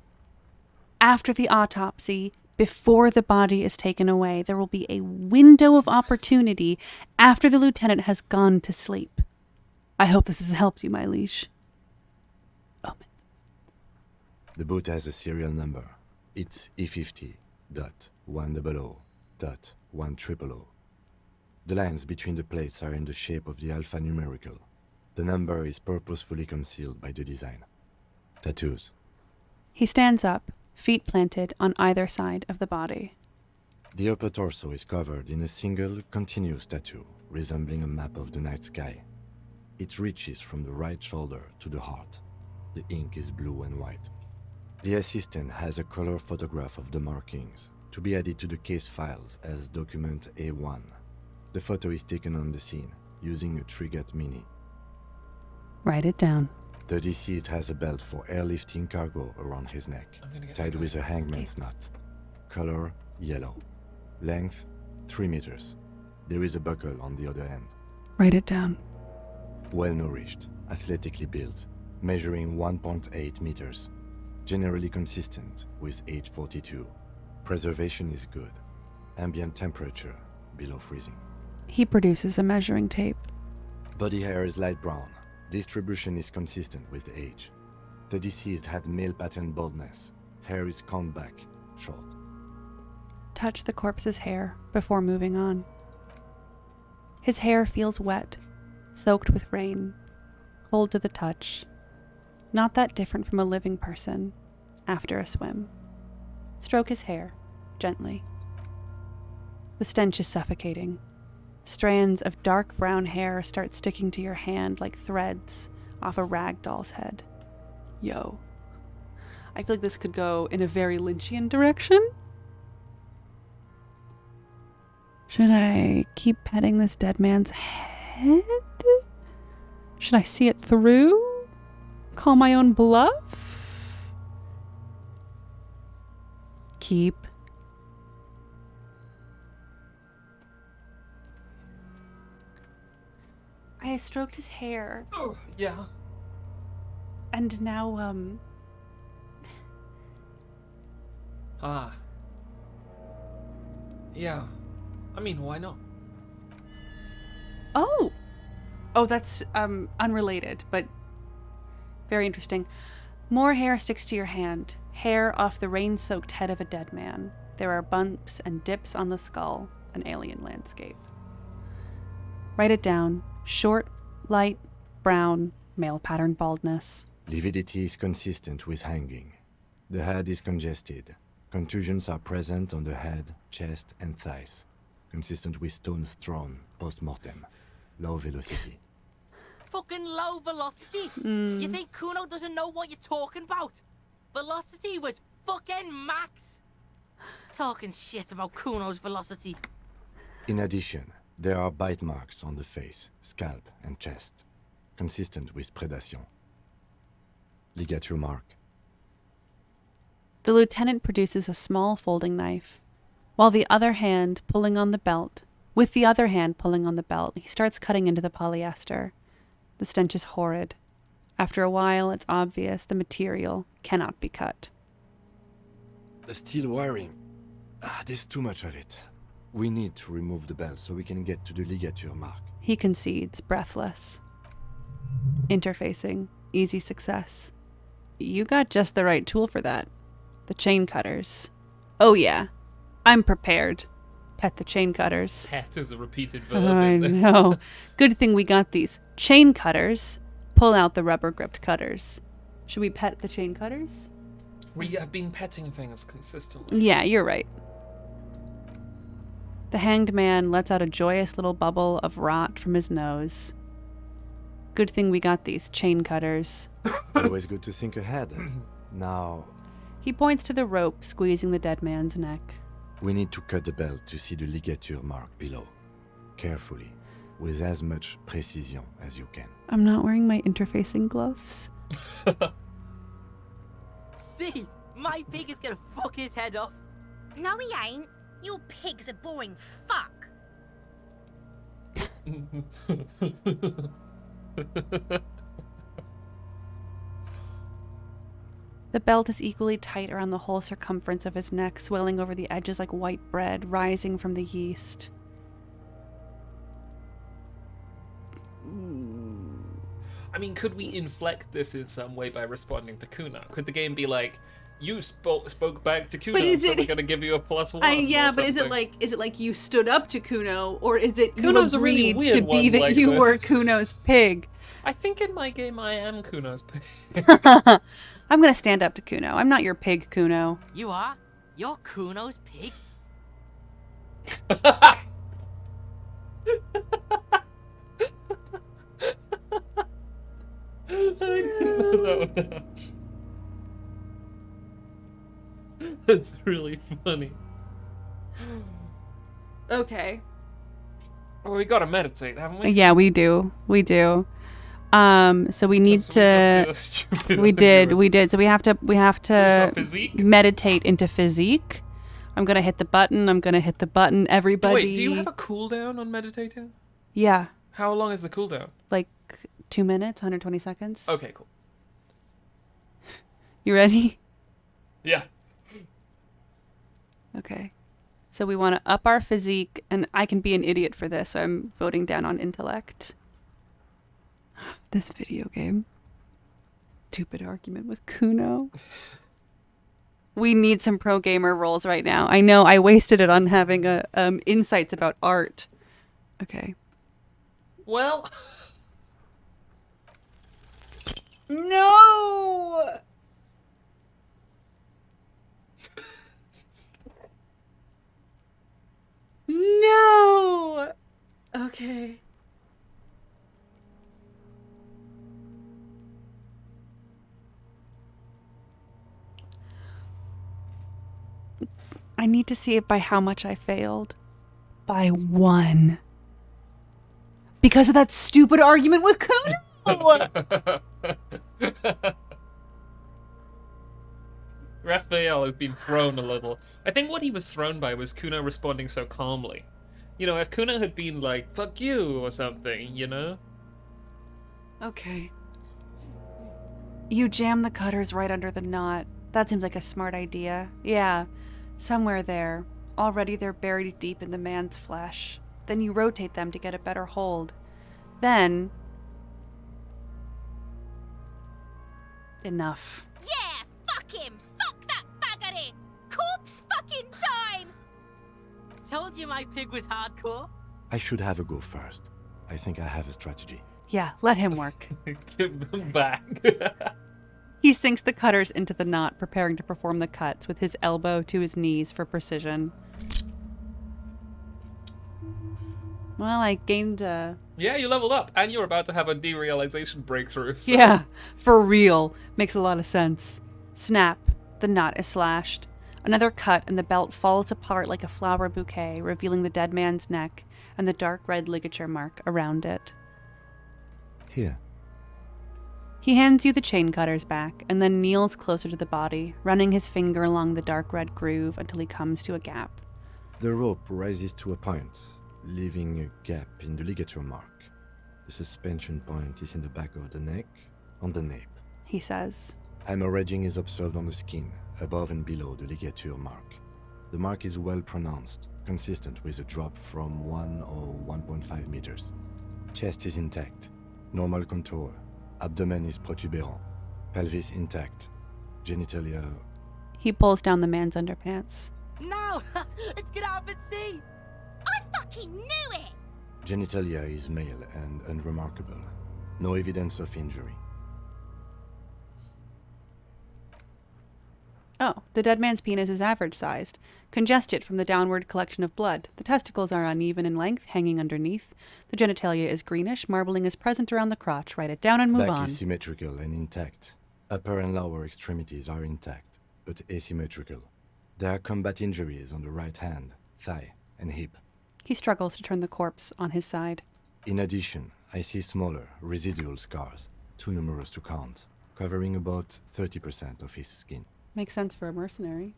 After the autopsy, before the body is taken away. There will be a window of opportunity after the lieutenant has gone to sleep. I hope this has helped you, my liege. The boat has a serial number. It's E50.100.100. The lines between the plates are in the shape of the alphanumerical. The number is purposefully concealed by the design. Tattoos. He stands up, feet planted on either side of the body. The upper torso is covered in a single, continuous tattoo, resembling a map of the night sky. It reaches from the right shoulder to the heart. The ink is blue and white. The assistant has a color photograph of the markings, to be added to the case files as document A1. The photo is taken on the scene, using a Trigat Mini. Write it down. The deceased has a belt for airlifting cargo around his neck, tied with a hangman's knot. Color, yellow. Length, 3 meters. There is a buckle on the other end. Write it down. Well-nourished, athletically built, measuring 1.8 meters. Generally consistent with age 42. Preservation is good. Ambient temperature, below freezing. He produces a measuring tape. Body hair is light brown. Distribution is consistent with age. The deceased had male pattern baldness. Hair is combed back, short. Touch the corpse's hair before moving on. His hair feels wet, soaked with rain, cold to the touch. Not that different from a living person after a swim. Stroke his hair, gently. The stench is suffocating. Strands of dark brown hair start sticking to your hand like threads off a rag doll's head. Yo. I feel like this could go in a very Lynchian direction. Should I keep petting this dead man's head? Should I see it through? Call my own bluff? Keep. I stroked his hair. Oh, yeah. And now, Yeah. I mean, why not? Oh! Oh, that's, unrelated, but very interesting. More hair sticks to your hand. Hair off the rain-soaked head of a dead man. There are bumps and dips on the skull. An alien landscape. Write it down. Short, light, brown, male pattern baldness. Lividity is consistent with hanging. The head is congested. Contusions are present on the head, chest, and thighs. Consistent with stones thrown post-mortem. Low velocity. Fucking low velocity? You think Kuno doesn't know what you're talking about? Velocity was fucking max. Talking shit about Kuno's velocity. In addition, there are bite marks on the face, scalp, and chest. Consistent with predation. Ligature mark. The lieutenant produces a small folding knife. While with the other hand pulling on the belt, he starts cutting into the polyester. The stench is horrid. After a while, it's obvious the material cannot be cut. The steel wiring. There's too much of it. We need to remove the belt so we can get to the ligature mark. He concedes, breathless. Interfacing. Easy success. You got just the right tool for that. The chain cutters. Oh yeah. I'm prepared. Pet the chain cutters. Pet is a repeated verb. I know. Good thing we got these. Chain cutters. Pull out the rubber gripped cutters. Should we pet the chain cutters? We have been petting things consistently. Yeah, you're right. The hanged man lets out a joyous little bubble of rot from his nose. Good thing we got these chain cutters. Always good to think ahead. Now... He points to the rope squeezing the dead man's neck. We need to cut the belt to see the ligature mark below. Carefully, with as much precision as you can. I'm not wearing my interfacing gloves. See, my pig is gonna fuck his head off. No, he ain't. Your pig's a boring fuck. The belt is equally tight around the whole circumference of his neck, swelling over the edges like white bread rising from the yeast. I mean, could we inflect this in some way by responding to Kuno? Could the game be like, you spoke back to Kuno, so we're gonna give you a +1? Yeah, or but is it like you stood up to Kuno, or is it Kuno's you a really agreed weird to be one that like you this. were Kuno's pig? I think in my game I am Kuno's pig. I'm gonna stand up to Kuno. I'm not your pig, Kuno. You are? You're Kuno's pig? That's really funny. Okay. Well, we gotta meditate, haven't we? Yeah, we do. We do. So we need to. We did. So we have to meditate into physique. I'm gonna hit the button. Everybody. Wait, do you have a cooldown on meditating? Yeah. How long is the cooldown? Like 2 minutes, 120 seconds. Okay, cool. You ready? Yeah. Okay. So we want to up our physique, and I can be an idiot for this, so I'm voting down on intellect. This video game. Stupid argument with Kuno. We need some pro gamer roles right now. I know I wasted it on having insights about art. Okay. Well. No! No! Okay. I need to see it by how much I failed. By 1. Because of that stupid argument with Kuno! Raphael has been thrown a little. I think what he was thrown by was Kuno responding so calmly. You know, if Kuno had been like, fuck you, or something, you know? Okay. You jam the cutters right under the knot. That seems like a smart idea. Yeah, somewhere there. Already they're buried deep in the man's flesh. Then you rotate them to get a better hold. Then... Enough. Yeah, fuck him! Fuck that baggery! Corpse fucking time! Told you my pig was hardcore. I should have a go first. I think I have a strategy. Yeah, let him work. Give them back. He sinks the cutters into the knot, preparing to perform the cuts with his elbow to his knees for precision. Well, I gained a... Yeah, you leveled up, and you're about to have a derealization breakthrough. So. Yeah, for real. Makes a lot of sense. Snap. The knot is slashed. Another cut, and the belt falls apart like a flower bouquet, revealing the dead man's neck and the dark red ligature mark around it. Here. He hands you the chain cutters back, and then kneels closer to the body, running his finger along the dark red groove until he comes to a gap. The rope rises to a point, leaving a gap in the ligature mark. The suspension point is in the back of the neck, on the nape. He says. Hemorrhaging is observed on the skin, above and below the ligature mark. The mark is well pronounced, consistent with a drop from 1 or 1.5 meters. Chest is intact, normal contour. Abdomen is protuberant, pelvis intact, genitalia... He pulls down the man's underpants. No! Let's get out and see! I fucking knew it! Genitalia is male and unremarkable. No evidence of injury. Oh, the dead man's penis is average-sized, congested from the downward collection of blood. The testicles are uneven in length, hanging underneath. The genitalia is greenish, marbling is present around the crotch. Write it down and move Back on. is symmetrical and intact. Upper and lower extremities are intact, but asymmetrical. There are combat injuries on the right hand, thigh, and hip. He struggles to turn the corpse on his side. In addition, I see smaller, residual scars, too numerous to count, covering about 30% of his skin. Makes sense for a mercenary.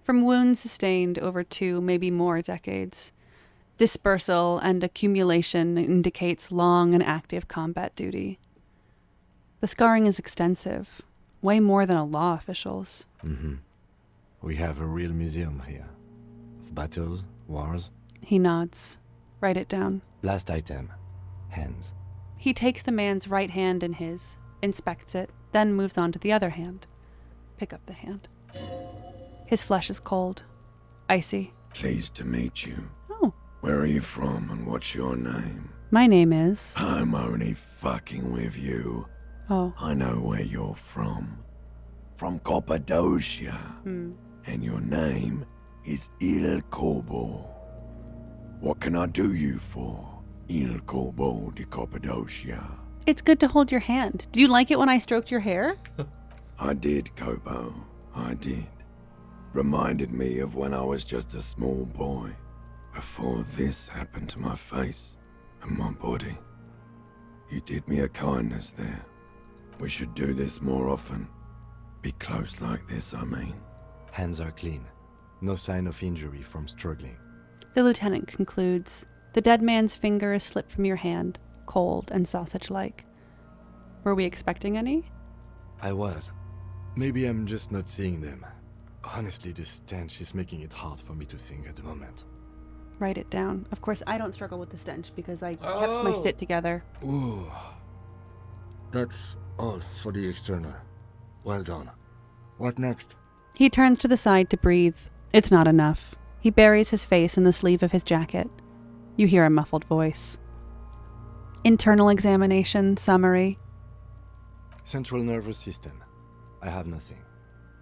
From wounds sustained over 2, maybe more decades. Dispersal and accumulation indicates long and active combat duty. The scarring is extensive. way more than a law official's. Mm-hmm. We have a real museum here. Of battles, wars. He nods. Write it down. Last item. Hands. He takes the man's right hand in his, inspects it, then moves on to the other hand. Pick up the hand. His flesh is cold. Icy. Pleased to meet you. Oh. Where are you from and what's your name? My name is... I'm only fucking with you. Oh. I know where you're from. From Cappadocia. And your name is Il Corbo. What can I do you for, Il Corbo de Cappadocia? It's good to hold your hand. Do you like it when I stroked your hair? I did, Kobo. I did. Reminded me of when I was just a small boy, before this happened to my face and my body. You did me a kindness there. We should do this more often. Be close like this, I mean. Hands are clean. No sign of injury from struggling. The lieutenant concludes. The dead man's fingers slip from your hand, cold and sausage-like. Were we expecting any? I was. Maybe I'm just not seeing them. Honestly, this stench is making it hard for me to think at the moment. Write it down. Of course, I don't struggle with the stench because I kept my shit together. Ooh. That's all for the external. Well done. What next? He turns to the side to breathe. It's not enough. He buries his face in the sleeve of his jacket. You hear a muffled voice. Internal examination, summary. Central nervous system. I have nothing.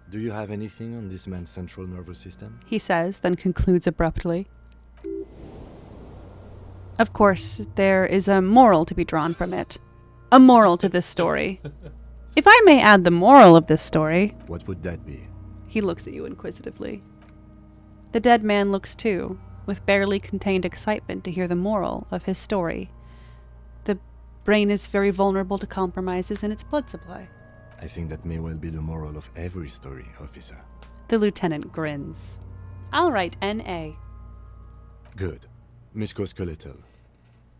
Do you have anything on this man's central nervous system? He says, then concludes abruptly. Of course, there is a moral to be drawn from it. A moral to this story. If I may add the moral of this story... What would that be? He looks at you inquisitively. The dead man looks too, with barely contained excitement to hear the moral of his story. The brain is very vulnerable to compromises in its blood supply. I think that may well be the moral of every story, officer. The lieutenant grins. I'll write N.A. Good. Musculoskeletal.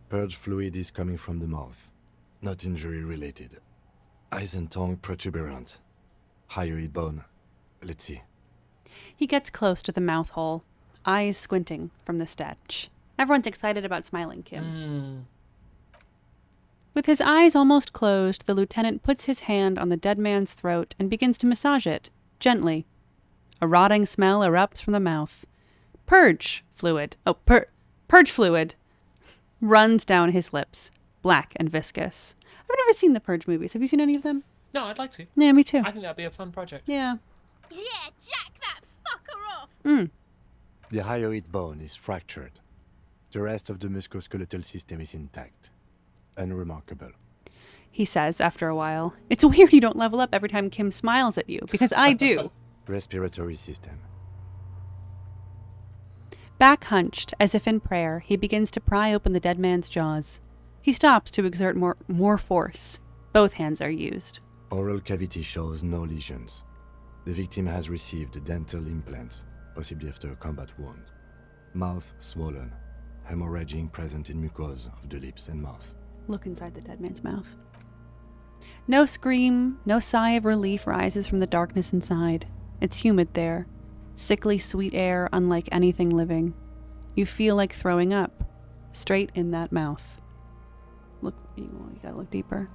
Purge fluid is coming from the mouth. Not injury related. Eyes and tongue protuberant. Hyoid bone. Let's see. He gets close to the mouth hole, eyes squinting from the stench. Everyone's excited about smiling, Kim. With his eyes almost closed, the lieutenant puts his hand on the dead man's throat and begins to massage it, gently. A rotting smell erupts from the mouth. Purge fluid runs down his lips, black and viscous. I've never seen the Purge movies. Have you seen any of them? No, I'd like to. Yeah, me too. I think that'd be a fun project. Yeah. Yeah, jack that fucker off! The hyoid bone is fractured. The rest of the musculoskeletal system is intact. Unremarkable. He says after a while. It's weird you don't level up every time Kim smiles at you, because I do. Respiratory system. Back hunched, as if in prayer, he begins to pry open the dead man's jaws. He stops to exert more force. Both hands are used. Oral cavity shows no lesions. The victim has received dental implants, possibly after a combat wound. Mouth swollen, hemorrhaging present in mucosa of the lips and mouth. Look inside the dead man's mouth. No scream, no sigh of relief rises from the darkness inside. It's humid there. Sickly sweet air unlike anything living. You feel like throwing up. Straight in that mouth. You gotta look deeper.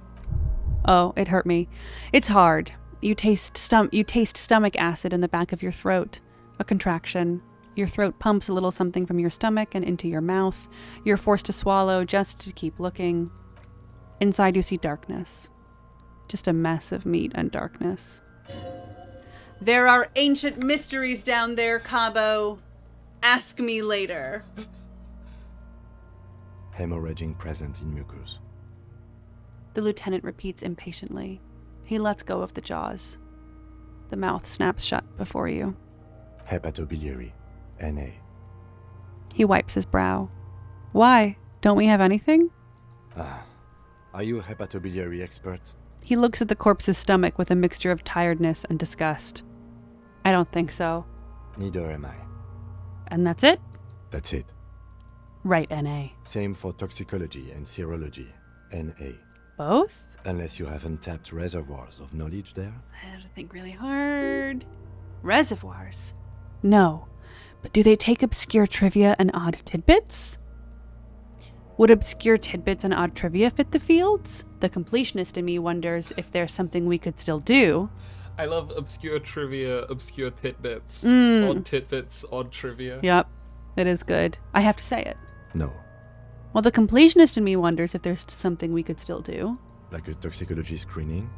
Oh, it hurt me. It's hard. You taste stomach acid in the back of your throat. A contraction. Your throat pumps a little something from your stomach and into your mouth. You're forced to swallow just to keep looking. Inside you see darkness. Just a mess of meat and darkness. There are ancient mysteries down there, Cabo. Ask me later. Hemorrhaging present in mucus. The lieutenant repeats impatiently. He lets go of the jaws. The mouth snaps shut before you. Hepatobiliary. NA. He wipes his brow. Why? Don't we have anything? Are you a hepatobiliary expert? He looks at the corpse's stomach with a mixture of tiredness and disgust. I don't think so. Neither am I. And that's it? That's it. Right, NA. Same for toxicology and serology. NA. both? Unless you have untapped reservoirs of knowledge there. I have to think really hard. Reservoirs? No. But do they take obscure trivia and odd tidbits? Would obscure tidbits and odd trivia fit the fields? The completionist in me wonders if there's something we could still do. I love obscure trivia, obscure tidbits. Mm. Odd tidbits, odd trivia. Yep, it is good. I have to say it. No. Well, the completionist in me wonders if there's something we could still do. Like a toxicology screening?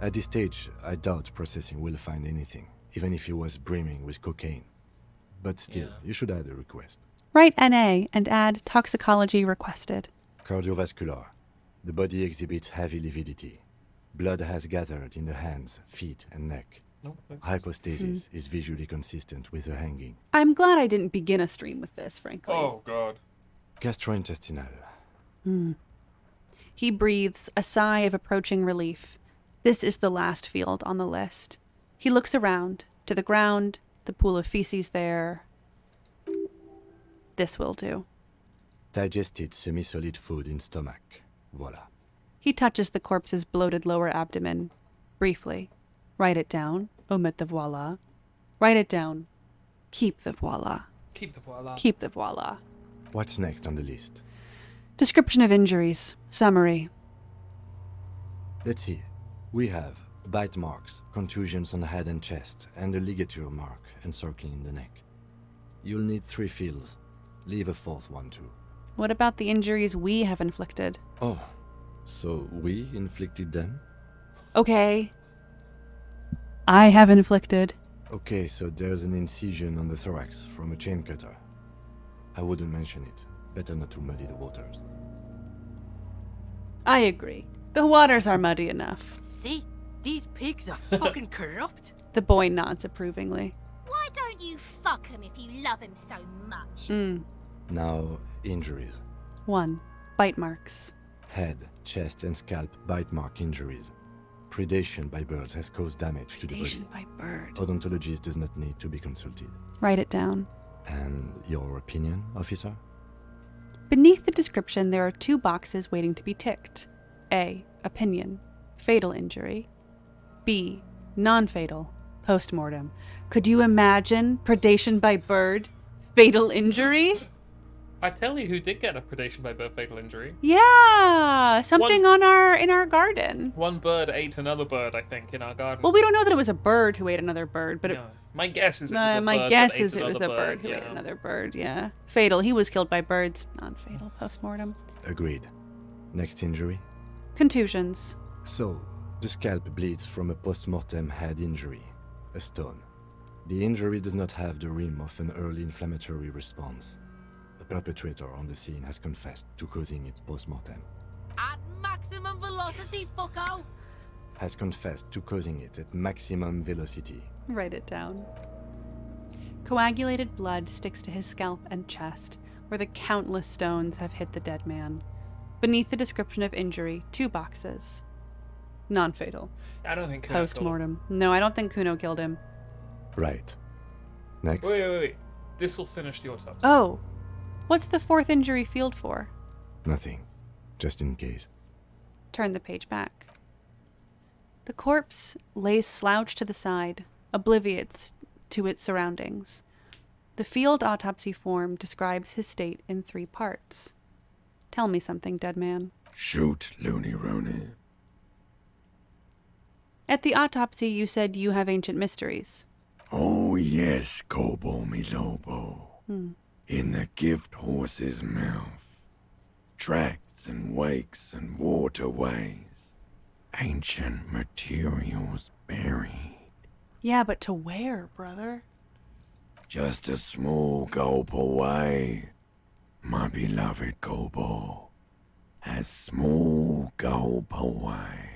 At this stage, I doubt processing will find anything, even if he was brimming with cocaine. But still, you should add a request. Write NA and add toxicology requested. Cardiovascular. The body exhibits heavy lividity. Blood has gathered in the hands, feet, and neck. Hypostasis is visually consistent with the hanging. I'm glad I didn't begin a stream with this, frankly. Oh, God. Gastrointestinal. He breathes a sigh of approaching relief. This is the last field on the list. He looks around, to the ground, the pool of feces there. This will do. Digested semi-solid food in stomach. Voila. He touches the corpse's bloated lower abdomen. Briefly. Write it down. Omit the voila. Write it down. Keep the voila. Keep the voila. Keep the voila. What's next on the list? Description of injuries. Summary. Let's see. We have bite marks, contusions on the head and chest, and a ligature mark encircling the neck. You'll need 3 fields. Leave a 4th one too. What about the injuries we have inflicted? Oh, so we inflicted them? Okay. I have inflicted. Okay, so there's an incision on the thorax from a chain cutter. I wouldn't mention it. Better not to muddy the waters. I agree. The waters are muddy enough. See? These pigs are fucking corrupt. The boy nods approvingly. Why don't you fuck him if you love him so much? Now, injuries. 1. Bite marks. Head, chest, and scalp bite mark injuries. Predation by birds has caused damage to the body. Predation by bird. Odontologist does not need to be consulted. Write it down. And your opinion, officer? Beneath the description, there are 2 boxes waiting to be ticked. A. Opinion. Fatal injury. B. Non-fatal. Post-mortem. Could you imagine predation by bird? Fatal injury? I tell you who did get a predation by bird fatal injury. Yeah, something in our garden. One bird ate another bird, I think, in our garden. Well, we don't know that it was a bird who ate another bird, but my guess is it was a my bird guess that ate is it was a another bird who ate another bird. Yeah, fatal. He was killed by birds. Non-fatal. Post-mortem. Agreed. Next injury? Contusions. So, the scalp bleeds from a post-mortem head injury, a stone. The injury does not have the rim of an early inflammatory response. The perpetrator on the scene has confessed to causing it post-mortem. At maximum velocity, fucko! Has confessed to causing it at maximum velocity. Write it down. Coagulated blood sticks to his scalp and chest, where the countless stones have hit the dead man. Beneath the description of injury, 2 boxes. Non-fatal. I don't think Kuno killed him. Post-mortem. No, I don't think Kuno killed him. Right. Next. Wait. This will finish the autopsy. Oh. What's the 4th injury field for? Nothing. Just in case. Turn the page back. The corpse lays slouched to the side, oblivious to its surroundings. The field autopsy form describes his state in 3 parts. Tell me something, dead man. Shoot, Looney Rooney. At the autopsy, you said you have ancient mysteries. Oh yes, Kobo mi Lobo. In the gift horse's mouth. Tracts and wakes and waterways. Ancient materials buried. Yeah, but to where, brother? Just a small gulp away. My beloved Kobo. A small gulp away.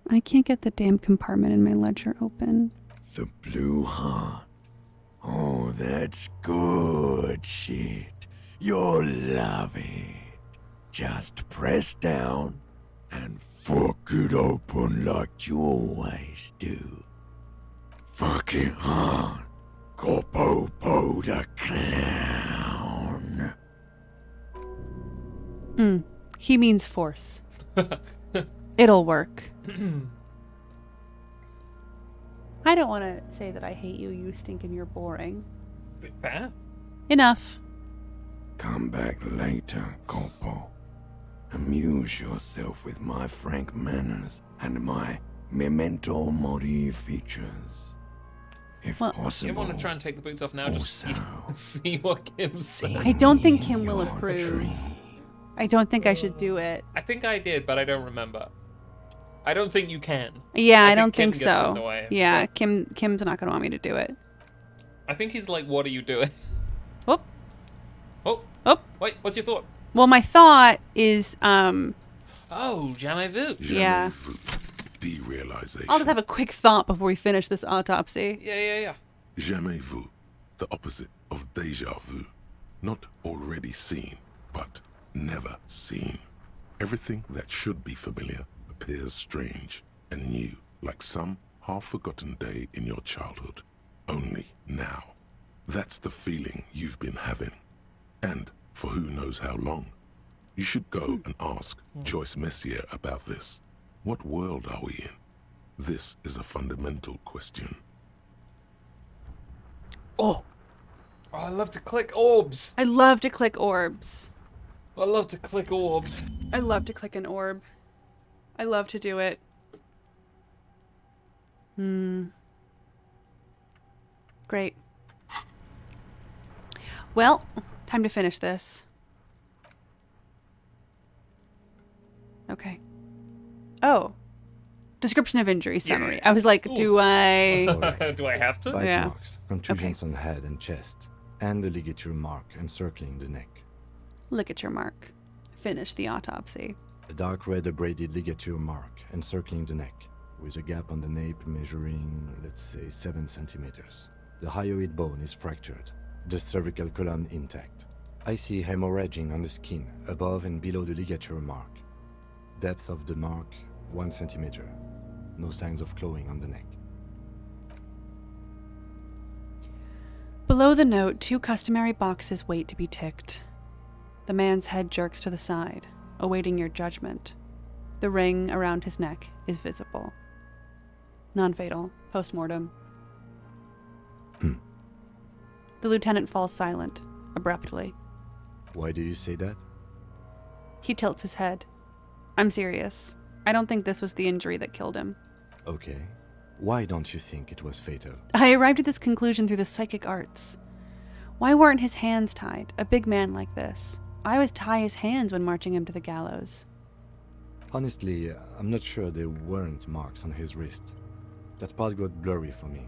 I can't get the damn compartment in my ledger open. The blue heart. Oh, that's good shit. You'll love it. Just press down and fuck it open like you always do. Fuck it hard. Kopopo the clown. He means force. It'll work. I don't want to say that I hate you, you stink and you're boring. Fair. Enough. Come back later, Corpo. Amuse yourself with my frank manners and my memento mori features. If possible. You want to try and take the boots off now, just see what Kim says. I don't think Kim will approve. I don't think I should do it. I think I did, but I don't remember. I don't think you can. Yeah, I don't Kim think gets in so. the way, Yeah, but Kim's not going to want me to do it. I think he's like, what are you doing? Whoop. Oh. Oh. Wait, what's your thought? Well, my thought is, Oh, jamais vu. Yeah. Derealization. I'll just have a quick thought before we finish this autopsy. Yeah. Jamais vu. The opposite of déjà vu. Not already seen, but never seen. Everything that should be familiar appears strange and new, like some half-forgotten day in your childhood. Only now. That's the feeling you've been having. And for who knows how long. You should go and ask Joyce Messier about this. What world are we in? This is a fundamental question. Oh, I love to click orbs. I love to click orbs. I love to click orbs. I love to click an orb. I love to do it. Great. Well, time to finish this. Okay. Oh. Description of injury summary. I was like, do I... Do I have to? Bite marks, contusions on head and chest, and a ligature mark encircling the neck. Ligature mark. Finish the autopsy. A dark red abraded ligature mark encircling the neck, with a gap on the nape measuring, let's say, 7 centimeters. The hyoid bone is fractured, the cervical column intact. I see hemorrhaging on the skin, above and below the ligature mark. Depth of the mark, 1 centimeter. No signs of clawing on the neck. Below the note, 2 customary boxes wait to be ticked. The man's head jerks to the side, awaiting your judgment. The ring around his neck is visible. Non-fatal. Post-mortem. The lieutenant falls silent, abruptly. Why do you say that? He tilts his head. I'm serious. I don't think this was the injury that killed him. Okay. Why don't you think it was fatal? I arrived at this conclusion through the psychic arts. Why weren't his hands tied? A big man like this. I always tie his hands when marching him to the gallows. Honestly, I'm not sure there weren't marks on his wrist. That part got blurry for me.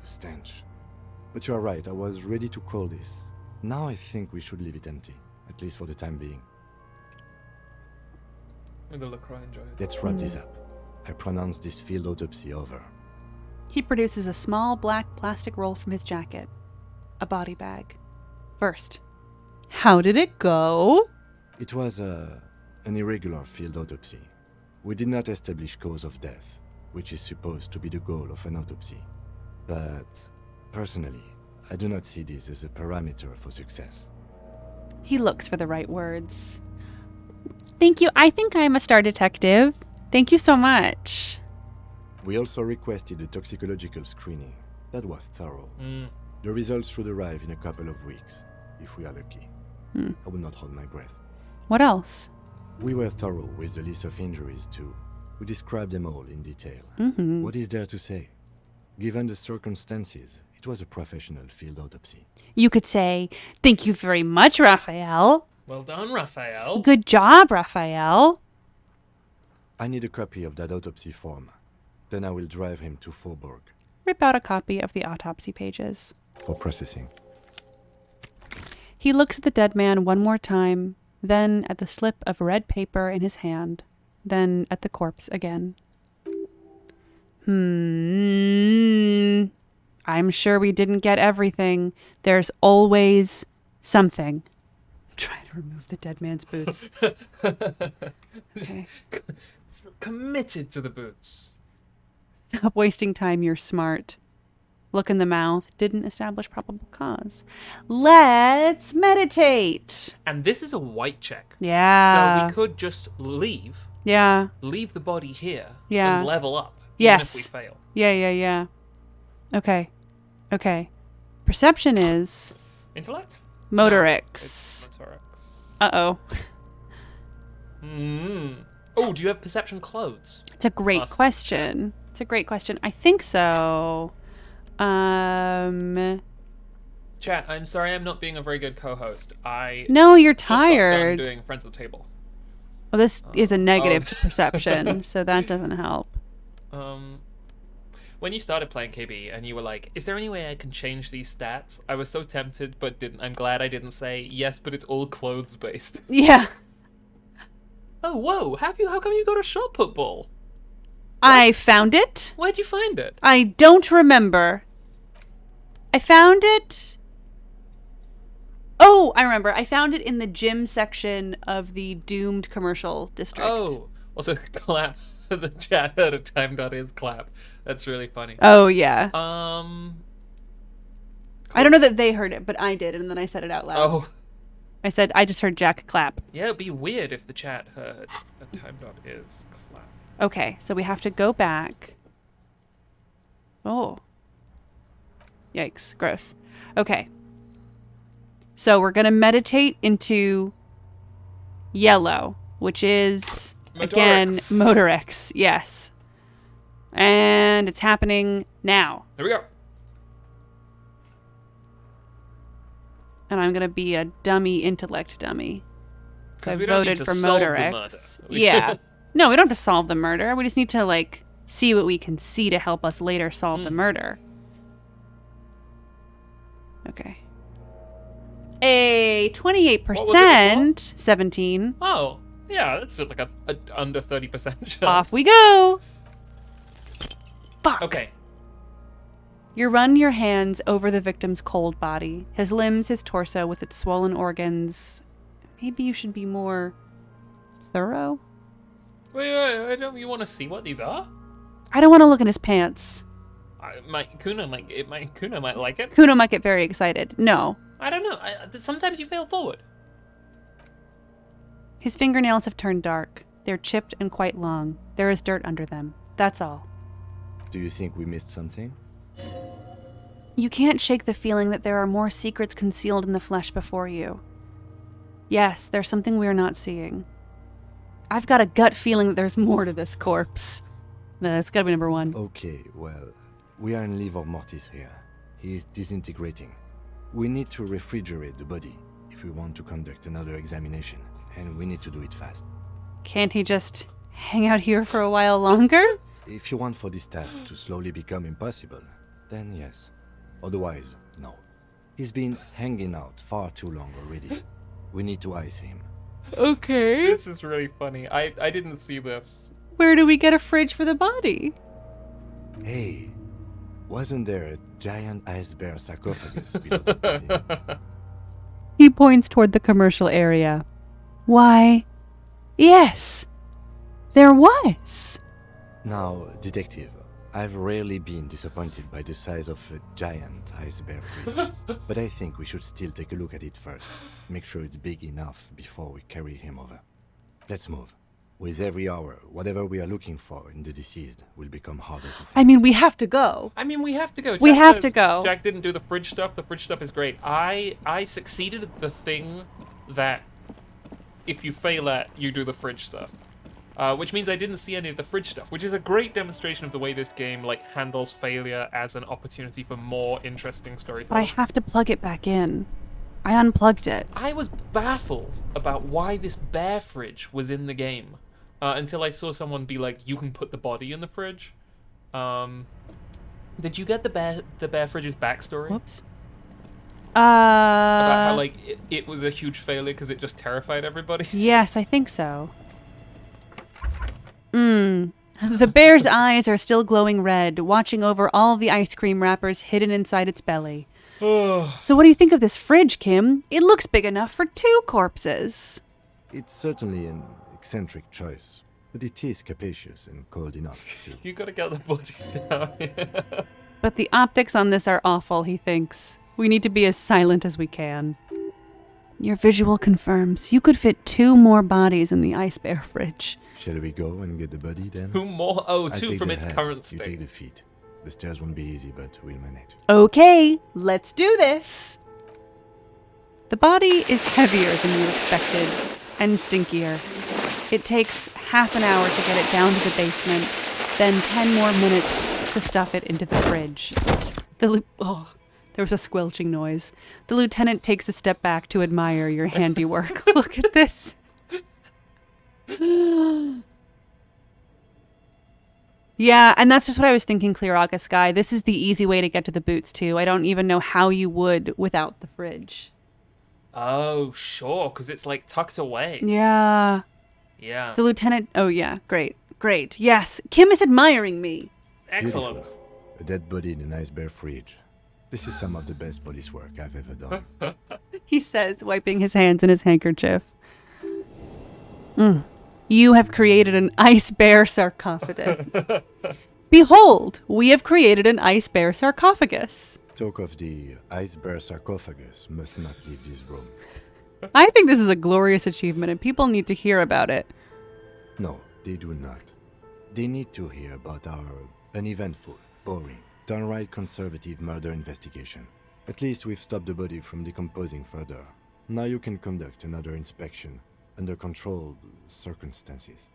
The stench. But you are right, I was ready to call this. Now I think we should leave it empty, at least for the time being. With the LaCroix and Joyce. Let's wrap this up. I pronounce this field autopsy over. He produces a small black plastic roll from his jacket. A body bag. First, how did it go? It was an irregular field autopsy. We did not establish cause of death, which is supposed to be the goal of an autopsy. But, personally, I do not see this as a parameter for success. He looks for the right words. Thank you. I think I'm a star detective. Thank you so much. We also requested a toxicological screening. That was thorough. The results should arrive in a couple of weeks, if we are lucky. I will not hold my breath. What else? We were thorough with the list of injuries, too. We described them all in detail. What is there to say? Given the circumstances, it was a professional field autopsy. You could say, thank you very much, Raphael. Well done, Raphael. Good job, Raphael. I need a copy of that autopsy form. Then I will drive him to Faubourg. Rip out a copy of the autopsy pages. For processing. He looks at the dead man one more time, then at the slip of red paper in his hand, then at the corpse again. I'm sure we didn't get everything. There's always something. Try to remove the dead man's boots. Okay. Committed to the boots. Stop wasting time, you're smart. Look in the mouth. Didn't establish probable cause. Let's meditate. And this is a white check. Yeah. So we could just leave. Yeah. Leave the body here. Yeah. And level up. Yes. Even if we fail. Yeah. Okay. Perception is... Intellect? Motorix. No, it's Uh-oh. Oh, do you have perception clothes? It's a great question. I think so. Chat, I'm sorry I'm not being a very good co-host. No, you're just got done tired. doing Friends of the Table. Well, this is a negative to perception, so that doesn't help. When you started playing KB and you were like, is there any way I can change these stats? I was so tempted, but didn't. I'm glad I didn't say, yes, but it's all clothes based. Yeah. Oh, whoa. How come you got a shot put ball? I found it. Where'd you find it? I don't remember. I found it. Oh, I remember. I found it in the gym section of the doomed commercial district. Oh, also clap. The chat at a time got his clap. That's really funny. Oh, yeah. Cool. I don't know that they heard it, but I did, and then I said it out loud. Oh. I said, I just heard Jack clap. Yeah, it'd be weird if the chat heard a time dot is clap. Okay, so we have to go back. Oh. Yikes. Gross. Okay. So we're going to meditate into yellow, which is, again, Motorix. Yes. And it's happening now. Here we go. And I'm going to be a dummy intellect dummy. So I we don't need voted to for solve the Motorix. murder. Yeah. No, we don't have to solve the murder. We just need to, like, see what we can see to help us later solve the murder. Okay. A 28%, 17. Oh, yeah, that's like a under 30% chance. Off we go. Fuck. Okay. You run your hands over the victim's cold body, his limbs, his torso with its swollen organs. Maybe you should be more thorough? Wait, don't you want to see what these are? I don't want to look in his pants. Kuna might like it. Kuno might get very excited. No. I don't know. Sometimes you fail forward. His fingernails have turned dark. They're chipped and quite long. There is dirt under them. That's all. Do you think we missed something? You can't shake the feeling that there are more secrets concealed in the flesh before you. Yes, there's something we're not seeing. I've got a gut feeling that there's more to this corpse. That's gotta be number one. Okay, well, we are in livor mortis here. He is disintegrating. We need to refrigerate the body if we want to conduct another examination, and we need to do it fast. Can't he just hang out here for a while longer? If you want for this task to slowly become impossible, then yes. Otherwise, no. He's been hanging out far too long already. We need to ice him. Okay. This is really funny. I didn't see this. Where do we get a fridge for the body? Hey, wasn't there a giant ice bear sarcophagus below the body? He points toward the commercial area. Why, yes, there was. Now, detective, I've rarely been disappointed by the size of a giant ice bear fridge, but I think we should still take a look at it first. Make sure it's big enough before we carry him over. Let's move. With every hour, whatever we are looking for in the deceased will become harder to find. I mean, we have to go. We have to go. We Jack have says to go. Jack didn't do the fridge stuff. The fridge stuff is great. I succeeded at the thing that if you fail at, you do the fridge stuff. Which means I didn't see any of the fridge stuff, which is a great demonstration of the way this game handles failure as an opportunity for more interesting storytelling. But I have to plug it back in. I unplugged it. I was baffled about why this bear fridge was in the game until I saw someone be like, "You can put the body in the fridge." Did you get the bear fridge's backstory? Whoops. About how it was a huge failure because it just terrified everybody. Yes, I think so. The bear's eyes are still glowing red, watching over all the ice cream wrappers hidden inside its belly. So what do you think of this fridge, Kim? It looks big enough for 2 corpses. It's certainly an eccentric choice, but it is capacious and cold enough, too. You gotta get the body down here. But the optics on this are awful, he thinks. We need to be as silent as we can. Your visual confirms you could fit 2 more bodies in the ice bear fridge. Shall we go and get the body then? 2 more? Oh, I'll 2 take from the its head, current You state. take the feet. The stairs won't be easy, but we'll manage. Okay, let's do this. The body is heavier than you expected and stinkier. It takes half an hour to get it down to the basement, then 10 more minutes to stuff it into the fridge. There was a squelching noise. The lieutenant takes a step back to admire your handiwork. Look at this. Yeah, and that's just what I was thinking, Clear August Sky. This is the easy way to get to the boots, too. I don't even know how you would without the fridge. Oh, sure, because it's like tucked away. Yeah. Yeah. The lieutenant... Oh, yeah. Great. Great. Yes. Kim is admiring me. Excellent. A dead body in an ice bear fridge. This is some of the best police work I've ever done. He says, wiping his hands in his handkerchief. You have created an ice bear sarcophagus. Behold, we have created an ice bear sarcophagus. Talk of the ice bear sarcophagus must not leave this room. I think this is a glorious achievement and people need to hear about it. No, they do not. They need to hear about our uneventful, boring, downright conservative murder investigation. At least we've stopped the body from decomposing further. Now you can conduct another inspection under controlled circumstances.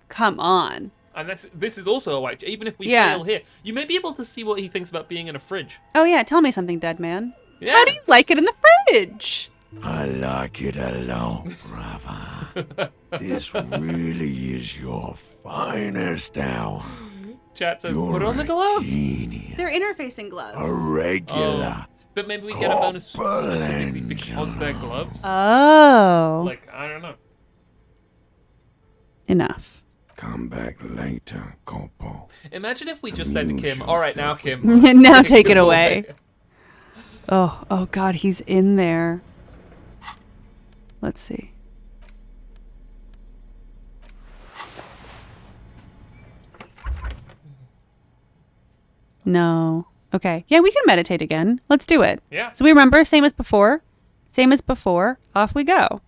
Come on. And this is also a white. Even if we Yeah. fail here, you may be able to see what he thinks about being in a fridge. Oh yeah, tell me something, dead man. Yeah. How do you like it in the fridge? I like it a lot, brother. This really is your finest hour. Chat says, You're put on the a gloves. genius. They're interfacing gloves. A regular. But maybe we get a bonus specifically because they're gloves. Oh. Like, I don't know. Enough. Come back later, Corporal. Imagine if we just said to Kim, all right, now Kim. Now take it away. Oh God, he's in there. Let's see. No. Okay. Yeah, we can meditate again. Let's do it. Yeah. So we remember, same as before. Same as before. Off we go.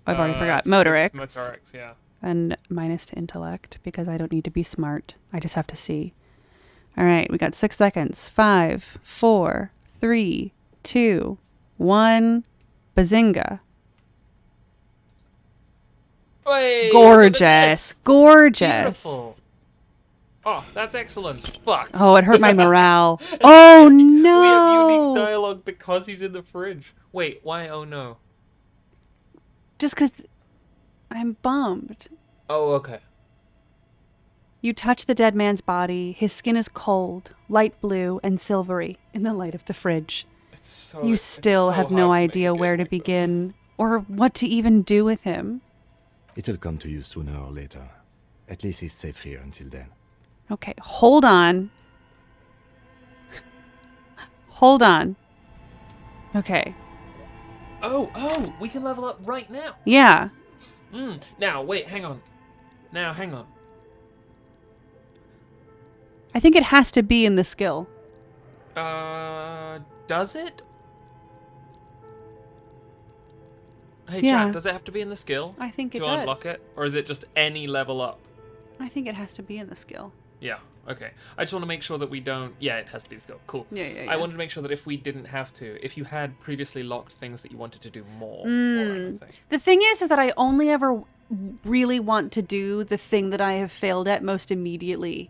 I've already forgot. Motorics. Motorics, yeah. And minus to intellect because I don't need to be smart. I just have to see. All right, we got 6 seconds. 5, 4, 3, 2, 1. Bazinga. Hey, Gorgeous. Gorgeous. Beautiful. Oh, that's excellent. Fuck. Oh, it hurt my morale. Oh, no. We have unique dialogue because he's in the fridge. Wait, why? Oh, no. Just because I'm bummed. Oh, okay. You touch the dead man's body. His skin is cold, light blue, and silvery in the light of the fridge. You still have no idea where to begin or what to even do with him. It'll come to you sooner or later. At least he's safe here until then. Okay, hold on. Hold on. Okay. Oh, we can level up right now. Yeah. Now, wait, hang on. Now, hang on. I think it has to be in the skill. Does it? Hey, Yeah. chat, does it have to be in the skill? I think it to does. unlock it? Or is it just any level up? I think it has to be in the skill. Yeah, okay. I just want to make sure that we don't... Yeah, it has to be the skill. Cool. Yeah, yeah, I yeah. wanted to make sure that if we didn't have to, if you had previously locked things that you wanted to do more or anything. The thing is that I only ever really want to do the thing that I have failed at most immediately.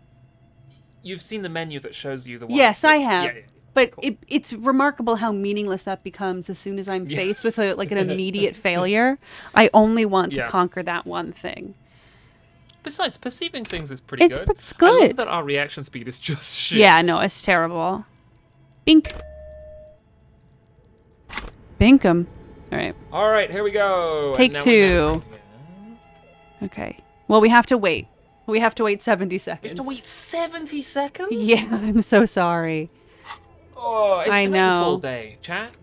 You've seen the menu that shows you the ones Yes, that- I have. Yeah, yeah. But it's remarkable how meaningless that becomes as soon as I'm Yeah. faced with an immediate failure. I only want to Yeah. conquer that one thing. Besides, perceiving things is pretty good. It's I love good. that our reaction speed is just shit. Yeah, no, it's terrible. Bink. Binkum. All right. All right, here we go. Take And now we're 2. Okay. Well, we have to wait. We have to wait 70 seconds. We have to wait 70 seconds? Yeah, I'm so sorry. Oh, it's I been a know. full day. Chat?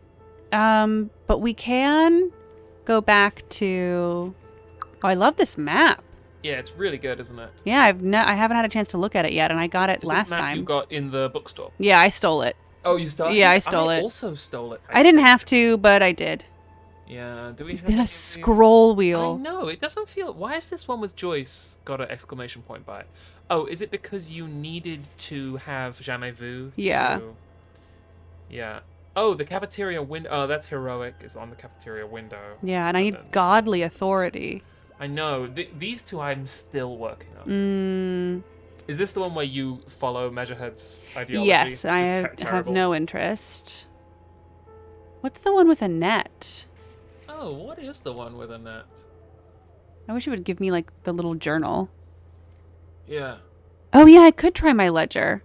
But we can go back to... Oh, I love this map. Yeah, it's really good, isn't it? Yeah, I haven't had a chance to look at it yet, and I got it Is last this map time. you got in the bookstore? Yeah, I stole it. Oh, you stole it? Yeah, I stole it. I also stole it. I didn't have to, but I did. Yeah, do we have A any of scroll these? wheel. I know, it doesn't feel... Why is this one with Joyce got an exclamation point by it? Oh, is it because you needed to have jamais vu? Yeah. Yeah. Oh, the cafeteria window. Oh, that's heroic. It's on the cafeteria window. Yeah, and I need godly authority. I know. These two I'm still working on. Is this the one where you follow Measurehead's ideology? Yes, I have no interest. What's the one with a net? Oh, what is the one with a net? I wish it would give me, like, the little journal. Yeah. Oh, yeah, I could try my ledger.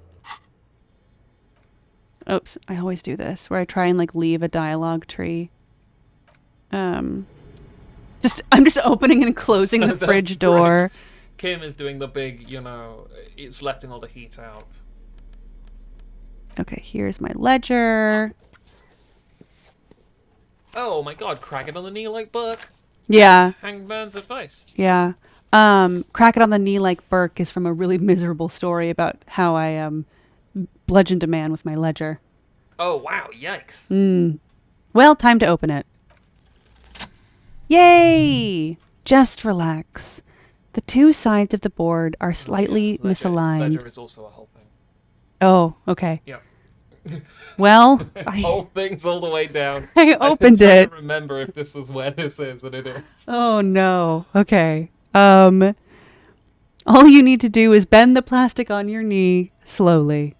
Oops, I always do this, where I try and, like, leave a dialogue tree. I'm just opening and closing the fridge door. Kim is doing the big, it's letting all the heat out. Okay, here's my ledger. Oh my god, crack it on the knee like Burke. Yeah. Hangman's advice. Yeah. Crack it on the knee like Burke is from a really miserable story about how I bludgeoned a man with my ledger. Oh wow, yikes. Well, time to open it. Yay! Just relax. The two sides of the board are slightly misaligned. Ledger is also a whole thing. Oh, okay. Yep. Well, whole thing's all the way down. I opened it. I can't remember if this was where this is, and it is. Oh no. Okay. All you need to do is bend the plastic on your knee slowly.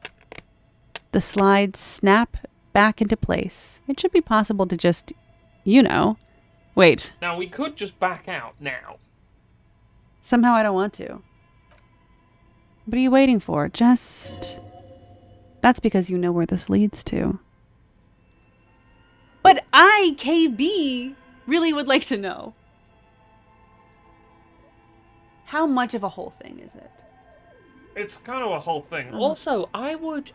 The slides snap back into place. It should be possible to just, wait. Now we could just back out now. Somehow I don't want to. What are you waiting for? That's because you know where this leads to. But I, KB, really would like to know. How much of a whole thing is it? It's kind of a whole thing. Also, I would...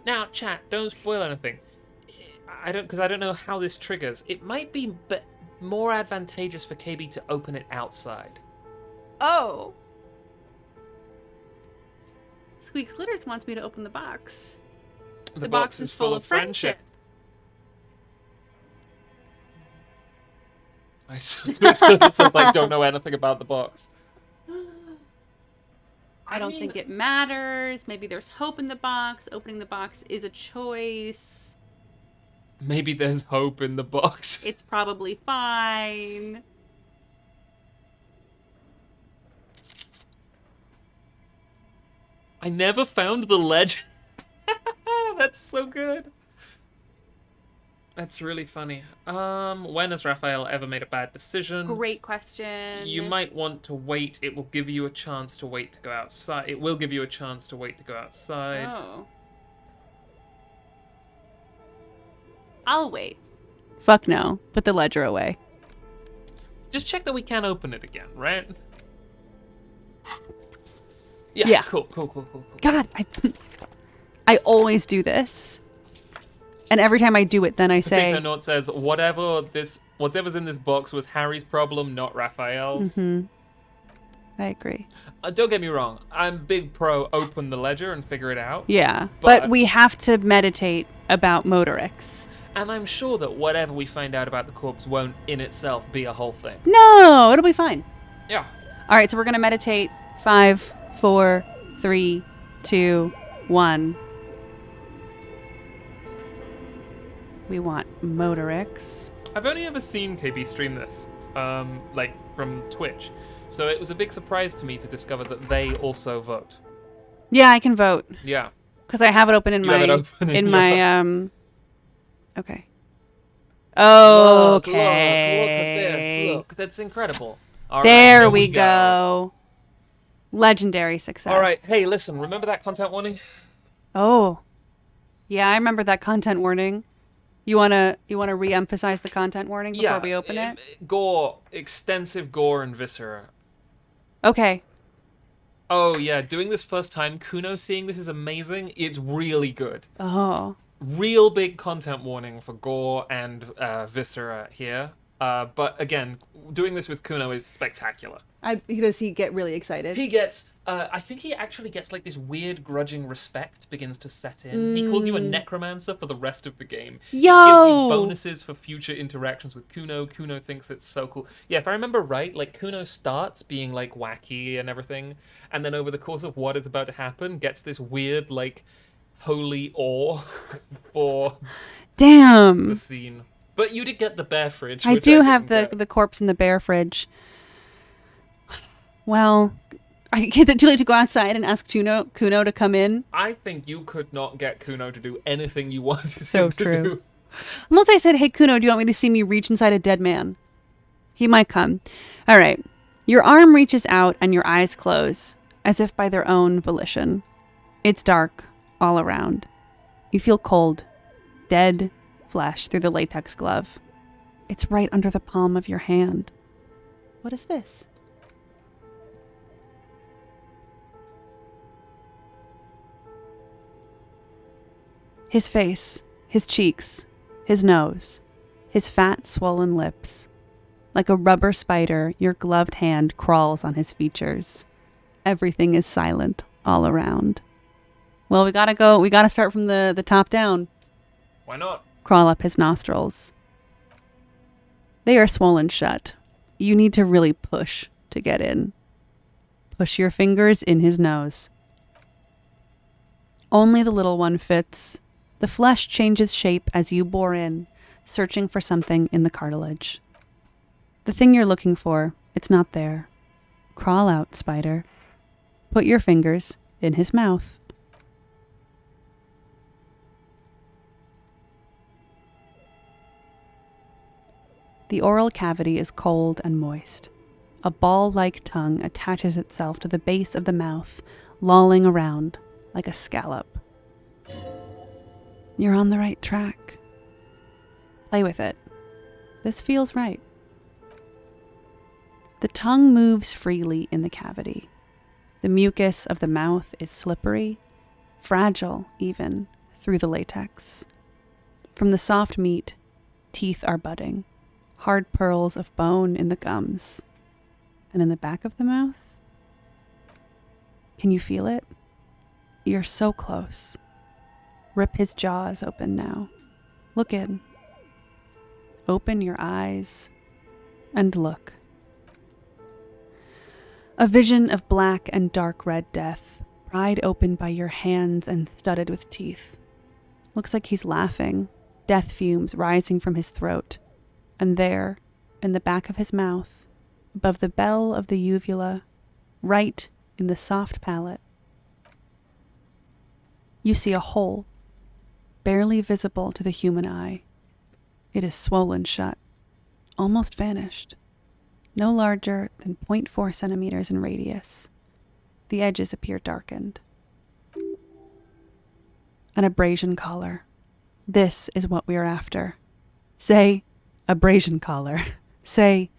Now, chat, don't spoil anything. Because I don't know how this triggers. It might be more advantageous for KB to open it outside. Oh. Squeaks Glitters wants me to open the box. The box is full of friendship. Squeaks Glitters says, don't know anything about the box. I don't think it matters. Maybe there's hope in the box. Opening the box is a choice. Maybe there's hope in the box. It's probably fine. I never found the legend. That's so good. That's really funny. When has Raphael ever made a bad decision? Great question. You might want to wait. It will give you a chance to wait to go outside. It will give you a chance to wait to go outside. Oh. I'll wait. Fuck no. Put the ledger away. Just check that we can open it again, right? Yeah. Cool. God, I always do this. And every time I do it, then I say... Potato Note says, whatever's in this box was Harry's problem, not Raphael's. Mm-hmm. I agree. Don't get me wrong. I'm big pro open the ledger and figure it out. Yeah, but we have to meditate about Motorix. And I'm sure that whatever we find out about the corpse won't in itself be a whole thing. No, it'll be fine. Yeah. All right, so we're going to meditate. 5, 4, 3, 2, 1. We want Motorix. I've only ever seen KB stream this, from Twitch. So it was a big surprise to me to discover that they also vote. Yeah, I can vote. Yeah. Because I have it open in Okay. Okay. Look at this. Look, that's incredible. All there right, we go. Legendary success. All right. Hey, listen, remember that content warning? Oh. Yeah, I remember that content warning. You wanna re-emphasize the content warning before we open it? Gore, extensive gore and viscera. Okay. Oh yeah, doing this first time, Kuno seeing this is amazing. It's really good. Oh. Real big content warning for gore and viscera here. But again, doing this with Kuno is spectacular. Does he get really excited? He gets, I think he actually gets like this weird grudging respect begins to set in. He calls you a necromancer for the rest of the game. Yo! He gives you bonuses for future interactions with Kuno. Kuno thinks it's so cool. Yeah, if I remember right, like Kuno starts being like wacky and everything, and then over the course of what is about to happen, gets this weird like holy awe for Damn. the scene. But you did get the bear fridge. I which do didn't have get. the corpse in the bear fridge. Well, is it too late to go outside and ask Kuno to come in? I think you could not get Kuno to do anything you wanted So him to true. do. Unless I said, hey, Kuno, do you want me to see me reach inside a dead man? He might come. All right. Your arm reaches out and your eyes close, as if by their own volition. It's dark all around. You feel cold, dead flesh through the latex glove. It's right under the palm of your hand. What is this? His face, his cheeks, his nose, his fat, swollen lips. Like a rubber spider, your gloved hand crawls on his features. Everything is silent all around. Well, we gotta start from the top down. Why not? Crawl up his nostrils. They are swollen shut. You need to really push to get in. Push your fingers in his nose. Only the little one fits. The flesh changes shape as you bore in, searching for something in the cartilage. The thing you're looking for, it's not there. Crawl out, spider. Put your fingers in his mouth. The oral cavity is cold and moist. A ball-like tongue attaches itself to the base of the mouth, lolling around like a scallop. You're on the right track. Play with it. This feels right. The tongue moves freely in the cavity. The mucus of the mouth is slippery, fragile even, through the latex. From the soft meat, teeth are budding. Hard pearls of bone in the gums. And in the back of the mouth? Can you feel it? You're so close. Rip his jaws open now. Look in. Open your eyes and look. A vision of black and dark red death, pried open by your hands and studded with teeth. Looks like he's laughing, death fumes rising from his throat. And there, in the back of his mouth, above the bell of the uvula, right in the soft palate, you see a hole, barely visible to the human eye. It is swollen shut, almost vanished, no larger than 0.4 centimeters in radius. The edges appear darkened. An abrasion collar. This is what we are after. Say, abrasion collar. Say,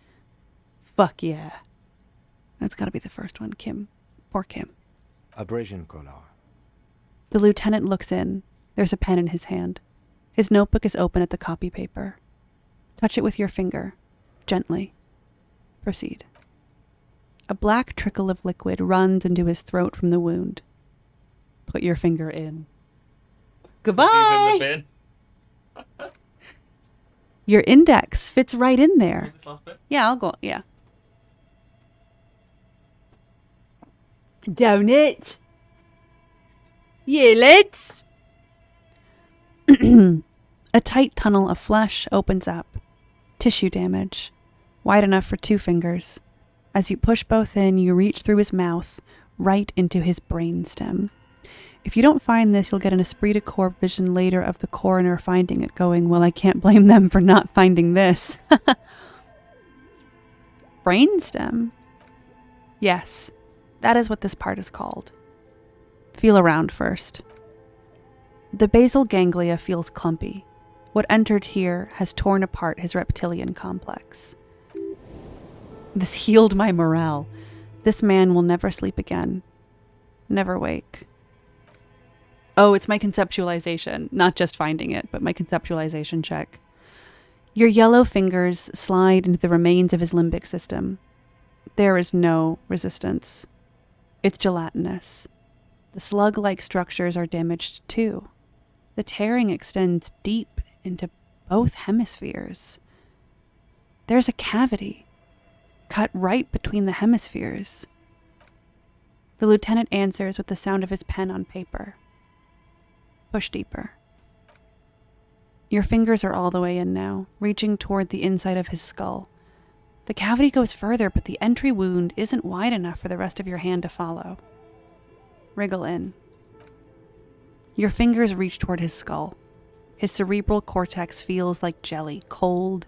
fuck yeah. That's gotta be the first one, Kim. Poor Kim. Abrasion collar. The lieutenant looks in. There's a pen in his hand. His notebook is open at the copy paper. Touch it with your finger. Gently. Proceed. A black trickle of liquid runs into his throat from the wound. Put your finger in. Goodbye! He's in the bin. Your index fits right in there. This last bit? Yeah, I'll go. Yeah. Down it. Yeah, let's. A tight tunnel of flesh opens up. Tissue damage. Wide enough for 2 fingers. As you push both in, you reach through his mouth, right into his brainstem. If you don't find this, you'll get an esprit de corps vision later of the coroner finding it, going, well, I can't blame them for not finding this. Brainstem? Yes, that is what this part is called. Feel around first. The basal ganglia feels clumpy. What entered here has torn apart his reptilian complex. This healed my morale. This man will never sleep again. Never wake. Oh, it's my conceptualization. Not just finding it, but my conceptualization check. Your yellow fingers slide into the remains of his limbic system. There is no resistance. It's gelatinous. The slug-like structures are damaged too. The tearing extends deep into both hemispheres. There's a cavity cut right between the hemispheres. The lieutenant answers with the sound of his pen on paper. Push deeper. Your fingers are all the way in now, reaching toward the inside of his skull. The cavity goes further, but the entry wound isn't wide enough for the rest of your hand to follow. Wriggle in. Your fingers reach toward his skull. His cerebral cortex feels like jelly, cold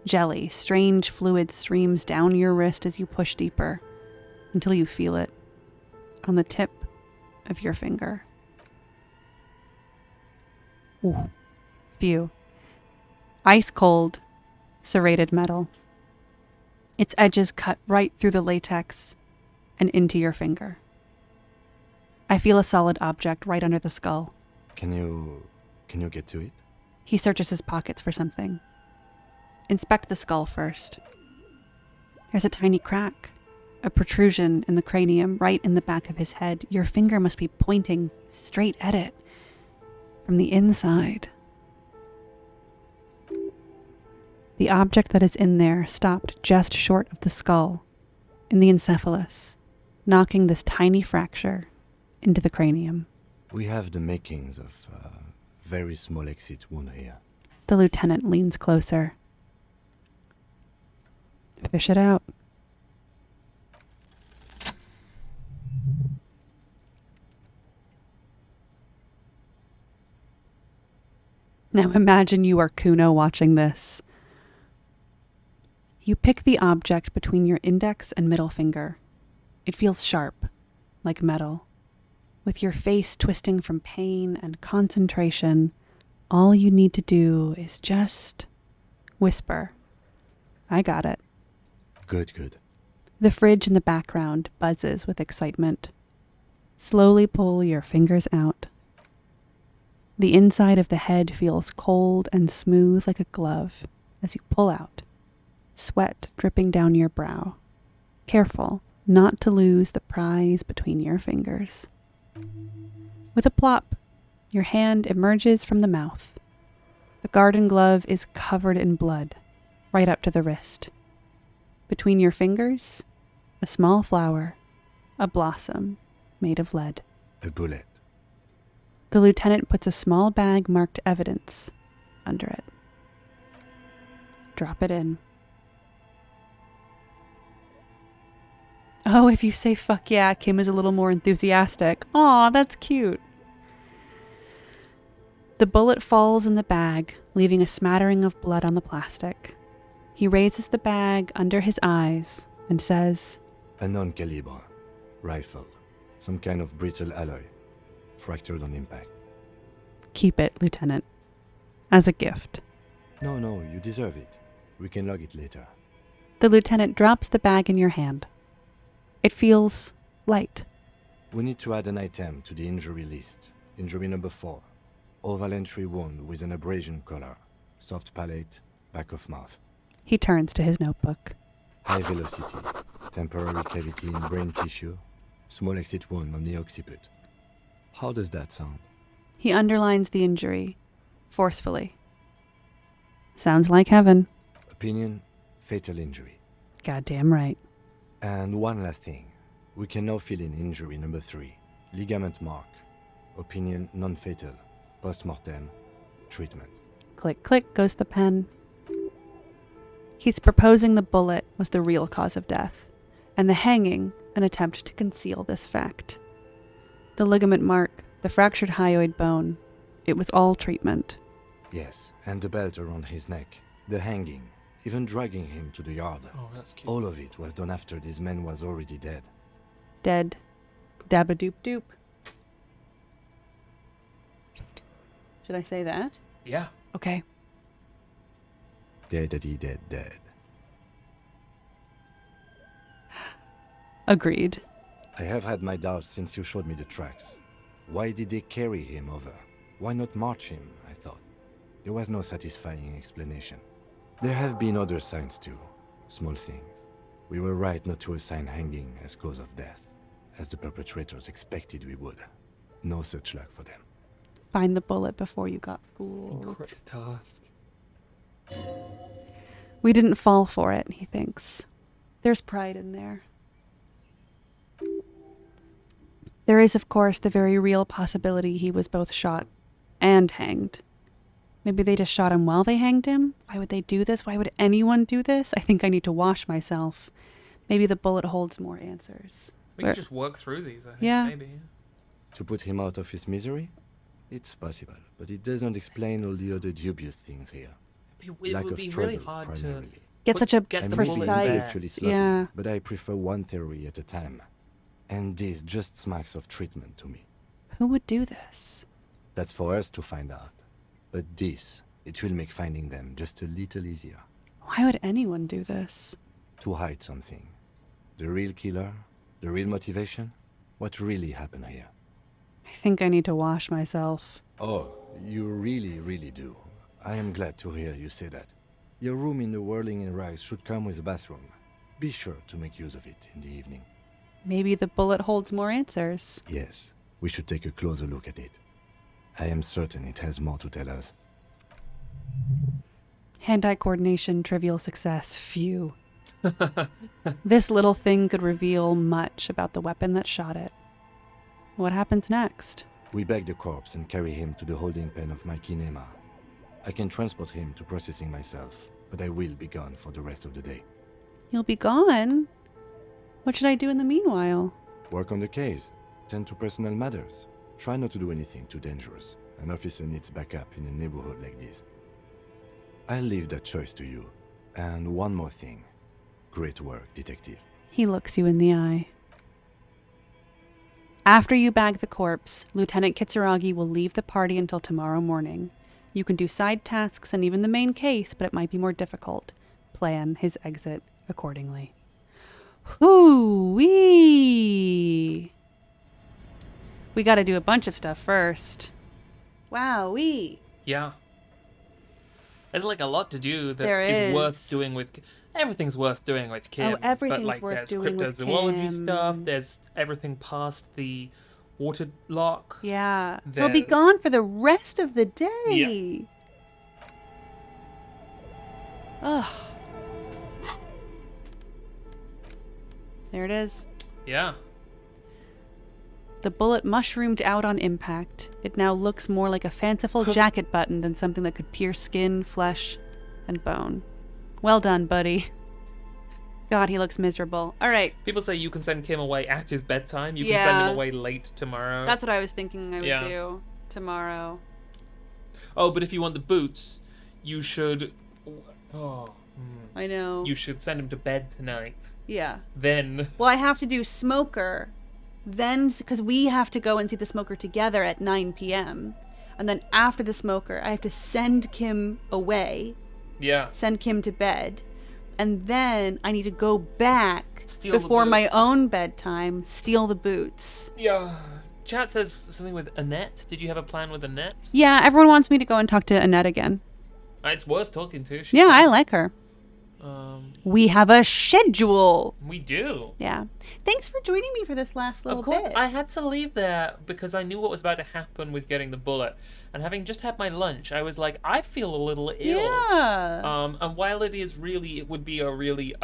jelly. Strange fluid streams down your wrist as you push deeper, until you feel it on the tip of your finger. Ooh. Phew. Ice cold, serrated metal. Its edges cut right through the latex and into your finger. I feel a solid object right under the skull. Can you get to it? He searches his pockets for something. Inspect the skull first. There's a tiny crack, a protrusion in the cranium right in the back of his head. Your finger must be pointing straight at it from the inside. The object that is in there stopped just short of the skull, in the encephalus, knocking this tiny fracture into the cranium. We have the makings of a very small exit wound here. The lieutenant leans closer. Fish it out. Now imagine you are Kuno watching this. You pick the object between your index and middle finger. It feels sharp, like metal. With your face twisting from pain and concentration, all you need to do is just whisper, "I got it." Good. The fridge in the background buzzes with excitement. Slowly pull your fingers out. The inside of the head feels cold and smooth like a glove as you pull out, sweat dripping down your brow. Careful not to lose the prize between your fingers. With a plop, your hand emerges from the mouth. The garden glove is covered in blood, right up to the wrist. Between your fingers, a small flower, a blossom made of lead. A bullet. The lieutenant puts a small bag marked evidence under it. Drop it in. Oh, if you say fuck yeah, Kim is a little more enthusiastic. Aw, that's cute. The bullet falls in the bag, leaving a smattering of blood on the plastic. He raises the bag under his eyes and says, A non-caliber rifle. Some kind of brittle alloy. Fractured on impact. "Keep it, Lieutenant. As a gift." No, you deserve it. We can log it later. The lieutenant drops the bag in your hand. It feels light. We need to add an item to the injury list. Injury number 4. Oval entry wound with an abrasion color. Soft palate, back of mouth. He turns to his notebook. High velocity. Temporary cavity in brain tissue. Small exit wound on the occiput. How does that sound? He underlines the injury, forcefully. Sounds like heaven. Opinion, fatal injury. Goddamn right. And one last thing. We can now fill in injury number 3. Ligament mark. Opinion, non-fatal. Post-mortem. Treatment. Click, click goes the pen. He's proposing the bullet was the real cause of death, and the hanging an attempt to conceal this fact. The ligament mark, the fractured hyoid bone, it was all treatment. Yes, and the belt around his neck, the hanging, even dragging him to the yard. Oh, that's cute. All of it was done after this man was already dead. Dead. Dabba-doop-doop. Should I say that? Yeah. Okay. Dead. Agreed. I have had my doubts since you showed me the tracks. Why did they carry him over? Why not march him, I thought. There was no satisfying explanation. There have been other signs too. Small things. We were right not to assign hanging as cause of death, as the perpetrators expected we would. No such luck for them. Find the bullet before you got fooled. Great task. We didn't fall for it, he thinks. There's pride in there. There is, of course, the very real possibility he was both shot and hanged. Maybe they just shot him while they hanged him? Why would they do this? Why would anyone do this? I think I need to wash myself. Maybe the bullet holds more answers. We can just work through these, I think, yeah. maybe. To put him out of his misery? It's possible, but it doesn't explain all the other dubious things here. It would be really hard to get such a get the precise. Yeah. But I prefer one theory at a time. And this just smacks of treatment to me. Who would do this? That's for us to find out. But this, it will make finding them just a little easier. Why would anyone do this? To hide something. The real killer, the real motivation, what really happened here. I think I need to wash myself. Oh, you really, really do. I am glad to hear you say that. Your room in the Whirling in Rags should come with a bathroom. Be sure to make use of it in the evening. Maybe the bullet holds more answers. Yes, we should take a closer look at it. I am certain it has more to tell us. Hand-eye coordination, trivial success. Phew. This little thing could reveal much about the weapon that shot it. What happens next? We bag the corpse and carry him to the holding pen of my kinema. I can transport him to processing myself, but I will be gone for the rest of the day. You'll be gone? What should I do in the meanwhile? Work on the case. Tend to personal matters. Try not to do anything too dangerous. An officer needs backup in a neighborhood like this. I'll leave that choice to you. And one more thing. Great work, detective. He looks you in the eye. After you bag the corpse, Lieutenant Kitsuragi will leave the party until tomorrow morning. You can do side tasks and even the main case, but it might be more difficult. Plan his exit accordingly. Hoo-wee! We gotta do a bunch of stuff first. Wow-wee! Yeah. There's like a lot to do that There is is. worth doing with... Everything's worth doing with Kim. Oh, everything's but like, worth there's doing with cryptozoology Kim. stuff. There's everything past the water lock. Yeah. He'll be There's- gone for the rest of the day. Ugh. There it is. Yeah. The bullet mushroomed out on impact. It now looks more like a fanciful jacket button than something that could pierce skin, flesh, and bone. Well done, buddy. God, he looks miserable. All right. People say you can send Kim away at his bedtime. You can send him away late tomorrow. That's what I was thinking I would Yeah. do tomorrow. Oh, but if you want the boots, you should... I know. You should send him to bed tonight. Yeah. Then... Well, I have to do Smoker. Then, because we have to go and see the Smoker together at 9 p.m. And then after the Smoker, I have to send Kim away. Yeah. Send Kim to bed. And then I need to go back Steal the before my boots. own bedtime, steal the boots. Yeah. Chat says something with Annette. Did you have a plan with Annette? Yeah, everyone wants me to go and talk to Annette again. It's worth talking to. She's Yeah, I fun. like her. We have a schedule. We do. Yeah. Thanks for joining me for this last little Of course, bit. I had to leave there because I knew what was about to happen with getting the bullet. And having just had my lunch, I was like, I feel a little ill. Yeah. And while it would be a really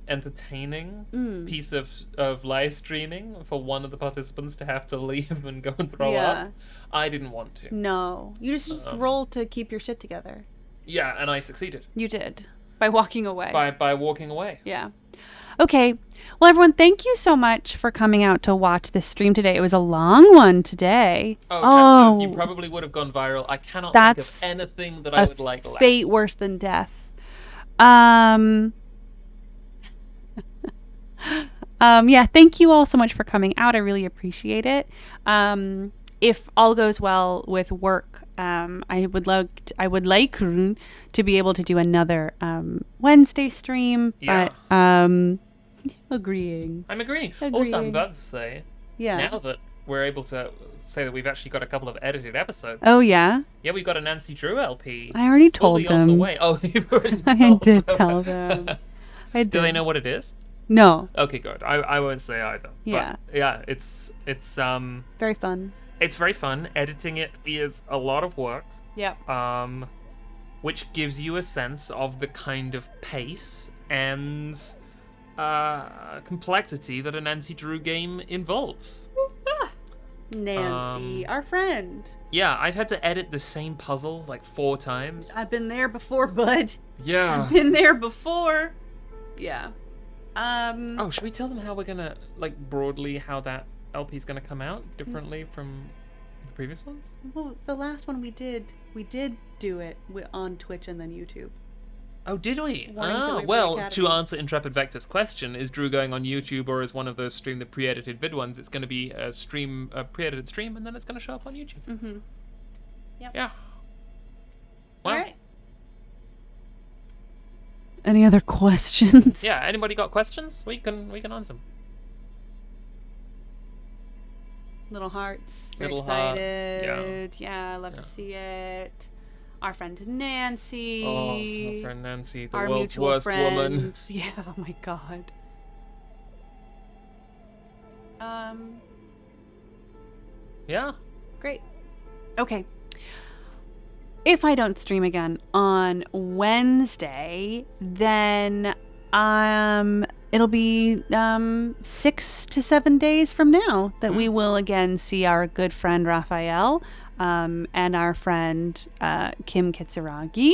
entertaining piece of live streaming for one of the participants to have to leave and go and throw Yeah. up, I didn't want to. No. You just roll to keep your shit together. Yeah, and I succeeded. You did. By walking away. By walking away. Yeah. Okay. Well, everyone, thank you so much for coming out to watch this stream today. It was a long one today. Chat says you probably would have gone viral. I cannot That's think of anything that I would like less. fate worse than death. Yeah, thank you all so much for coming out. I really appreciate it. If all goes well with work, I would like to be able to do another Wednesday stream. Yeah. But agreeing. I'm agreeing. Also, I'm about to say, Yeah. now that we're able to say that we've actually got a couple of edited episodes. Oh, yeah? Yeah, we've got a Nancy Drew LP. I already told fully on the them. way. Oh, you've already I told did them. tell them. I did. Do they know what it is? No. Okay, good. I won't say either. Yeah. But yeah, it's very fun. It's very fun. Editing it is a lot of work. Yep. Which gives you a sense of the kind of pace and complexity that a Nancy Drew game involves. Nancy, our friend. Yeah, I've had to edit the same puzzle like 4 times. I've been there before, bud. Yeah. I've been there before. Yeah. Oh, should we tell them how we're gonna, like, broadly how that LP's gonna come out differently from the previous ones? Well, the last one we did do it on Twitch and then YouTube. Oh, did we? Warnings Away from the Well, to Academy. answer Intrepid Vector's question, is Drew going on YouTube or is one of those stream the pre-edited vid ones? It's going to be a pre-edited stream, and then it's going to show up on YouTube. Mm-hmm. Yep. Yeah. Well, All right. Any other questions? yeah. Anybody got questions? We can answer them. Little hearts. Very Little hearts, excited. Yeah, I love to see it. Our friend Nancy. Oh, our friend Nancy, the our world's mutual worst friend. woman. Yeah. Oh my God. Yeah. Great. Okay. If I don't stream again on Wednesday, then it'll be 6 to 7 days from now that we will again see our good friend Raphael and our friend Kim Kitsuragi.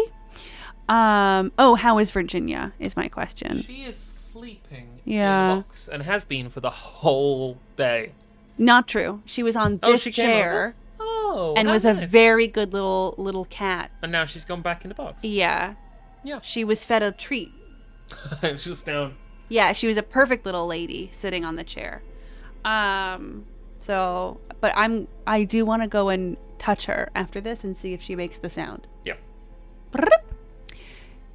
How is Virginia is my question. She is sleeping Yeah. in the box and has been for the whole day. Not true. She was on this she came chair Oh, and how was a nice. very good little cat. And now she's gone back in the box. Yeah. Yeah. She was fed a treat. She's just down. Yeah, she was a perfect little lady sitting on the chair. So, but I do want to go and touch her after this and see if she makes the sound. Yeah.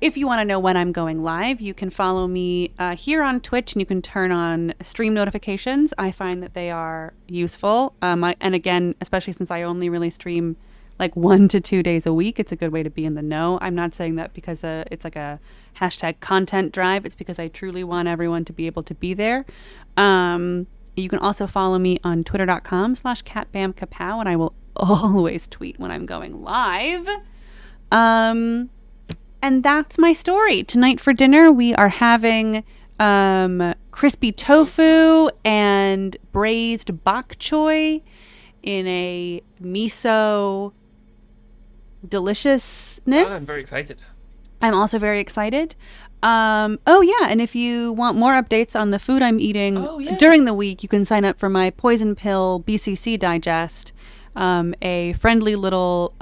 If you want to know when I'm going live, you can follow me here on Twitch, and you can turn on stream notifications. I find that they are useful. And again, especially since I only really stream like 1 to 2 days a week, it's a good way to be in the know. I'm not saying that because it's like a hashtag content drive. It's because I truly want everyone to be able to be there. You can also follow me on twitter.com/catbamkapow, and I will always tweet when I'm going live. And that's my story. Tonight for dinner, we are having crispy tofu and braised bok choy in a miso deliciousness. I'm very excited. I'm also very excited. Oh, yeah. And if you want more updates on the food I'm eating during the week, you can sign up for my Poison Pill BCC Digest, a friendly little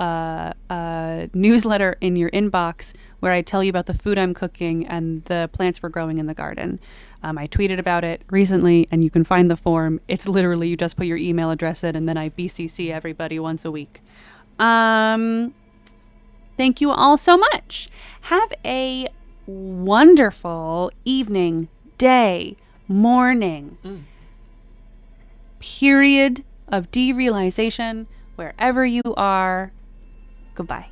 newsletter in your inbox where I tell you about the food I'm cooking and the plants we're growing in the garden. I tweeted about it recently, and you can find the form. It's literally you just put your email address in, and then I BCC everybody once a week. Thank you all so much. Have a wonderful evening, day, morning, period of derealization, wherever you are. Goodbye.